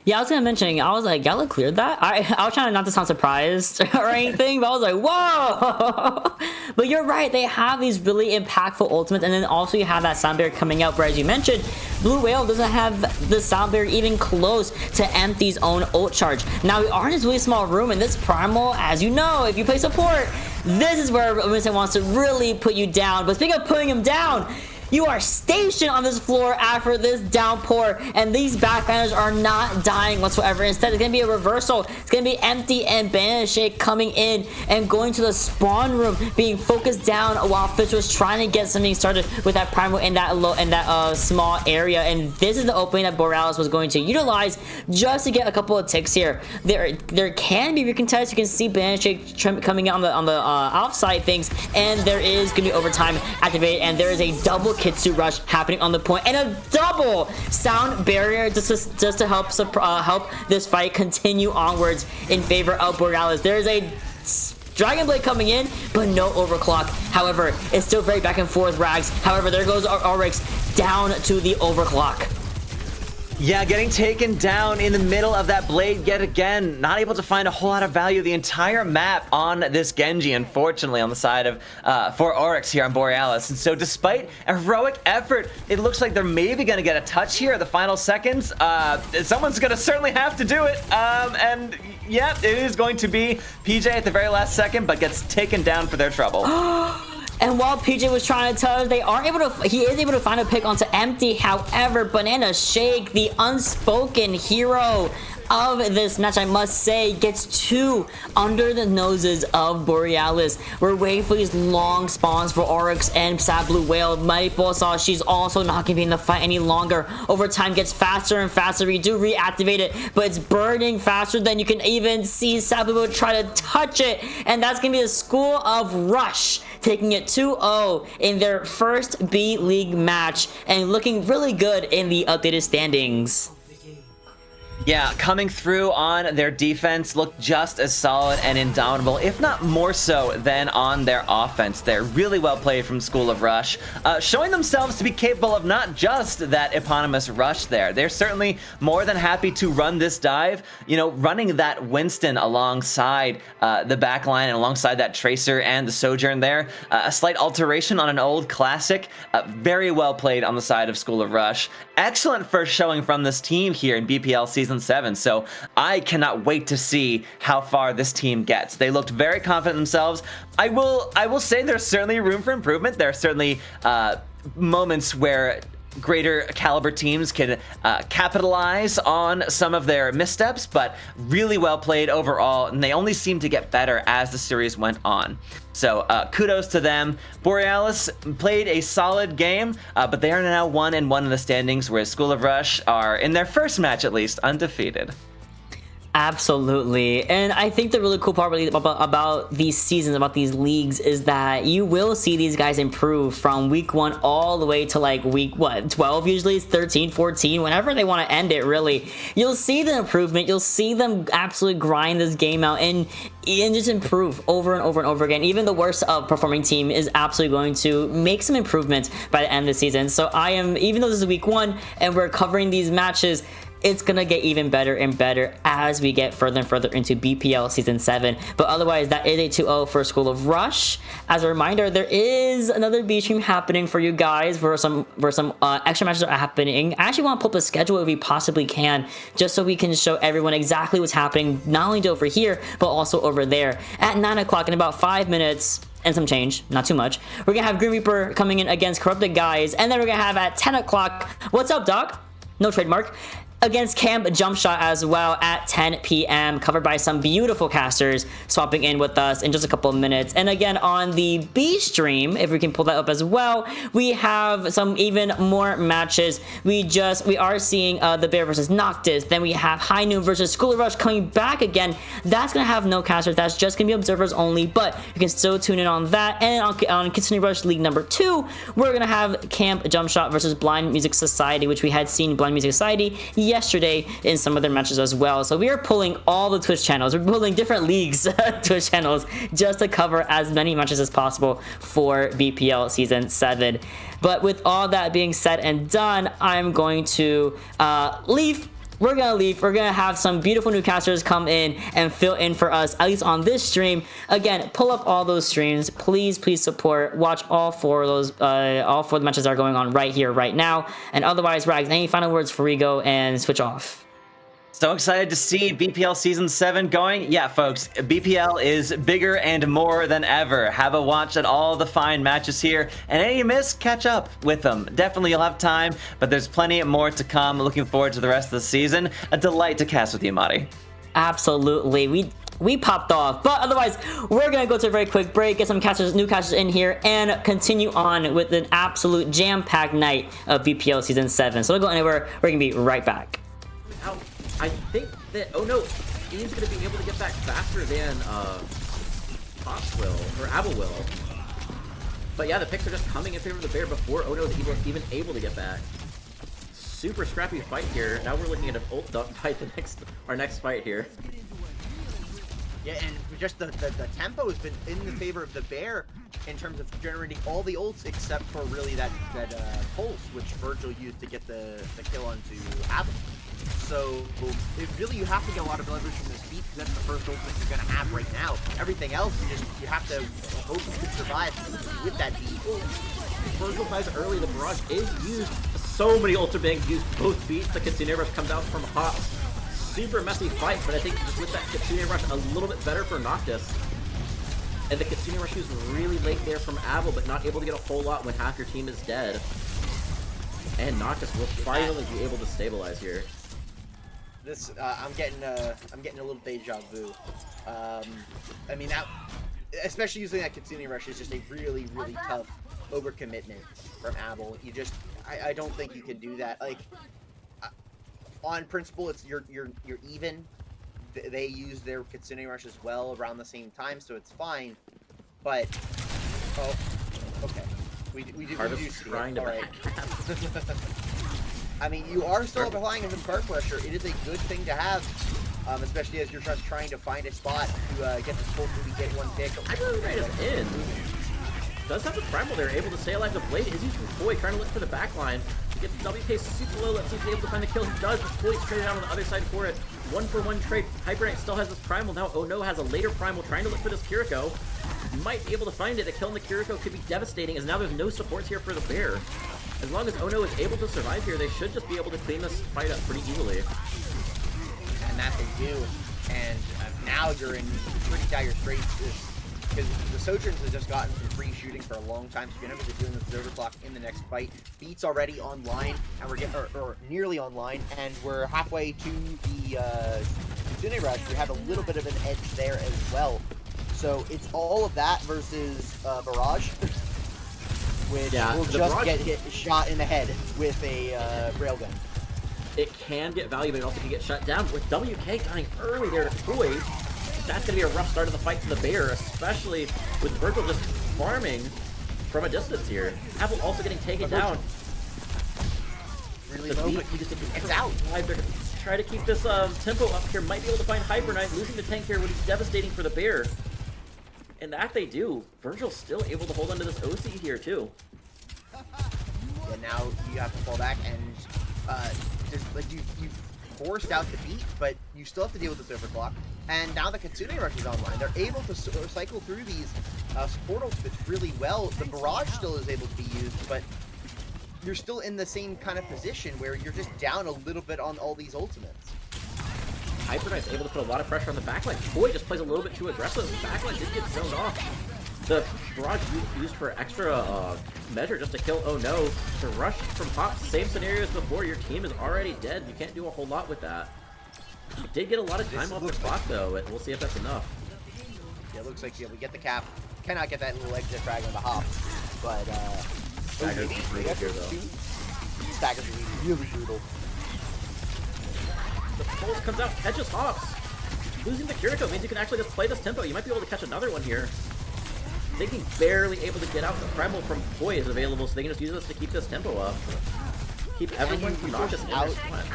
Yeah, I was gonna mention, I was like, Gala cleared that? I was trying not to sound surprised or anything, but I was like, whoa! But you're right, they have these really impactful ultimates, and then also you have that sound barrier coming out, where as you mentioned, Blue Whale doesn't have the sound barrier even close to Empty's own ult charge. Now, we are in this really small room, and this Primal, as you know, if you play support, this is where Winston wants to really put you down. But speaking of putting him down, You are stationed on this floor after this downpour, and these backliners are not dying whatsoever. Instead, it's going to be a reversal. It's going to be Empty and Banana Shake coming in and going to the spawn room, being focused down while Fish was trying to get something started with that Primal in that small area. And this is the opening that Borealis was going to utilize just to get a couple of ticks here. There can be recontests. You can see Banana Shake coming out on the outside things, and there is going to be overtime activated, and there is a double Kitsu rush happening on the point, and a double sound barrier just to help this fight continue onwards in favor of Borealis. There is a Dragon Blade coming in, but no overclock. However, it's still very back and forth, Rags. However, there goes Oryx down to the overclock. Yeah, getting taken down in the middle of that blade yet again. Not able to find a whole lot of value the entire map on this Genji, unfortunately, on the side of for Oryx here on Borealis. And so despite a heroic effort, it looks like they're maybe going to get a touch here at the final seconds. Someone's going to certainly have to do it. And yeah, it is going to be PJ at the very last second, but gets taken down for their trouble. And while PJ was trying to touch, he is able to find a pick onto Empty. However, Banana Shake, the unspoken hero of this match, I must say, gets two under the noses of Borealis. We're waiting for these long spawns for Oryx and Sad Blue Whale. Mighty Bullsaw, she's also not going to be in the fight any longer. Overtime gets faster and faster. We do reactivate it, but it's burning faster than you can even see Sad Blue Whale try to touch it. And that's going to be the School of Rush taking it 2-0 in their first B League match and looking really good in the updated standings. Yeah, coming through on their defense, look just as solid and indomitable, if not more so than on their offense. They're really well played from School of Rush, showing themselves to be capable of not just that eponymous rush there. They're certainly more than happy to run this dive, you know, running that Winston alongside the backline and alongside that Tracer and the Sojourn there. A slight alteration on an old classic. Very well played on the side of School of Rush. Excellent first showing from this team here in BPL Season 7, so I cannot wait to see how far this team gets. They looked very confident themselves. I will say there's certainly room for improvement. There are certainly moments where greater caliber teams can capitalize on some of their missteps, but really well played overall, and they only seem to get better as the series went on. So kudos to them. Borealis played a solid game, but they are now 1-1 in the standings, whereas School of Rush are, in their first match at least, undefeated. Absolutely. And I think the really cool part really about these seasons, about these leagues, is that you will see these guys improve from week 1 all the way to like week 12 usually, it's 13, 14, whenever they want to end it, really. You'll see the improvement. You'll see them absolutely grind this game out and just improve over and over and over again. Even the worst performing team is absolutely going to make some improvements by the end of the season. So even though this is week 1 and we're covering these matches, it's going to get even better and better as we get further and further into BPL Season 7. But otherwise, that is a 2-0 for School of Rush. As a reminder, there is another B stream happening for you guys where some extra matches are happening. I actually want to pull up a schedule if we possibly can, just so we can show everyone exactly what's happening, not only over here, but also over there. At 9 o'clock in about 5 minutes, and some change, not too much, we're going to have Grin Reaper coming in against Corrupted Guys. And then we're going to have at 10 o'clock, what's up, Doc? No trademark. Against Camp Jump Shot as well at 10 p.m. covered by some beautiful casters swapping in with us in just a couple of minutes. And again, on the B stream, if we can pull that up as well, we have some even more matches. We are seeing the Bear versus Noctis. Then we have High Noon versus School of Rush coming back again. That's gonna have no casters. That's just gonna be observers only, but you can still tune in on that. And on Kitsune Rush League number 2, we're gonna have Camp Jump Shot versus Blind Music Society, which we had seen Blind Music Society yesterday in some of their matches as well. So we are pulling all the Twitch channels. We're pulling different leagues Twitch channels just to cover as many matches as possible for BPL Season 7. But with all that being said and done, I'm going to leave. We're gonna leave. We're gonna have some beautiful new casters come in and fill in for us, at least on this stream. Again, pull up all those streams. Please support. Watch all 4 of those, all 4 of the matches that are going on right here, right now. And otherwise, Rags, any final words before we go and switch off? So excited to see BPL Season 7 going. Yeah, folks, BPL is bigger and more than ever. Have a watch at all the fine matches here, and any you miss, catch up with them. Definitely you'll have time, but there's plenty more to come. Looking forward to the rest of the season. A delight to cast with you, Mari. Absolutely. We popped off, but otherwise we're gonna go to a very quick break, get some new casters in here, and continue on with an absolute jam-packed night of BPL Season 7. So don't go anywhere. We're gonna be right back. I think that, oh no, he's going to be able to get back faster than Fox will, or Abel will. But yeah, the picks are just coming in favor of the bear before Ono is even able to get back. Super scrappy fight here. Now we're looking at an ult duck fight, our next fight here. Yeah, and just the tempo has been in the favor of the bear in terms of generating all the ults except for really that pulse, which Virgil used to get the kill onto Abel. So really you have to get a lot of leverage from this beat because that's the first ultimate you're going to have right now. Everything else, you have to hope you can survive with that beat. Virgil buys early, the barrage is used. So many ults are being used, both beats. The Kitsune Rush comes out from Hops. Super messy fight, but I think just with that Kitsune Rush a little bit better for Noctis. And the Kitsune Rush is really late there from Abel, but not able to get a whole lot when half your team is dead. And Noctis will finally be able to stabilize here. This I'm getting a little deja vu. I mean that, especially using that Kitsune Rush is just a really tough overcommitment from Abel. I don't think you can do that. Like on principle, it's you're even. They use their Kitsune Rush as well around the same time, so it's fine. But okay, we do see it. All right. I mean, you are still applying some card pressure. It is a good thing to have, especially as you're just trying to find a spot to get this full movie, get one pick. I really right as in. Does have the Primal there, able to stay alive. The Blade is used from Toy, trying to look for the back line. He gets the W pace super low, let's see if he's able to find the kill. He does, but Toy's traded out on the other side for it. 1-for-1 trade. Hyper Knight still has this Primal. Now Oh No has a later Primal trying to look for this Kiriko. Might be able to find it. A kill on the Kiriko could be devastating, as now there's no supports here for the bear. As long as Ono is able to survive here, they should just be able to clean this fight up pretty easily. And that they do. And now you're in pretty dire straits because the Sojourns have just gotten some free shooting for a long time, so you're going to be doing this overclock in the next fight. Beat's already online, and we're getting or nearly online, and we're halfway to the Kitsune Rush. We have a little bit of an edge there as well. So it's all of that versus Barrage. Which will just get shot in the head with a railgun. It can get value, but it also can get shut down. With WK dying early there to Toy, that's going to be a rough start of the fight to the bear, especially with Virgil just farming from a distance here. Apple also getting taken down. Really low, but it's out. They're going to try to keep this tempo up here. Might be able to find Hyper Knight. Losing the tank here would be devastating for the bear. And that they do. Virgil's still able to hold onto this OC here too. Yeah, now you have to fall back and just like you forced out the beat, but you still have to deal with this overclock. And now the Kitsune Rush is online. They're able to cycle through these support ultimates really well. The Barrage still is able to be used, but you're still in the same kind of position where you're just down a little bit on all these ultimates. Hyper Knight's able to put a lot of pressure on the backline. Toy just plays a little bit too aggressive. The backline did get zoned off. The Barrage used for extra measure just to kill Oh No. The rush from Hops, same scenario as before. Your team is already dead. You can't do a whole lot with that. It did get a lot of time off the clock though, but we'll see if that's enough. Yeah, it looks like we get the cap. Cannot get that little exit frag on the Hops, but Stagger's brutal here though. Stagger's really brutal. The pulse comes out, catches Hops. Losing the Kiriko means you can actually just play this tempo. You might be able to catch another one here. Thinking barely able to get out. The Primal from Toy is available, so they can just use this to keep this tempo up. Keep everyone from Noctis in their spot.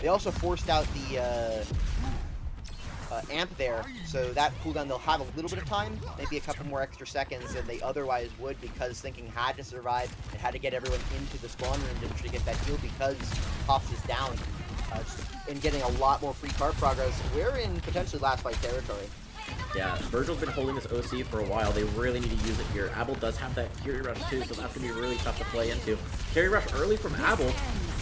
They also forced out the amp there, so that cooldown they'll have a little bit of time, maybe a couple more extra seconds than they otherwise would, because Thinking had to survive and had to get everyone into the spawn room to get that heal because Hops is down. And getting a lot more free card progress. We're in potentially last fight territory. Yeah, Virgil's been holding this OC for a while. They really need to use it here. Abel does have that Fury Rush too, so that's going to be really tough to play into. Fury Rush early from Abel.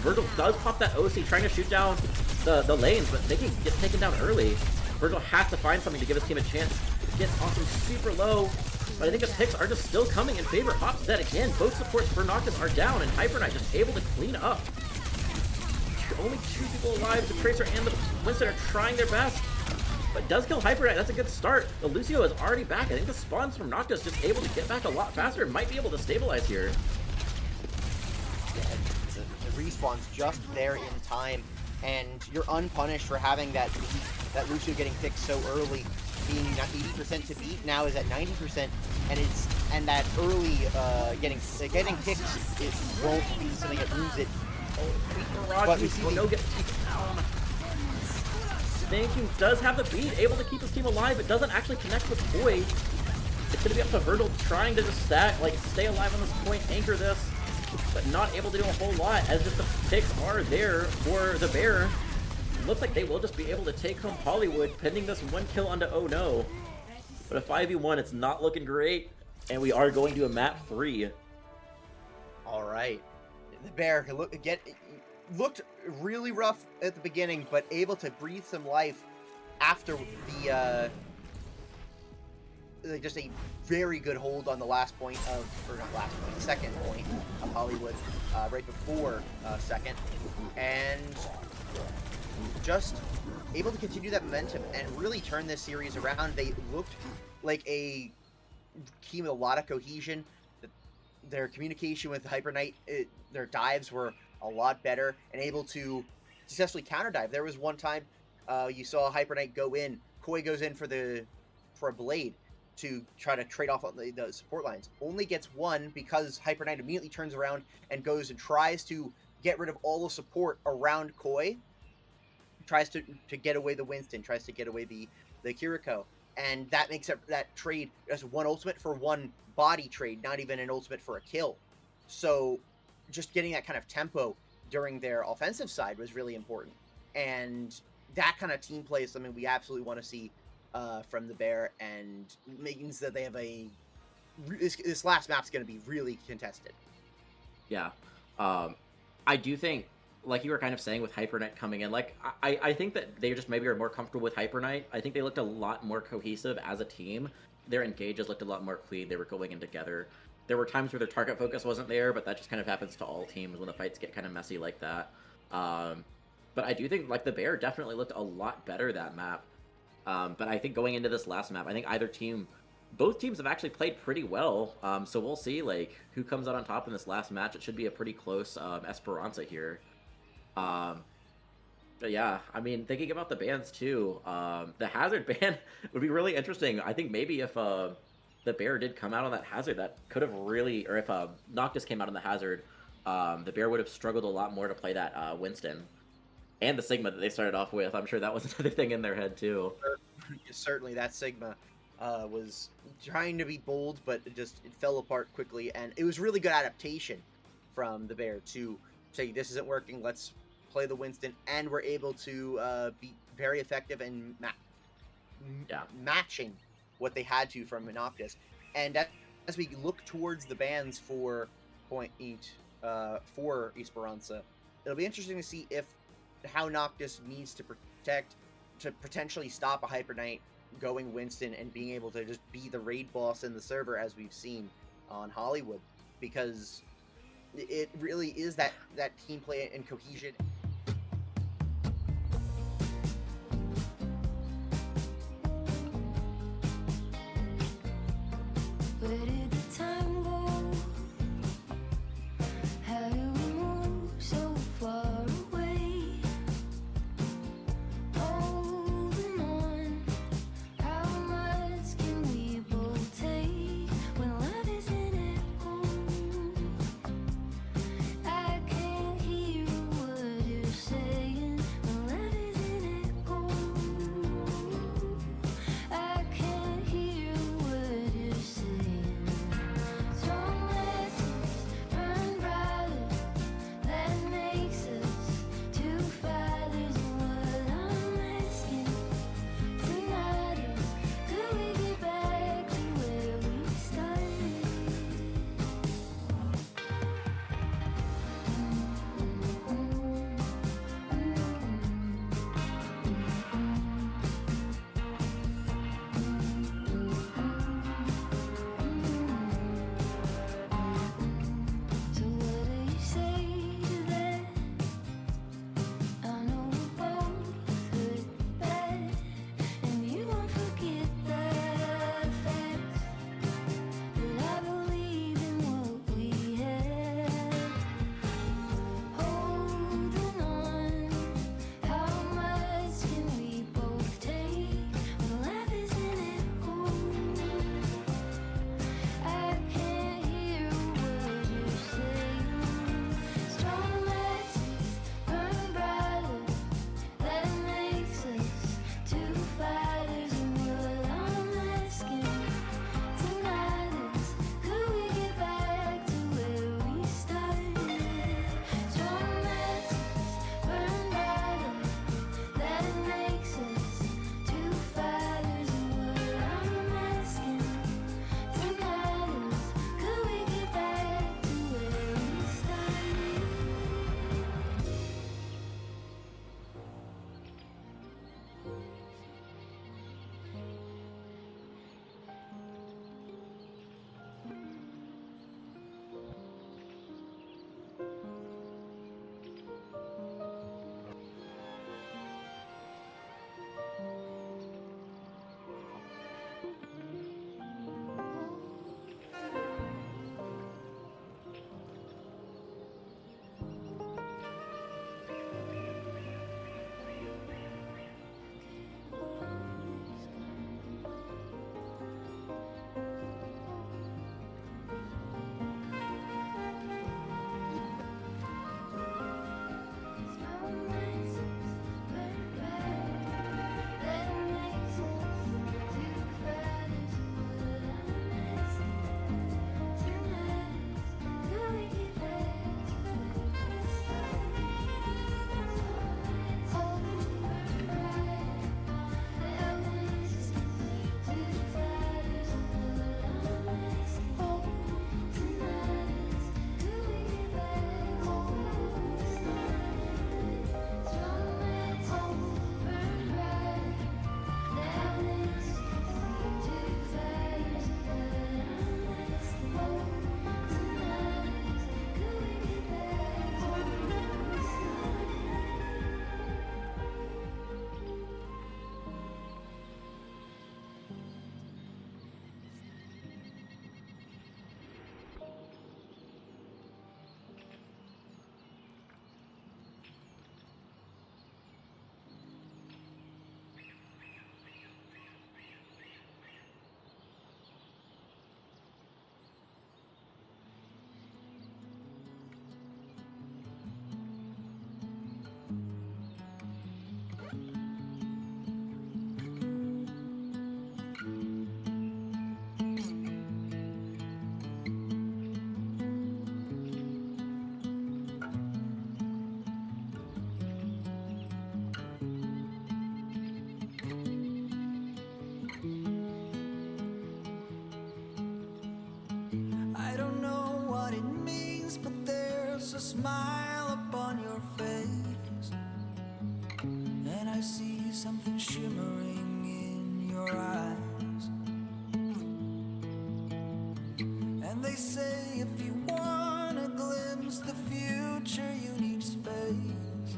Virgil does pop that OC, trying to shoot down the lanes, but they can get taken down early. Virgil has to find something to give his team a chance. Gets awesome super low, but I think the picks are just still coming in favor. Hop's dead again. Both supports for Noctis are down, and Hyper Knight just able to clean up. Only 2 people alive. The Tracer and the Winston are trying their best, but does kill Hyper Knight. That's a good start. The Lucio is already back. I think the spawns from Noctis just able to get back a lot faster. Might be able to stabilize here. The respawn's just there in time, and you're unpunished for having that Lucio getting picked so early, being 80% to beat, now is at 90%, and that early getting picked, it won't be something that moves it. But we see no get taken down. Thinking does have the beat, able to keep his team alive, but doesn't actually connect with Boy. It's gonna be up to Virgil trying to just stack, like stay alive on this point, anchor this, but not able to do a whole lot as just the picks are there for the Bear. Looks like they will just be able to take home Hollywood, pending this 1 kill onto Oh No. But a 5v1, it's not looking great, and we are going to a map 3. All right, the Bear looked really rough at the beginning, but able to breathe some life after the just a very good hold on the last point of, or not last point, second point of Hollywood, right before second, and just able to continue that momentum and really turn this series around. They looked like a team with a lot of cohesion. Their communication with Hyper Knight, their dives were a lot better and able to successfully counter dive. There was one time you saw Hyper Knight go in, Koi goes in for a blade to try to trade off on the support lines. Only gets one because Hyper Knight immediately turns around and goes and tries to get rid of all the support around Koi. Tries to get away the Winston, tries to get away the Kiriko. And that makes that trade just one ultimate for one body trade, not even an ultimate for a kill. So just getting that kind of tempo during their offensive side was really important. And that kind of team play is something we absolutely want to see from the Bear, and means that they have this last map's going to be really contested. Yeah. I do think, like you were kind of saying with Hyper Knight coming in, like I think that they just maybe are more comfortable with Hyper Knight. I think they looked a lot more cohesive as a team. Their engages looked a lot more clean. They were going in together. There were times where their target focus wasn't there, but that just kind of happens to all teams when the fights get kind of messy like that. But I do think like the Bear definitely looked a lot better that map. But I think going into this last map, I think both teams have actually played pretty well. So we'll see like who comes out on top in this last match. It should be a pretty close Esperanza here. But yeah, I mean, thinking about the bans too, the Hazard ban would be really interesting. I think maybe if the Bear did come out on that Hazard, that could have really, or if Noctis came out on the Hazard, the Bear would have struggled a lot more to play that Winston. And the Sigma that they started off with, I'm sure that was another thing in their head too. Certainly, that Sigma was trying to be bold, but it fell apart quickly, and it was really good adaptation from the Bear to say, this isn't working, let's play the Winston, and we're able to be very effective in matching what they had to from Noctis. And as we look towards the bans for for Esperanza, it'll be interesting to see how Noctis needs to potentially stop a Hyper Knight going Winston and being able to just be the raid boss in the server, as we've seen on Hollywood, because it really is that team play and cohesion. Where did the time go? How do we move so far away? Holding on, how much can we both take when love isn't at home? I can't hear a word smile upon your face, and I see something shimmering in your eyes. And they say if you wanna glimpse the future, you need space.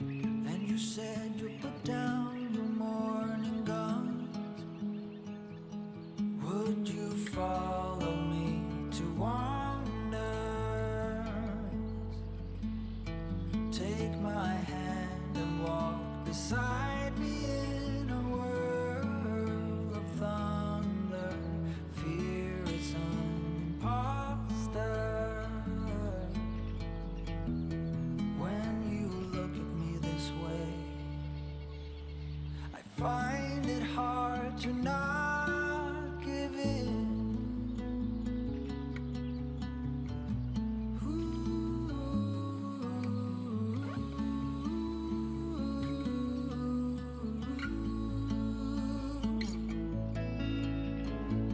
And you said you'd put down your morning guns. Would you follow me to wonders? Take my hand and walk beside me in a world of thunder. Fear is an imposter. When you look at me this way, I find it hard to not give in.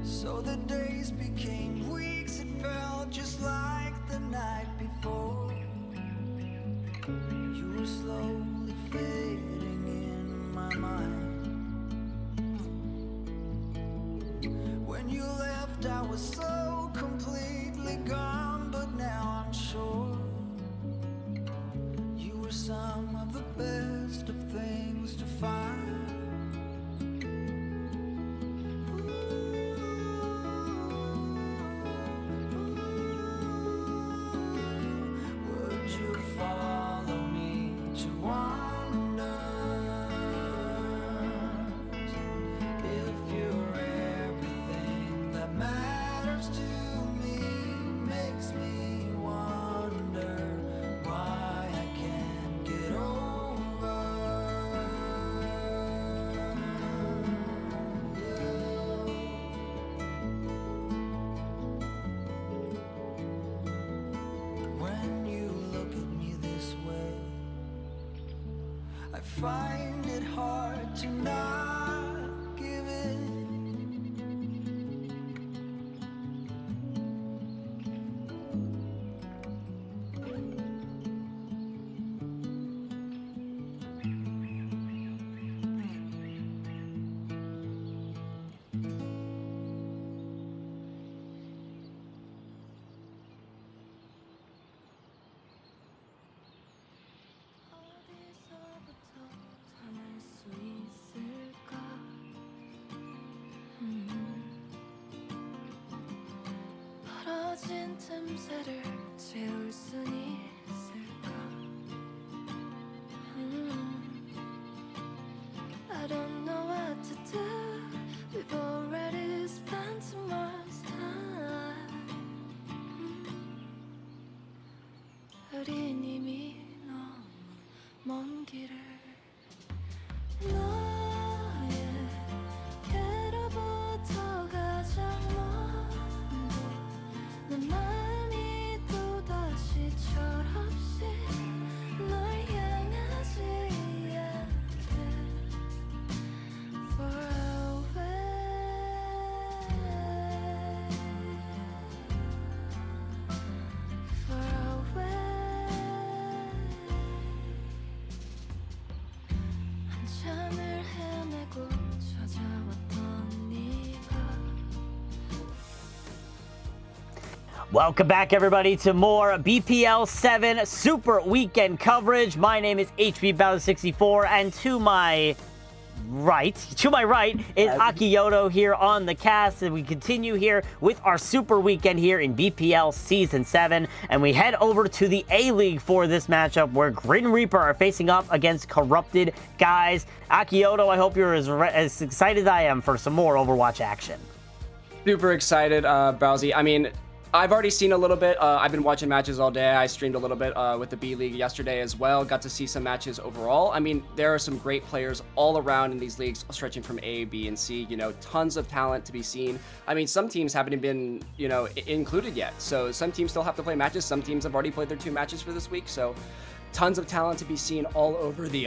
So the days became weeks, it felt just like the night before. You were slowly fading in my mind. When you left, I was so completely gone, but now I'm sure you were some of the best of things to find. Would you follow me to wonders? If you're everything that matters to me, makes me wonder why I can't get over you. When you look at me this way, I find it hard to not give in. 어디서부터 전할 수 있을까? 벌어진 틈새를 채울 순 있을까? I don't know what to do. We've already spent too much time. 우린 이미 너무 먼 길을 너에게로부터 가장 먼데 내 마음이 또다시 철없이 널 향하지 않게 far away. 한참을 헤매고 찾아왔던 네가 Welcome back, everybody, to more BPL 7 Super Weekend coverage. My name is HB64, and to my right is Akiyoto here on the cast, and we continue here with our Super Weekend here in BPL Season 7, and we head over to the A-League for this matchup where Grin Reaper are facing up against Corrupted Guys. Akiyoto, I hope you're as excited as I am for some more Overwatch action. Super excited, Browsy. I mean, I've already seen a little bit. I've been watching matches all day. I streamed a little bit with the B League yesterday as well. Got to see some matches overall. I mean, there are some great players all around in these leagues, stretching from A, B, and C. You know, tons of talent to be seen. I mean, some teams haven't even been, you know, included yet. So some teams still have to play matches. Some teams have already played their 2 matches for this week. So tons of talent to be seen all over the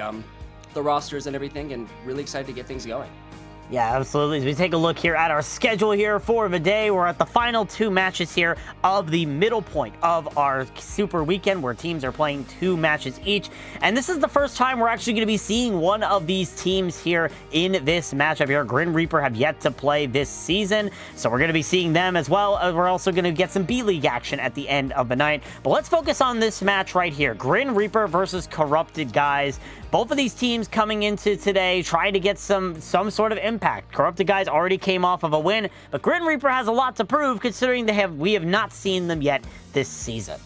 rosters and everything, and really excited to get things going. Yeah, absolutely. As we take a look here at our schedule here for the day, we're at the final 2 matches here of the middle point of our Super Weekend, where teams are playing 2 matches each. And this is the first time we're actually going to be seeing one of these teams here in this matchup here. Grin Reaper have yet to play this season, so we're going to be seeing them as well. We're also going to get some B-League action at the end of the night. But let's focus on this match right here. Grin Reaper versus Corrupted Guys. Both of these teams coming into today trying to get some sort of impact. Corrupted Guys already came off of a win, but Grin Reaper has a lot to prove considering we have not seen them yet this season.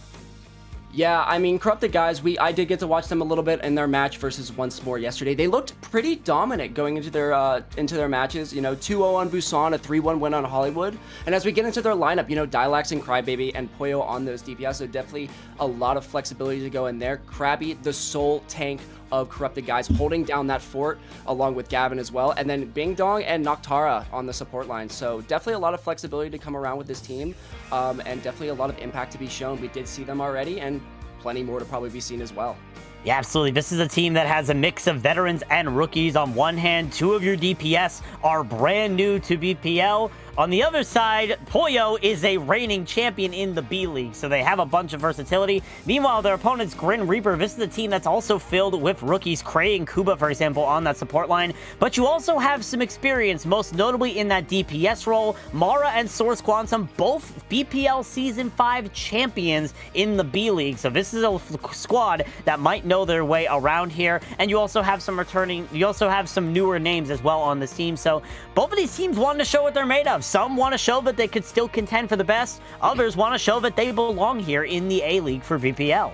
Yeah, I mean, Corrupted Guys, I did get to watch them a little bit in their match versus Once More yesterday. They looked pretty dominant going into their matches. You know, 2-0 on Busan, a 3-1 win on Hollywood. And as we get into their lineup, you know, Dilax and Crybaby and Poyo on those DPS, so definitely a lot of flexibility to go in there. Krabby, the sole tank of Corrupted Guys, holding down that fort along with Gavin as well, and then Bing Dong and Noctara on the support line. So definitely a lot of flexibility to come around with this team, and definitely a lot of impact to be shown. We did see them already, and plenty more to probably be seen as well. Yeah, absolutely. This is a team that has a mix of veterans and rookies. On one hand, 2 of your DPS are brand new to BPL. On the other side, Poyo is a reigning champion in the B-League, so they have a bunch of versatility. Meanwhile, their opponent's Grin Reaper, this is a team that's also filled with rookies, Cray and Kuba, for example, on that support line. But you also have some experience, most notably in that DPS role. Mara and Source Quantum, both BPL Season 5 champions in the B-League, so this is a squad that might know their way around here. And you also have some newer names as well on this team, so both of these teams want to show what they're made of. Some want to show that they could still contend for the best. Others want to show that they belong here in the A-League for BPL.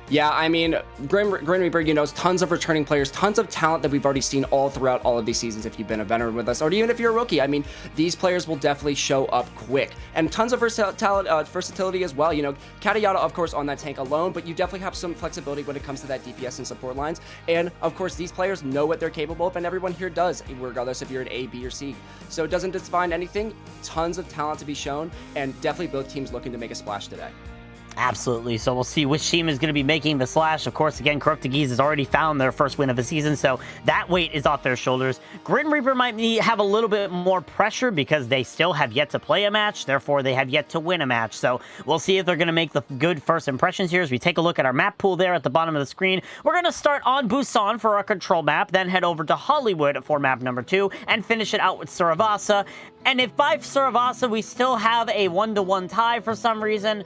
Yeah, I mean, Grin Reaper, you know, tons of returning players, tons of talent that we've already seen all throughout all of these seasons if you've been a veteran with us, or even if you're a rookie. I mean, these players will definitely show up quick. And tons of versatility as well. You know, Katayata, of course, on that tank alone, but you definitely have some flexibility when it comes to that DPS and support lines. And, of course, these players know what they're capable of, and everyone here does, regardless if you're an A, B, or C. So it doesn't define anything. Tons of talent to be shown, and definitely both teams looking to make a splash today. Absolutely. So we'll see which team is going to be making the slash. Of course, again, Corrupted Guys has already found their first win of the season, so that weight is off their shoulders. Grin Reaper might have a little bit more pressure because they still have yet to play a match. Therefore, they have yet to win a match. So we'll see if they're going to make the good first impressions here as we take a look at our map pool there at the bottom of the screen. We're going to start on Busan for our control map, then head over to Hollywood for map number 2, and finish it out with Suravasa. And if by Suravasa we still have a 1-1 tie for some reason,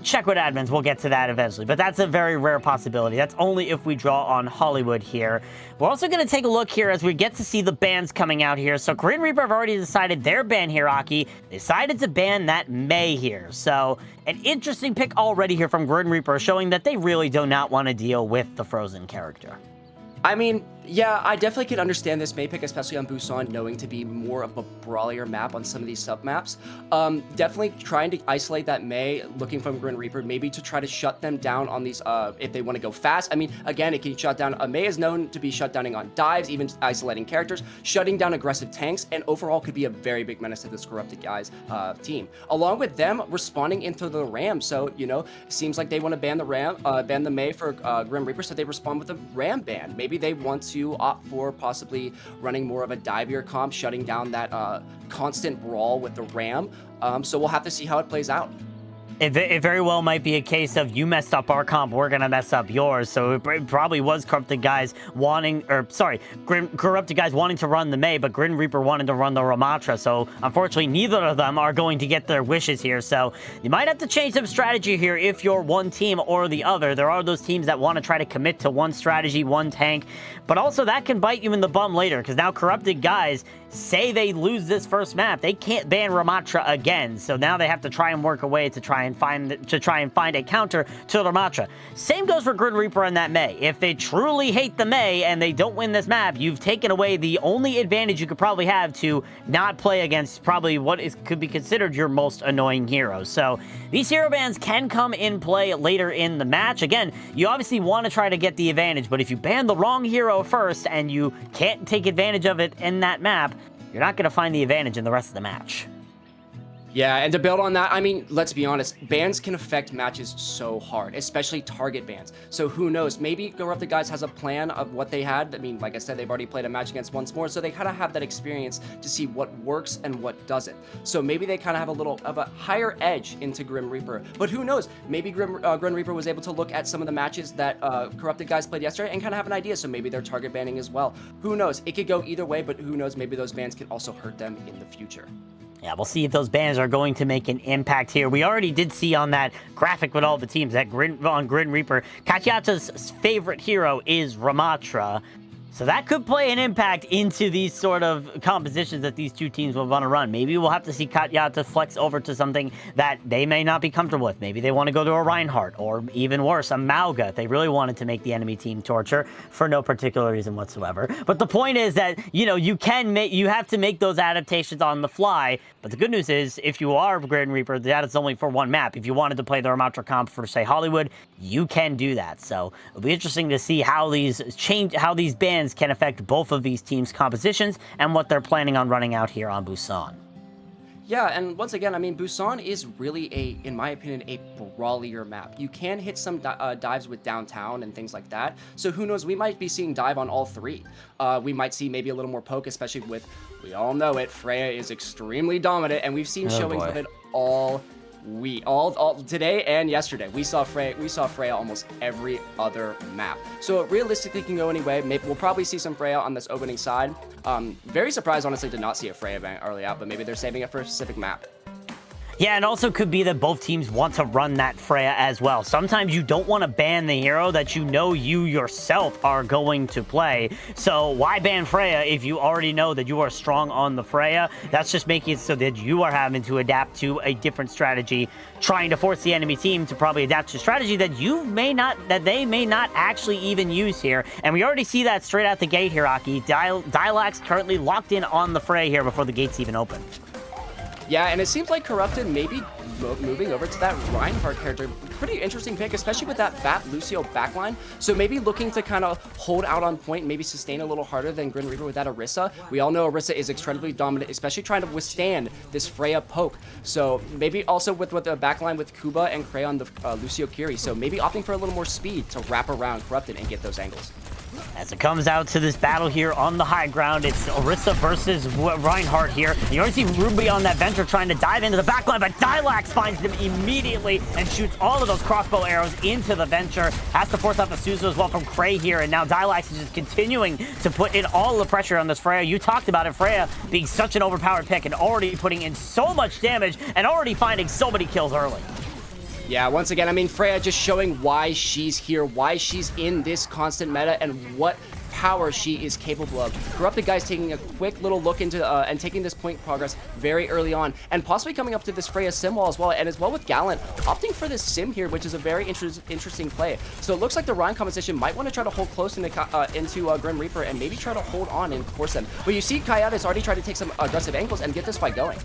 check with admins, we'll get to that eventually, but that's a very rare possibility. That's only if we draw on Hollywood here. We're also going to take a look here as we get to see the bans coming out here. So Grin Reaper have already decided their ban here, Aki. They decided to ban that Mei here. So an interesting pick already here from Grin Reaper, showing that they really do not want to deal with the Frozen character. I mean, yeah, I definitely can understand this May pick, especially on Busan, knowing to be more of a brawlier map on some of these sub-maps. Definitely trying to isolate that May, looking from Grin Reaper, maybe to try to shut them down on these, if they want to go fast. I mean, again, it can shut down, May is known to be shut downing on dives, even isolating characters, shutting down aggressive tanks, and overall could be a very big menace to this Corrupted Guys team. Along with them responding into the Ram, so, you know, it seems like they want to ban the May for Grin Reaper, so they respond with a Ram ban. Maybe they want to opt for possibly running more of a divier comp, shutting down that constant brawl with the Ram. So we'll have to see how it plays out. It very well might be a case of you messed up our comp, we're gonna mess up yours. So it probably was Corrupted Guys wanting to run the Mei, but Grin Reaper wanted to run the Ramatra. So unfortunately, neither of them are going to get their wishes here. So you might have to change some strategy here if you're one team or the other. There are those teams that want to try to commit to one strategy, one tank, but also that can bite you in the bum later, because now Corrupted Guys, say they lose this first map, they can't ban Ramatra again. So now they have to try and work a way to try and find a counter to Ramatra. Same goes for Grin Reaper and that Mei. If they truly hate the Mei and they don't win this map, you've taken away the only advantage you could probably have to not play against probably could be considered your most annoying hero. So these hero bans can come in play later in the match. Again, you obviously want to try to get the advantage, but if you ban the wrong hero first and you can't take advantage of it in that map, you're not going to find the advantage in the rest of the match. Yeah, and to build on that, I mean, let's be honest, bans can affect matches so hard, especially target bans. So who knows, maybe Corrupted Guys has a plan of what they had. I mean, like I said, they've already played a match against Once More, so they kind of have that experience to see what works and what doesn't. So maybe they kind of have a little of a higher edge into Grim Reaper. But who knows, maybe Grim Reaper was able to look at some of the matches that Corrupted Guys played yesterday and kind of have an idea, so maybe they're target banning as well. Who knows, it could go either way, but who knows, maybe those bans can also hurt them in the future. Yeah, we'll see if those bans are going to make an impact here. We already did see on that graphic with all the teams that Grin Reaper, Katyata's favorite hero is Ramatra. So that could play an impact into these sort of compositions that these two teams will want to run. Maybe we'll have to see Katyata flex over to something that they may not be comfortable with. Maybe they want to go to a Reinhardt, or even worse, a Mauga, if they really wanted to make the enemy team torture for no particular reason whatsoever. But the point is that, you know, you have to make those adaptations on the fly. But the good news is, if you are Grin Reaper, that is only for one map. If you wanted to play the Ramatra comp for, say, Hollywood, you can do that. So it'll be interesting to see how these bans can affect both of these teams' compositions and what they're planning on running out here on Busan. Yeah, and once again, I mean, Busan is really in my opinion, a brawlier map. You can hit some dives with downtown and things like that. So who knows, we might be seeing dive on all three. We might see maybe a little more poke, especially with, we all know it, Freya is extremely dominant, and we've seen showings of it all today and yesterday. We saw Freya almost every other map. So it realistically can go anyway. Maybe we'll probably see some Freya on this opening side. Very surprised, honestly, to not see a Freya event early out, but maybe they're saving it for a specific map. Yeah, and also could be that both teams want to run that Freya as well. Sometimes you don't want to ban the hero that you know you yourself are going to play. So why ban Freya if you already know that you are strong on the Freya? That's just making it so that you are having to adapt to a different strategy, trying to force the enemy team to probably adapt to a strategy that they may not actually even use here. And we already see that straight out the gate here, Aki. Dialax currently locked in on the Freya here before the gates even open. Yeah, and it seems like Corrupted may be moving over to that Reinhardt character. Pretty interesting pick, especially with that Bat Lucio backline. So maybe looking to kind of hold out on point, maybe sustain a little harder than Grin Reaper with that Orisa. We all know Orisa is incredibly dominant, especially trying to withstand this Freya poke. So maybe also with the backline with Kuba and Krey on the Lucio Kiri. So maybe opting for a little more speed to wrap around Corrupted and get those angles. As it comes out to this battle here on the high ground, it's Orisa versus Reinhardt here. You already see Ruby on that Venture trying to dive into the backline, but Dilax finds them immediately and shoots all of those crossbow arrows into the Venture. Has to force out the Suzu as well from Krey here, and now Dilax is just continuing to put in all the pressure on this Freya. You talked about it, Freya being such an overpowered pick and already putting in so much damage and already finding so many kills early. Yeah, once again, I mean, Freya just showing why she's here, why she's in this constant meta, and what power she is capable of. Corrupted Guys taking a quick little look into and taking this point progress very early on, and possibly coming up to this Freya sim wall as well, and as well with Gallant opting for this sim here, which is a very interesting play. So it looks like the Ryan composition might want to try to hold close into Grim Reaper and maybe try to hold on and force them. But you see Kayada's already tried to take some aggressive angles and get this fight going.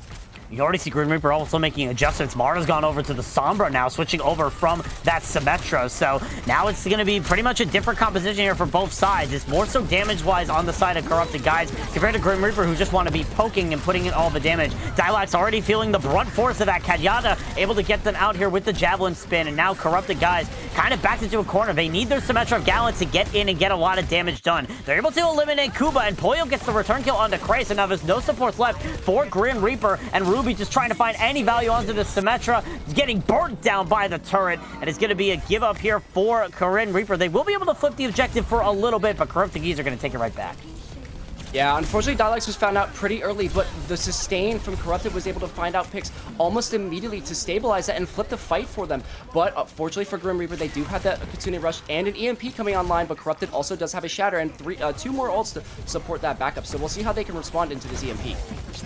You already see Grin Reaper also making adjustments. Mara's gone over to the Sombra now, switching over from that Symmetra. So now it's going to be pretty much a different composition here for both sides. It's more so damage-wise on the side of Corrupted Guys compared to Grin Reaper, who just want to be poking and putting in all the damage. Dilax already feeling the brunt force of that. Katyata able to get them out here with the Javelin spin, and now Corrupted Guys kind of backed into a corner. They need their Symmetra of Gallant to get in and get a lot of damage done. They're able to eliminate Kuba, and Poyo gets the return kill onto Krey, so now there's no supports left for Grin Reaper, and Ruby just trying to find any value onto the Symmetra, getting burnt down by the turret, and it's going to be a give up here for Grin Reaper. They will be able to flip the objective for a little bit, but Corrupted Guys are going to take it right back. Yeah, unfortunately, Dilax was found out pretty early, but the sustain from Corrupted was able to find out picks almost immediately to stabilize that and flip the fight for them. But fortunately for Grim Reaper, they do have that Kitsune Rush and an EMP coming online, but Corrupted also does have a Shatter and two more ults to support that backup. So we'll see how they can respond into this EMP.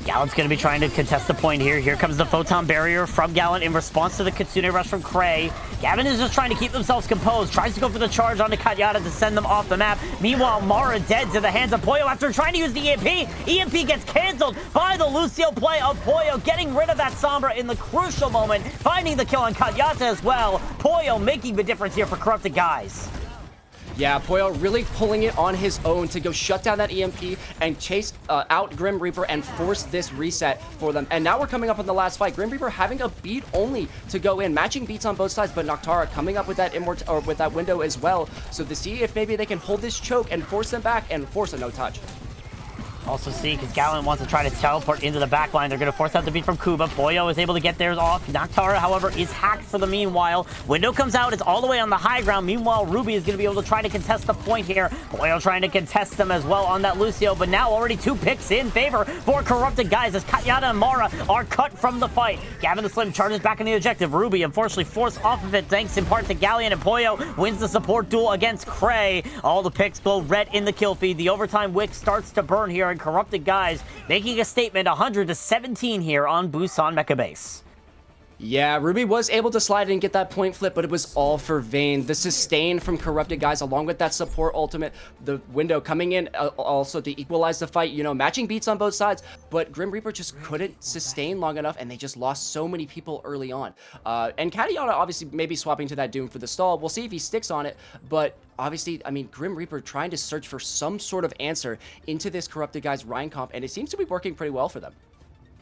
Gallant's going to be trying to contest the point here. Here comes the Photon Barrier from Gallant in response to the Kitsune Rush from Krey. Gavin is just trying to keep themselves composed, tries to go for the charge onto Katyata to send them off the map. Meanwhile, Mara dead to the hands of Poyo after trying to use the EMP. EMP gets canceled by the Lucio play of Poyo, getting rid of that Sombra in the crucial moment, finding the kill on Katyata as well. Poyo making the difference here for Corrupted Guys. Yeah, Poyo really pulling it on his own to go shut down that EMP and chase out Grim Reaper and force this reset for them. And now we're coming up on the last fight. Grim Reaper having a beat only to go in, matching beats on both sides, but Noctara coming up with that with that window as well. So to see if maybe they can hold this choke and force them back and force a no touch. Also see, because Gallant wants to try to teleport into the backline. They're going to force out the beat from Kuba. Poyo is able to get theirs off. Noctara, however, is hacked for the meanwhile. Window comes out. It's all the way on the high ground. Meanwhile, Ruby is going to be able to try to contest the point here. Poyo trying to contest them as well on that Lucio, but now already 2 picks in favor for Corrupted Guys as Katyata and Mara are cut from the fight. Gavin the Slim charges back in the objective. Ruby, unfortunately, forced off of it thanks in part to Gallion, and Poyo wins the support duel against Cray. All the picks go red in the kill feed. The overtime wick starts to burn here, and Corrupted Guys making a statement 100-17 here on Busan Mecha Base. Yeah, Ruby was able to slide in and get that point flip, but it was all for Vayne. The sustain from Corrupted Guys, along with that support ultimate, the window coming in also to equalize the fight, you know, matching beats on both sides, but Grim Reaper just couldn't sustain long enough, and they just lost so many people early on. And Katyata obviously maybe swapping to that Doom for the stall. We'll see if he sticks on it, but obviously, I mean, Grim Reaper trying to search for some sort of answer into this Corrupted Guys Ryan comp, and it seems to be working pretty well for them.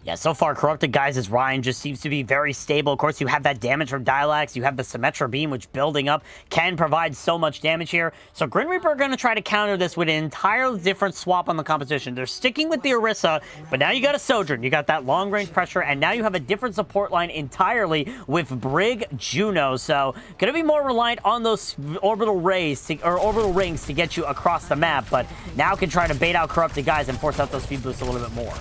Yeah, so far, Corrupted Guys' Ryan just seems to be very stable. Of course, you have that damage from Dialax. You have the Symmetra Beam, which building up can provide so much damage here. So Grin Reaper are going to try to counter this with an entirely different swap on the composition. They're sticking with the Orisa, but now you got a Sojourn. You got that long-range pressure, and now you have a different support line entirely with Brig Juno. So going to be more reliant on those orbital rays or orbital rings to get you across the map, but now can try to bait out Corrupted Guys and force out those speed boosts a little bit more.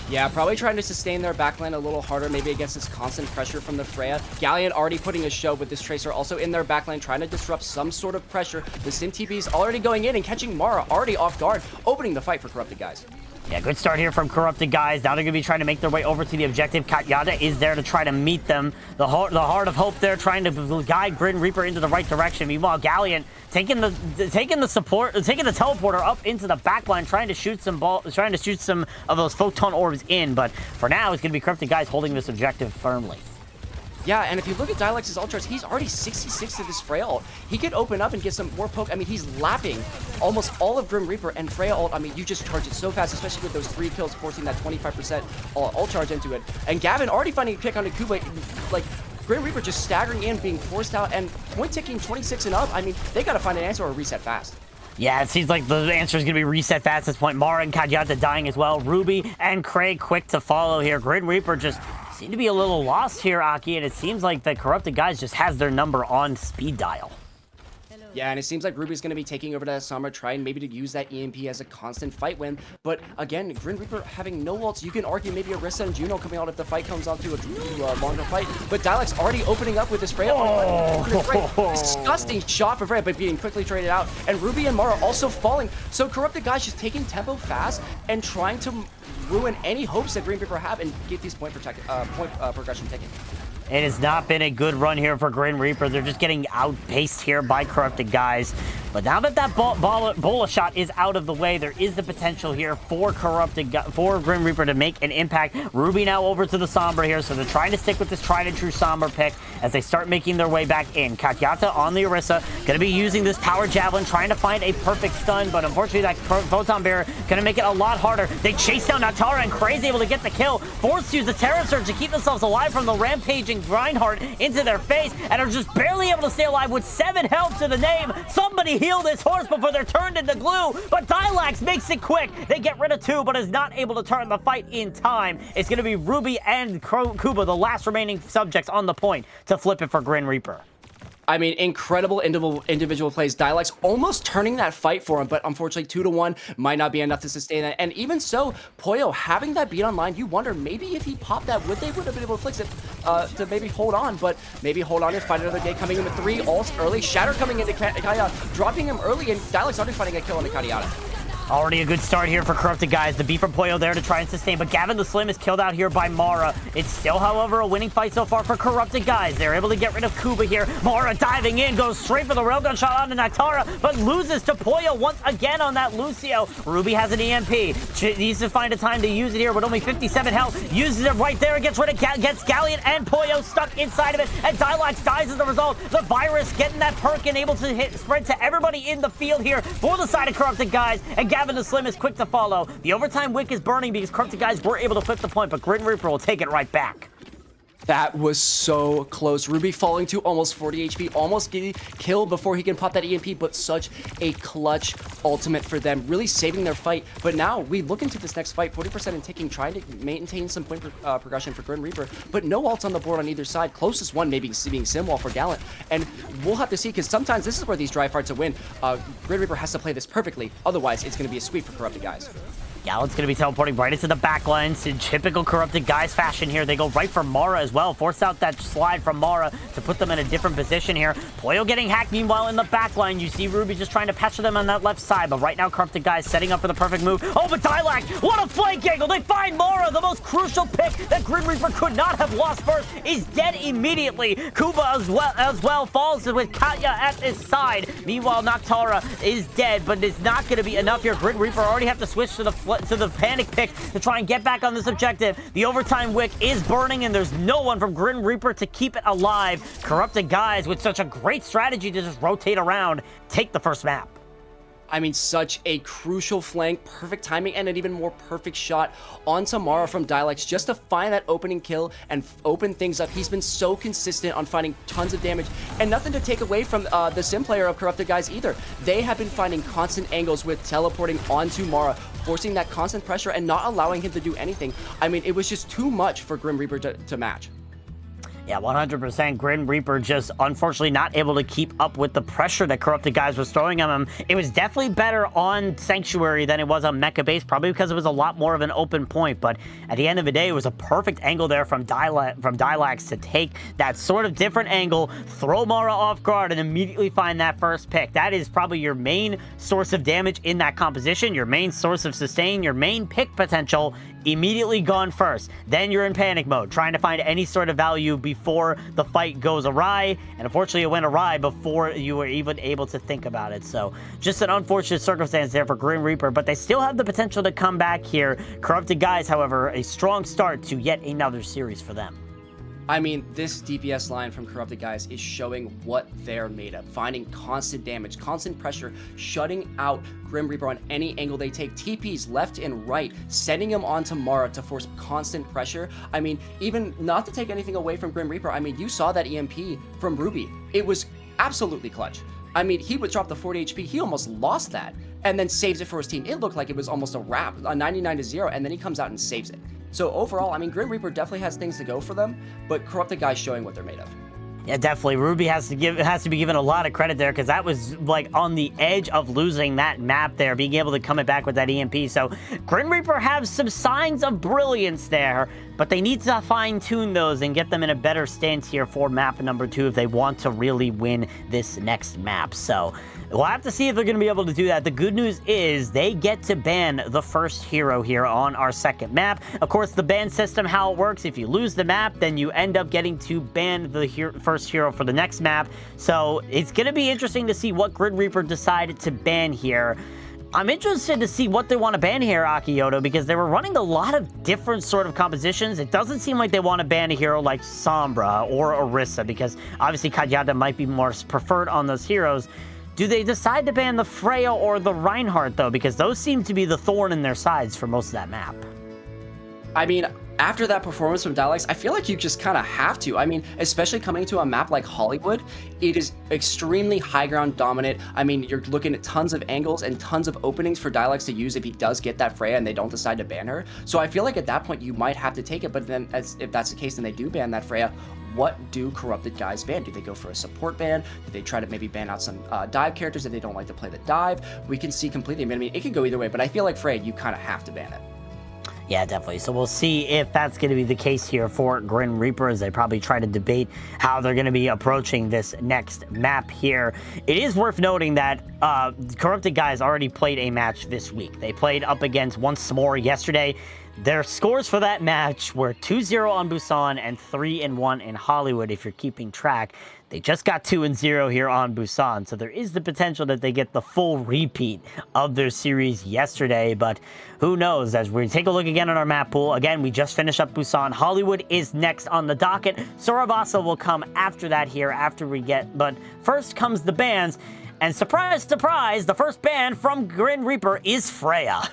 Yeah, probably trying to sustain their backline a little harder, maybe against this constant pressure from the Freya. Gallion already putting a show with this Tracer, also in their backline, trying to disrupt some sort of pressure. The Sim TP's already going in and catching Mara already off guard, opening the fight for Corrupted Guys. Yeah, good start here from Corrupted Guys. Now they're going to be trying to make their way over to the objective. Katyata is there to try to meet them. The Heart of Hope there trying to guide Grin Reaper into the right direction. Meanwhile, Gallion taking the teleporter up into the backline, trying to shoot some of those photon orbs in. But for now, it's going to be Corrupted Guys holding this objective firmly. Yeah, and if you look at Dialex's ultras, he's already 66 to this Freya ult. He could open up and get some more poke. I mean, he's lapping almost all of Grim Reaper and Freya ult. I mean, you just charge it so fast, especially with those 3 kills, forcing that 25% ult charge into it. And Gavin already finding a pick on Akuba, like, Grim Reaper just staggering in, being forced out, and point ticking 26 and up. I mean, they got to find an answer or reset fast. Yeah, it seems like the answer is going to be reset fast at this point. Mara and Katyata dying as well. Ruby and Craig quick to follow here. Grin Reaper just seem to be a little lost here, Aki, and it seems like the Corrupted Guys just has their number on speed dial. Yeah, and it seems like Ruby's going to be taking over that Sombra, trying maybe to use that EMP as a constant fight win. But again, Grin Reaper having no ults. You can argue maybe Orisa and Juno coming out if the fight comes on to a longer fight. But Dialux already opening up with this Freya. Disgusting shot for Freya, but being quickly traded out. And Ruby and Mara also falling. So Corrupted Guys just taking tempo fast and trying to ruin any hopes that Grin Reaper have and get these point progression taken. It has not been a good run here for Grin Reaper. They're just getting outpaced here by Corrupted Guys. But now that bola shot is out of the way, there is the potential here for Grin Reaper to make an impact. Ruby now over to the Sombra here, so they're trying to stick with this tried and true Sombra pick as they start making their way back in. Katyata on the Orisa, going to be using this Power Javelin, trying to find a perfect stun, but unfortunately that Photon Barrier going to make it a lot harder. They chase down Noctara, and Crazy able to get the kill. Forced to use the Terror Surge to keep themselves alive from the rampaging Reinhardt into their face, and are just barely able to stay alive with 7 health to the name. Somebody heal this horse before they're turned into glue, but Dialax makes it quick. They get rid of 2, but is not able to turn the fight in time. It's going to be Ruby and Kuba, the last remaining subjects on the point, to flip it for Grin Reaper. I mean, incredible individual plays. Dialax almost turning that fight for him, but unfortunately 2-1 might not be enough to sustain that. And even so, Poyo having that beat online, you wonder maybe if he popped that, would have been able to fix it to maybe hold on, but maybe hold on and fight another day, coming in with 3 ults early. Shatter coming into Katyata, dropping him early, and Dialax already finding a kill on the Katyata. Already a good start here for Corrupted Guys. The B from Poyo there to try and sustain, but Gavin the Slim is killed out here by Mara. It's still, however, a winning fight so far for Corrupted Guys. They're able to get rid of Kuba here. Mara diving in, goes straight for the railgun shot on Naktara, but loses to Poyo once again on that Lucio. Ruby has an EMP. Needs to find a time to use it here, but only 57 health. Uses it right there, gets rid of gets Galleon and Poyo stuck inside of it, and Dilax dies as a result. The virus getting that perk and able to spread to everybody in the field here for the side of Corrupted Guys, and Gavin the Slim is quick to follow. The overtime wick is burning because Corrupted Guys were able to flip the point, but Grin Reaper will take it right back. That was so close. Ruby falling to almost 40 HP, almost getting killed before he can pop that EMP, but such a clutch ultimate for them, really saving their fight. But now we look into this next fight, 40% in ticking, trying to maintain some point progression for Grin Reaper, but no ults on the board on either side. Closest one maybe being Simwall for Gallant, and we'll have to see, because sometimes this is where these dry fights are win. Grin Reaper has to play this perfectly, otherwise it's going to be a sweep for Corrupted Guys. Gallant's going to be teleporting right into the backlines in typical Corrupted Guys fashion here. They go right for Mara as well. Force out that slide from Mara to put them in a different position here. Poyo getting hacked. Meanwhile, in the backline, you see Ruby just trying to patch them on that left side. But right now, Corrupted Guys setting up for the perfect move. Oh, but Dilac, what a flank angle. They find Mara. The most crucial pick that Grin Reaper could not have lost first is dead immediately. Kuba as well falls with Katya at his side. Meanwhile, Naktara is dead, but it's not going to be enough here. Grin Reaper already have to switch to the panic pick to try and get back on this objective. The overtime wick is burning, and there's no one from Grin Reaper to keep it alive. Corrupted Guys with such a great strategy to just rotate around, take the first map. I mean, such a crucial flank, perfect timing, and an even more perfect shot on Tamara from Dilax just to find that opening kill and open things up. He's been so consistent on finding tons of damage, and nothing to take away from the sim player of Corrupted Guys either. They have been finding constant angles with teleporting onto Mara, forcing that constant pressure and not allowing him to do anything. I mean, it was just too much for Grim Reaper to match. Yeah, 100%. Grin Reaper just unfortunately not able to keep up with the pressure that Corrupted Guys was throwing on him. It was definitely better on Sanctuary than it was on Mecha Base, probably because it was a lot more of an open point. But at the end of the day, it was a perfect angle there from Dilax to take that sort of different angle, throw Mara off guard, and immediately find that first pick. That is probably your main source of damage in that composition, your main source of sustain, your main pick potential, immediately gone first. Then you're in panic mode, trying to find any sort of value before the fight goes awry, and unfortunately it went awry before you were even able to think about it. So just an unfortunate circumstance there for Grim Reaper, but they still have the potential to come back here. Corrupted Guys, however, a strong start to yet another series for them. I mean, this DPS line from Corrupted Guys is showing what they're made of. Finding constant damage, constant pressure, shutting out Grim Reaper on any angle they take. TPs left and right, sending him onto Mara to force constant pressure. I mean, even not to take anything away from Grim Reaper, I mean, you saw that EMP from Ruby. It was absolutely clutch. I mean, he would drop the 40 HP. He almost lost that and then saves it for his team. It looked like it was almost a wrap, a 99-0, and then he comes out and saves it. So overall, I mean, Grim Reaper definitely has things to go for them, but Corrupted Guys showing what they're made of. Yeah, definitely. Ruby has to be given a lot of credit there, because that was like on the edge of losing that map there, being able to come it back with that EMP. So Grim Reaper have some signs of brilliance there, but they need to fine-tune those and get them in a better stance here for map number 2 if they want to really win this next map. So we'll have to see if they're going to be able to do that. The good news is they get to ban the first hero here on our second map. Of course, the ban system, how it works, if you lose the map, then you end up getting to ban the first hero for the next map. So it's going to be interesting to see what Grid Reaper decided to ban here. I'm interested to see what they want to ban here, Akiyoto, because they were running a lot of different sort of compositions. It doesn't seem like they want to ban a hero like Sombra or Orisa, because obviously Kayada might be more preferred on those heroes. Do they decide to ban the Freya or the Reinhardt, though? Because those seem to be the thorn in their sides for most of that map. I mean, after that performance from Dilax, I feel like you just kind of have to. I mean, especially coming to a map like Hollywood, it is extremely high ground dominant. I mean, you're looking at tons of angles and tons of openings for Dilax to use if he does get that Freya and they don't decide to ban her. So I feel like at that point you might have to take it, but then if that's the case and they do ban that Freya, what do Corrupted Guys ban? Do they go for a support ban? Do they try to maybe ban out some dive characters if they don't like to play the dive? We can see completely. I mean, it could go either way, but I feel like Freya, you kind of have to ban it. Yeah, definitely. So we'll see if that's going to be the case here for Grin Reaper as they probably try to debate how they're going to be approaching this next map here. It is worth noting that Corrupted Guys already played a match this week. They played up against Once More yesterday. Their scores for that match were 2-0 on Busan and 3-1 in Hollywood, if you're keeping track. They just got 2-0 here on Busan, so there is the potential that they get the full repeat of their series yesterday, but who knows? As we take a look again at our map pool, again, we just finished up Busan. Hollywood is next on the docket. Sorabasa will come after that here, but first comes the bans, and surprise, surprise, the first ban from Grin Reaper is Freya.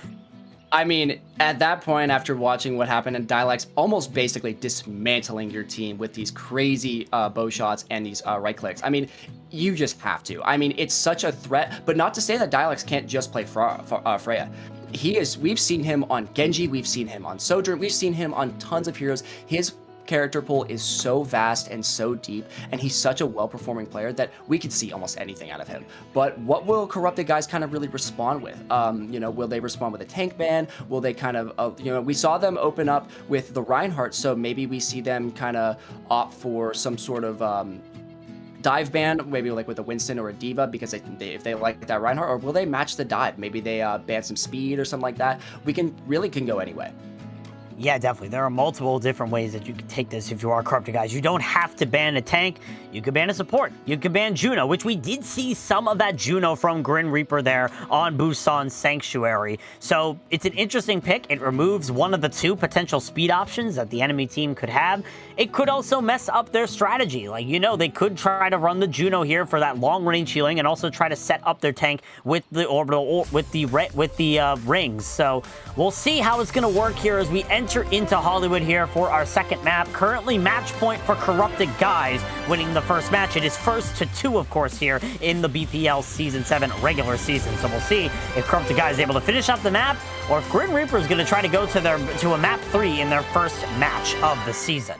I mean, at that point, after watching what happened in Dialects, almost basically dismantling your team with these crazy bow shots and these right clicks. I mean, you just have to. I mean, it's such a threat, but not to say that Dialects can't just play Freya. We've seen him on Genji, we've seen him on Sojourn, we've seen him on tons of heroes. His character pool is so vast and so deep, and he's such a well-performing player that we could see almost anything out of him. But what will Corrupted Guys kind of really respond with? Will they respond with a tank ban? Will they kind of, we saw them open up with the Reinhardt, so maybe we see them kind of opt for some sort of dive ban, maybe like with a Winston or a Diva, because if they like that Reinhardt, or will they match the dive? Maybe they ban some speed or something like that. We can go anyway. Yeah, definitely. There are multiple different ways that you can take this if you are Corrupted Guys. You don't have to ban a tank. You could ban a support. You could ban Juno, which we did see some of that Juno from Grin Reaper there on Busan Sanctuary. So it's an interesting pick. It removes one of the two potential speed options that the enemy team could have. It could also mess up their strategy. They could try to run the Juno here for that long range healing and also try to set up their tank with the orbital or with the rings. So we'll see how it's going to work here as we enter into Hollywood here for our second map. Currently match point for Corrupted Guys, winning the first match. It is 1-2, of course, here in the BPL Season 7 regular season. So we'll see if Corrupted Guys is able to finish up the map, or if Grin Reaper is going to try to go to a map 3 in their first match of the season.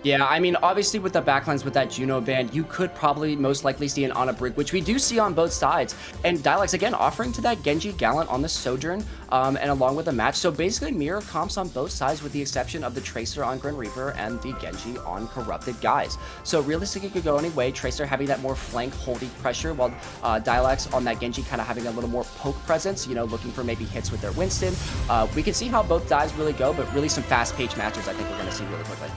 Yeah, I mean, obviously with the backlines with that Juno ban, you could probably most likely see an Ana Brig, which we do see on both sides. And Dialects, again, offering to that Genji Gallant on the Sojourn, and along with the match. So basically mirror comps on both sides with the exception of the Tracer on Grin Reaper and the Genji on Corrupted Guys. So realistically, it could go any way. Tracer having that more flank holding pressure, while Dialects on that Genji kind of having a little more poke presence, looking for maybe hits with their Winston. We can see how both dives really go, but really some fast-paced matches I think we're going to see really quickly.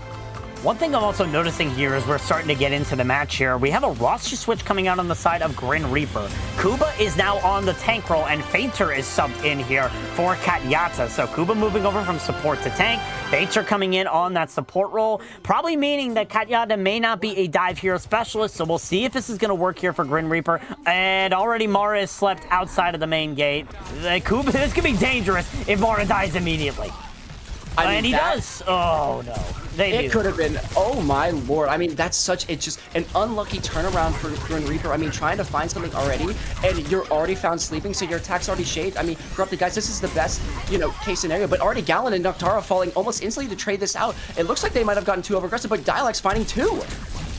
One thing I'm also noticing here is we're starting to get into the match here. We have a roster switch coming out on the side of Grin Reaper. Kuba is now on the tank role, and Fainter is subbed in here for Katyata. So Kuba moving over from support to tank. Fainter coming in on that support role, probably meaning that Katyata may not be a dive hero specialist. So we'll see if this is going to work here for Grin Reaper. And already Mara is slept outside of the main gate. Kuba, this could be dangerous if Mara dies immediately. And he does. Oh, no. It could have been, oh my lord. I mean, it's just an unlucky turnaround for Grin Reaper. I mean, trying to find something already, and you're already found sleeping, so your attack's already shaded. I mean, Corrupted Guys, this is the best, case scenario, but already Gallant and Noctara falling almost instantly to trade this out. It looks like they might have gotten too over-aggressive, but Dialect's finding two.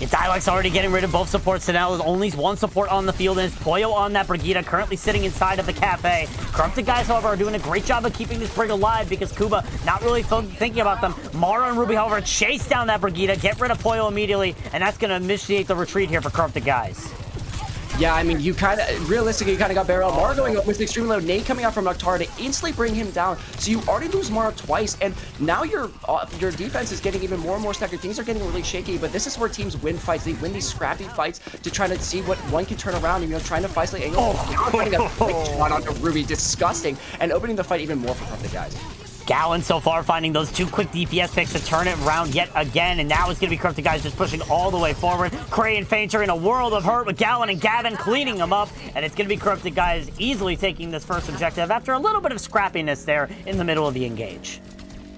Yeah, Dialect's already getting rid of both supports, so now there's only one support on the field, and it's Poyo on that Brigitte, currently sitting inside of the cafe. Corrupted Guys, however, are doing a great job of keeping this Brig alive because Kuba not really thinking about them. Mara and Ruby, however, chase down that Brigitte, get rid of Poyo immediately, and that's going to initiate the retreat here for Corrupted Guys. Yeah, I mean, realistically, you kind of got barreled. Mara going up with extremely low nade coming out from Noctara to instantly bring him down. So you already lose Mara twice, and now your defense is getting even more and more staggered. Things are getting really shaky, but this is where teams win fights. They win these scrappy fights to try to see what one can turn around and, trying to fight like angles. Finding a quick shot onto Ruby, disgusting, and opening the fight even more for Corrupted Guys. Gallant so far finding those two quick DPS picks to turn it around yet again, and now it's going to be Corrupted Guys just pushing all the way forward. Cray and Fainter in a world of hurt with Gallant and Gavin cleaning them up, and it's going to be Corrupted Guys easily taking this first objective after a little bit of scrappiness there in the middle of the engage.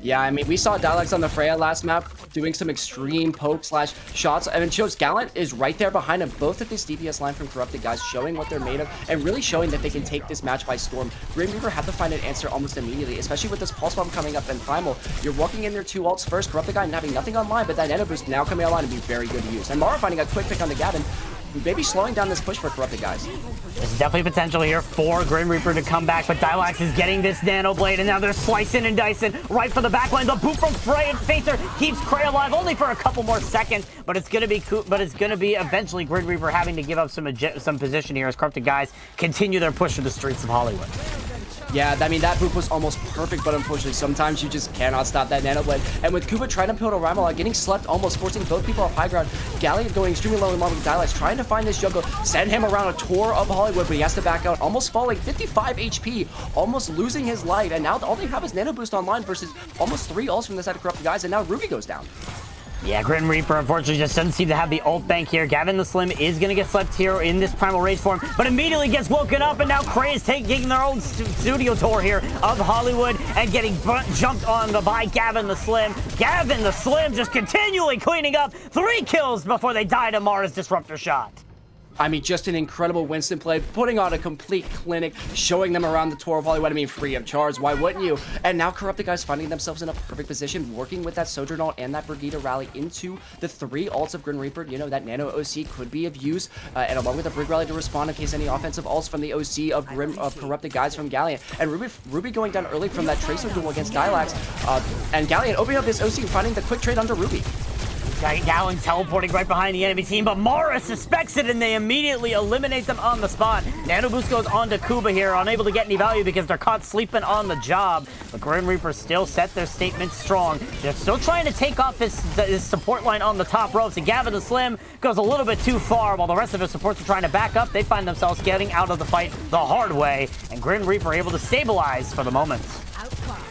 Yeah, I mean, we saw Dialects on the Freya last map doing some extreme poke/shots, and it shows Gallant is right there behind them, both at this DPS line from Corrupted Guys, showing what they're made of, and really showing that they can take this match by storm. Grin Reaper had to find an answer almost immediately, especially with this Pulse Bomb coming up and Primal. You're walking in their two ults first, Corrupted Guy having nothing online, but that Nano Boost now coming online and be very good to use. And Mara finding a quick pick on the Gavin. maybe slowing down this push for Corrupted Guys. There's definitely potential here for Grin Reaper to come back, but Dilax is getting this Nano Blade, and now they're slicing and dicing right for the backline. The boot from Frey and Facer keeps Cray alive only for a couple more seconds, but it's gonna be eventually Grin Reaper having to give up some position here as Corrupted Guys continue their push through the streets of Hollywood. Yeah, I mean, that boop was almost perfect, but unfortunately, sometimes you just cannot stop that Nano Blade. And with Kuba trying to put a Primal out, getting slept, almost forcing both people off high ground, Gallion going extremely low in with Dilax, trying to find this jungle, send him around a tour of Hollywood, but he has to back out, almost falling 55 HP, almost losing his life, and now all they have is Nano Boost online versus almost 3 ults from the side of Corrupted Guys, and now Ruby goes down. Yeah, Grin Reaper unfortunately just doesn't seem to have the ult bank here. Gavin the Slim is going to get slept here in this Primal Rage form, but immediately gets woken up, and now Cray is taking their own studio tour here of Hollywood and getting jumped on by Gavin the Slim. Gavin the Slim just continually cleaning up. 3 kills before they die to Mara's Disruptor shot. I mean, just an incredible Winston play, putting on a complete clinic, showing them around the tour of Hollywood. I mean, free of charge, why wouldn't you? And now Corrupted Guys finding themselves in a perfect position, working with that Sojourn ult and that Brigida rally into the 3 ults of Grin Reaper. You know, that Nano OC could be of use, and along with a Brig rally to respond in case any offensive ults from the OC of Corrupted Guys from Gallion. And Ruby going down early from that Tracer duel against Dilax, and Gallion opening up this OC and finding the quick trade under Ruby. Gallion teleporting right behind the enemy team, but Mara suspects it, and they immediately eliminate them on the spot. Nano Boost goes on to Kuba here, unable to get any value because they're caught sleeping on the job. But Grin Reaper still set their statement strong. They're still trying to take off his support line on the top ropes, and Gavin the Slim goes a little bit too far. While the rest of his supports are trying to back up, they find themselves getting out of the fight the hard way, and Grin Reaper able to stabilize for the moment.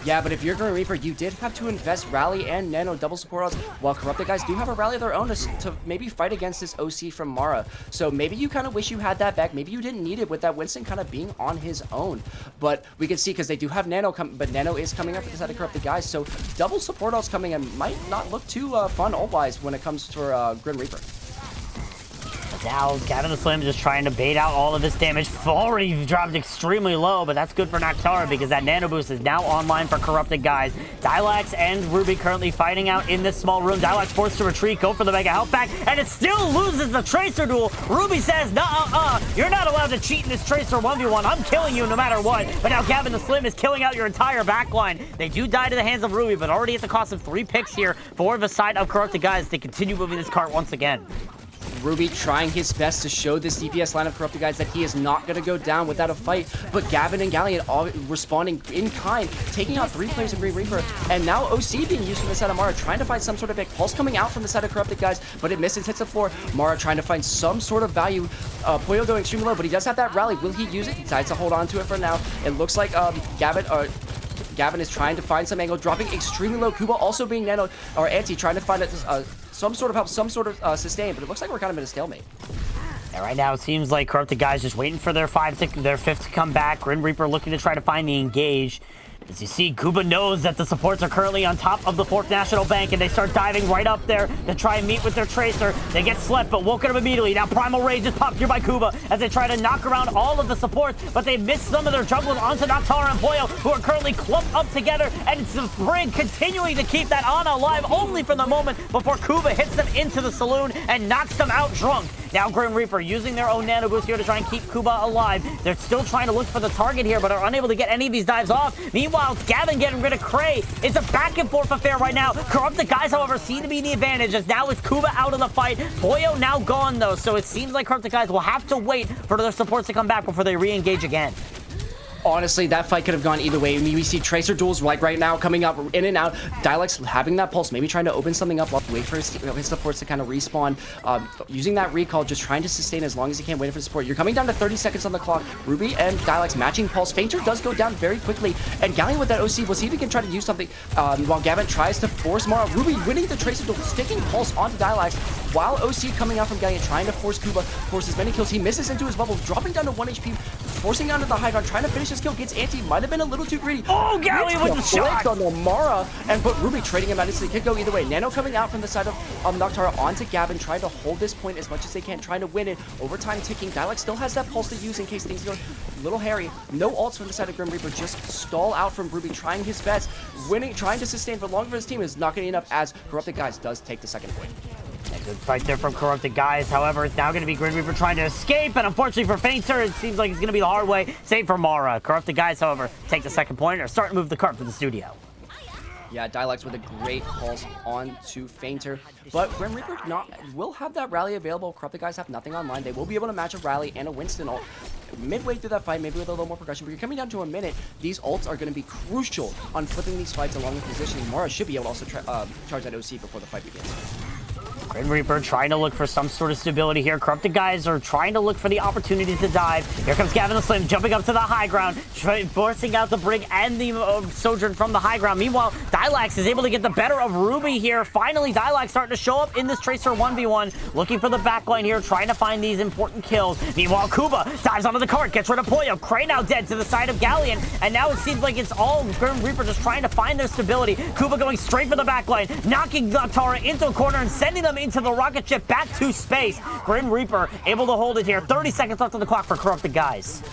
Yeah, but if you're Grin Reaper, you did have to invest Rally and Nano double support odds, while Corrupted Guys do have a Rally of their own to maybe fight against this OC from Mara. So maybe you kind of wish you had that back. Maybe you didn't need it with that Winston kind of being on his own. But we can see, because they do have Nano, but Nano is coming up for the side of Corrupted Guys, so double support odds coming in might not look too fun ult-wise when it comes to Grin Reaper. Now, Gavin the Slim just trying to bait out all of this damage. Already dropped extremely low, but that's good for Noctara because that Nano Boost is now online for Corrupted Guys. Dilax and Ruby currently fighting out in this small room. Dilax forced to retreat, go for the Mega Health Pack, and it still loses the Tracer duel. Ruby says, "Nuh-uh-uh, you're not allowed to cheat in this Tracer 1v1. I'm killing you no matter what." But now Gavin the Slim is killing out your entire backline. They do die to the hands of Ruby, but already at the cost of 3 picks here for the side of Corrupted Guys to continue moving this cart once again. Ruby trying his best to show this DPS line of Corrupted Guys that he is not going to go down without a fight, but Gavin and Gallion all responding in kind, taking out 3 players in Grin Reaper, and now OC being used from the side of Mara, trying to find some sort of big pulse coming out from the side of Corrupted Guys, but it misses, hits the floor. Mara trying to find some sort of value. Poyo going extremely low, but he does have that rally. Will he use it? He decides to hold on to it for now. It looks like Gavin is trying to find some angle, dropping extremely low. Kuba also being nano, or anti, trying to find some sort of help, some sort of sustain, but it looks like we're kind of in a stalemate. And right now, it seems like Corrupted Guys just waiting for their 5th to come back. Grin Reaper looking to try to find the engage. As you see, Kuba knows that the supports are currently on top of the 4th National Bank, and they start diving right up there to try and meet with their Tracer. They get slept, but woken up immediately. Now Primal Rage is popped here by Kuba as they try to knock around all of the supports, but they miss some of their junglers onto Noctara and Poyo, who are currently clumped up together, and it's the Brig continuing to keep that Ana alive only for the moment before Kuba hits them into the saloon and knocks them out drunk. Now Grin Reaper using their own Nano Boost here to try and keep Kuba alive. They're still trying to look for the target here, but are unable to get any of these dives off. Meanwhile, it's Gavin getting rid of Cray. It's a back and forth affair right now. Corrupted Guys, however, seem to be the advantage, as now it's Kuba out of the fight. Poyo now gone, though, so it seems like Corrupted Guys will have to wait for their supports to come back before they re-engage again. Honestly, that fight could have gone either way. I mean, we see Tracer duels like right now coming up in and out. Dilax having that pulse, maybe trying to open something up, wait for his supports to kind of respawn. Using that recall, just trying to sustain as long as he can, waiting for the support. You're coming down to 30 seconds on the clock. Ruby and Dilax matching pulse. Fainter does go down very quickly, and Gallion with that OC, we'll see if he can try to use something while Gavin tries to force Mara. Ruby winning the Tracer duel, sticking pulse onto Dilax, while OC coming out from Gallion, trying to force Kuba, force as many kills. He misses into his bubble, dropping down to 1 HP, forcing down to the high ground, trying to finish his kill, gets anti, might have been a little too greedy. Oh, Gallion with the shot! On the Mara, and put Ruby trading him out instantly. Could go either way. Nano coming out from the side of Noctara onto Gavin, trying to hold this point as much as they can, trying to win it. Overtime ticking. Dilax still has that pulse to use in case things go a little hairy. No ults from the side of Grim Reaper, just stall out from Ruby, trying his best, winning, trying to sustain for long for his team is not getting enough, as Corrupted Guys does take the 2nd point. A good fight there from Corrupted Guys. However, it's now going to be Grin Reaper trying to escape, and unfortunately for Fainter, it seems like it's going to be the hard way. Save for Mara. Corrupted Guys, however, take the second point and are starting to move the cart for the studio. Yeah, Dialects with a great pulse onto Fainter. But Grim Reaper will have that rally available. Corrupted Guys have nothing online. They will be able to match a rally and a Winston ult midway through that fight, maybe with a little more progression. But you're coming down to a minute. These ults are going to be crucial on flipping these fights along with positioning. Mara should be able to also charge that OC before the fight begins. Grin Reaper trying to look for some sort of stability here. Corrupted Guys are trying to look for the opportunity to dive. Here comes Gavin the Slim jumping up to the high ground, forcing out the Brig and the Sojourn from the high ground. Meanwhile, Dilax is able to get the better of Ruby here. Finally, Dilax starting to show up in this Tracer 1v1, looking for the backline here, trying to find these important kills. Meanwhile, Kuba dives onto the cart, gets rid of Poyo. Cray now dead to the side of Galleon, and now it seems like it's all Grim Reaper just trying to find their stability. Kuba going straight for the backline, knocking Tara into a corner and sending them into the rocket ship back to space. Grim Reaper able to hold it here. 30 seconds left on the clock for Corrupted Guys.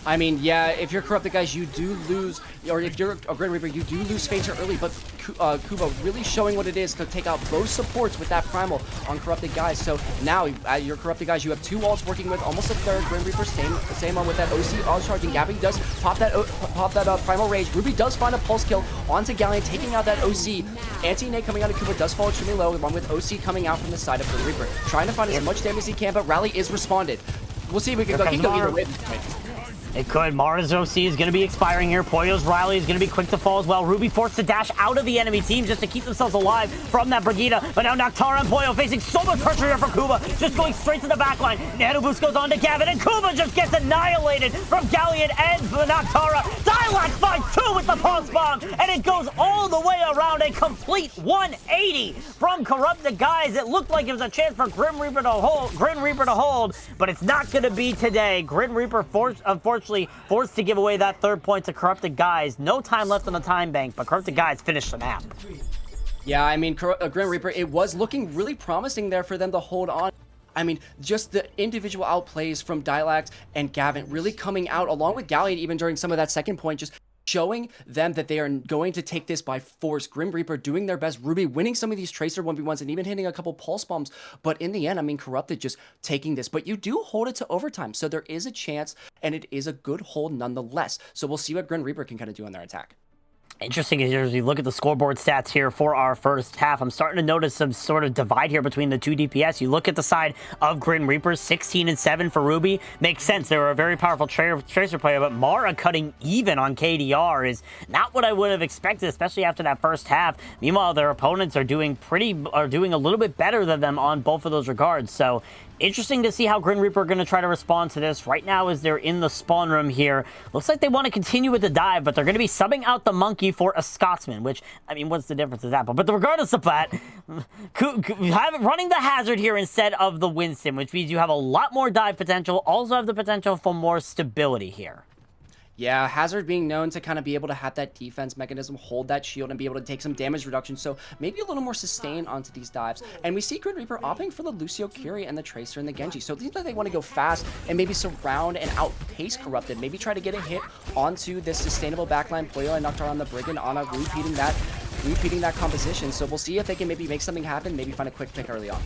I mean, yeah, if you're Corrupted Guys, you do lose, or if you're a Grin Reaper, you do lose Fainter early, but Kuba really showing what it is to take out both supports with that Primal on Corrupted Guys. So now, your Corrupted Guys, you have two ults working with almost a third. Grin Reaper, same one with that OC all charging. Gabby does pop that Primal Rage. Ruby does find a Pulse kill onto Galleon, taking out that OC. Anti-Nate coming out of Kuba does fall extremely low, along with OC coming out from the side of Grin Reaper. Trying to find as much damage as he can, but Rally is responded. We'll see if we can go either way. It could. Mara's OC is going to be expiring here. Poyo's Riley is going to be quick to fall as well. Ruby forced to dash out of the enemy team just to keep themselves alive from that Brigida. But now Noctara and Poyo facing so much pressure here from Kuba. Just going straight to the backline. Nano Boost goes on to Gavin, and Kuba just gets annihilated from Galleon and Noctara. Dilac finds two with the pulse bomb, and it goes all the way around. A complete 180 from Corrupted Guys. It looked like it was a chance for Grim Reaper to hold, but it's not going to be today. Grim Reaper unfortunately forced to give away that third point to Corrupted Guys. No time left on the time bank, but Corrupted Guys finished the map. Yeah, I mean, Grim Reaper, it was looking really promising there for them to hold on. I mean, just the individual outplays from Dilax and Gavin really coming out, along with Galleon even during some of that second point, just showing them that they are going to take this by force. Grim Reaper doing their best. Ruby winning some of these Tracer 1v1s and even hitting a couple Pulse Bombs. But in the end, I mean, Corrupted just taking this. But you do hold it to overtime. So there is a chance, and it is a good hold nonetheless. So we'll see what Grim Reaper can kind of do on their attack. Interesting as you look at the scoreboard stats here for our first half. I'm starting to notice some sort of divide here between the two DPS. You look at the side of Grin Reapers, 16 and 7 for Ruby. Makes sense. They were a very powerful Tracer player, but Mara cutting even on KDR is not what I would have expected, especially after that first half. Meanwhile, their opponents are doing a little bit better than them on both of those regards. So interesting to see how Grin Reaper are going to try to respond to this. Right now, as they're in the spawn room here, looks like they want to continue with the dive, but they're going to be subbing out the Monkey for a Scotsman, which, I mean, what's the difference with that? But regardless of that, running the Hazard here instead of the Winston, which means you have a lot more dive potential, also have the potential for more stability here. Yeah, Hazard being known to kind of be able to have that defense mechanism, hold that shield, and be able to take some damage reduction, so maybe a little more sustain onto these dives. And we see Grin Reaper opting for the Lucio Curie and the Tracer and the Genji, so it seems like they want to go fast and maybe surround and outpace Corrupted, maybe try to get a hit onto this sustainable backline. Poyo and Noctar on the Brigand, Ana repeating that composition, so we'll see if they can maybe make something happen, maybe find a quick pick early on.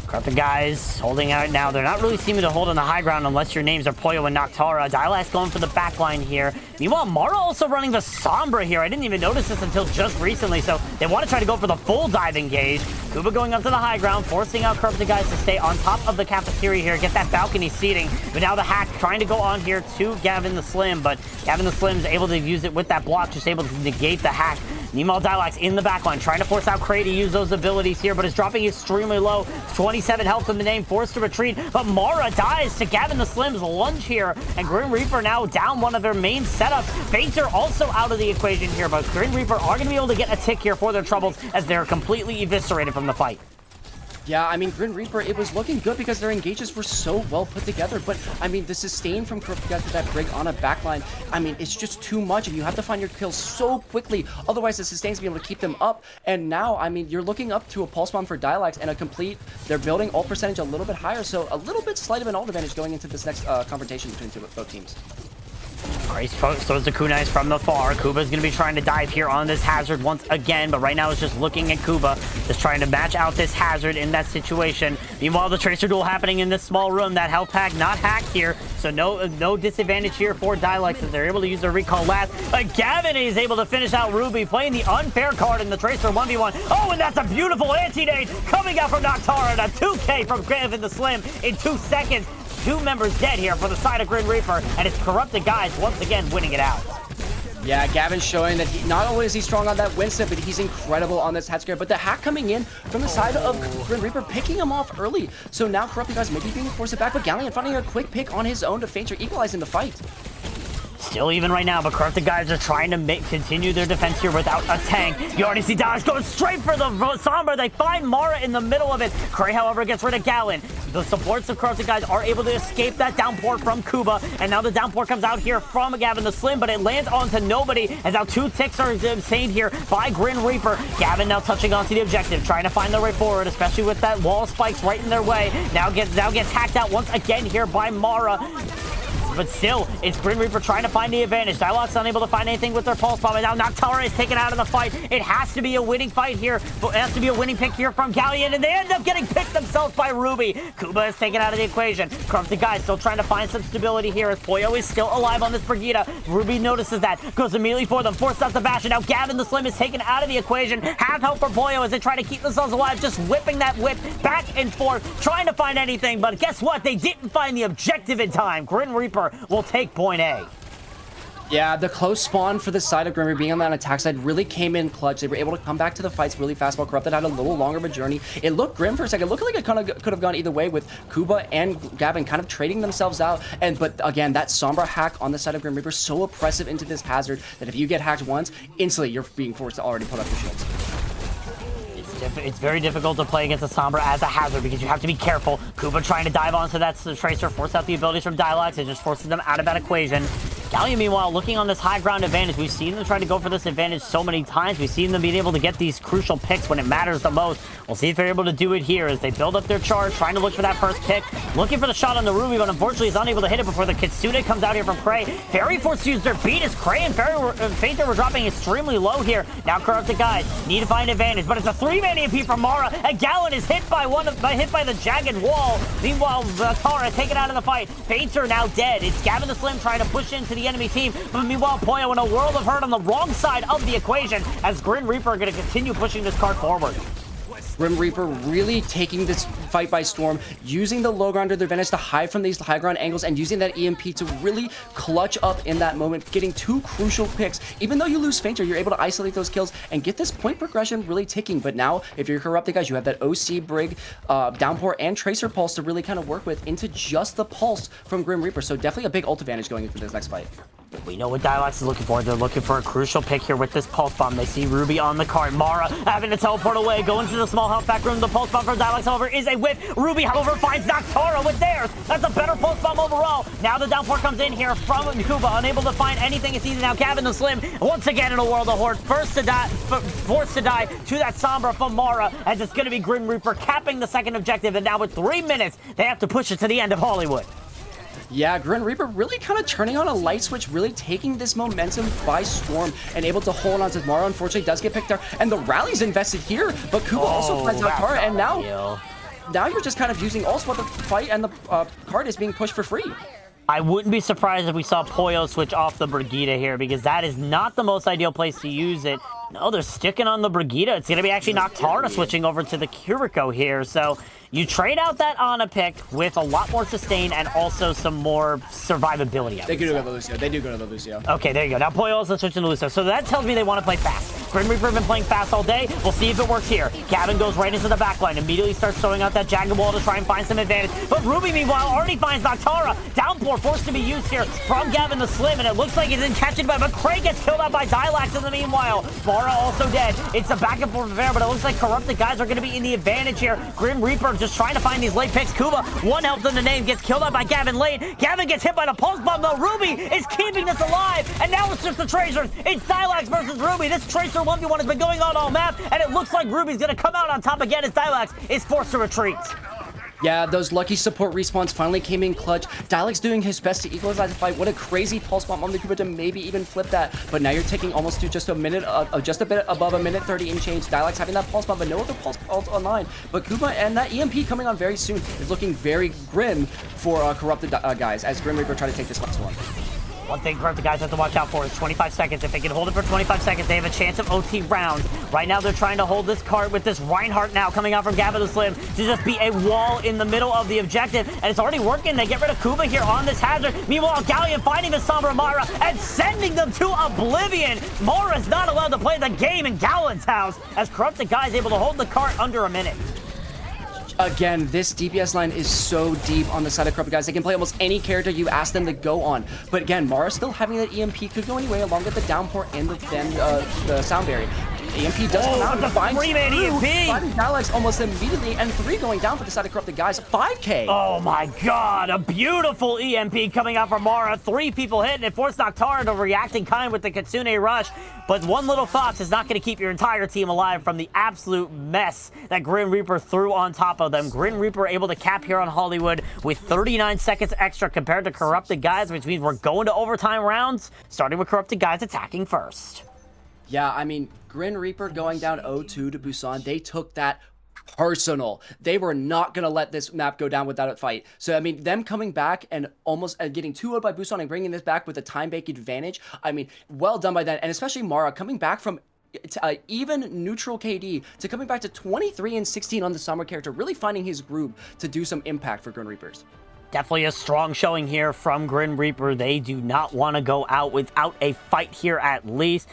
Corrupted Guys holding out now. They're not really seeming to hold on the high ground unless your names are Poyo and Noctara. Dilax going for the back line here. Meanwhile, Mara also running the Sombra here. I didn't even notice this until just recently, so they want to try to go for the full dive engage. Kuba going up to the high ground, forcing out Corrupted Guys to stay on top of the cafeteria here, get that balcony seating. But now the hack trying to go on here to Gavin the Slim, but Gavin the Slim's able to use it with that block, just able to negate the hack. Meanwhile, Dilax in the backline, trying to force out Cray to use those abilities here, but it's dropping extremely low. 27 health in the name, forced to retreat, but Mara dies to Gavin the Slim's lunge here, and Grin Reaper now down one of their main setups. Fainter also out of the equation here, but Grin Reaper are going to be able to get a tick here for their troubles as they're completely eviscerated from the fight. Yeah, I mean, Grin Reaper, it was looking good because their engages were so well put together, but, I mean, the sustain from Corrupted Guys with that Brig on a backline, I mean, it's just too much, and you have to find your kills so quickly, otherwise the sustain's be able to keep them up, and now, I mean, you're looking up to a Pulse Bomb for Dilax and a complete, they're building ult percentage a little bit higher, so a little bit slight of an ult advantage going into this next confrontation between both teams. Grace throws the kunais from the far. Kuba's going to be trying to dive here on this hazard once again, but right now it's just looking at Kuba, just trying to match out this hazard in that situation. Meanwhile, the Tracer duel happening in this small room. That health pack not hacked here, so no disadvantage here for Dialux as they're able to use their recall last. Gavin is able to finish out Ruby, playing the unfair card in the Tracer 1v1. Oh, and that's a beautiful anti-nade coming out from Noctara, and a 2K from Gavin the Slim in 2 seconds. 2 members dead here for the side of Grin Reaper, and it's Corrupted Guys once again winning it out. Yeah, Gavin's showing that not only is he strong on that Winston, but he's incredible on this head scare. But the hack coming in from the side of Grin Reaper, picking him off early. So now Corrupted Guys maybe being forced it back, but Galleon finding a quick pick on his own to Fainter, equalizing the fight. Still even right now, but Corrupted Guys are trying to continue their defense here without a tank. You already see Dallas going straight for the Sombra. They find Mara in the middle of it. Cray, however, gets rid of Gallon. The supports of Corrupted Guys are able to escape that downpour from Kuba, and now the downpour comes out here from Gavin the Slim, but it lands onto nobody, as now 2 ticks are obtained here by Grin Reaper. Gavin now touching onto the objective, trying to find their way forward, especially with that wall spikes right in their way. Now gets hacked out once again here by Mara. But still, it's Grin Reaper trying to find the advantage. Dialog's unable to find anything with their pulse bomb, and now Noctara is taken out of the fight. It has to be a winning fight here. It has to be a winning pick here from Galleon, and they end up getting picked themselves by Ruby. Kuba is taken out of the equation. Corrupted Guy still trying to find some stability here as Poyo is still alive on this Brigida. Ruby notices that, goes immediately for them, forced out the bash, and now Gavin the Slim is taken out of the equation. Half help for Poyo as they try to keep themselves alive, just whipping that whip back and forth, trying to find anything, but guess what? They didn't find the objective in time. Grin Reaper will take point A. Yeah, the close spawn for the side of Grin Reaper being on that attack side really came in clutch. They were able to come back to the fights really fast while Corrupted had a little longer of a journey. It looked grim for a second. It looked like it kind of could have gone either way with Kuba and Gavin kind of trading themselves out. But again, that Sombra hack on the side of Grin Reaper so oppressive into this hazard that if you get hacked once, instantly you're being forced to already put up your shields. It's very difficult to play against a Sombra as a hazard because you have to be careful. Kuba trying to dive onto that Tracer, force out the abilities from Dialox. It just forces them out of that equation. Galleon, meanwhile, looking on this high ground advantage. We've seen them try to go for this advantage so many times. We've seen them being able to get these crucial picks when it matters the most. We'll see if they're able to do it here as they build up their charge, trying to look for that first pick. Looking for the shot on the Ruby, but unfortunately is unable to hit it before the Kitsune comes out here from Cray. Fairy forced to use their beat as Cray and Fainter were dropping extremely low here. Now Corrupted Guys need to find advantage, but it's a 3-man EMP from Mara. And Gallon is hit by the jagged wall. Meanwhile, Tara taken out of the fight. Fainter now dead. It's Gavin the Slim trying to push into the enemy team. But meanwhile, Poyo in a world of hurt on the wrong side of the equation as Grin Reaper are going to continue pushing this card forward. Grim Reaper really taking this fight by storm, using the low ground to their advantage to hide from these high ground angles and using that EMP to really clutch up in that moment, getting 2 crucial picks. Even though you lose Fainter, you're able to isolate those kills and get this point progression really ticking. But now, if you're Corrupted Guys, you have that OC Brig, Downpour, and Tracer Pulse to really kind of work with into just the Pulse from Grim Reaper. So definitely a big ult advantage going into this next fight. We know what Dialox is looking for. They're looking for a crucial pick here with this Pulse Bomb. They see Ruby on the card. Mara having to teleport away, go into the small health pack room. The Pulse Bomb from Dialox, however, is a whiff. Ruby, however, finds Noctara with theirs. That's a better Pulse Bomb overall. Now the downpour comes in here from Kuba, unable to find anything. It's easy now. Gavin the Slim, once again in a world of horde, forced to die to that Sombra from Mara, as it's going to be Grim Reaper capping the second objective. And now with 3 minutes, they have to push it to the end of Hollywood. Yeah, Grin Reaper really kind of turning on a light switch, really taking this momentum by storm and able to hold on to Mara. Unfortunately, does get picked there, and the rally's invested here, but Kuba also finds out Tara, and now you're just kind of using also the fight, and the card is being pushed for free. I wouldn't be surprised if we saw Poyo switch off the Brigida here, because that is not the most ideal place to use it. No, they're sticking on the Brigida. It's going to be actually Noctara switching over to the Kiriko here. So you trade out that Ana pick with a lot more sustain and also some more survivability. They do go to Lucio. They do go to the Lucio. Okay, there you go. Now Poyo also switching to Lucio. So that tells me they want to play fast. Grim Reaper have been playing fast all day. We'll see if it works here. Gavin goes right into the backline. Immediately starts throwing out that jagged wall to try and find some advantage. But Ruby, meanwhile, already finds Noctara. Downpour forced to be used here from Gavin the Slim, and it looks like he's in catching by, but Craig gets killed out by Dilax in the meanwhile. Mara also dead. It's a back and forth affair, but it looks like Corrupted Guys are going to be in the advantage here. Grim Reaper just trying to find these late picks. Kuba, 1 health in the name, gets killed out by Gavin late. Gavin gets hit by the pulse bomb, though. Ruby is keeping this alive, and now it's just the Tracers. It's Dilax versus Ruby. This Tracer 1v1 has been going on all map, and it looks like Ruby's going to come out on top again as Dilax is forced to retreat. Yeah, those lucky support respawns finally came in clutch. Dialec's doing his best to equalize the fight. What a crazy pulse bomb on the Kuba to maybe even flip that. But now you're taking almost to just a minute, just a bit above a minute 30 in change. Dialec's having that pulse bomb, but no other pulse ult online. But Kuba and that EMP coming on very soon is looking very grim for Corrupted guys as Grim Reaper try to take this last one. One thing Corrupted guys have to watch out for is 25 seconds. If they can hold it for 25 seconds, they have a chance of OT rounds. Right now, they're trying to hold this cart with this Reinhardt now coming out from Gavin the Slim to just be a wall in the middle of the objective. And it's already working. They get rid of Kuba here on this hazard. Meanwhile, Galleon finding the Sombra Mara and sending them to oblivion. Mara's not allowed to play the game in Galleon's house as Corrupted guys able to hold the cart under a minute. Again, this DPS line is so deep on the side of Corrupted guys. They can play almost any character you ask them to go on. But again, Mara still having that EMP could go anyway, along with the downpour and the sound barrier. EMP does come out and finds 3-man EMP. Finding Alex almost immediately, and 3 going down for the side of Corrupted guys. 5K. Oh my god, a beautiful EMP coming out from Mara. 3 people hitting it, forced Noctara to react in kind with the Kitsune Rush. But one little Fox is not going to keep your entire team alive from the absolute mess that Grin Reaper threw on top of them. Grin Reaper able to cap here on Hollywood with 39 seconds extra compared to Corrupted guys, which means we're going to overtime rounds, starting with Corrupted guys attacking first. Yeah, I mean, Grin Reaper going down 0-2 to Busan, they took that personal. They were not going to let this map go down without a fight. So, I mean, them coming back and almost getting 2-0 by Busan and bringing this back with a time-based advantage, I mean, well done by that. And especially Mara coming back from even neutral KD to coming back to 23 and 16 on the Summer character, really finding his groove to do some impact for Grin Reapers. Definitely a strong showing here from Grin Reaper. They do not want to go out without a fight here at least.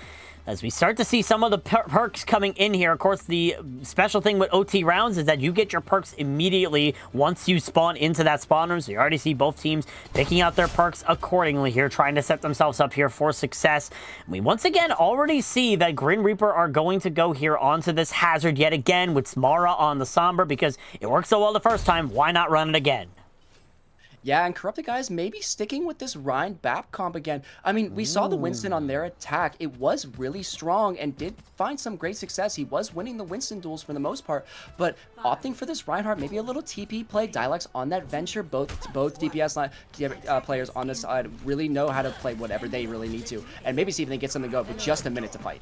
As we start to see some of the perks coming in here, of course, the special thing with OT rounds is that you get your perks immediately once you spawn into that spawn room. So you already see both teams picking out their perks accordingly here, trying to set themselves up here for success. We once again already see that Grin Reaper are going to go here onto this hazard yet again with Smara on the Sombra because it worked so well the first time. Why not run it again? Yeah, and Corrupted guys maybe sticking with this Ryan Bap comp again. I mean, we saw the Winston on their attack. It was really strong and did find some great success. He was winning the Winston duels for the most part, but opting for this Reinhardt, maybe a little TP play. Dialects on that venture. Both DPS line, players on this side really know how to play whatever they really need to, and maybe see if they get something to go with just a minute to fight.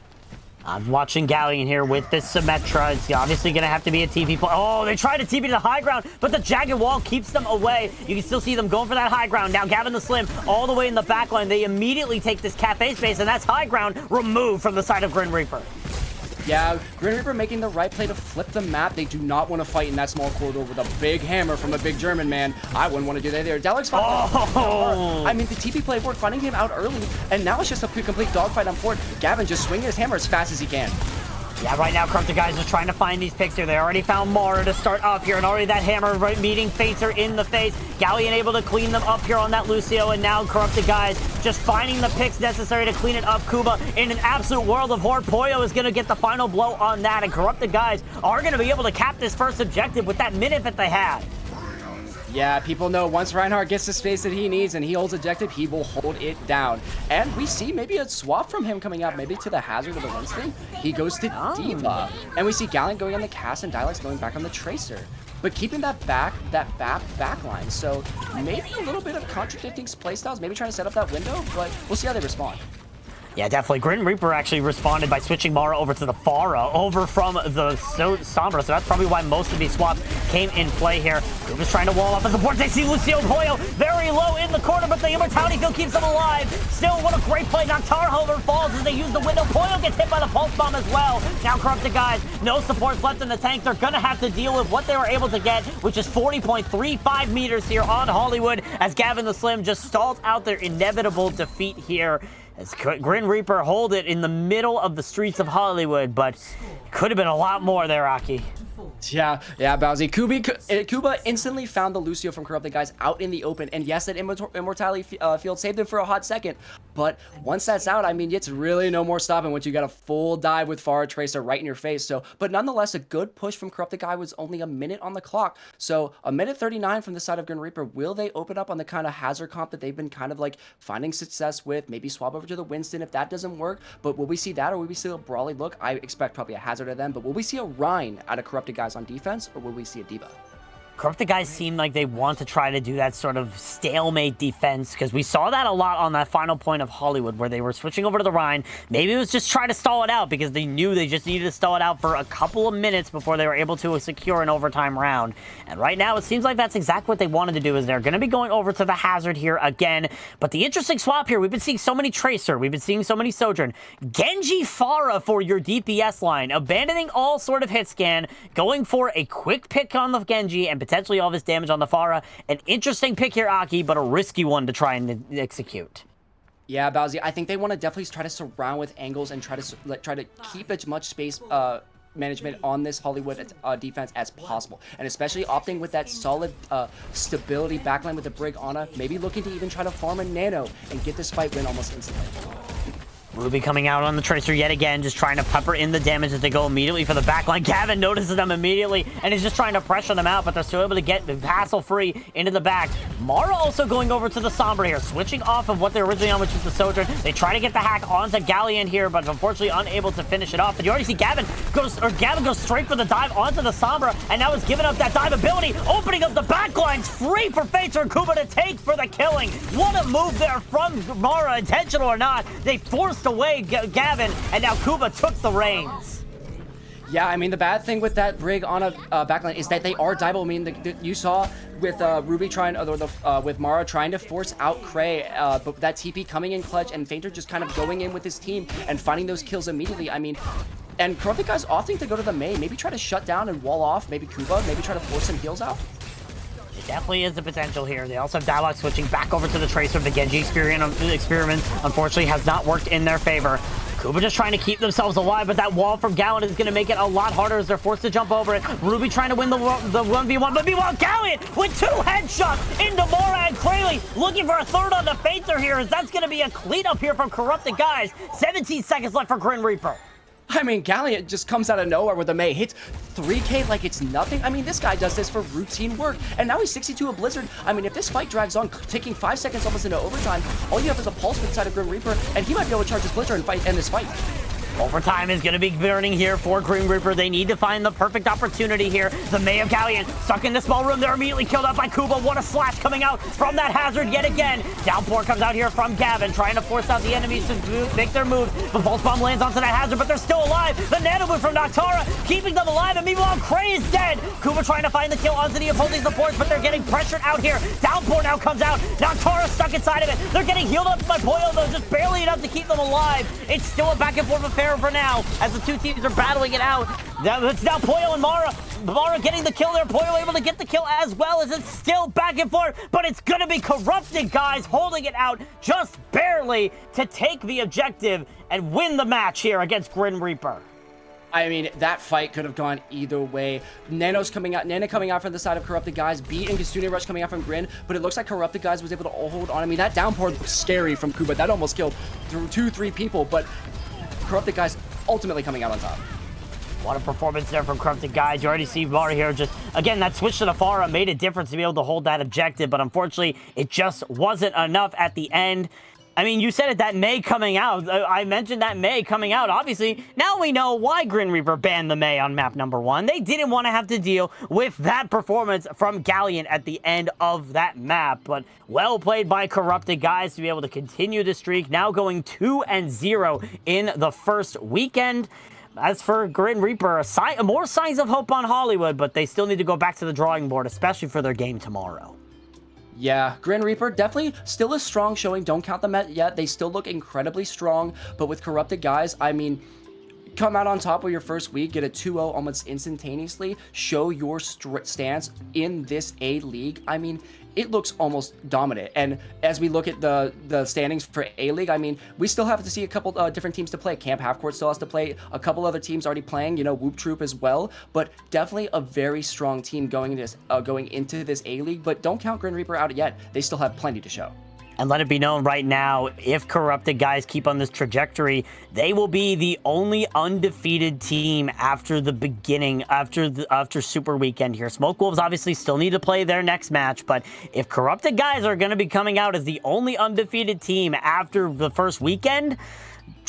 I'm watching Galleon here with this Symmetra. It's obviously going to have to be a TP play. Oh, they try to TP to the high ground, but the jagged wall keeps them away. You can still see them going for that high ground. Now, Gavin the Slim all the way in the back line. They immediately take this cafe space, and that's high ground removed from the side of Grin Reaper. Yeah, Grin Reaper making the right play to flip the map. They do not want to fight in that small corridor with a big hammer from a big German man. I wouldn't want to do that either. Delik's I mean, the TP play worked, finding him out early, and now it's just a complete dogfight on board. Gavin just swinging his hammer as fast as he can. Yeah, right now, Corrupted guys are trying to find these picks here. They already found Mara to start off here, and already that hammer meeting Facer in the face. Galleon able to clean them up here on that Lucio, and now Corrupted guys just finding the picks necessary to clean it up. Kuba in an absolute world of horde. Poyo is going to get the final blow on that, and Corrupted guys are going to be able to cap this first objective with that minute that they had. Yeah, people know once Reinhardt gets the space that he needs and he holds objective, he will hold it down. And we see maybe a swap from him coming up, maybe to the Hazard of the Winston. He goes to Diva. And we see Galleon going on the Cast and Dialects going back on the Tracer. But keeping that back line. So maybe a little bit of contradicting playstyles, maybe trying to set up that window, but we'll see how they respond. Yeah, definitely. Grin Reaper actually responded by switching Mara over to the Pharah, over from the Sombra, so that's probably why most of these swaps came in play here. Kuba's trying to wall off the support. They see Lucio Poyo very low in the corner, but the Immortality Field keeps them alive. Still, what a great play. Noctar, however, falls as they use the window. Poyo gets hit by the Pulse Bomb as well. Now, Corrupted guys, no supports left in the tank. They're going to have to deal with what they were able to get, which is 40.35 meters here on Hollywood, as Gavin the Slim just stalls out their inevitable defeat here. As Grin Reaper hold it in the middle of the streets of Hollywood, but it could have been a lot more there, Aki. Yeah, Bowsy. Kuba instantly found the Lucio from Corrupted guys out in the open, and yes, that Immortality Field saved him for a hot second, but once that's out, I mean, it's really no more stopping once you got a full dive with Pharah Tracer right in your face. So, but nonetheless, a good push from Corrupted guy was only a minute on the clock. So, a minute 39 from the side of Grin Reaper. Will they open up on the kind of hazard comp that they've been kind of like finding success with? Maybe swap over to the Winston if that doesn't work, but will we see that, or will we see a brawly look? I expect probably a hazard of them, but will we see a Rhine out of Corrupted guys on defense, or will we see a Diva? Corrupted guys seem like they want to try to do that sort of stalemate defense, because we saw that a lot on that final point of Hollywood where they were switching over to the Rhine. Maybe it was just try to stall it out because they knew they just needed to stall it out for a couple of minutes before they were able to secure an overtime round. And right now it seems like that's exactly what they wanted to do, is they're going to be going over to the Hazard here again. But the interesting swap here, we've been seeing so many Tracer, we've been seeing so many Sojourn. Genji Pharah for your DPS line, abandoning all sort of hit scan, going for a quick pick on the Genji and potentially all this damage on the Pharah. An interesting pick here, Aki, but a risky one to try and execute. Yeah, Bowsy, I think they want to definitely try to surround with angles and try to keep as much space management on this Hollywood defense as possible, and especially opting with that solid stability backline with the Brig Ana, maybe looking to even try to farm a Nano and get this fight win almost instantly. Ruby coming out on the Tracer yet again, just trying to pepper in the damage as they go immediately for the backline. Gavin notices them immediately and is just trying to pressure them out, but they're still able to get hassle-free into the back. Mara also going over to the Sombra here, switching off of what they're originally on, which is the Sojourn. They try to get the hack onto Galleon here, but unfortunately unable to finish it off. And you already see Gavin goes straight for the dive onto the Sombra, and now is giving up that dive ability, opening up the backlines, free for Facer and Kuba to take for the killing. What a move there from Mara, intentional or not. They forced away Gavin, and now Kuba took the reins. Yeah, I mean, the bad thing with that Brig on a backline is that they are diveable. I mean, you saw with Ruby trying, with Mara trying to force out Cray, but that TP coming in clutch and Fainter just kind of going in with his team and finding those kills immediately. I mean, and Corrupted guys opting to go to the main, maybe try to shut down and wall off, maybe Kuba, maybe try to force some heals out. It definitely is the potential here. They also have Dialogue switching back over to the Tracer. The Genji experiment unfortunately has not worked in their favor. Kuba just trying to keep themselves alive, but that wall from Galleon is going to make it a lot harder as they're forced to jump over it. Ruby trying to win the 1v1, but meanwhile Galleon with 2 headshots into Mora and Krayley, looking for a third on the Fainter here, as that's going to be a cleanup here from Corrupted guys. 17 seconds left for Grin Reaper. I mean, Galleon just comes out of nowhere with a Mei, hits 3k like it's nothing. I mean, this guy does this for routine work, and now he's 62 a Blizzard. I mean, if this fight drags on, taking 5 seconds almost into overtime, all you have is a pulse inside of Grim Reaper, and he might be able to charge his Blizzard and end this fight. Overtime is going to be burning here for Grim Reaper. They need to find the perfect opportunity here. The May of Galleon stuck in the small room. They're immediately killed out by Kuba. What a slash coming out from that Hazard yet again. Downpour comes out here from Gavin, trying to force out the enemies to make their move. The Pulse Bomb lands onto that Hazard, but they're still alive. The Nano move from Noctara, keeping them alive, and meanwhile, Cray is dead. Kuba trying to find the kill onto the opposing supports, but they're getting pressured out here. Downpour now comes out. Noctara stuck inside of it. They're getting healed up by Boyo, though, just barely enough to keep them alive. It's still a back and forth affair for now, as the two teams are battling it out. It's now Poyo and Mara. Mara getting the kill there. Poyo able to get the kill as well, as it's still back and forth, but it's going to be Corrupted guys holding it out just barely to take the objective and win the match here against Grin Reaper. I mean, that fight could have gone either way. Nana coming out from the side of Corrupted guys, Beat and Kitsune Rush coming out from Grin, but it looks like Corrupted guys was able to hold on. I mean, that downpour looks scary from Kuba. That almost killed 2-3 people, but Corrupted guys ultimately coming out on top. What a performance there from Corrupted guys. You already see Mara here just, again, that switch to the Pharah made a difference to be able to hold that objective, but unfortunately, it just wasn't enough at the end. I mean, you said it, that May coming out. I mentioned that May coming out. Obviously, now we know why Grin Reaper banned the May on map number 1. They didn't want to have to deal with that performance from Galleon at the end of that map. But well played by Corrupted guys to be able to continue the streak. Now going 2-0 in the first weekend. As for Grin Reaper, more signs of hope on Hollywood, but they still need to go back to the drawing board, especially for their game tomorrow. Yeah, Grin Reaper definitely still a strong showing. Don't count them yet. They still look incredibly strong. But with Corrupted guys, I mean, come out on top of your first week, get a 2-0 almost instantaneously, show your stance in this A-League. I mean, it looks almost dominant. And as we look at the standings for A-League, I mean, we still have to see a couple different teams to play. Camp Half Court still has to play. A couple other teams already playing, you know, Whoop Troop as well. But definitely a very strong team going into this A-League. But don't count Grin Reaper out yet. They still have plenty to show. And let it be known right now, if Corrupted guys keep on this trajectory, they will be the only undefeated team after the beginning, after Super Weekend here. Smoke Wolves obviously still need to play their next match, but if Corrupted guys are going to be coming out as the only undefeated team after the first weekend,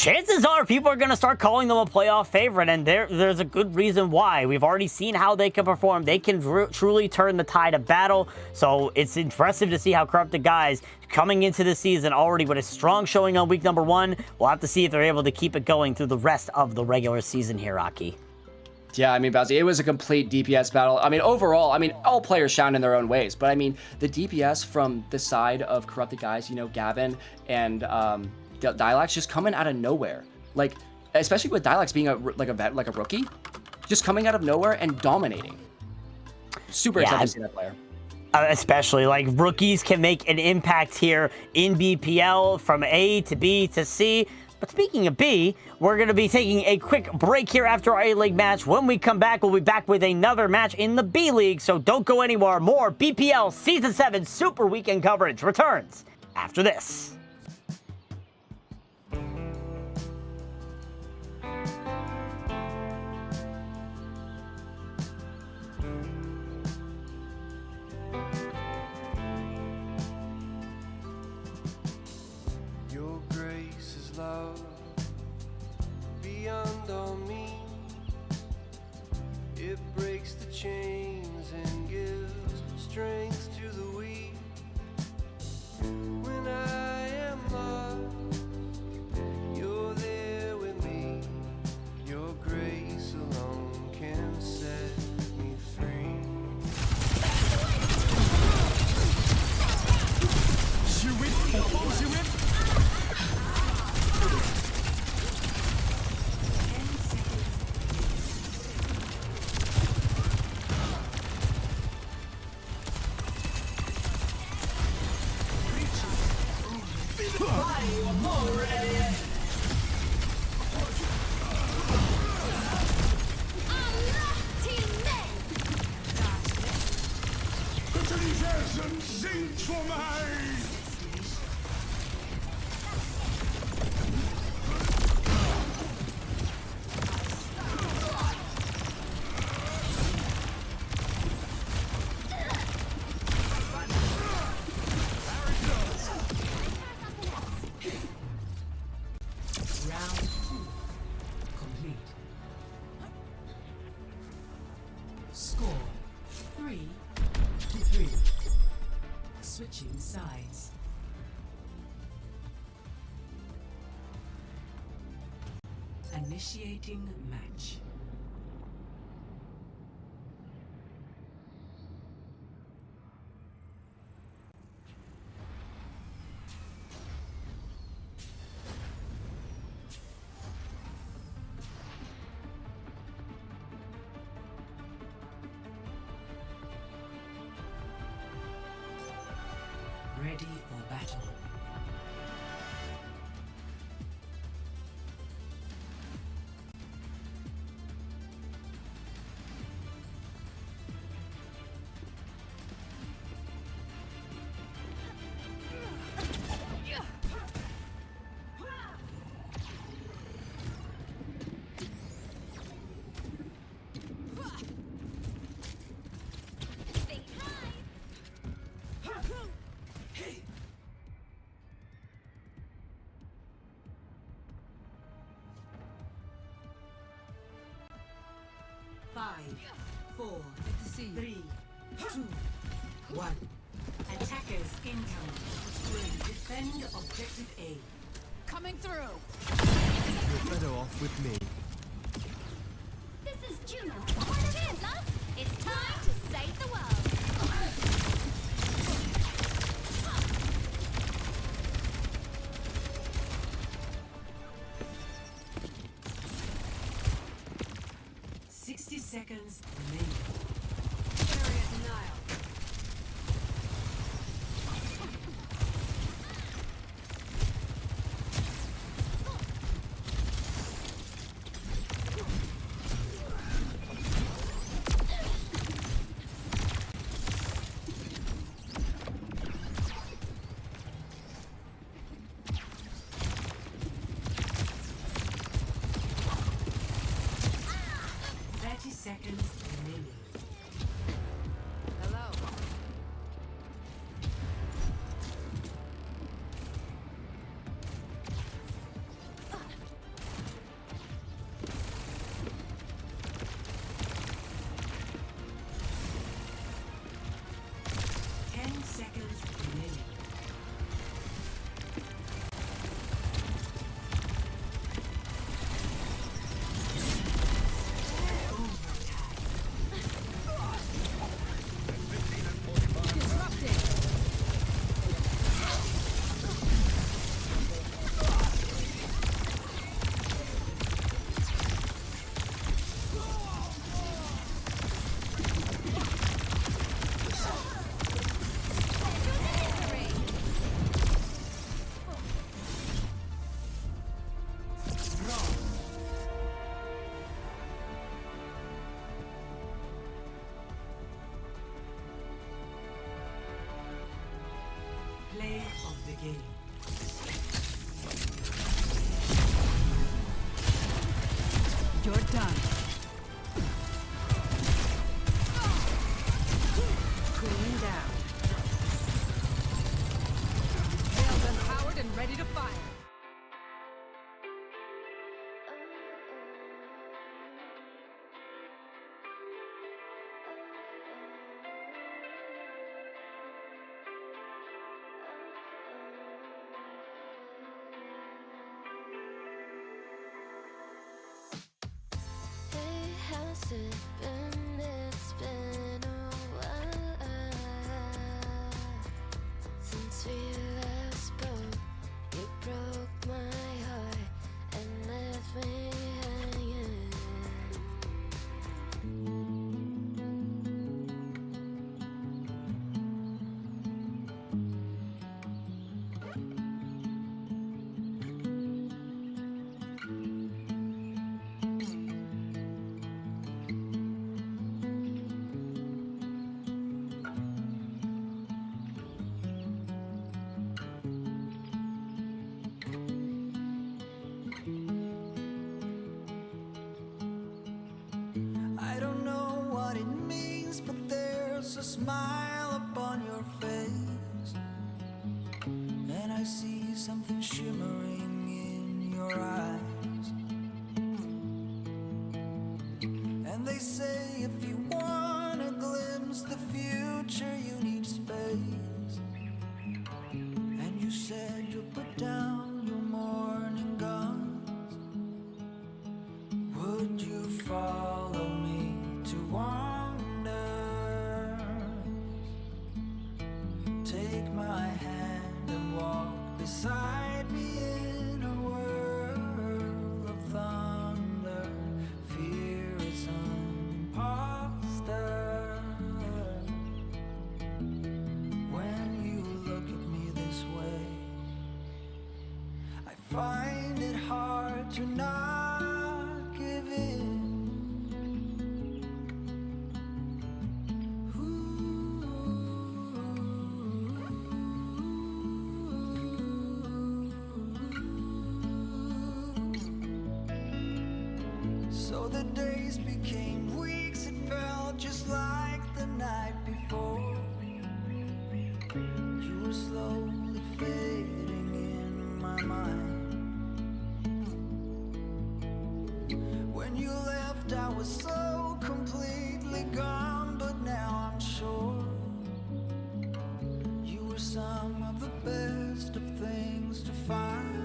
chances are people are going to start calling them a playoff favorite, and there's a good reason why. We've already seen how they can perform. They can truly turn the tide of battle, so it's impressive to see how Corrupted Guys coming into the season already with a strong showing on week number 1. We'll have to see if they're able to keep it going through the rest of the regular season here, Aki. Yeah, I mean, Bowsy, it was a complete DPS battle. I mean, overall, I mean, all players shine in their own ways, but I mean, the DPS from the side of Corrupted Guys, you know, Gavin and Dilax just coming out of nowhere. Like, especially with Dilax being a rookie, just coming out of nowhere and dominating. Super excited to see that player. Especially, like, rookies can make an impact here in BPL from A to B to C. But speaking of B, we're going to be taking a quick break here after our A-League match. When we come back, we'll be back with another match in the B League, so don't go anywhere. More BPL Season 7 Super Weekend coverage returns after this. Your grace is love beyond all means. It breaks the chains and gives strength to the weak. When I am lost, you're there with me. Your grace alone can set me free. Switching sides. Initiating match. Ready for battle. Five, four, 3, 2, 1. Attackers incoming. Defend objective A. Coming through. You're better off with me. This is Juno. Cheers, love. It's time to save the world. 60 seconds remaining. Area denial. Seconds remaining. game. You're done. Cooling down. Hailed and powered and ready to fire. Hey, how's it been? It's been a while since we last spoke. You broke my heart and left me hanging. I don't know what it means, but there's a smile upon your face, and I see something shimmering in your eyes. And they say if you want to glimpse the future, you need space. And you said you'll put down your morning guns. Would you follow me to wonders? Take my hand and walk beside me in a world of thunder. Fear is an imposter. When you look at me this way, I find it hard to not give in. So the days became weeks, it felt just like the night before. You were slowly fading in my mind. When you left, I was so completely gone, but now I'm sure you were some of the best of things to find.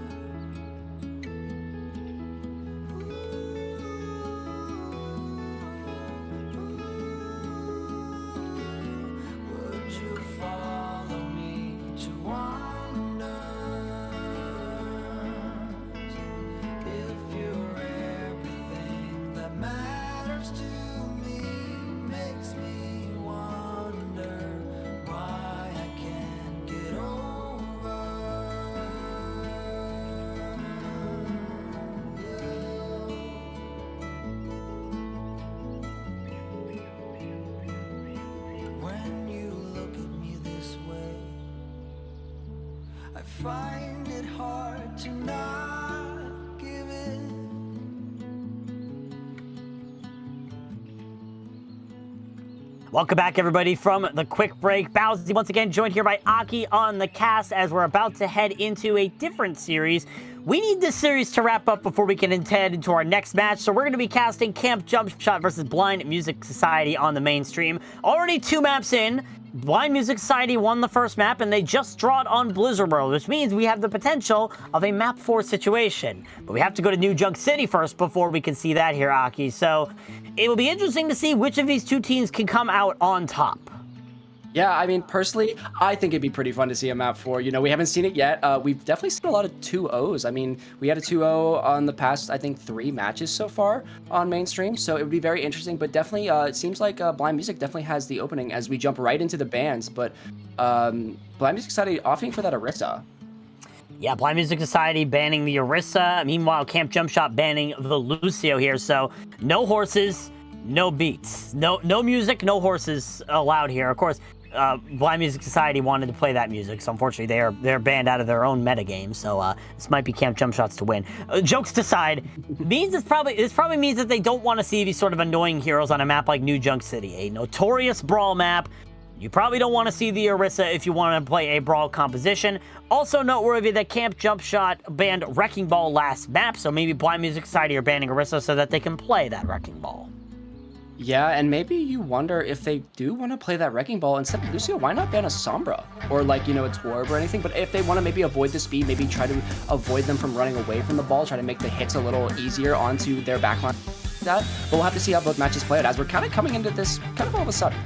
Would you follow me to wonders? If you're everything that matters to me, makes me wonder why I can't get over you. When you look at me this way, I find it hard to not give in. Welcome back, everybody, from the quick break. Bowsy once again joined here by Aki on the cast as we're about to head into a different series. We need this series to wrap up before we can head into our next match, so we're going to be casting Camp Jump Shot versus Blind Music Society on the mainstream. Already 2 maps in. Blind Music Society won the first map, and they just drawed on Blizzard World, which means we have the potential of a map 4 situation. But we have to go to New Junk City first before we can see that here, Aki. So it will be interesting to see which of these 2 teams can come out on top. Yeah, I mean, personally, I think it'd be pretty fun to see a map 4. You know, we haven't seen it yet. We've definitely seen a lot of 2-0s. I mean, we had a 2-0 on the past, I think, 3 matches so far on mainstream. So it would be very interesting. But definitely, it seems like Blind Music definitely has the opening as we jump right into the bands. But Blind Music Society opting for that Orisa. Yeah, Blind Music Society banning the Orisa. Meanwhile, Camp Jump Shot banning the Lucio here. So no horses, no beats. No music, no horses allowed here. Of course, Blind Music Society wanted to play that music, so unfortunately they're banned out of their own metagame. So this might be Camp Jump Shots to win. Jokes aside, this probably means that they don't want to see these sort of annoying heroes on a map like New Junk City, a notorious brawl map. You probably don't want to see the Orisa if you want to play a brawl composition. Also noteworthy that Camp Jump Shot banned Wrecking Ball last map, so maybe Blind Music Society are banning Orisa so that they can play that Wrecking Ball. Yeah, and maybe you wonder if they do want to play that Wrecking Ball instead of Lucio, why not ban a Sombra? Or like, you know, a Torb or anything, but if they want to maybe avoid the speed, maybe try to avoid them from running away from the ball, try to make the hits a little easier onto their backline. But we'll have to see how both matches play out as we're kind of coming into this kind of all of a sudden.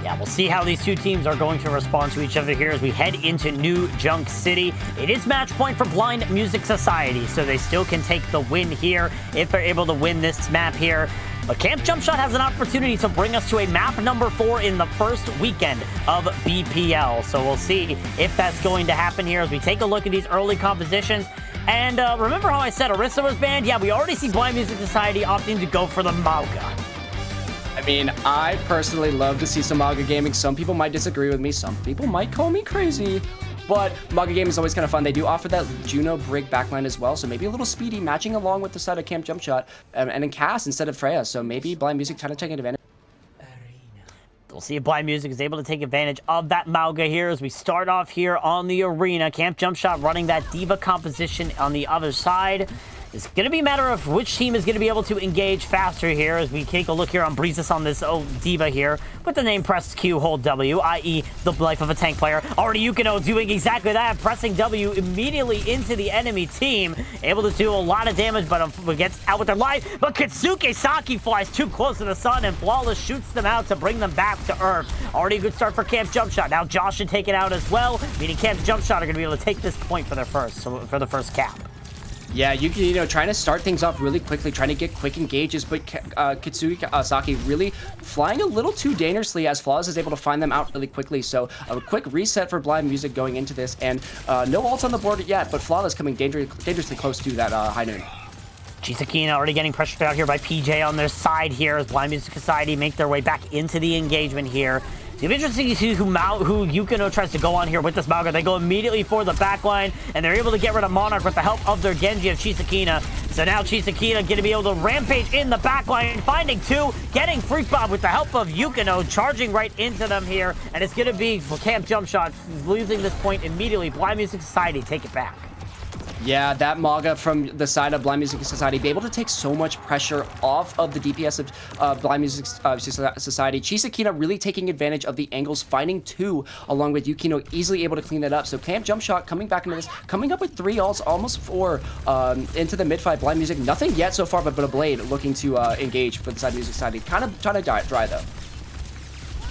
Yeah, we'll see how these two teams are going to respond to each other here as we head into New Junk City. It is match point for Blind Music Society, so they still can take the win here if they're able to win this map here. But Camp Jump Shot has an opportunity to bring us to a map number 4 in the first weekend of BPL. So we'll see if that's going to happen here as we take a look at these early compositions. And remember how I said Orisa was banned? Yeah, we already see Blind Music Society opting to go for the Mauga. I mean, I personally love to see some Mauga gaming. Some people might disagree with me. Some people might call me crazy. But Mauga game is always kind of fun. They do offer that Juno Brig backline as well, so maybe a little speedy matching along with the side of Camp Jump Shot and in Cass instead of Freya. So maybe Blind Music trying to take advantage. We'll see if Blind Music is able to take advantage of that Mauga here as we start off here on the arena. Camp Jump Shot running that Diva composition on the other side. It's going to be a matter of which team is going to be able to engage faster here as we take a look here on Breezes on this Diva here with the name press Q, hold W, i.e. the life of a tank player. Already Yukino doing exactly that, pressing W immediately into the enemy team. Able to do a lot of damage, but gets out with their life. But Kitsuke Saki flies too close to the sun and Flawless shoots them out to bring them back to Earth. Already a good start for Camp Jump Shot. Now Josh should take it out as well, meaning Camp Jump Shot are going to be able to take this point for the first cap. Yeah, you know, trying to start things off really quickly, trying to get quick engages, but Kitsuki Saki really flying a little too dangerously as Flawless is able to find them out really quickly. So a quick reset for Blind Music going into this, and no ults on the board yet, but Flawless coming dangerously close to that high noon. Chisakina already getting pressured out here by PJ on their side here as Blind Music Society make their way back into the engagement here. It's going to be interesting to see who Yukino tries to go on here with this Mauga. They go immediately for the backline, and they're able to get rid of Monarch with the help of their Genji of Chisakina. So now Chisakina going to be able to rampage in the backline, finding 2, getting Freak Bob with the help of Yukino, charging right into them here. And it's going to be Camp Jump Shot losing this point immediately. Blind Music Society take it back. Yeah, that Mauga from the side of Blind Music Society be able to take so much pressure off of the DPS of Blind Music Society. Chisakina really taking advantage of the angles, finding 2 along with Yukino, easily able to clean that up. So Camp Jump Shot coming back into this, coming up with 3 ults, almost 4 into the mid-fight. Blind Music, nothing yet so far, but a Blade looking to engage for the side of Music Society. Kind of trying to dry though.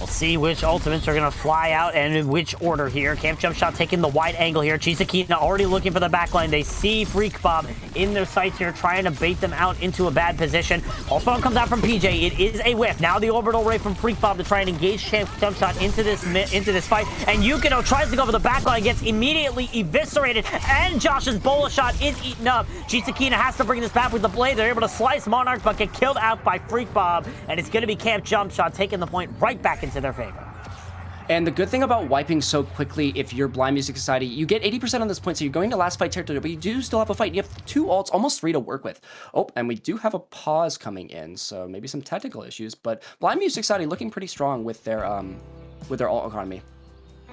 We'll see which ultimates are going to fly out and in which order here. Camp Jump Shot taking the wide angle here. Chisakina already looking for the backline. They see Freak Bob in their sights here, trying to bait them out into a bad position. Pulse Bomb comes out from PJ. It is a whiff. Now the orbital ray from Freak Bob to try and engage Camp Jump Shot into this fight. And Yukino tries to go for the backline, gets immediately eviscerated, and Josh's Bola shot is eaten up. Chisakina has to bring this back with the blade. They're able to slice Monarch, but get killed out by Freak Bob. And it's going to be Camp Jump Shot taking the point right back into their favor. And the good thing about wiping so quickly, if you're Blind Music Society, you get 80% on this point, so you're going to last fight territory, but you do still have a fight. You have 2 ults, almost 3 to work with. Oh, and we do have a pause coming in, so maybe some technical issues, but Blind Music Society looking pretty strong with their ult economy.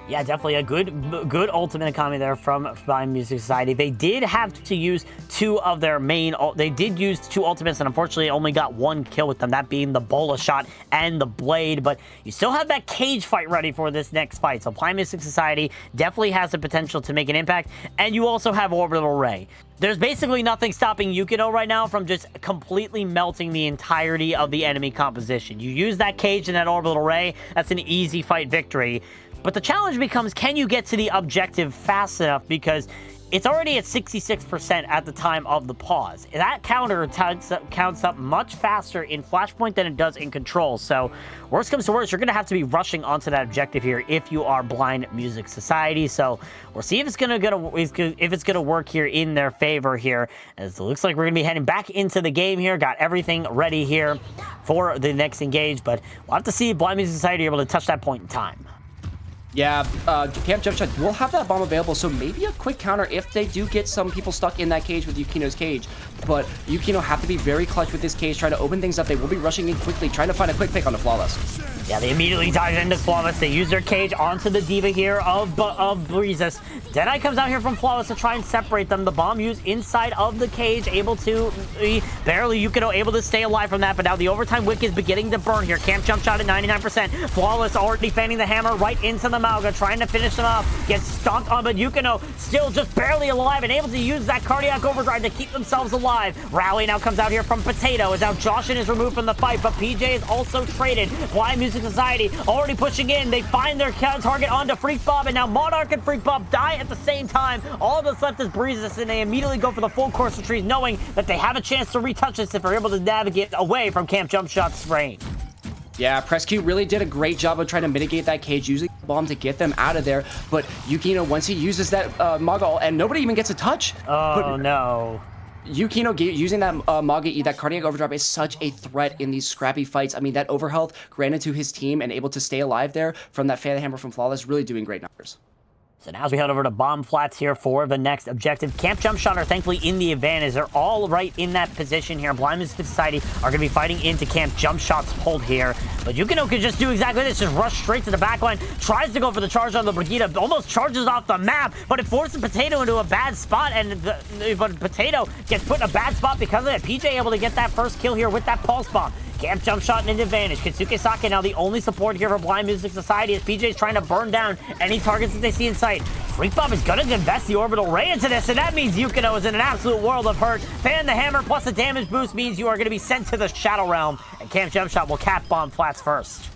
Yeah, definitely a good ultimate economy there from Blind Music Society. They did have to use 2 of their main... They did use 2 ultimates and unfortunately only got 1 kill with them, that being the Bola shot and the Blade. But you still have that cage fight ready for this next fight. So Blind Music Society definitely has the potential to make an impact. And you also have Orbital Ray. There's basically nothing stopping Yukino right now from just completely melting the entirety of the enemy composition. You use that cage and that Orbital Ray, that's an easy fight victory. But the challenge becomes, can you get to the objective fast enough? Because it's already at 66% at the time of the pause. That counter counts up much faster in Flashpoint than it does in Control. So worst comes to worst, you're going to have to be rushing onto that objective here if you are Blind Music Society. So we'll see if it's going to work here in their favor here, as it looks like we're going to be heading back into the game here. Got everything ready here for the next engage, but we'll have to see if Blind Music Society are able to touch that point in time. Yeah, Camp Jump Shot will have that bomb available, so maybe a quick counter if they do get some people stuck in that cage with Yukino's cage. But Yukino have to be very clutch with this cage, trying to open things up. They will be rushing in quickly, trying to find a quick pick on the Flawless. Yeah, they immediately dive into Flawless. They use their cage onto the Diva here of Breezes. Deadeye comes out here from Flawless to try and separate them. The bomb used inside of the cage, able to barely Yukino able to stay alive from that. But now the overtime wick is beginning to burn here. Camp Jump Shot at 99%. Flawless already fanning the hammer right into the Malga, trying to finish them off. Gets stomped on, but Yukino still just barely alive and able to use that cardiac overdrive to keep themselves alive. Rally now comes out here from Potato, as now Joshin is removed from the fight, but PJ is also traded. Blind Music Society already pushing in. They find their target onto Freak Bob, and now Monarch and Freak Bob die at the same time. All that's left is Breezes, and they immediately go for the full course of trees, knowing that they have a chance to retouch this if they're able to navigate away from Camp Jump Shot's range. Yeah, Prescue really did a great job of trying to mitigate that cage, using the bomb to get them out of there. But Yukino, once he uses that Maga, and nobody even gets a touch. Oh, no. Yukino using that Maga, that cardiac overdrive is such a threat in these scrappy fights. I mean, that overhealth granted to his team and able to stay alive there from that fan hammer from Flawless, really doing great numbers. So now as we head over to Bomb Flats here for the next objective, Camp Jump Shot are thankfully in the advantage. They're all right in that position here. Blind Music Society are going to be fighting into Camp Jump Shot's hold here. But Yukino could just do exactly this, just rush straight to the backline, tries to go for the charge on the Brigitte, almost charges off the map, but it forces Potato into a bad spot, and but Potato gets put in a bad spot because of it. PJ able to get that first kill here with that Pulse Bomb. Camp Jump Shot in an advantage. Kitsuke Sake now the only support here for Blind Music Society, as PJ is trying to burn down any targets that they see in sight. Freak Bob is going to invest the orbital ray into this, and that means Yukino is in an absolute world of hurt. Fan the hammer plus the damage boost means you are going to be sent to the Shadow Realm, and Camp Jump Shot will cap Bomb Flats first.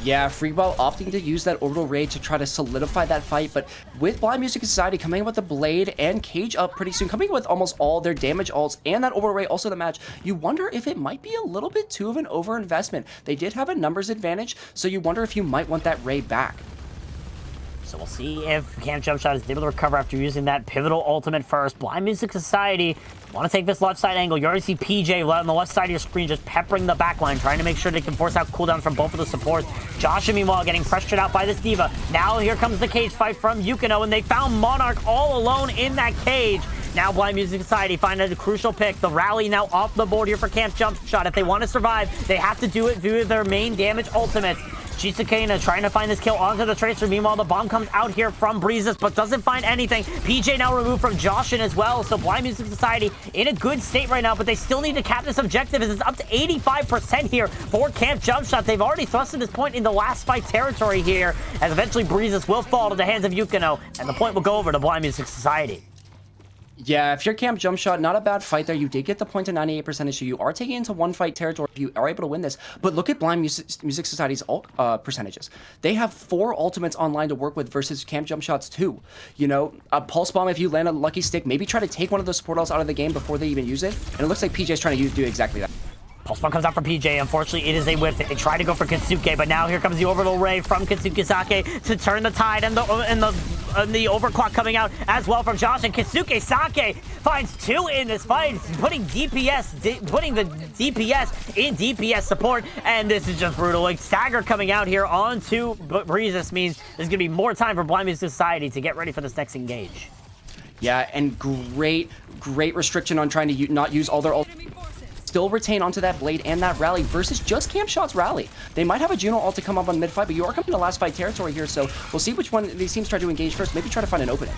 Yeah, Freakball opting to use that orbital raid to try to solidify that fight, but with Blind Music Society coming in with the blade and cage up pretty soon, coming with almost all their damage ults and that orbital raid also the match, you wonder if it might be a little bit too of an overinvestment. They did have a numbers advantage, so you wonder if you might want that raid back. So we'll see if Camp Jump Shot is able to recover after using that pivotal ultimate first. Blind Music Society want to take this left side angle. You already see PJ on the left side of your screen just peppering the backline, trying to make sure they can force out cooldowns from both of the supports. Josh, meanwhile, getting pressured out by this Diva. Now here comes the cage fight from Yukino, and they found Monarch all alone in that cage. Now Blind Music Society find a crucial pick. The rally now off the board here for Camp Jump Shot. If they want to survive, they have to do it via their main damage ultimates. Chisukena trying to find this kill onto the Tracer. Meanwhile, the bomb comes out here from Breezes, but doesn't find anything. PJ now removed from Joshin as well, so Blind Music Society in a good state right now, but they still need to cap this objective as it's up to 85% here for Camp Jump Shot. They've already thrusted this point into last fight territory here, as eventually Breezes will fall to the hands of Yukino, and the point will go over to Blind Music Society. Yeah, if you're Camp Jump Shot, not a bad fight there. You did get the point to 98%, so you are taking into one fight territory if you are able to win this. But look at Blind Music Society's ult percentages. They have 4 ultimates online to work with versus Camp Jump Shot's 2. You know, a Pulse Bomb, if you land a lucky stick, maybe try to take one of those support ults out of the game before they even use it. And it looks like PJ's trying to do exactly that. Pulse Bomb comes out from PJ. Unfortunately, it is a whiff. They try to go for Kitsuke, but now here comes the orbital ray from Kitsuke Sake to turn the tide, and the overclock coming out as well from Josh. And Kitsuke Sake finds 2 in this fight, putting the DPS in DPS support, and this is just brutal. Like, Stagger coming out here onto Breezes means there's gonna be more time for Blind Music Society to get ready for this next engage. Yeah, and great restriction on trying to not use all their ult. Still retain onto that blade and that rally versus just Camp Shot's rally. They might have a Juno ult to come up on mid-fight, but you are coming to last fight territory here, so we'll see which one these teams try to engage first. Maybe try to find an opening.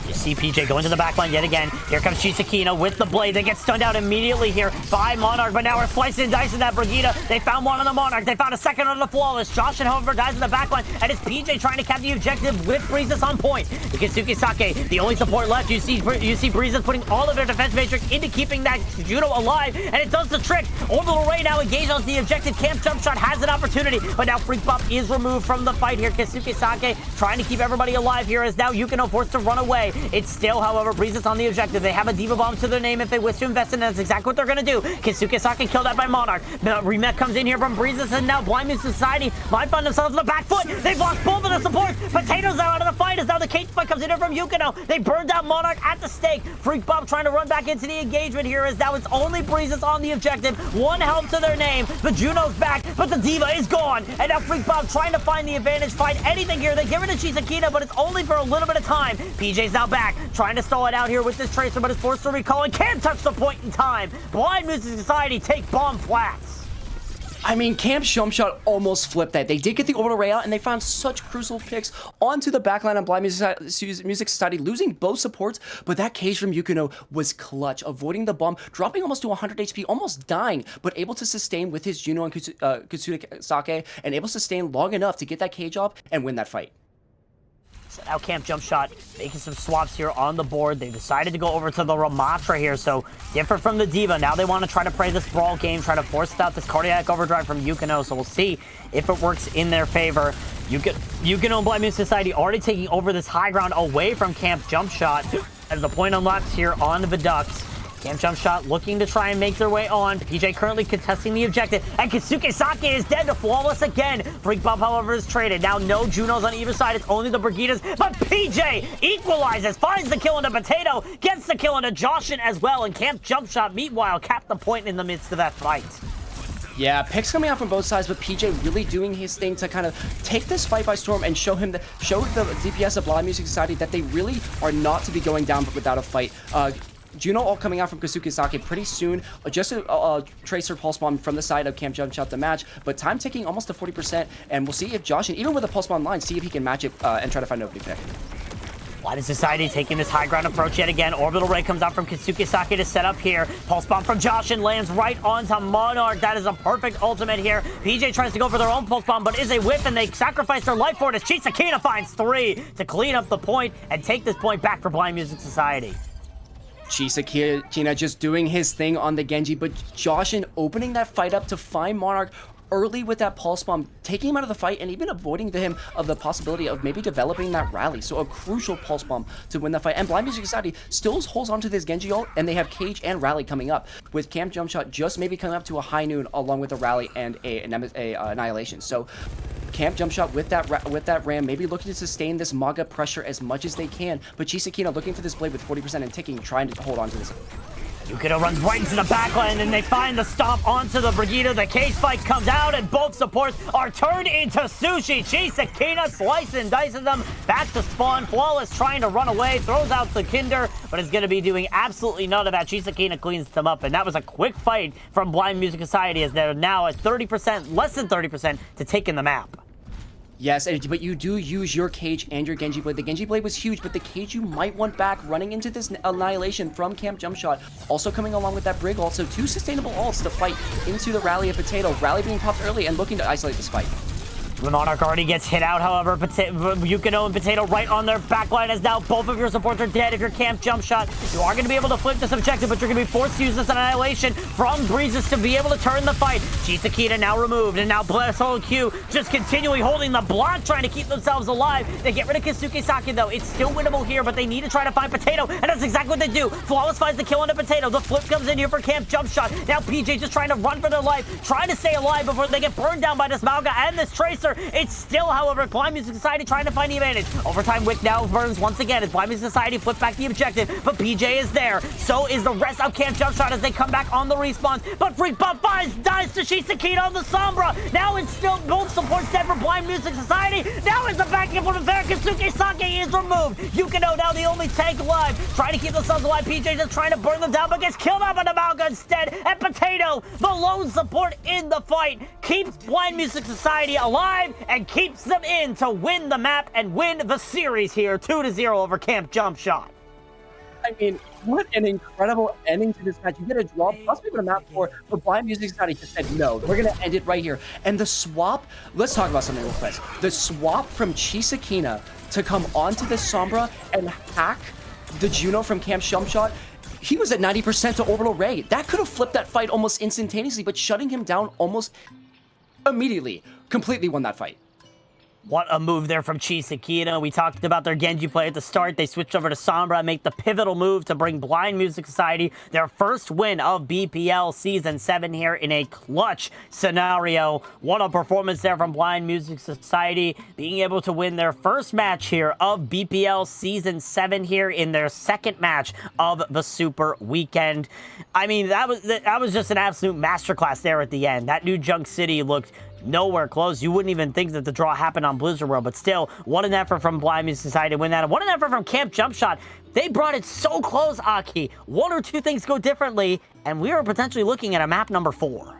You see PJ going to the backline yet again. Here comes Chisukena with the blade. They get stunned out immediately here by Monarch, but now we're slicing and dicing that Brigitte. They found one on the Monarch. They found a second on the Flawless. Josh, however, dies in the backline, and it's PJ trying to cap the objective with Breezes on point. Kitsuke Sake, the only support left. You see Breezes putting all of their defense matrix into keeping that Juno alive, and it does the trick. Orbital Ray now engaged on the objective. Camp Jump Shot has an opportunity, but now Freak Bob is removed from the fight here. Kitsuke Sake trying to keep everybody alive here, as now Yukino forced to run away. It's still, however, Breezes on the objective. They have a Diva Bomb to their name if they wish to invest in it. That's exactly what they're going to do. Kisuke Sake killed out by Monarch. Remake comes in here from Breezes, and now Blind Music Society might find themselves on the back foot. They've lost both of their supports. Potatoes are out of the fight as now the cage fight comes in here from Yukino. They burned out Monarch at the stake. Freak Bob trying to run back into the engagement here as now it's only Breezes on the objective. One help to their name. The Juno's back, but the Diva is gone. And now Freak Bob trying to find the advantage, find anything here. They give it to Chisakina, but it's only for a little bit of time. PJ's now back, trying to stall it out here with this Tracer, but is forced to recall and can't touch the point in time. Blind Music Society take bomb flats. I mean, Camp's jump shot almost flipped that. They did get the orbital ray out, and they found such crucial picks onto the backline on Blind Music Society, losing both supports, but that cage from Yukino was clutch, avoiding the bomb, dropping almost to 100 HP, almost dying, but able to sustain with his Juno and Kisuke Sake, and able to sustain long enough to get that cage off and win that fight. So now Camp Jump Shot making some swaps here on the board. They decided to go over to the Ramatra here, so different from the Diva. Now they want to try to play this brawl game, try to force out this Cardiac Overdrive from Yukino, so we'll see if it works in their favor. Yukino and Blind Music Society already taking over this high ground away from Camp Jump Shot as the point unlocks here on the Ducks. Camp Jump Shot looking to try and make their way on. PJ currently contesting the objective, and Kisuke Sake is dead to Flawless again. Freak Bomb, however, is traded. Now no Junos on either side. It's only the Brigidas, but PJ equalizes, finds the kill into Potato, gets the kill into Joshin as well, and Camp Jump Shot, meanwhile, capped the point in the midst of that fight. Yeah, picks coming out from both sides, but PJ really doing his thing to kind of take this fight by storm and show the DPS of Blind Music Society that they really are not to be going down without a fight. Juno all coming out from Kisuke Sake pretty soon. Just a Tracer Pulse Bomb from the side of Camp Jump Shot the match, but time ticking almost to 40%, and we'll see if Josh, and even with a Pulse Bomb line, see if he can match it and try to find an opening pick. Blind Society taking this high ground approach yet again. Orbital Ray comes out from Kisuke Sake to set up here. Pulse Bomb from Josh and lands right onto Monarch. That is a perfect ultimate here. PJ tries to go for their own Pulse Bomb, but is a whiff, and they sacrifice their life for it as Chisakina finds 3 to clean up the point and take this point back for Blind Music Society. Chisakina just doing his thing on the Genji, but Joshin opening that fight up to find Monarch early with that Pulse Bomb, taking him out of the fight and even avoiding him of the possibility of maybe developing that rally. So a crucial Pulse Bomb to win the fight. And Blind Music Society still holds on to this Genji ult, and they have Cage and Rally coming up, with Camp Jump Shot just maybe coming up to a high noon along with a Rally and a Annihilation. So Camp Jump Shot with that Ram, maybe looking to sustain this Maga pressure as much as they can, but Chisakina looking for this blade with 40% and ticking, trying to hold on to this. Yukino runs right into the backline, and they find the stop onto the Brigida. The cage fight comes out, and both supports are turned into sushi. Chisakina slices and dices them back to spawn. Flawless trying to run away, throws out the Kinder, but is going to be doing absolutely none of that. Chisakina cleans them up, and that was a quick fight from Blind Music Society as they're now at 30%, less than 30% to taking the map. Yes, but you do use your Cage and your Genji Blade. The Genji Blade was huge, but the Cage you might want back running into this Annihilation from Camp Jump Shot. Also coming along with that Brig ult, so 2 sustainable ults to fight into the Rally of Potato. Rally being popped early and looking to isolate this fight. The Monarch already gets hit out, however, Yukino and Potato right on their backline as now both of your supports are dead. If you're Camp Jump Shot, you are going to be able to flip this objective, but you're going to be forced to use this Annihilation from Breezes to be able to turn the fight. Chisakina now removed, and now Solo Q just continually holding the block, trying to keep themselves alive. They get rid of Kisuke Sake, though. It's still winnable here, but they need to try to find Potato, and that's exactly what they do. Flawless finds the kill on the Potato. The flip comes in here for Camp Jump Shot. Now PJ just trying to run for their life, trying to stay alive before they get burned down by this Malga and this Tracer. It's still, however, Blind Music Society trying to find the advantage. Overtime Wick now burns once again as Blind Music Society flip back the objective, but PJ is there. So is the rest of Camp Jump Shot as they come back on the respawn, but Freak Bomb dies to Chisakina on the Sombra. Now it's still both supports dead for Blind Music Society. Now is the back implement there. Kisuke Sake is removed. Yukino now the only tank alive, trying to keep themselves alive. PJ just trying to burn them down, but gets killed out by the Malga instead. And Potato, the lone support in the fight, keeps Blind Music Society alive and keeps them in to win the map and win the series here, 2-0 over Camp Jump Shot. I mean, what an incredible ending to this match. You get a draw, plus we put a map for, but Blind Music Society just said, no, we're going to end it right here. And the swap, let's talk about something real quick. The swap from Chisakina to come onto the Sombra and hack the Juno from Camp Jump Shot, he was at 90% to Orbital Ray. That could have flipped that fight almost instantaneously, but shutting him down almost immediately completely won that fight. What a move there from Chisakina. We talked about their Genji play at the start. They switched over to Sombra and make the pivotal move to bring Blind Music Society their first win of BPL Season 7 here in a clutch scenario. What a performance there from Blind Music Society, being able to win their first match here of BPL Season 7 here in their second match of the Super Weekend. I mean, that was just an absolute masterclass there at the end. That New Junk City looked nowhere close. You wouldn't even think that the draw happened on Blizzard World, but still, what an effort from Blind Music Society to win that. And what an effort from Camp Jumpshot. They brought it so close, Aki. One or two things go differently, and we are potentially looking at a map number 4.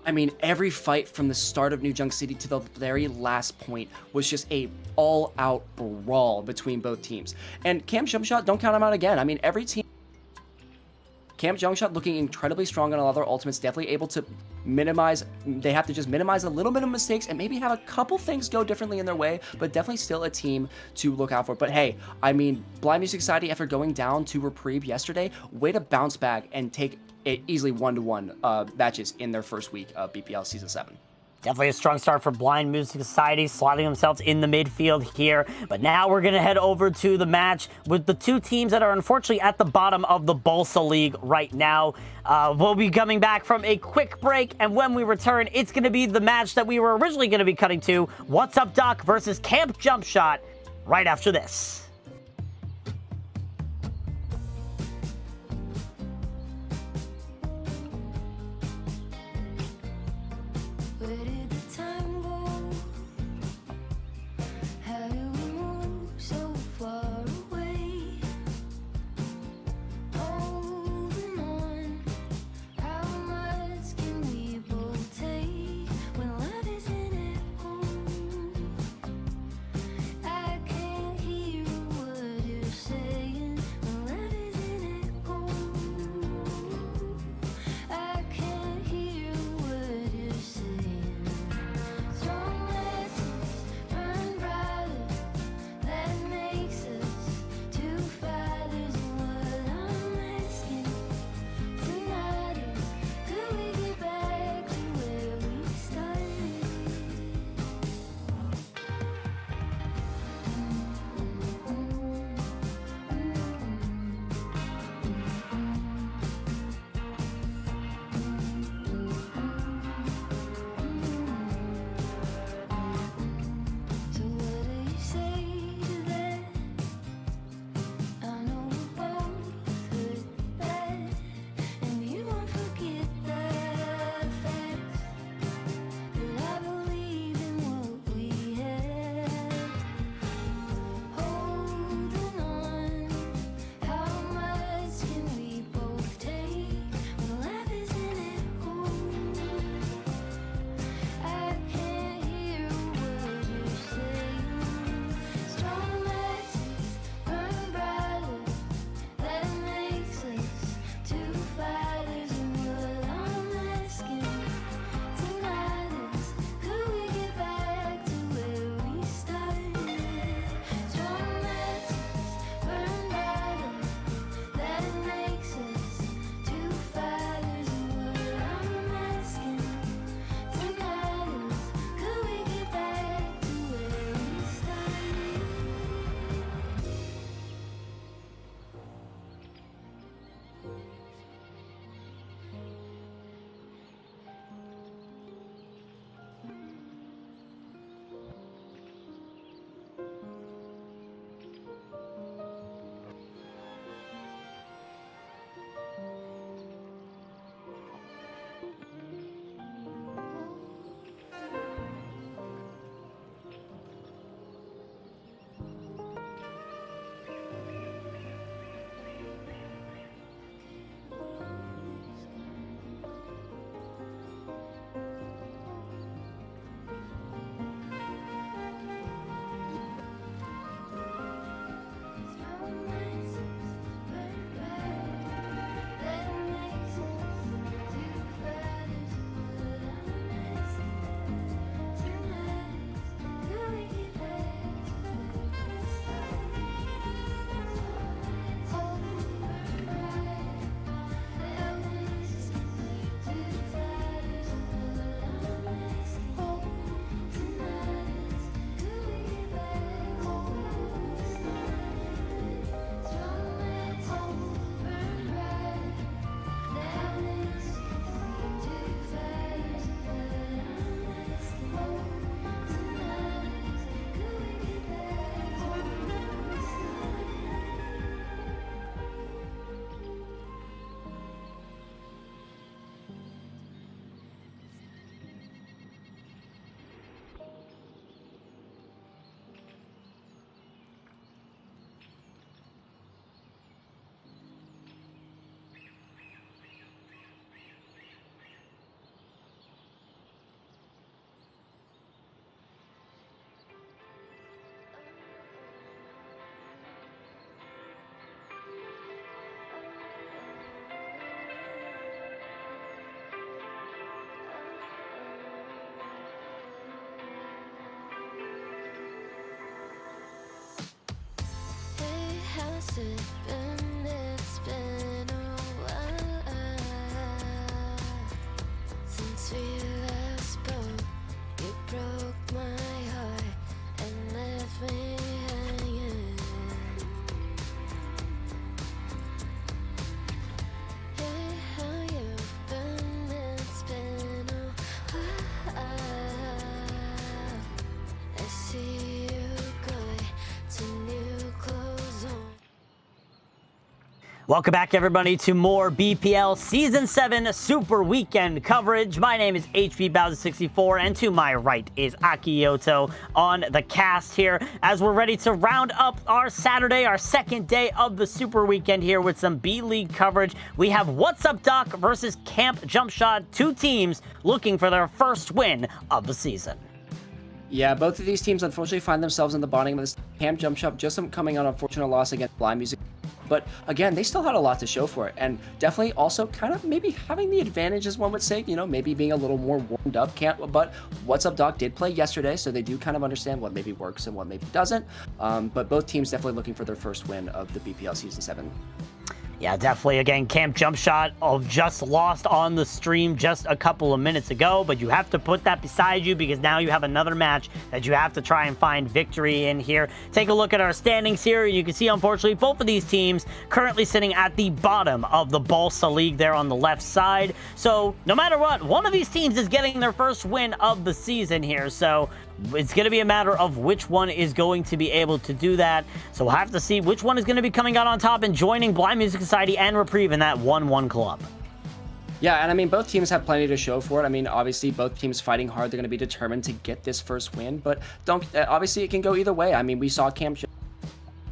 I mean, every fight from the start of New Junk City to the very last point was just a all-out brawl between both teams. And Camp Jumpshot, don't count them out again. I mean, every team... Camp Jumpshot looking incredibly strong on a lot of their ultimates, definitely able to minimize, they have to just minimize a little bit of mistakes and maybe have a couple things go differently in their way, but definitely still a team to look out for. But hey, I mean, Blind Music Society, after going down to Reprieve yesterday, way to bounce back and take it easily 1-to-1 matches in their first week of BPL Season 7. Definitely a strong start for Blind Music Society, slotting themselves in the midfield here. But now we're going to head over to the match with the two teams that are unfortunately at the bottom of the Bolsa League right now. We'll be coming back from a quick break, and when we return, it's going to be the match that we were originally going to be cutting to, What's Up Doc versus Camp Jumpshot, right after this. Where did the time go? How do we move so far away? Holding on, how much can we both take when love isn't at home? I can't hear a sipping, it's been a while since we last spoke. You broke my heart and left me hanging. Yeah, how you've been, it's been a while. I see you going to new clothes on. Welcome back, everybody, to more BPL Season 7 Super Weekend coverage. My name is HP Bowser64, and to my right is Akioto on the cast here as we're ready to round up our Saturday, our second day of the Super Weekend here with some B-League coverage. We have What's Up Doc versus Camp Jumpshot, two teams looking for their first win of the season. Yeah, both of these teams unfortunately find themselves in the bottom of this. Camp Jumpshot just coming on an unfortunate loss against Blind Musik. But again, they still had a lot to show for it, and definitely also kind of maybe having the advantage, as one would say, you know, maybe being a little more warmed up. But What's Up Doc did play yesterday, so they do kind of understand what maybe works and what maybe doesn't. But both teams definitely looking for their first win of the BPL Season 7. Yeah, definitely. Again, Camp Jumpshot just lost on the stream just a couple of minutes ago, but you have to put that beside you because now you have another match that you have to try and find victory in here. Take a look at our standings here. You can see, unfortunately, both of these teams currently sitting at the bottom of the Balsa League there on the left side. So no matter what, one of these teams is getting their first win of the season here. So it's going to be a matter of which one is going to be able to do that. So we'll have to see which one is going to be coming out on top and joining Blind Music Society and Reprieve in that 1-1 club. Yeah, and I mean, both teams have plenty to show for it. I mean, obviously, both teams fighting hard. They're going to be determined to get this first win, but obviously, it can go either way. I mean, we saw Camp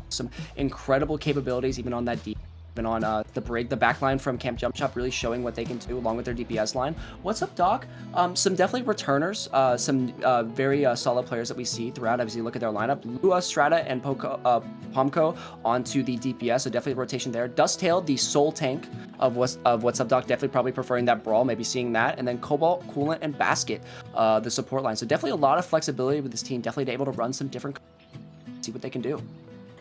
some incredible capabilities even on that deep. Been on the backline from Camp Jumpshot really showing what they can do along with their DPS line. What's Up Doc? Some definitely returners, some very solid players that we see throughout. Obviously, look at their lineup. Lua, Strata, and Pomco onto the DPS, so definitely rotation there. Dusttail, the sole tank of What's Up Doc, definitely probably preferring that Brawl, maybe seeing that. And then Cobalt, Coolant, and Basket, the support line. So definitely a lot of flexibility with this team, definitely able to run some different, see what they can do.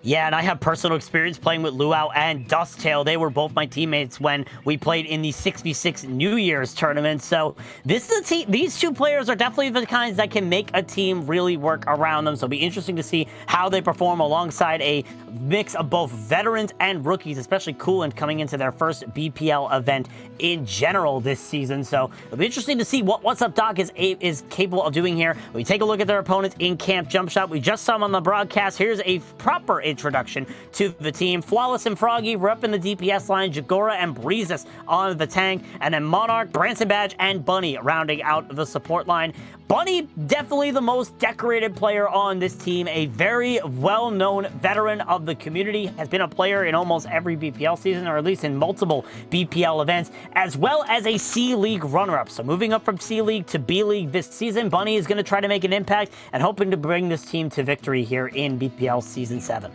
Yeah, and I have personal experience playing with Luau and Dusttail. They were both my teammates when we played in the 6v6 New Year's tournament. So this is a team. These two players are definitely the kinds that can make a team really work around them. So it'll be interesting to see how they perform alongside a mix of both veterans and rookies, especially Coolant coming into their first BPL event in general this season. So it'll be interesting to see what What's Up Doc is capable of doing here. We take a look at their opponents in Camp Jumpshot. We just saw them on the broadcast. Here's a proper introduction to the team. Flawless and Froggy were up in the DPS line. Jagora and Breezes on the tank. And then Monarch, Branson Badge, and Bunny rounding out the support line. Bunny, definitely the most decorated player on this team. A very well-known veteran of the community. Has been a player in almost every BPL season, or at least in multiple BPL events, as well as a C-League runner-up. So moving up from C-League to B-League this season, Bunny is going to try to make an impact and hoping to bring this team to victory here in BPL Season 7.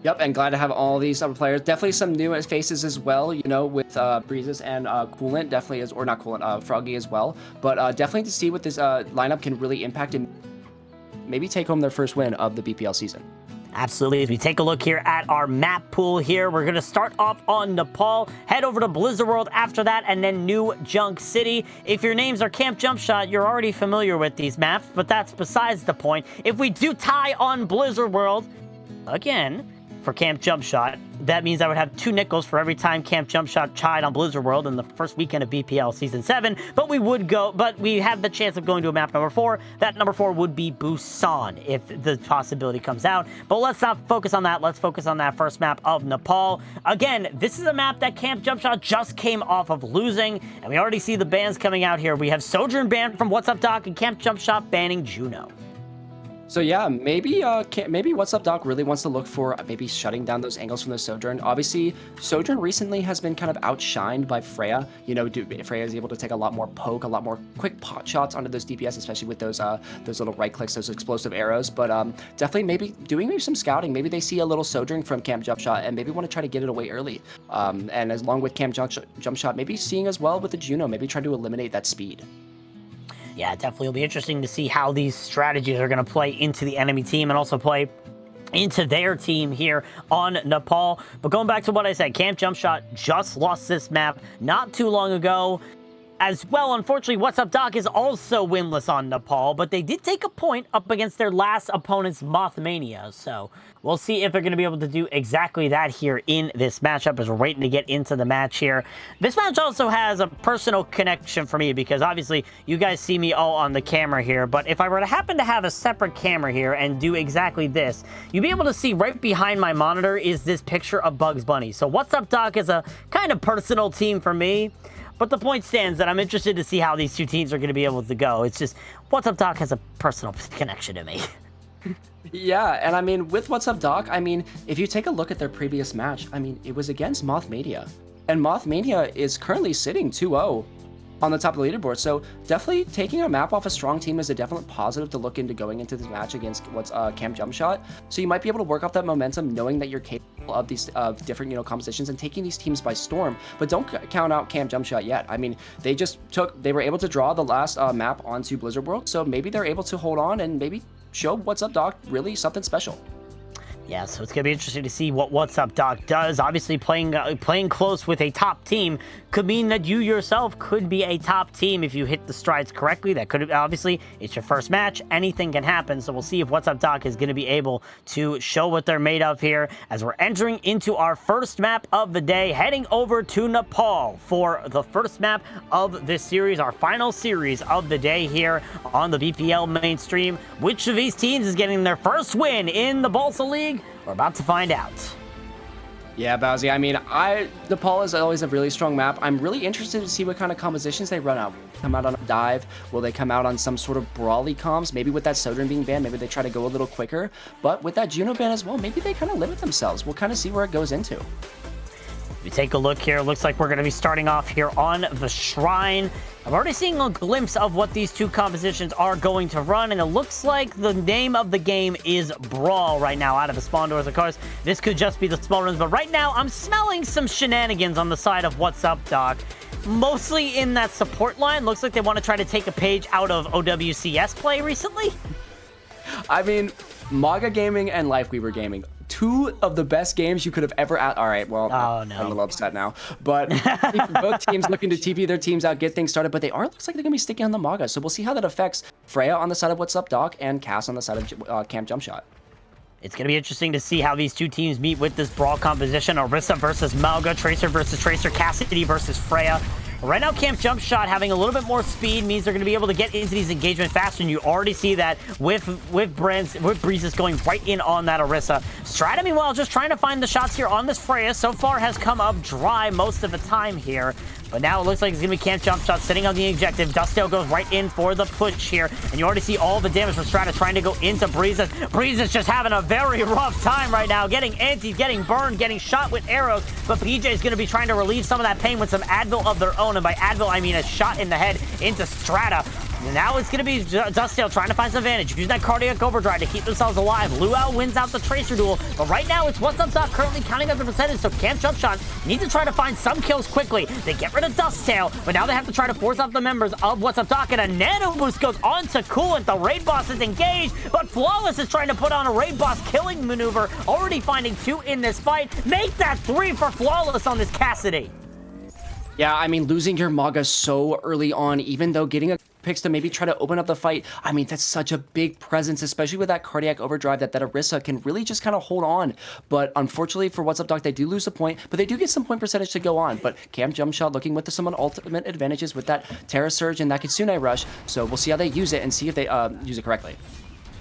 Yep, and glad to have all these other players. Definitely some new faces as well, you know, with Breezes and Coolant, definitely is, or not Coolant, Froggy as well. But definitely to see what this lineup can really impact and maybe take home their first win of the BPL season. Absolutely. As we take a look here at our map pool here, we're going to start off on Nepal, head over to Blizzard World after that, and then New Junk City. If your names are Camp Jumpshot, you're already familiar with these maps, but that's besides the point. If we do tie on Blizzard World, again, for Camp Jumpshot, that means I would have 2 nickels for every time Camp Jumpshot tied on Blizzard World in the first weekend of BPL Season 7, but we have the chance of going to a map number 4. That number 4 would be Busan if the possibility comes out, but let's not focus on that. Let's focus on that first map of Nepal. Again, this is a map that Camp Jumpshot just came off of losing, and we already see the bans coming out here. We have Sojourn banned from What's Up Doc and Camp Jumpshot banning Juno. So yeah, maybe What's Up Doc really wants to look for maybe shutting down those angles from the Sojourn. Obviously, Sojourn recently has been kind of outshined by Freya. You know, Freya is able to take a lot more poke, a lot more quick pot shots onto those DPS, especially with those little right clicks, those explosive arrows. But definitely maybe doing some scouting. Maybe they see a little Sojourn from Camp Jumpshot and maybe want to try to get it away early. And as long with Camp Jumpshot, maybe seeing as well with the Juno, maybe try to eliminate that speed. Yeah, definitely. It'll be interesting to see how these strategies are going to play into the enemy team and also play into their team here on Nepal. But going back to what I said, Camp Jumpshot just lost this map not too long ago. As well, unfortunately, What's Up Doc is also winless on Nepal, but they did take a point up against their last opponent's Mothmania. So we'll see if they're going to be able to do exactly that here in this matchup as we're waiting to get into the match here. This match also has a personal connection for me because obviously you guys see me all on the camera here, but if I were to happen to have a separate camera here and do exactly this, you'd be able to see right behind my monitor is this picture of Bugs Bunny. So What's Up Doc is a kind of personal team for me. But the point stands that I'm interested to see how these two teams are going to be able to go. It's just, What's Up Doc has a personal connection to me. Yeah, and I mean, with What's Up Doc, I mean, if you take a look at their previous match, I mean, it was against Mothmania. And Mothmania is currently sitting 2-0 on the top of the leaderboard. So definitely taking a map off a strong team is a definite positive to look into going into this match against Camp Jumpshot. So you might be able to work off that momentum knowing that you're capable of these different, compositions and taking these teams by storm. But don't count out Camp Jumpshot yet. I mean, they were able to draw the last map onto Blizzard World. So maybe they're able to hold on and maybe show What's Up Doc really something special. Yeah, so it's going to be interesting to see what What's Up Doc does. Obviously, playing close with a top team could mean that you yourself could be a top team if you hit the strides correctly. That could, obviously, it's your first match. Anything can happen. So we'll see if What's Up Doc is going to be able to show what they're made of here as we're entering into our first map of the day, heading over to Nepal for the first map of this series, our final series of the day here on the BPL mainstream. Which of these teams is getting their first win in the Balsa League? We're about to find out. Yeah, Bowsy, I mean, Nepal is always a really strong map. I'm really interested to see what kind of compositions they run out. Come out on a dive? Will they come out on some sort of brawly comms? Maybe with that Sojourn being banned, maybe they try to go a little quicker. But with that Juno ban as well, maybe they kind of limit themselves. We'll kind of see where it goes into. If you take a look here, it looks like we're going to be starting off here on the Shrine. I'm already seeing a glimpse of what these two compositions are going to run, and it looks like the name of the game is Brawl right now out of the spawn doors. Of course, this could just be the small runs, but right now I'm smelling some shenanigans on the side of What's Up Doc. Mostly in that support line. Looks like they want to try to take a page out of OWCS play recently. I mean, Maga Gaming and Lifeweaver Gaming, two of the best games you could have ever all right, well, oh, no. I'm a little upset now. But both teams looking to TP their teams out, get things started, but looks like they're going to be sticking on the Maga. So we'll see how that affects Freya on the side of What's Up Doc and Cass on the side of Camp Jumpshot. It's going to be interesting to see how these two teams meet with this Brawl composition. Orisa versus Malga, Tracer versus Tracer, Cassidy versus Freya. Right now, Camp Jumpshot having a little bit more speed means they're going to be able to get into these engagements faster, and you already see that with Breezes going right in on that Orisa. Strata, meanwhile, just trying to find the shots here on this Freya. So far has come up dry most of the time here. But now it looks like it's going to be Camp Jumpshot sitting on the objective. Dustdale goes right in for the push here. And you already see all the damage from Strata trying to go into Breezes. Breezes just having a very rough time right now. Getting anti, getting burned, getting shot with arrows. But PJ is going to be trying to relieve some of that pain with some Advil of their own. And by Advil, I mean a shot in the head into Strata. And now it's going to be Dustdale trying to find some advantage. Using that cardiac overdrive to keep themselves alive. Luau wins out the Tracer duel. But right now, it's What's Up Doc currently counting up the percentage. So Camp Jumpshot needs to try to find some kills quickly. They get rid of Dusttail, but now they have to try to force out the members of What's Up Doc. And a nano boost goes on to Coolant. The raid boss is engaged, but Flawless is trying to put on a raid boss killing maneuver. Already finding 2 in this fight. Make that 3 for Flawless on this Cassidy. Yeah, I mean, losing your Maga so early on, even though getting a picks to maybe try to open up the fight, I mean, that's such a big presence, especially with that cardiac overdrive that Orisa can really just kind of hold on. But unfortunately for What's Up Doc, they do lose a point, but they do get some point percentage to go on. But Camp Jumpshot looking with some ultimate advantages with that Terra Surge and that Kitsune Rush. So we'll see how they use it and see if they use it correctly.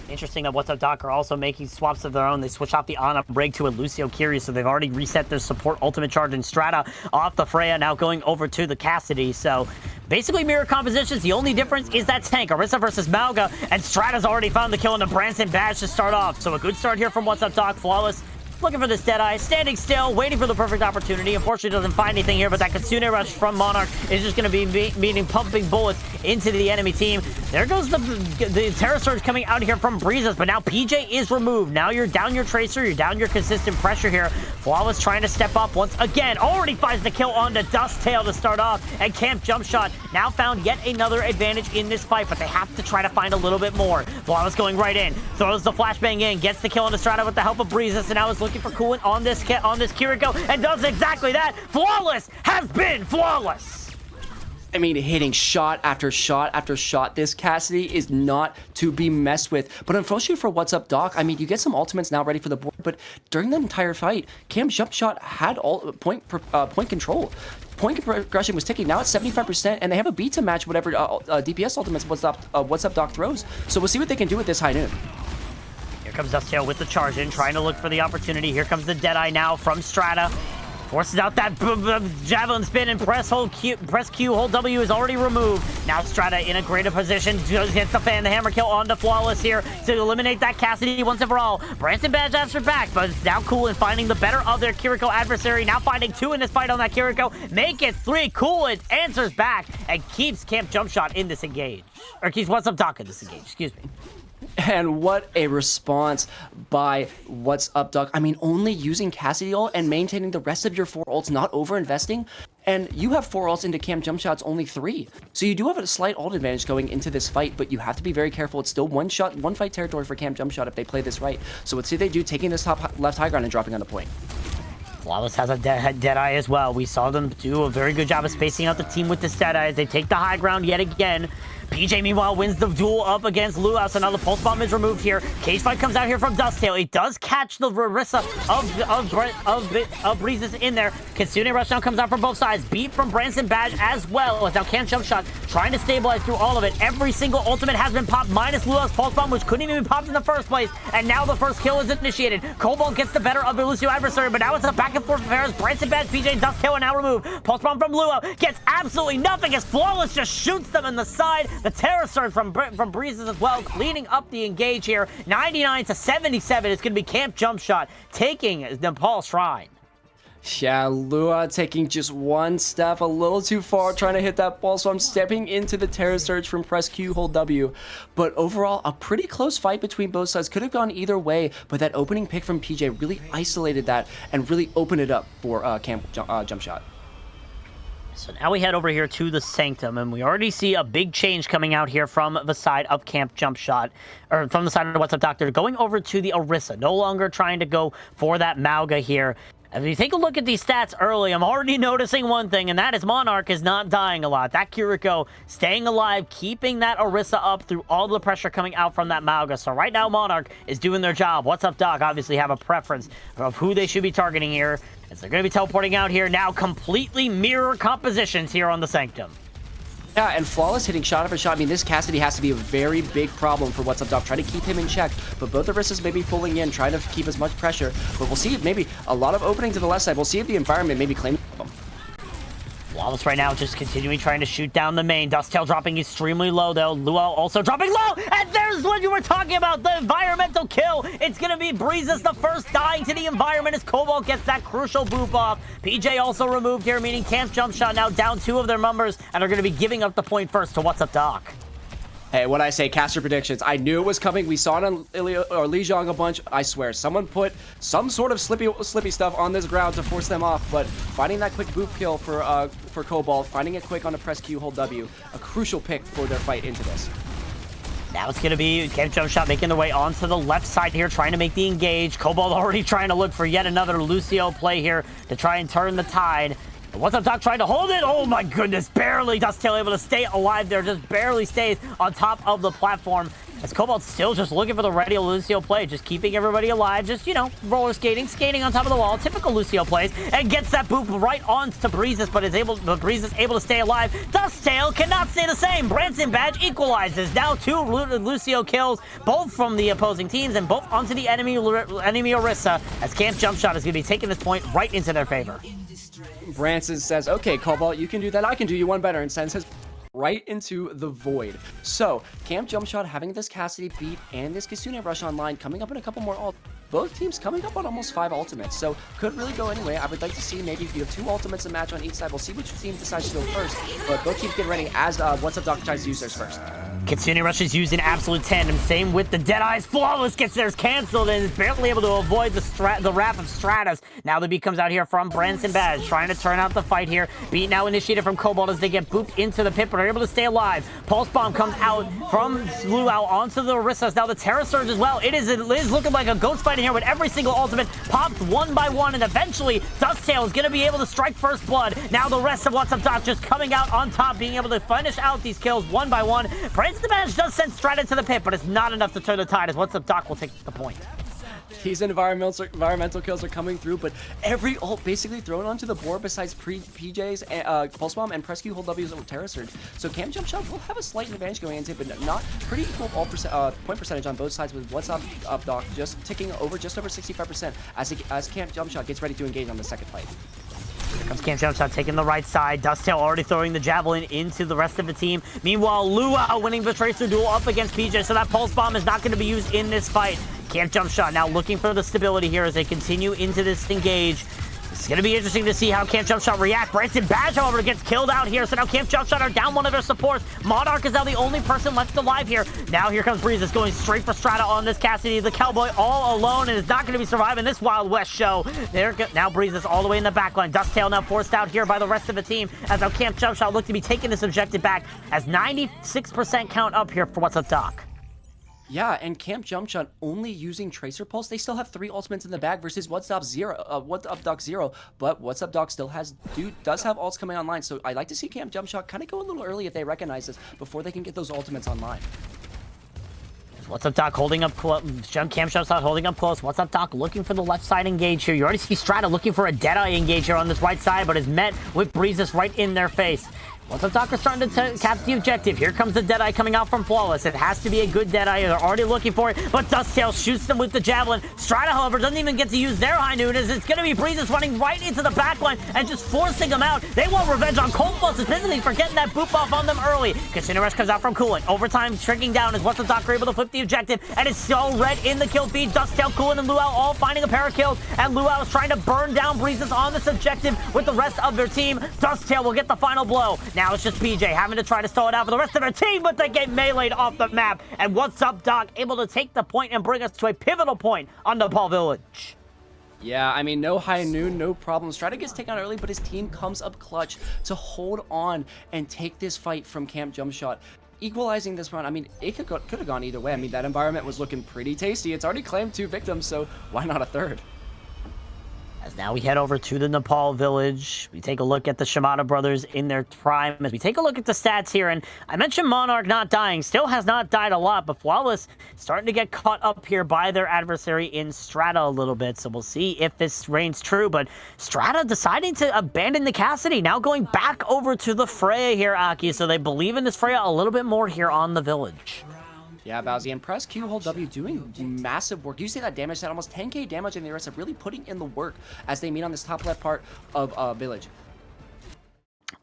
Interesting that What's Up Doc are also making swaps of their own. They switch off the Ana Rig to a Lucio Kiri, so they've already reset their support ultimate charge in Strata off the Freya, now going over to the Cassidy. So basically mirror compositions. The only difference is that tank, Orisa versus Malga, and Strata's already found the kill in the Branson badge to start off. So a good start here from What's Up Doc. Flawless looking for this Deadeye, standing still, waiting for the perfect opportunity. Unfortunately, doesn't find anything here, but that Kitsune Rush from Monarch is just going to be meaning pumping bullets into the enemy team. There goes the Terror Surge coming out here from Breezes, but now PJ is removed. Now you're down your Tracer, you're down your consistent pressure here. Flawless trying to step up once again. Already finds the kill onto Dusttail to start off, and Camp Jumpshot now found yet another advantage in this fight, but they have to try to find a little bit more. Flawless going right in, throws the flashbang in, gets the kill on Estrada with the help of Breezes, and now is looking for coolant on this Kiriko, and does exactly that. Flawless has been flawless. I mean, hitting shot after shot after shot. This Cassidy is not to be messed with. But unfortunately for What's Up Doc, I mean, you get some ultimates now ready for the board, but during the entire fight, Cam Jumpshot had all point control. Point progression was ticking. Now it's 75%, and they have a beat to match whatever DPS ultimates What's Up Doc throws. So we'll see what they can do with this high noon. Here comes Dusttail with the charge in, trying to look for the opportunity. Here comes the Deadeye now from Strata. Forces out that javelin spin and press Q, hold W is already removed. Now Strata in a greater position, just hits the fan, the hammer kill onto Flawless here to eliminate that Cassidy once and for all. Branson Badge after back, but it's now Cool in finding the better of their Kiriko adversary. Now finding 2 in this fight on that Kiriko. Make it 3. Cool it answers back and keeps Camp Jumpshot in this engage. Or keeps What's Up Doc in this engage, excuse me. And what a response by What's Up Doc. I mean, only using Cassidy ult and maintaining the rest of your 4 ults, not over-investing. And you have 4 ults into Cam Jumpshot's only 3. So you do have a slight ult advantage going into this fight, but you have to be very careful. It's still one fight territory for Cam Jumpshot if they play this right. So let's see what they do, taking this top left high ground and dropping on the point. Flawless has a Deadeye as well. We saw them do a very good job of spacing out the team with this Deadeye as they take the high ground yet again. PJ, meanwhile, wins the duel up against Luau, so now the Pulse Bomb is removed here. Cage Fight comes out here from Dusttail. It does catch the Rarissa of Breezes in there. Kitsune Rush now comes out from both sides. Beat from Branson Badge as well, as now Cam Jumpshot trying to stabilize through all of it. Every single ultimate has been popped, minus Luau's Pulse Bomb, which couldn't even be popped in the first place. And now the first kill is initiated. Cobalt gets the better of the Lucio adversary, but now it's a back and forth affair as Branson Badge, PJ, and Dusttail are now removed. Pulse Bomb from Luau gets absolutely nothing as Flawless just shoots them in the side. The Terror Surge from Breezes as well, cleaning up the engage here. 99 to 77 is going to be Camp Jumpshot taking Nepal Shrine. Yeah, Lua taking just one step a little too far, trying to hit that ball, so I'm stepping into the Terror Surge from press Q, hold W. But overall, a pretty close fight between both sides. Could have gone either way, but that opening pick from PJ really isolated that and really opened it up for Camp Jumpshot. So now we head over here to the Sanctum, and we already see a big change coming out here from the side of Camp Jumpshot, or from the side of What's Up Doctor, going over to the Orisa. No longer trying to go for that Mauga here. If you take a look at these stats early, I'm already noticing one thing, and that is Monarch is not dying a lot. That Kiriko staying alive, keeping that Orisa up through all the pressure coming out from that Mauga. So right now, Monarch is doing their job. What's Up Doc obviously have a preference of who they should be targeting here, as they're going to be teleporting out here now. Completely mirror compositions here on the Sanctum. Yeah, and Flawless hitting shot after shot. I mean, this Cassidy has to be a very big problem for What's Up Doc. Trying to keep him in check, but both Orisas may be pulling in, trying to keep as much pressure. But we'll see if maybe a lot of opening to the left side. We'll see if the environment maybe claims them. Flawless right now just continuing trying to shoot down the main. Dusttail dropping extremely low though. Luau also dropping low, and there's what you were talking about, the environmental kill. It's gonna be Breezes the first dying to the environment as Cobalt gets that crucial boop off. PJ also removed here, meaning Camp Jumpshot now down 2 of their members and are gonna be giving up the point first to What's Up Doc. Hey, what I say, caster predictions. I knew it was coming. We saw it on Li Zhang a bunch. I swear, someone put some sort of slippy stuff on this ground to force them off. But finding that quick boop kill for Cobalt, finding it quick on a press Q, hold W, a crucial pick for their fight into this. Now it's going to be Camp Jumpshot making their way onto the left side here, trying to make the engage. Cobalt already trying to look for yet another Lucio play here to try and turn the tide. What's Up Doc trying to hold it? Oh my goodness, barely. Dusttail able to stay alive there, just barely stays on top of the platform. As Cobalt's still just looking for the ready Lucio play, just keeping everybody alive, just, you know, roller skating on top of the wall, typical Lucio plays, and gets that boop right on to Breezes, but Breezes able to stay alive. Dusttail cannot stay the same. Branson Badge equalizes. Now 2 Lucio kills, both from the opposing teams and both onto the enemy Orisa, as Camp Jumpshot is going to be taking this point right into their favor. Branson says, okay, Cobalt, you can do that. I can do you one better, and sends his right into the void. So Camp Jumpshot having this Cassidy beat and this Kitsune Rush online, coming up in a couple more ults. Both teams coming up on almost 5 ultimates, so could really go anyway. I would like to see maybe if you have 2 ultimates a match on each side. We'll see which team decides to go first, but both teams get ready as What's Up Doc tries to use theirs first. Kitsune Rush is used in absolute tandem. Same with the Deadeyes. Flawless gets theirs canceled and is barely able to avoid the wrath of Stratus. Now the beat comes out here from Branson Badge, trying to turn out the fight here. Beat now initiated from Cobalt as they get booped into the pit, but are able to stay alive. Pulse Bomb comes out from Luau onto the Orissas. Now the Terra Surge as well. It is looking like a ghost fight in here with every single ultimate popped one by one, and eventually Dusttail is going to be able to strike first blood. Now the rest of What's Up Doc just coming out on top, being able to finish out these kills one by one. Branson Badge does send Strata to the pit, but it's not enough to turn the tide as What's Up Doc will take the point. These environmental kills are coming through, but every ult basically thrown onto the board besides PJ's Pulse Bomb and Press Q hold W's Terra Surge. So Camp Jumpshot will have a slight advantage going into it, but not pretty equal ult point percentage on both sides, with What's Up Doc just ticking over just over 65% as Camp Jumpshot gets ready to engage on the second fight. Here comes Camp Jumpshot taking the right side. Dusttail already throwing the Javelin into the rest of the team. Meanwhile, Luau winning the Tracer duel up against PJ, so that Pulse Bomb is not going to be used in this fight. Camp Jumpshot now looking for the stability here as they continue into this engage. It's going to be interesting to see how Camp Jumpshot react. Branson Badge, however, gets killed out here, so now Camp Jumpshot are down one of their supports. Monarch is now the only person left alive here. Now here comes Breezes going straight for Strata on this Cassidy. The Cowboy all alone and is not going to be surviving this Wild West show. Now Breezes all the way in the backline. Dusttail now forced out here by the rest of the team as now Camp Jumpshot look to be taking this objective back as 96% count up here for What's Up Doc. Yeah, and Camp Jumpshot only using Tracer Pulse. They still have 3 ultimates in the bag versus What's Up Doc 0, but What's Up Doc still does have ults coming online. So I like to see Camp Jumpshot kind of go a little early if they recognize this before they can get those ultimates online. What's Up Doc holding up close? Camp Jumpshot holding up close. What's Up Doc looking for the left side engage here. You already see Strata looking for a Deadeye engage here on this right side, but is met with Breezes right in their face. What's Up Doc are starting to cap the objective. Here comes the Deadeye coming out from Flawless. It has to be a good Deadeye. They're already looking for it, but Dusttail shoots them with the Javelin. Strata, however, doesn't even get to use their high noon as it's going to be Breezes running right into the backline and just forcing them out. They want revenge on Coldflow, specifically for getting that boop off on them early. Kitsune Rush comes out from Coolant. Overtime shrinking down as What's Up Doc are able to flip the objective, and it's so red in the kill feed. Dusttail, Coolant, and Luau all finding a pair of kills, and Luau is trying to burn down Breezes on this objective with the rest of their team. Dusttail will get the final blow. Now it's just PJ having to try to stall it out for the rest of their team, but they get meleeed off the map. And What's Up Doc able to take the point and bring us to a pivotal point on Nepal Village. Yeah, I mean, no high noon, no problem. Strata gets taken out early, but his team comes up clutch to hold on and take this fight from Camp Jumpshot. Equalizing this round, I mean, it could have gone either way. I mean, that environment was looking pretty tasty. It's already claimed 2 victims, so why not a third? As now we head over to the Nepal Village. We take a look at the Shimada brothers in their prime. As we take a look at the stats here, and I mentioned Monarch not dying. Still has not died a lot, but Flawless starting to get caught up here by their adversary in Strata a little bit. So we'll see if this reigns true, but Strata deciding to abandon the Cassidy. Now going back over to the Freya here, Aki. So they believe in this Freya a little bit more here on the Village. Yeah, Bowsy, and press Q, hold W, doing massive work. You see that damage, that almost 10k damage, and the rest of really putting in the work as they meet on this top left part of Village.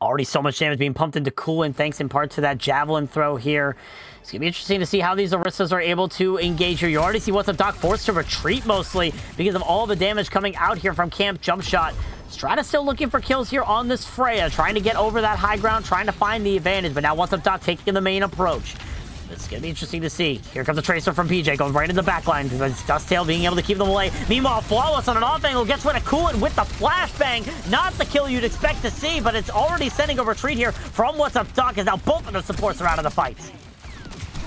Already so much damage being pumped into Coolant, thanks in part to that Javelin throw here. It's going to be interesting to see how these Orissas are able to engage here. You already see What's Up Doc forced to retreat mostly because of all the damage coming out here from Camp Jumpshot. Strata still looking for kills here on this Freya, trying to get over that high ground, trying to find the advantage, but now What's Up Doc taking the main approach. It's going to be interesting to see. Here comes the Tracer from PJ, going right in the backline. Dusttail being able to keep them away. Meanwhile, Flawless on an off angle gets rid of Coolant with the flashbang. Not the kill you'd expect to see, but it's already sending a retreat here from What's Up Doc, as now both of their supports are out of the fight.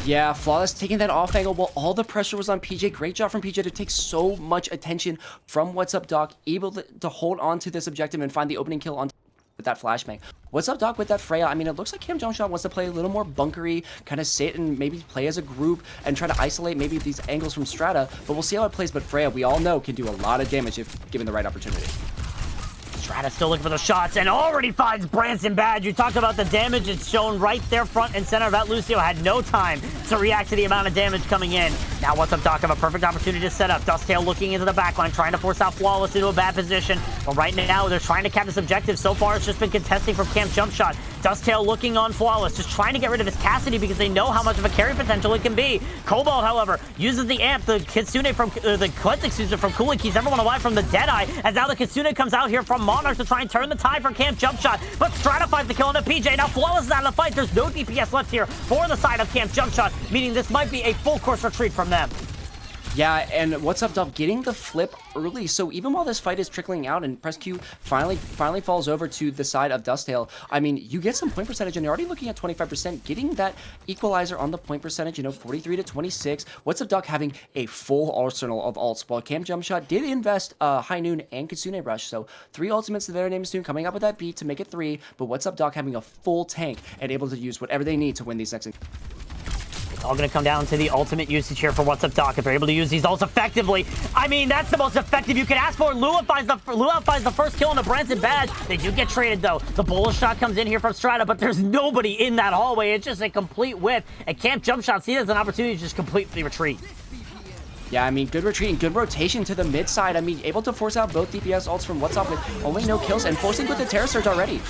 Yeah, Flawless taking that off angle while all the pressure was on PJ. Great job from PJ to take so much attention from What's Up Doc, able to hold on to this objective and find the opening kill on with that flashbang. What's Up Doc with that Freya? I mean, it looks like Camp Jumpshot wants to play a little more bunkery, kind of sit and maybe play as a group and try to isolate maybe these angles from Strata, but we'll see how it plays. But Freya, we all know, can do a lot of damage if given the right opportunity. Strata still looking for the shots and already finds Branson Badge. You talked about the damage. It's shown right there front and center. That Lucio had no time to react to the amount of damage coming in. Now What's Up Doc have a perfect opportunity to set up. Dusttail looking into the backline, trying to force out Flawless into a bad position. But right now, they're trying to cap this objective. So far, it's just been contesting from Camp Jumpshot. Dusttail looking on Flawless, just trying to get rid of his Cassidy because they know how much of a carry potential it can be. Cobalt, however, uses the amp, the Kitsune from the Cleansing Suture from Cooling, keeps everyone alive from the Deadeye, as now the Kitsune comes out here from Monarch to try and turn the tide for Camp Jumpshot, but Stratifies the kill on the PJ. Now Flawless is out of the fight. There's no DPS left here for the side of Camp Jumpshot, meaning this might be a full course retreat from them. Yeah, and What's Up Dub getting the flip early, so even while this fight is trickling out and Press Q finally falls over to the side of Dusttail, I mean, you get some point percentage and you're already looking at 25%, getting that equalizer on the point percentage, 43 to 26. What's Up Duck having a full arsenal of ults, while Camp Jumpshot did invest High Noon and Kitsune Rush, so 3 ultimates to their name soon, coming up with that beat to make it 3, but What's Up Duck having a full tank and able to use whatever they need to win these next. It's all going to come down to the ultimate usage here for What's Up Doc. If they're able to use these ults effectively, I mean, that's the most effective you can ask for. Lua finds the first kill on the Branson badge. They do get traded, though. The bullet shot comes in here from Strata, but there's nobody in that hallway. It's just a complete whiff. And Camp Jumpshot sees it as an opportunity to just completely retreat. Yeah, I mean, good retreat and good rotation to the mid side. I mean, able to force out both DPS ults from What's Up with only no kills and forcing with the Terror Surge already.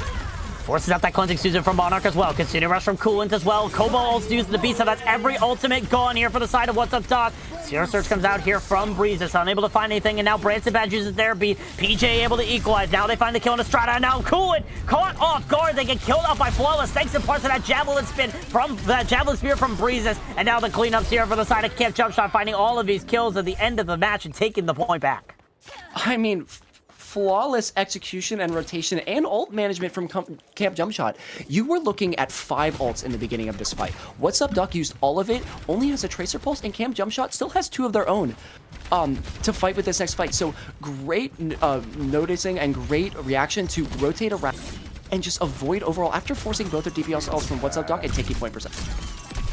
Forces out that Cleansing Susan from Monarch as well. Kitsune Rush from Coolant as well. Cobalt ults using the beast, so that's every ultimate gone here for the side of What's Up Doc. Zero Search comes out here from Breezes, unable to find anything, and now Branson Badge uses their beat. PJ able to equalize. Now they find the kill on Estrada, and now Coolant caught off guard. They get killed off by Flawless, thanks in parts of that Javelin spin from that Javelin Spear from Breezes. And now the cleanups here for the side of Camp Jumpshot, finding all of these kills at the end of the match and taking the point back. I mean, flawless execution and rotation and ult management from Camp Jumpshot. You were looking at 5 ults in the beginning of this fight. What's Up Duck used all of it, only has a Tracer Pulse, and Camp Jumpshot still has 2 of their own to fight with this next fight. So great noticing and great reaction to rotate around and just avoid overall after forcing both their DPS ults from What's Up Duck and taking point percent.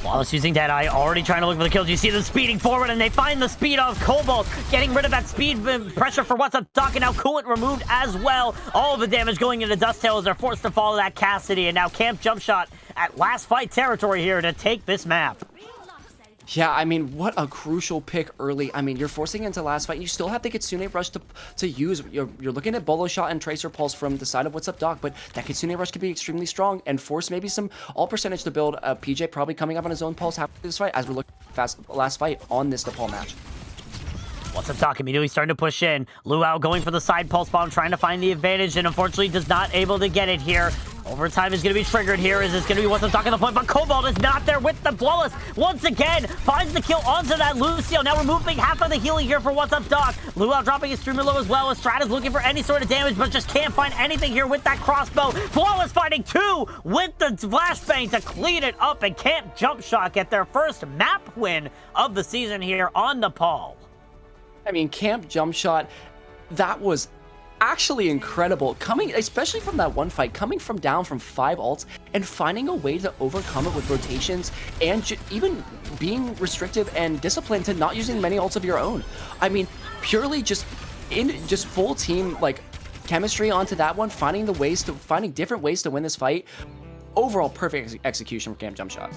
Flawless using Deadeye, already trying to look for the kills. You see them speeding forward, and they find the speed of Cobalt, getting rid of that speed pressure for What's Up Doc, and now Coolant removed as well. All of the damage going into Dusttail as they're forced to follow that Cassidy, and now Camp Jumpshot at last fight territory here to take this map. Yeah, I mean, what a crucial pick early. I mean, you're forcing into last fight. You still have the Kitsune Rush to use. You're looking at Bolo Shot and Tracer Pulse from the side of What's Up Doc, but that Kitsune Rush could be extremely strong and force maybe some all percentage to build. PJ probably coming up on his own Pulse after this fight as we're looking last fight on this DePaul match. What's Up Doc immediately starting to push in. Luau going for the side pulse bomb, trying to find the advantage, and unfortunately does not able to get it here. Overtime is going to be triggered here. Is this going to be What's Up Doc on the point? But Cobalt is not there with the Flawless. Once again, finds the kill onto that Lucio. Now removing half of the healing here for What's Up Doc. Luau dropping his streamer low as well. Estrada's looking for any sort of damage, but just can't find anything here with that crossbow. Flawless fighting 2 with the flashbang to clean it up, and Camp Jumpshot get their first map win of the season here on Nepal. I mean, Camp Jumpshot, that was actually incredible. Coming, especially from that one fight, coming from down from 5 ults and finding a way to overcome it with rotations and even being restrictive and disciplined to not using many ults of your own. I mean, purely just full team like chemistry onto that one, finding different ways to win this fight. Overall, perfect execution from Camp Jumpshot.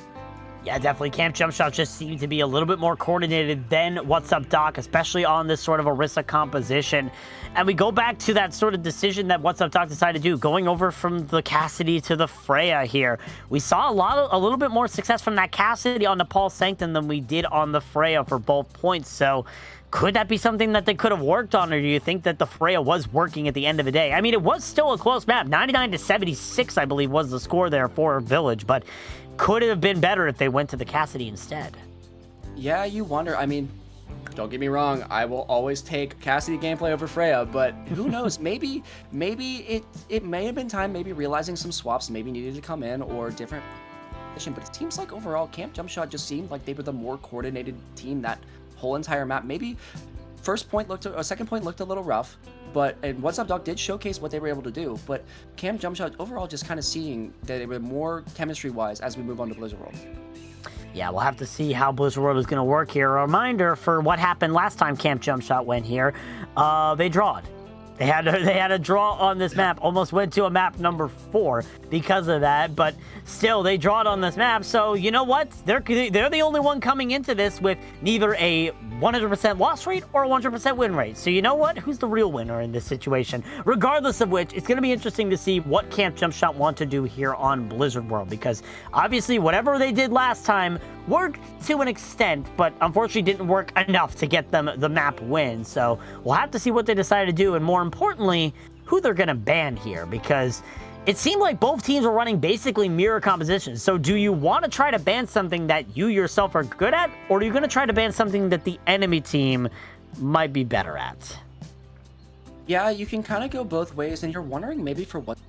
Yeah, definitely. Camp Jumpshot just seemed to be a little bit more coordinated than What's Up Doc, especially on this sort of Orisa composition. And we go back to that sort of decision that What's Up Doc decided to do, going over from the Cassidy to the Freya here. We saw a little bit more success from that Cassidy on Nepal Sanctum than we did on the Freya for both points. So could that be something that they could have worked on, or do you think that the Freya was working at the end of the day? I mean, it was still a close map. 99 to 76, I believe, was the score there for Village, but could it have been better if they went to the Cassidy instead? Yeah, you wonder. I mean, don't get me wrong, I will always take Cassidy gameplay over Freya, but who knows? maybe it may have been time, maybe realizing some swaps maybe needed to come in or different position, but it seems like overall Camp Jumpshot just seemed like they were the more coordinated team that whole entire map. Maybe second point looked a little rough, and What's Up Dog did showcase what they were able to do, but Camp Jumpshot overall just kind of seeing that they were more chemistry-wise as we move on to Blizzard World. Yeah, we'll have to see how Blizzard World is going to work here. A reminder for what happened last time Camp Jumpshot went here. They drawed. They had a draw on this map, almost went to a map number 4 because of that, but still they drawed on this map. So you know what? They're the only one coming into this with neither a 100% loss rate or a 100% win rate. So you know what? Who's the real winner in this situation? Regardless of which, it's going to be interesting to see what Camp Jumpshot want to do here on Blizzard World, because obviously whatever they did last time worked to an extent, but unfortunately didn't work enough to get them the map win. So we'll have to see what they decide to do, and more importantly, who they're going to ban here, because it seemed like both teams were running basically mirror compositions. So do you want to try to ban something that you yourself are good at, or are you going to try to ban something that the enemy team might be better at? Yeah, you can kind of go both ways, and you're wondering maybe for what,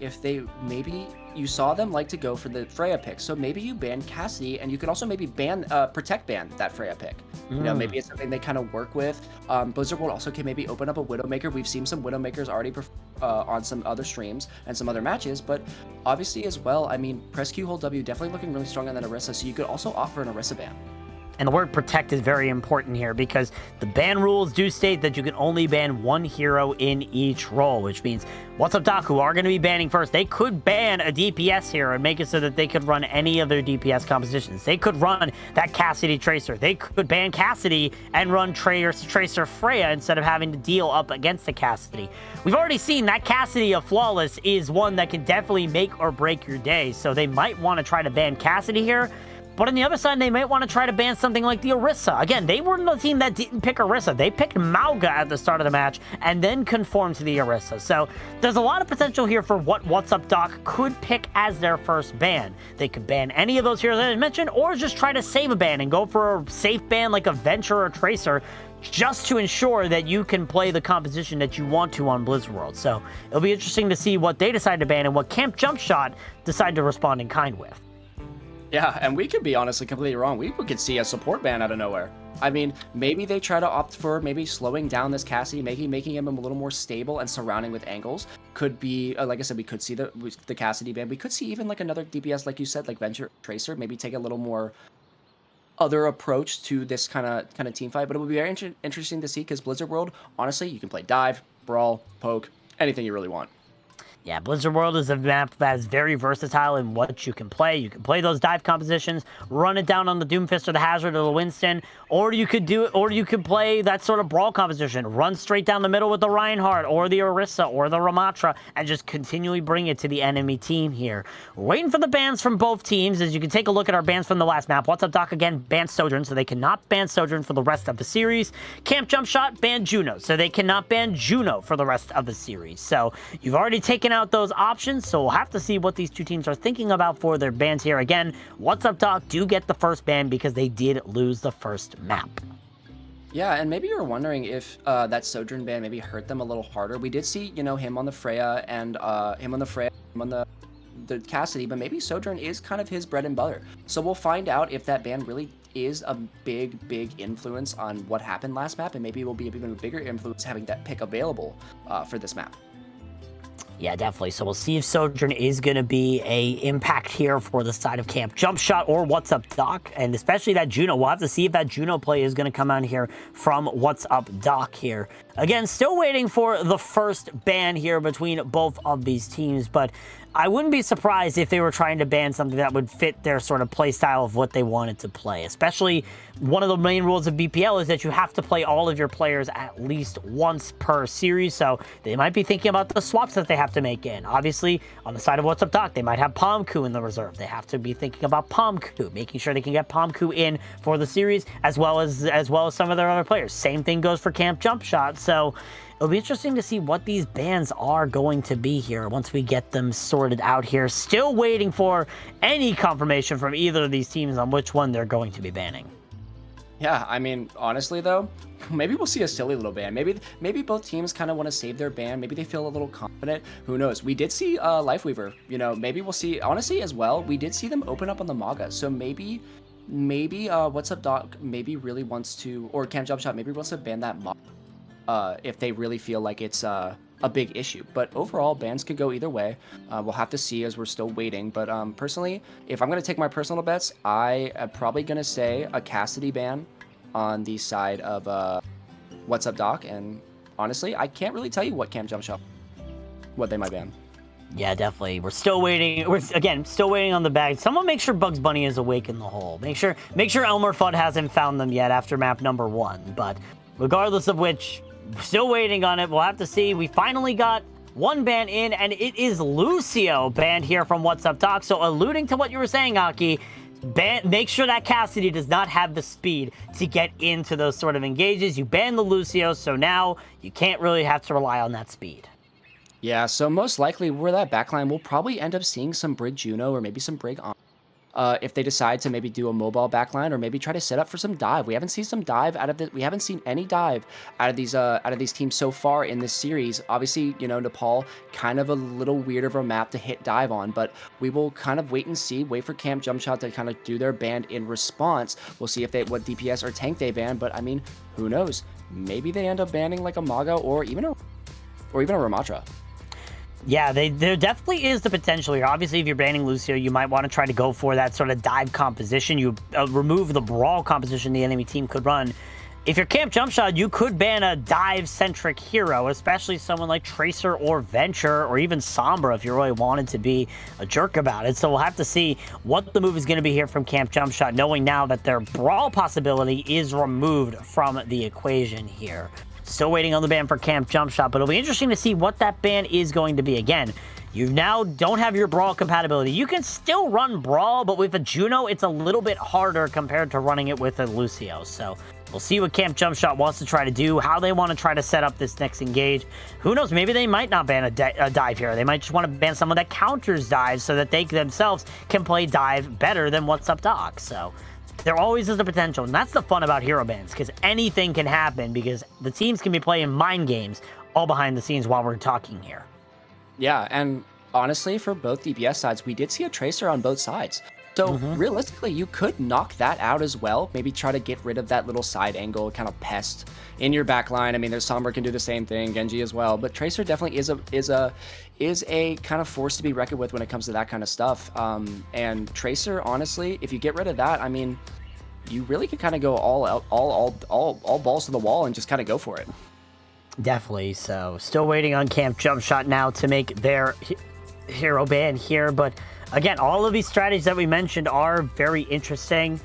if they, maybe you saw them like to go for the Freya pick, so maybe you ban Cassidy, and you could also maybe ban, protect ban that Freya pick. You know, maybe it's something they kind of work with. Blizzard World also can maybe open up a Widowmaker. We've seen some Widowmakers already on some other streams and some other matches, but obviously as well, I mean, press Q, hold W, definitely looking really strong on that Orisa, so you could also offer an Orisa ban. And the word protect is very important here, because the ban rules do state that you can only ban one hero in each role, which means What's Up Doc, who are going to be banning first, they could ban a DPS hero and make it so that they could run any of their DPS compositions. They could run that Cassidy Tracer. They could ban Cassidy and run Tracer Freya instead of having to deal up against the Cassidy. We've already seen that Cassidy of Flawless is one that can definitely make or break your day, so they might want to try to ban Cassidy here. But on the other side, they might want to try to ban something like the Orisa. Again, they were the team that didn't pick Orisa. They picked Mauga at the start of the match and then conformed to the Orisa. So there's a lot of potential here for what What's Up Doc could pick as their first ban. They could ban any of those heroes that I mentioned, or just try to save a ban and go for a safe ban like a Venture or Tracer, just to ensure that you can play the composition that you want to on Blizzard World. So it'll be interesting to see what they decide to ban and what Camp Jumpshot decide to respond in kind with. Yeah, and we could be honestly completely wrong. We could see a support ban out of nowhere. I mean, maybe they try to opt for maybe slowing down this Cassidy, making him a little more stable and surrounding with angles. Could be, like I said, we could see the Cassidy ban. We could see even like another DPS, like you said, like Venture Tracer, maybe take a little more other approach to this kind of team fight. But it would be very interesting to see, because Blizzard World, honestly, you can play dive, brawl, poke, anything you really want. Yeah, Blizzard World is a map that is very versatile in what you can play. You can play those dive compositions, run it down on the Doomfist or the Hazard or the Winston, or you could play that sort of brawl composition, run straight down the middle with the Reinhardt or the Orisa or the Ramatra, and just continually bring it to the enemy team here. We're waiting for the bans from both teams. As you can take a look at our bans from the last map. What's Up Doc again banned Sojourn, so they cannot ban Sojourn for the rest of the series. Camp Jumpshot banned Juno, so they cannot ban Juno for the rest of the series. So you've already taken out those options, so we'll have to see what these two teams are thinking about for their bans here. Again, What's Up Doc do get the first ban because they did lose the first map. Yeah, and maybe you were wondering if that Sojourn ban maybe hurt them a little harder. We did see, you know, him on the Freya and him on the Cassidy, but maybe Sojourn is kind of his bread and butter. So we'll find out if that ban really is a big influence on what happened last map, and maybe it will be even a bigger influence having that pick available for this map. Yeah, definitely. So we'll see if Sojourn is going to be a impact here for the side of Camp Jumpshot or What's Up Doc, and especially that Juno. We'll have to see if that Juno play is going to come out here from What's Up Doc here. Again, still waiting for the first ban here between both of these teams, but I wouldn't be surprised if they were trying to ban something that would fit their sort of play style of what they wanted to play. Especially, one of the main rules of BPL is that you have to play all of your players at least once per series, so they might be thinking about the swaps that they have to make in. Obviously, on the side of What's Up Doc, they might have Pomku in the reserve. They have to be thinking about Pomku, making sure they can get Pomku in for the series, as well as some of their other players. Same thing goes for Camp Jumpshot, so it'll be interesting to see what these bans are going to be here once we get them sorted out here. Still waiting for any confirmation from either of these teams on which one they're going to be banning. Yeah, I mean, honestly though, maybe we'll see a silly little ban. Maybe both teams kind of want to save their ban. Maybe they feel a little confident. Who knows? We did see Lifeweaver. You know, maybe we'll see. Honestly, as well, we did see them open up on the Maga. So maybe What's Up Doc maybe really wants to, or Camp Jumpshot maybe wants to ban that Maga if they really feel like it's a big issue. But overall, bans could go either way. We'll have to see as we're still waiting. But personally, if I'm going to take my personal bets, I am probably going to say a Cassidy ban on the side of What's Up Doc, and honestly, I can't really tell you what Camp Jump Shot, what they might ban. Yeah, definitely. We're still waiting. We're still waiting on the bag. Someone make sure Bugs Bunny is awake in the hole. Make sure Elmer Fudd hasn't found them yet after map number 1. But regardless of which, we're still waiting on it. We'll have to see. We finally got one ban in, and it is Lucio banned here from What's Up Doc. So alluding to what you were saying, Aki, make sure that Cassidy does not have the speed to get into those sort of engages. You ban the Lucio, so now you can't really have to rely on that speed. Yeah, so most likely where that backline, we'll probably end up seeing some Brig Juno or maybe some Brig on. If they decide to maybe do a mobile backline or maybe try to set up for some dive. We haven't seen some dive out of the. We haven't seen any dive out of these teams so far in this series. Obviously, you know, Nepal kind of a little weird of a map to hit dive on, but we will kind of wait and see. Wait for Camp Jump Shot to kind of do their ban in response. We'll see if what DPS or tank they ban. But I mean, who knows? Maybe they end up banning like a Maga or even a Ramatra. Yeah, there definitely is the potential here. Obviously, if you're banning Lucio, you might want to try to go for that sort of dive composition. You remove the brawl composition the enemy team could run. If you're Camp Jump Shot, you could ban a dive-centric hero, especially someone like Tracer or Venture or even Sombra if you really wanted to be a jerk about it. So we'll have to see what the move is going to be here from Camp Jump Shot, knowing now that their brawl possibility is removed from the equation here. Still waiting on the ban for Camp Jump Shot, but it'll be interesting to see what that ban is going to be. Again, you now don't have your Brawl compatibility. You can still run Brawl, but with a Juno, it's a little bit harder compared to running it with a Lucio. So we'll see what Camp Jump Shot wants to try to do, how they want to try to set up this next engage. Who knows? Maybe they might not ban a dive here. They might just want to ban someone that counters dive so that they themselves can play dive better than What's Up Doc. So there always is the potential, and that's the fun about hero bans, because anything can happen, because the teams can be playing mind games all behind the scenes while we're talking here. Yeah, and honestly, for both DPS sides, we did see a Tracer on both sides. So realistically, you could knock that out as well. Maybe try to get rid of that little side angle kind of pest in your backline. I mean, there's Sombra can do the same thing, Genji as well, but Tracer definitely is a kind of force to be reckoned with when it comes to that kind of stuff. And Tracer, honestly, if you get rid of that, I mean, you really can kind of go all out, all balls to the wall and just kind of go for it. Definitely. So still waiting on Camp Jump Shot now to make their hero ban here, but again, all of these strategies that we mentioned are very interesting.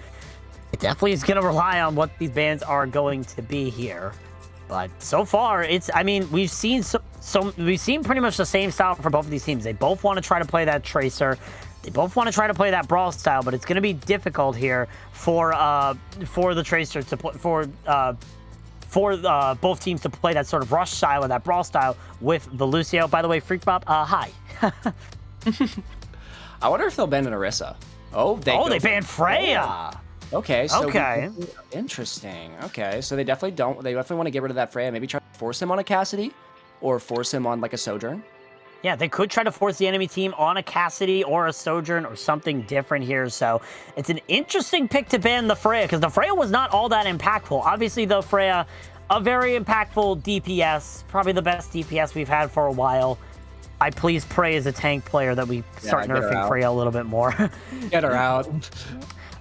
It definitely is going to rely on what these bans are going to be here. But so far, I mean, we've seen we've seen pretty much the same style for both of these teams. They both want to try to play that Tracer. They both want to try to play that Brawl style, but it's going to be difficult here for the Tracer to play, for both teams to play that sort of rush style or that Brawl style with the Lucio. By the way, Freak Bob, hi. I wonder if they'll ban an Orisa. They banned Freya. Okay, so okay. Interesting. Okay, so they definitely want to get rid of that Freya. Maybe try to force him on a Cassidy or force him on like a Sojourn. Yeah, they could try to force the enemy team on a Cassidy or a Sojourn or something different here. So it's an interesting pick to ban the Freya, because the Freya was not all that impactful. Obviously, though, Freya, a very impactful DPS, probably the best DPS we've had for a while. I please pray as a tank player that we start nerfing Freya a little bit more. Get her out.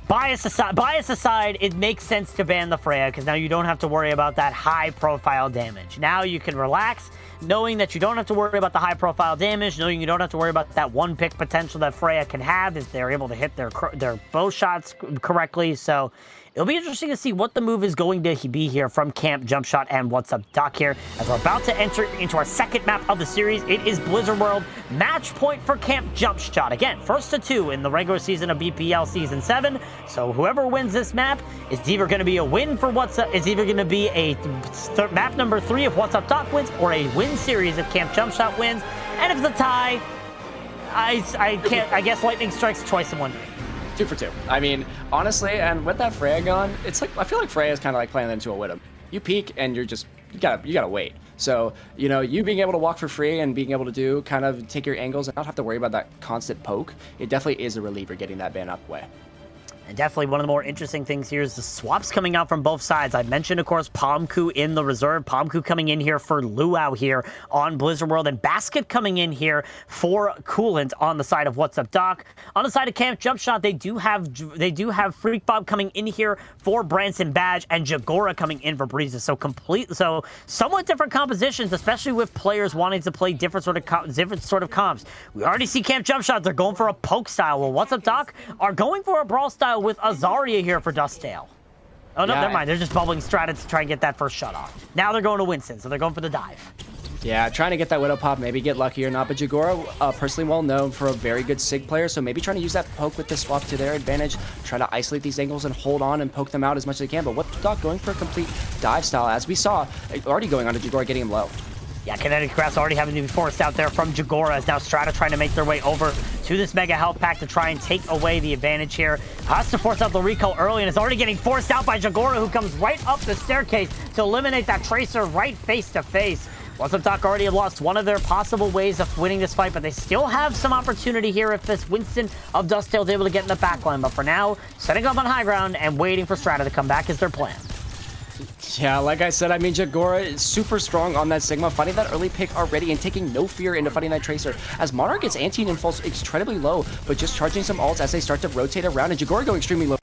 Bias aside, it makes sense to ban the Freya, because now you don't have to worry about that high-profile damage. Now you can relax, knowing that you don't have to worry about the high-profile damage, knowing you don't have to worry about that one-pick potential that Freya can have if they're able to hit their bow shots correctly. So it'll be interesting to see what the move is going to be here from Camp Jump Shot and What's Up Doc here, as we're about to enter into our second map of the series. It is Blizzard World. Match point for Camp Jump Shot. Again, first to 2 in the regular season of BPL Season 7. So whoever wins this map is either going to be a win for What's Up, it's either going to be a map number 3 if What's Up Doc wins, or a win series if Camp Jump Shot wins. And if it's a tie, I guess Lightning Strike's choice of one. 2 for 2. I mean, honestly, and with that Freya gone, it's like I feel like Freya is kind of like playing into a Widom. You peek and you gotta wait. So you being able to walk for free and being able to do kind of take your angles and not have to worry about that constant poke, it definitely is a reliever getting that ban up way. And definitely one of the more interesting things here is the swaps coming out from both sides. I mentioned, of course, Pomku in the reserve. Pomku coming in here for Luau here on Blizzard World. And Basket coming in here for Coolant on the side of What's Up Doc. On the side of Camp Jumpshot, they do have Freak Bob coming in here for Branson Badge and Jagora coming in for Breezes. So somewhat different compositions, especially with players wanting to play different sort of comps. We already see Camp Jumpshot. They're going for a poke style. Well, What's Up Doc are going for a brawl style with Azaria here for Dustdale. Oh, no, never mind. They're just bubbling Strata to try and get that first shut off. Now they're going to Winston, so they're going for the dive. Yeah, trying to get that Widow pop, maybe get lucky or not. But Jagora, personally well known for a very good Sig player, so maybe trying to use that poke with the swap to their advantage, try to isolate these angles and hold on and poke them out as much as they can. But What's Up Doc going for a complete dive style, as we saw, already going on to Jagora, getting him low. Yeah, Kinetic Grass already having to be forced out there from Jagora, as now Strata trying to make their way over to this Mega Health Pack to try and take away the advantage here. Has to force out the recall early, and it's already getting forced out by Jagora, who comes right up the staircase to eliminate that Tracer right face to face. What's Up Doc already have lost one of their possible ways of winning this fight, but they still have some opportunity here if this Winston of Dustdale is able to get in the backline. But for now, setting up on high ground and waiting for Strata to come back is their plan. Yeah, like I said, I mean, Jagora is super strong on that Sigma, fighting that early pick already and taking no fear into fighting that Tracer. As Monarch gets anti and falls incredibly low, but just charging some ults as they start to rotate around, and Jagora going extremely low.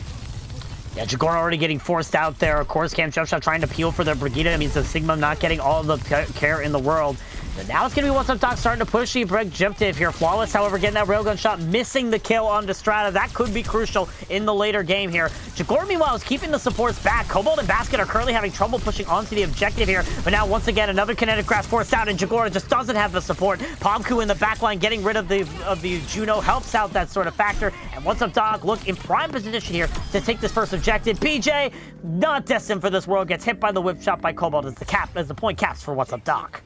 Yeah, Jagora already getting forced out there. Of course, Camp Jumpshot trying to peel for their Brigida. It means the Sigma not getting all the care in the world. But now it's going to be What's Up Doc starting to push the objective here. Flawless, however, getting that railgun shot, missing the kill on Strata. That could be crucial in the later game here. Jagora, meanwhile, is keeping the supports back. Cobalt and Basket are currently having trouble pushing onto the objective here. But now, once again, another Kinetic Grass forced out, and Jagora just doesn't have the support. Pomku in the backline getting rid of the Juno helps out that sort of factor. And What's Up Doc look in prime position here to take this first objective. PJ, not destined for this world, gets hit by the whip shot by Cobalt as the point caps for What's Up Doc.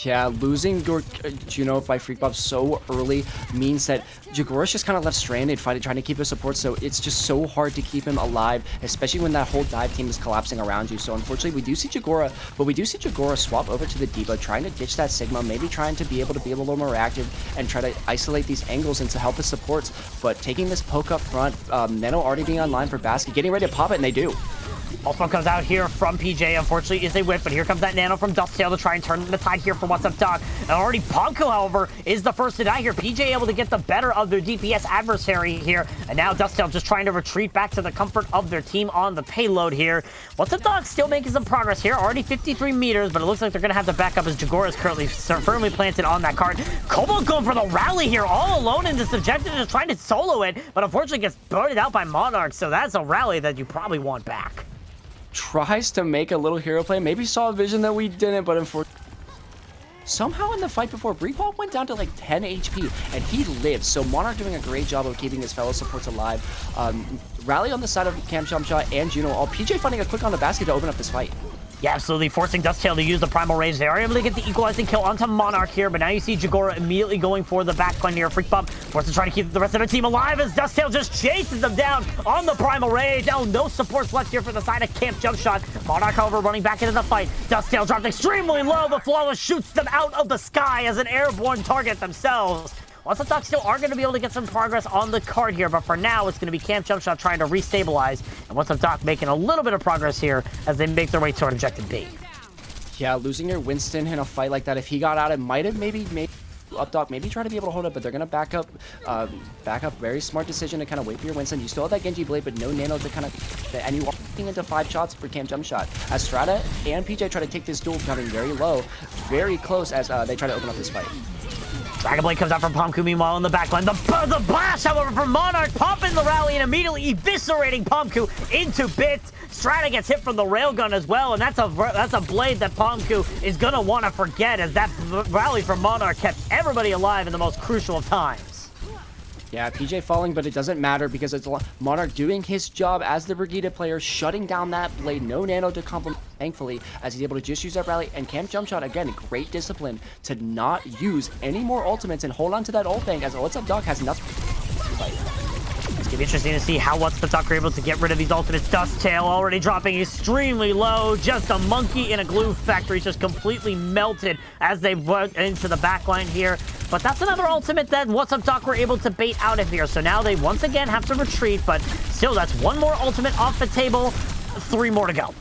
Yeah, losing your Juno by Freak Bob so early means that Jagora's just kind of left stranded trying to keep his support, so it's just so hard to keep him alive, especially when that whole dive team is collapsing around you. So unfortunately, we do see Jagora swap over to the D.Va, trying to ditch that Sigma, maybe trying to be able to be a little more active and try to isolate these angles and to help his supports, but taking this poke up front, Nano already being online for Basket, getting ready to pop it, and they do. Pulse comes out here from PJ, unfortunately is a whip, but here comes that Nano from Dustdale to try and turn the tide here for What's Up Doc. And already Pomko, however, is the first to die here. PJ able to get the better of their DPS adversary here, and now Dustdale just trying to retreat back to the comfort of their team on the payload here. What's Up Doc still making some progress here, already 53 meters, but it looks like they're going to have to back up as Jagora is currently firmly planted on that cart. Cobalt going for the rally here, all alone in this objective, just trying to solo it, but unfortunately gets burned out by Monarch, so that's a rally that you probably want back. Tries to make a little hero play, maybe saw a vision that we didn't, but unfortunately somehow in the fight before, Breakball went down to like 10 HP and he lives, so Monarch doing a great job of keeping his fellow supports alive. Rally on the side of Camp Jumpshot and Juno, all PJ finding a click on the Basket to open up this fight. Yeah, absolutely, forcing Dustdale to use the Primal Rage. They are able to get the equalizing kill onto Monarch here, but now you see Jagora immediately going for the backline here. Freak Bob forced to try to keep the rest of their team alive as Dustdale just chases them down on the Primal Rage. Now no supports left here for the side of Camp Jumpshot. Monarch, however, running back into the fight. Dustdale dropped extremely low, but Flawless shoots them out of the sky as an airborne target themselves. What's Up Doc still are going to be able to get some progress on the card here, but for now, it's going to be Camp Jumpshot trying to restabilize, and What's Up Doc making a little bit of progress here as they make their way toward Objective B. Yeah, losing your Winston in a fight like that, if he got out, it might have maybe Up Doc maybe try to be able to hold it, but they're going to back up. Very smart decision to kind of wait for your Winston. You still have that Genji Blade, but no Nano to kind of, and you are into 5 shots for Camp Jumpshot. As Strata and PJ try to take this duel, coming very low, very close as they try to open up this fight. Dragon Blade comes out from Pomku, meanwhile in the backline. The blast, however, from Monarch, popping the rally and immediately eviscerating Pomku into bits. Strata gets hit from the railgun as well, and that's a blade that Pomku is going to want to forget, as that rally from Monarch kept everybody alive in the most crucial of times. Yeah, PJ falling, but it doesn't matter because it's Monarch doing his job as the Brigida player, shutting down that blade. No Nano to complement, thankfully, as he's able to just use that rally. And Camp Jumpshot, again, great discipline to not use any more ultimates and hold on to that ult bank, as What's Up Doc has nothing. It's going to be interesting to see how What's Up Doc are able to get rid of these ultimates. Dusttail already dropping extremely low. Just a monkey in a glue factory, just completely melted as they went into the backline here. but that's another ultimate that What's Up Doc were able to bait out of here. So now they once again have to retreat, but still, that's one more ultimate off the table. 3 more to go.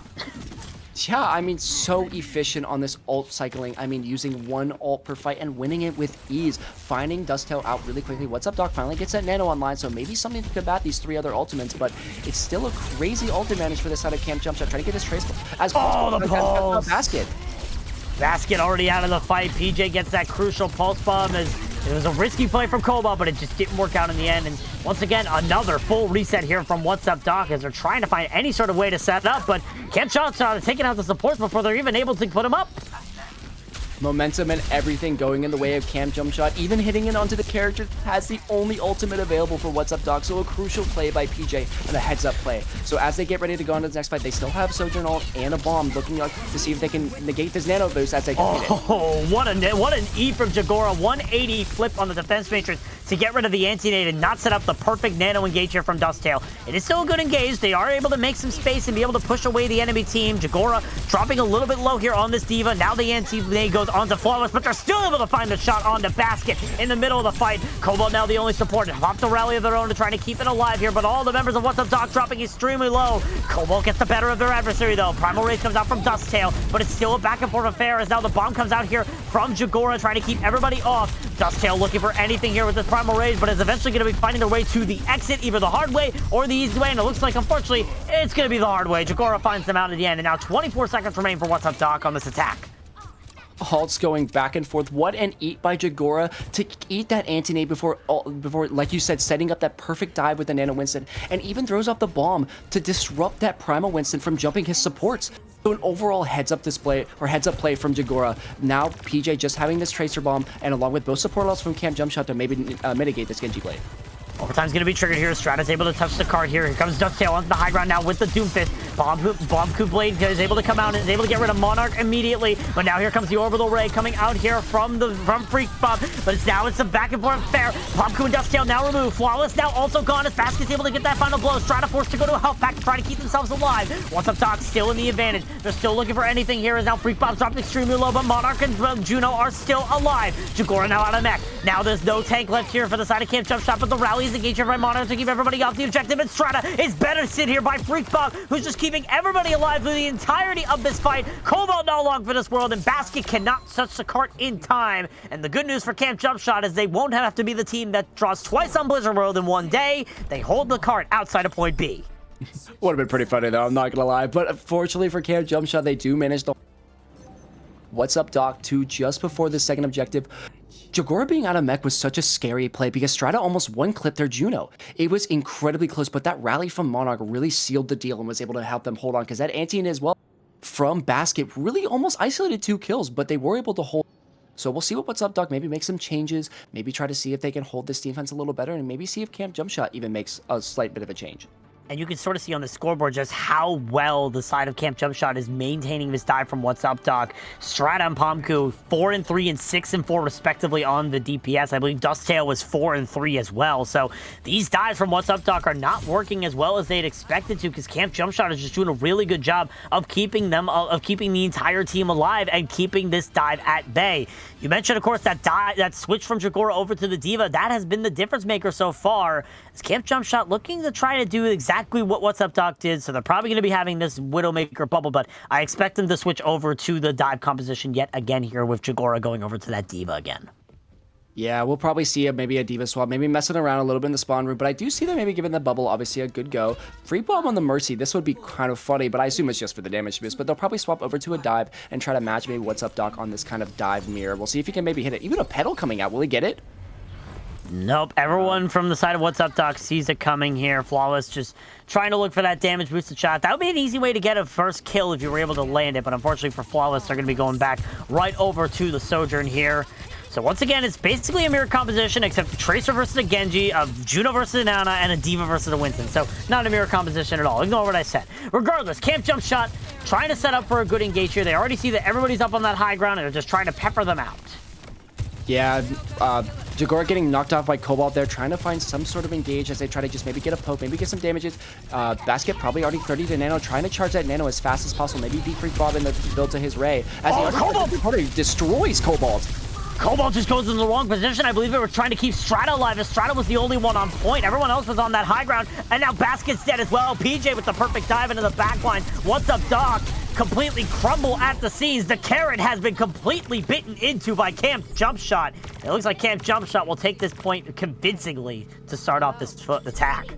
Yeah, I mean, so efficient on this ult cycling. I mean, using 1 ult per fight and winning it with ease. Finding Dusttail out really quickly. What's Up Doc finally gets that nano online, so maybe something to combat these 3 other ultimates, but it's still a crazy ult advantage for this side of Camp Jumpshot. Trying to get this trace as possible. The pulse! Basket. Basket already out of the fight. PJ gets that crucial pulse bomb as it was a risky play from Cobalt, but it just didn't work out in the end. And once again, another full reset here from What's Up Doc as they're trying to find any sort of way to set it up, but Camp Jumpshot are taking out the supports before they're even able to put him up. Momentum and everything going in the way of Camp Jumpshot, even hitting it onto the character has the only ultimate available for What's Up Doc, so a crucial play by PJ and a heads up play. So as they get ready to go into the next fight, they still have Sojourn ult and a bomb looking like to see if they can negate this nano boost as they can hit it. Oh, what an E from Jagora. 180 flip on the defense matrix to get rid of the anti-nade and not set up the perfect nano engage here from Dusttail. It is still a good engage. They are able to make some space and be able to push away the enemy team. Jagora dropping a little bit low here on this D.Va. Now the anti-nade goes onto Flawless, but they're still able to find the shot onto Basket in the middle of the fight. Cobalt now the only support. Have to rally of their own to try to keep it alive here, but all the members of What's Up Doc dropping extremely low. Cobalt gets the better of their adversary though. Primal Race comes out from Dusttail, but it's still a back and forth affair as now the bomb comes out here from Jagora trying to keep everybody off. Dusttail looking for anything here with this Primal Rage, but is eventually going to be finding their way to the exit, either the hard way or the easy way, and it looks like, unfortunately, it's going to be the hard way. Jagora finds them out at the end, and now 24 seconds remain for What's Up Doc on this attack. Halts going back and forth. What an eat by Jagora to eat that anti-nade before, like you said, setting up that perfect dive with the Nano Winston, and even throws off the bomb to disrupt that Primal Winston from jumping his supports. So an overall heads-up display, or heads-up play from Jagora. Now PJ just having this Tracer Bomb, and along with both support ults from Camp Jumpshot to maybe mitigate this Genji play. Overtime's going to be triggered here. Strata's able to touch the card here. Here comes Dusttail onto the high ground now with the Doomfist. Bomb Coup Blade is able to come out and is able to get rid of Monarch immediately. But now here comes the Orbital Ray coming out here from Freak Bomb. But it's a back and forth affair. Bomb Coup and Dusttail now removed. Flawless now also gone as Basket's able to get that final blow. Strata forced to go to a health pack to try to keep themselves alive. What's Up Doc still in the advantage. They're still looking for anything here as now Freak Bomb's dropped extremely low, but Monarch and Juno are still alive. Jagora now out of mech. Now there's no tank left here for the side of Camp Jumpshot, but the rally is engaged here by Monarch to keep everybody off the objective, and Strata is better sit here by Freak Bomb, who's just keeping everybody alive through the entirety of this fight. Cobalt no long for this world, and Basket cannot touch the cart in time. And the good news for Camp Jumpshot is they won't have to be the team that draws twice on Blizzard World in one day. They hold the cart outside of point B. Would have been pretty funny though, I'm not gonna lie. But unfortunately for Camp Jumpshot, they do manage to What's Up Doc 2 just before the second objective. Jagora being out of mech was such a scary play because Strata almost one-clipped their Juno. It was incredibly close, but that rally from Monarch really sealed the deal and was able to help them hold on, because that anti as well from Basket really almost isolated 2 kills, but they were able to hold. So we'll see What's Up Doc maybe make some changes, maybe try to see if they can hold this defense a little better, and maybe see if Camp Jumpshot even makes a slight bit of a change. And you can sort of see on the scoreboard just how well the side of Camp Jumpshot is maintaining this dive from What's Up Doc. Strata and Pomku 4-3 and 6-4 respectively on the DPS. I believe Dusttail was 4-3 as well. So these dives from What's Up Doc are not working as well as they'd expected to, because Camp Jumpshot is just doing a really good job of keeping them, of keeping the entire team alive and keeping this dive at bay. You mentioned, of course, that switch from Jagora over to the D.Va. That has been the difference maker so far. As Camp Jumpshot looking to try to do exactly what What's Up Doc did, so they're probably going to be having this Widowmaker bubble, but I expect them to switch over to the dive composition yet again here with Jagora going over to that D.Va again. Yeah, we'll probably see maybe a D.Va swap, maybe messing around a little bit in the spawn room, but I do see them maybe giving the bubble, obviously, a good go. Free bomb on the Mercy, this would be kind of funny, but I assume it's just for the damage boost, but they'll probably swap over to a dive and try to match maybe What's Up Doc on this kind of dive mirror. We'll see if he can maybe hit it. Even a pedal coming out, will he get it? Nope, everyone from the side of What's Up Doc sees it coming here. Flawless just trying to look for that damage boosted shot. That would be an easy way to get a first kill if you were able to land it, but unfortunately for Flawless, they're going to be going back right over to the Sojourn here. So once again, it's basically a mirror composition, except Tracer versus a Genji, a Juno versus an Ana, and a D.Va versus a Winston. So not a mirror composition at all. Ignore what I said. Regardless, Camp Jumpshot trying to set up for a good engage here. They already see that everybody's up on that high ground, and they're just trying to pepper them out. Yeah, Jagora getting knocked off by Cobalt there, trying to find some sort of engage as they try to just maybe get a poke, maybe get some damages. Basket probably already 30 to Nano, trying to charge that Nano as fast as possible. Maybe beat Freak Bob in the build to his Ray. As Cobalt destroys Cobalt. Cobalt just goes in the wrong position. I believe they were trying to keep Strata alive, as Strata was the only one on point. Everyone else was on that high ground, and now Basket's dead as well. PJ with the perfect dive into the backline. What's up, Doc? Completely crumble at the seams. The carrot has been completely bitten into by Camp Jumpshot. It looks like Camp Jumpshot will take this point convincingly to start off this attack.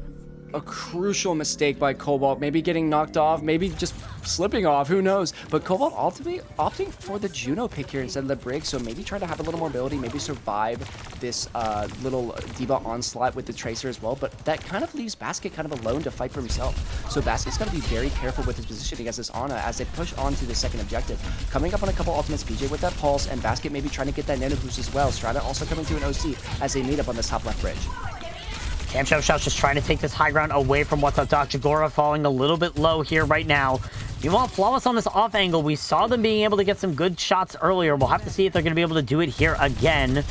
A crucial mistake by Cobalt, maybe getting knocked off, maybe just slipping off, who knows. But Cobalt ultimately opting for the Juno pick here instead of the break, so maybe try to have a little more mobility, maybe survive this little Diva onslaught with the Tracer as well. But that kind of leaves Basket kind of alone to fight for himself. So Basket's got to be very careful with his position against this Ana as they push on to the second objective. Coming up on a couple ultimates, PJ with that Pulse, and Basket maybe trying to get that Nano boost as well. Strata also coming to an OC as they meet up on this top left bridge. Camp Jumpshot's just trying to take this high ground away from What's Up Doc. Jagora falling a little bit low here right now. Meanwhile, Flawless on this off angle. We saw them being able to get some good shots earlier. We'll have to see if they're going to be able to do it here again.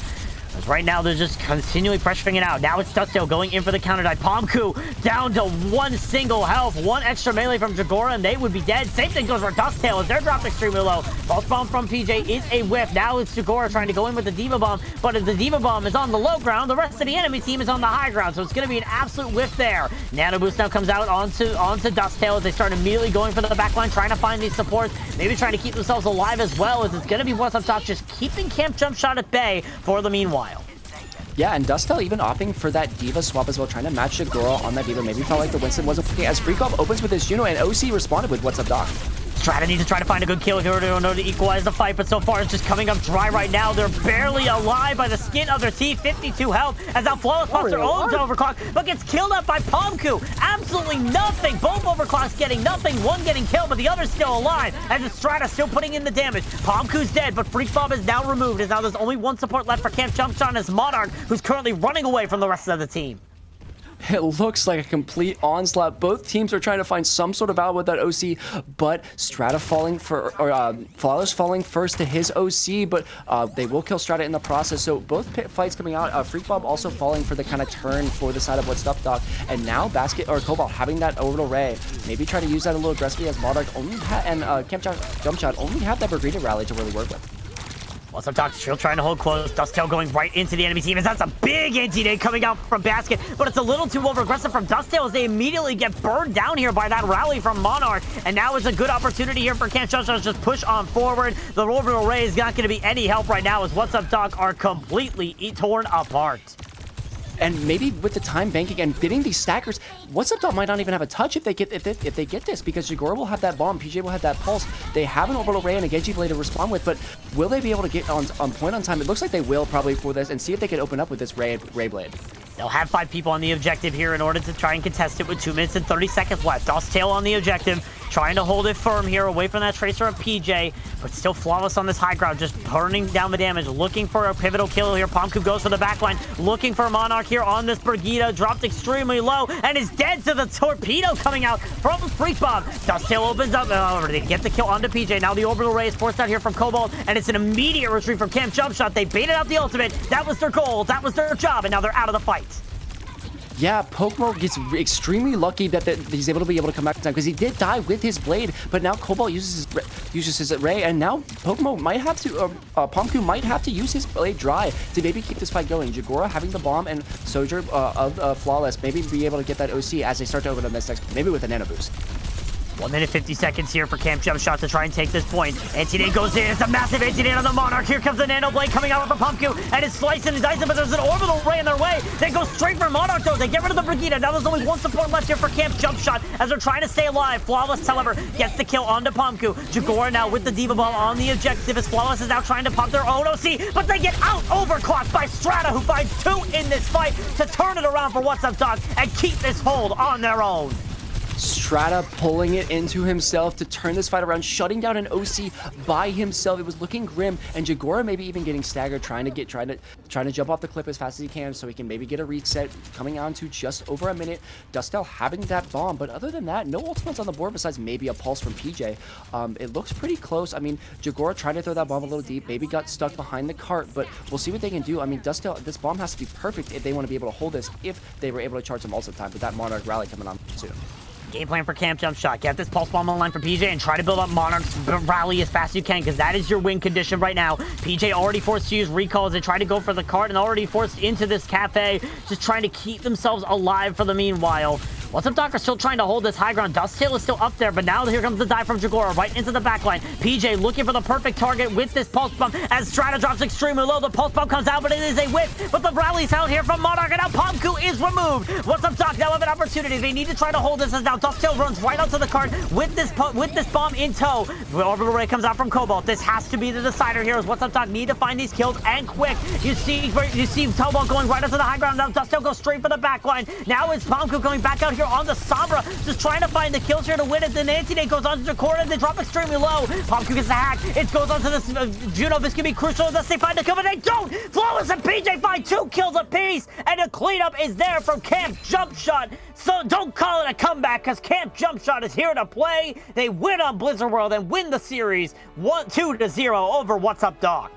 As right now, they're just continually pressuring it out. Now it's Dustdale going in for the counter dive. Pomku down to one single health. One extra melee from Jagora, and they would be dead. Same thing goes for Dustdale as they're dropped extremely low. Pulse bomb from PJ is a whiff. Now it's Jagora trying to go in with the Diva Bomb, but if the Diva Bomb is on the low ground, the rest of the enemy team is on the high ground, so it's going to be an absolute whiff there. Nano Boost now comes out onto Dustdale as they start immediately going for the backline, trying to find these supports, maybe trying to keep themselves alive as well, as it's going to be What's Up Doc just keeping Camp Jumpshot at bay for the meanwhile. Yeah, and Dustel even opting for that Diva swap as well, trying to match Jagora on that Diva. Maybe felt like the Winston wasn't working as Freakov opens with his Juno, and OC responded with What's Up Doc. Strata needs to try to find a good kill here in order to equalize the fight, but so far it's just coming up dry right now. They're barely alive by the skin of their teeth. 52 health as now Flawless pops their own overclock, but gets killed up by Pomku. Absolutely nothing. Both overclocks getting nothing. One getting killed, but the other's still alive as the Strata still putting in the damage. Pomku's dead, but Freak Bomb is now removed as now there's only one support left for Camp Jumpshot and his Monarch, who's currently running away from the rest of the team. It looks like a complete onslaught. Both teams are trying to find some sort of out with that OC, but Strata falling for, Flawless falling first to his OC, but they will kill Strata in the process. So both fights coming out. Freak Bob also falling for the kind of turn for the side of What's Up Doc, and now Basket or Cobalt having that orbital ray. Maybe try to use that a little aggressively as Monarch only and Camp Jumpshot only have that Brigida rally to really work with. What's Up Doc still trying to hold close. Dustel going right into the enemy team as that's a big anti-nade coming out from Basket, but it's a little too over-aggressive from Dustel as they immediately get burned down here by that rally from Monarch. And now it's a good opportunity here for Camp Jumpshot to just push on forward. The orbital ray is not going to be any help right now as What's Up Doc are completely torn apart. And maybe with the time banking and getting these stackers, What's Up Doc might not even have a touch if they get this, because Jagora will have that bomb, PJ will have that pulse. They have an orbital ray and a Genji blade to respond with, but will they be able to get on point on time? It looks like they will probably for this, and see if they can open up with this ray blade. They'll have 5 people on the objective here in order to try and contest it with 2 minutes and 30 seconds left. Dustel on the objective, trying to hold it firm here away from that Tracer of PJ, but still Flawless on this high ground, just burning down the damage, looking for a pivotal kill here. Pomku goes for the backline, looking for Monarch here on this Brigida, dropped extremely low, and is dead to the torpedo coming out from Freak Bomb. Dustel opens up, they get the kill onto PJ. Now the orbital ray is forced out here from Cobalt, and it's an immediate retreat from Camp Jumpshot. They baited out the ultimate. That was their goal, that was their job, and now they're out of the fight. Yeah, Pokemon gets extremely lucky that he's able to come back in time, because he did die with his blade, but now Cobalt uses his ray, and now Pokemon might have to, Pomku might have to use his blade dry to maybe keep this fight going. Jagora having the bomb and Soldier of Flawless maybe be able to get that OC as they start to open up this next, maybe with a Nano Boost. 1 minute 50 seconds here for Camp Jumpshot to try and take this point. Anti-nade goes in. It's a massive anti-nade on the Monarch. Here comes the Nano Blade coming out from Pomku, and it's slicing and dicing, but there's an orbital ray in their way. They go straight for Monarch, though. They get rid of the Brigida. Now there's only one support left here for Camp Jumpshot as they're trying to stay alive. Flawless, however, gets the kill onto Pomku. Jagora now with the Diva Bomb on the objective as Flawless is now trying to pop their own OC, but they get out overclocked by Strata, who finds 2 in this fight to turn it around for What's Up Doc and keep this hold on their own. Strata pulling it into himself to turn this fight around, shutting down an OC by himself. It was looking grim, and Jagora maybe even getting staggered, trying to jump off the cliff as fast as he can so he can maybe get a reset, coming on to just over a minute. Dustel having that bomb, but other than that, no ultimates on the board besides maybe a pulse from PJ. It looks pretty close. I mean, Jagora tried to throw that bomb a little deep, maybe got stuck behind the cart, but we'll see what they can do. I mean, Dustel, this bomb has to be perfect if they want to be able to hold this, if they were able to charge some ultimate time, but that Monarch rally coming on soon. Game plan for Camp Jump Shot. Get this Pulse Bomb online for PJ and try to build up Monarch's rally as fast as you can, because that is your win condition right now. PJ already forced to use recalls and try to go for the card and already forced into this cafe, just trying to keep themselves alive for the meanwhile. What's Up Doc are still trying to hold this high ground. Dusttail is still up there, but now here comes the dive from Jagora right into the backline. PJ looking for the perfect target with this Pulse Bomb as Strata drops extremely low. The Pulse Bomb comes out, but it is a whiff. But the rally's out here from Monarch, and now Pomku is removed. What's Up Doc now have an opportunity. They need to try to hold this as now Dusttail runs right out to the card with this bomb in tow. Orbital Ray comes out from Cobalt. This has to be the decider here as What's Up Doc need to find these kills and quick. You see Cobalt going right up to the high ground. Now Dusttail goes straight for the backline. Now it's Pomku going back out here on the Sombra, just trying to find the kills here to win it. The Nancy Day goes on to Jacora, and they drop extremely low. Pomku gets the hack. It goes on to this Juno. This can be crucial unless they find the kill, but they don't. Flawless and PJ find 2 kills apiece, and a cleanup is there from Camp Jump Shot. So don't call it a comeback, because Camp Jump Shot is here to play. They win on Blizzard World and win the series 2-0 over What's Up Doc.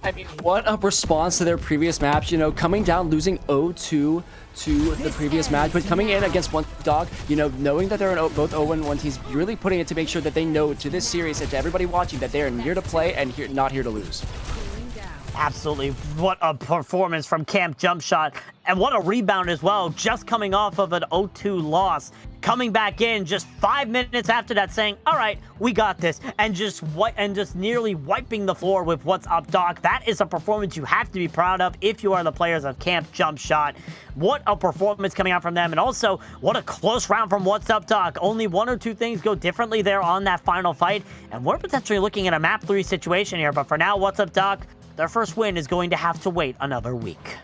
I mean, what a response to their previous match, you know, coming down, losing 0-2 to the previous match, but coming in against One Dog, you know, knowing that they're in both 0-1 teams, really putting it to make sure that they know to this series and to everybody watching that they are here to play and not here to lose. Absolutely. What a performance from Camp Jump Shot. And what a rebound as well, just coming off of an 0-2 loss. Coming back in just 5 minutes after that saying, all right, we got this. And just nearly wiping the floor with What's Up Doc. That is a performance you have to be proud of if you are the players of Camp Jump Shot. What a performance coming out from them. And also, what a close round from What's Up Doc. Only 1 or 2 things go differently there on that final fight. And we're potentially looking at a map 3 situation here. But for now, What's Up Doc, their first win is going to have to wait another week.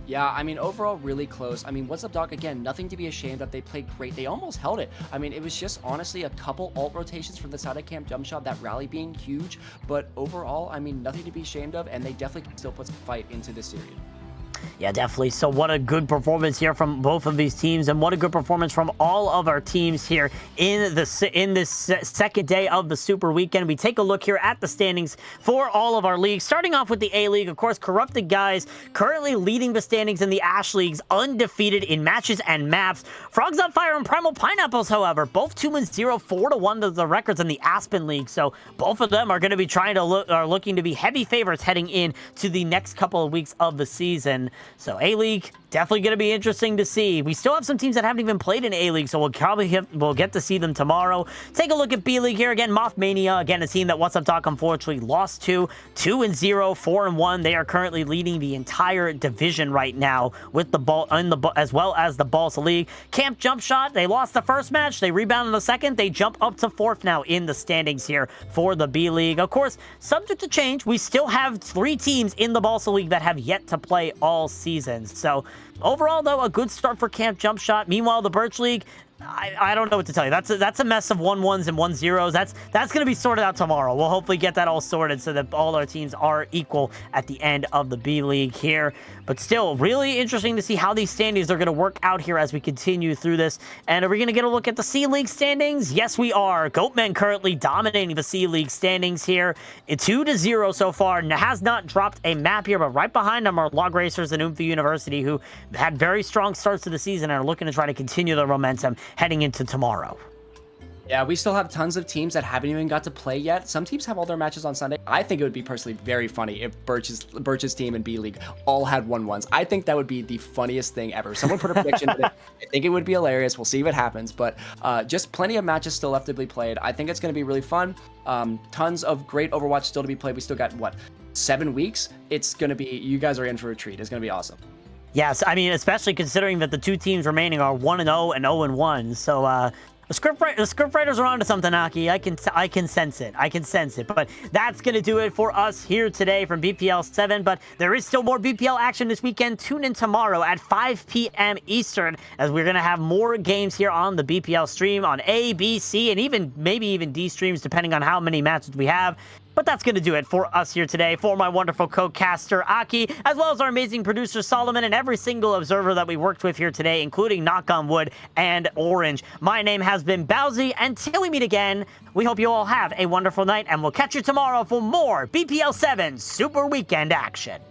Yeah, I mean, overall, really close. I mean, What's Up Doc, again, nothing to be ashamed of. They played great. They almost held it. I mean, it was just, honestly, a couple ult rotations from the side of Camp Jump Shot, that rally being huge. But overall, I mean, nothing to be ashamed of, and they definitely can still put some fight into this series. Yeah, definitely. So what a good performance here from both of these teams, and what a good performance from all of our teams here in this second day of the Super Weekend. We take a look here at the standings for all of our leagues. Starting off with the A League, of course, Corrupted Guys currently leading the standings in the Ash Leagues, undefeated in matches and maps. Frogs on Fire and Primal Pineapples, however, both 2-0, 4-1 to the records in the Aspen League. So both of them are going to be looking to be heavy favorites heading in to the next couple of weeks of the season. So A-League, definitely going to be interesting to see. We still have some teams that haven't even played in A-League, so we'll get to see them tomorrow. Take a look at B-League here. Again, Mothmania, again, a team that What's Up Doc unfortunately lost to. 2-0, 4-1. They are currently leading the entire division right now with the ball as well as the Balsa League. Camp Jump Shot, they lost the first match. They rebound in the second. They jump up to 4th now in the standings here for the B-League. Of course, subject to change, we still have 3 teams in the Balsa League that have yet to play all seasons. So overall, though, a good start for Camp Jump Shot. Meanwhile, the Birch League, I don't know what to tell you. That's a mess of 1-1s and 1-0s. That's going to be sorted out tomorrow. We'll hopefully get that all sorted so that all our teams are equal at the end of the B League here. But still, really interesting to see how these standings are going to work out here as we continue through this. And are we going to get a look at the C League standings? Yes, we are. Goatmen currently dominating the C League standings here. 2-0 so far. Has not dropped a map here, but right behind them are Log Racers and Oomphey University, who had very strong starts to the season and are looking to try to continue their momentum heading into tomorrow. Yeah, we still have tons of teams that haven't even got to play yet. Some teams have all their matches on Sunday. I think it would be personally very funny if Birch's team in B League all had 1-1s. I think that would be the funniest thing ever. Someone put a prediction in it. I think it would be hilarious. We'll see what happens, but just plenty of matches still left to be played. I think it's going to be really fun. Tons of great Overwatch still to be played. We still got, 7 weeks? It's going to be, you guys are in for a treat. It's going to be awesome. Yes, I mean, especially considering that the 2 teams remaining are 1-0 and 0-1. So, the scriptwriters are onto something, Aki. I can sense it. I can sense it. But that's going to do it for us here today from BPL 7. But there is still more BPL action this weekend. Tune in tomorrow at 5 p.m. Eastern, as we're going to have more games here on the BPL stream on A, B, C, and maybe even D streams, depending on how many matches we have. But that's going to do it for us here today. For my wonderful co-caster, Aki, as well as our amazing producer, Solomon, and every single observer that we worked with here today, including Knock on Wood and Orange. My name has been Bowsy. Until we meet again, we hope you all have a wonderful night, and we'll catch you tomorrow for more BPL 7 Super Weekend action.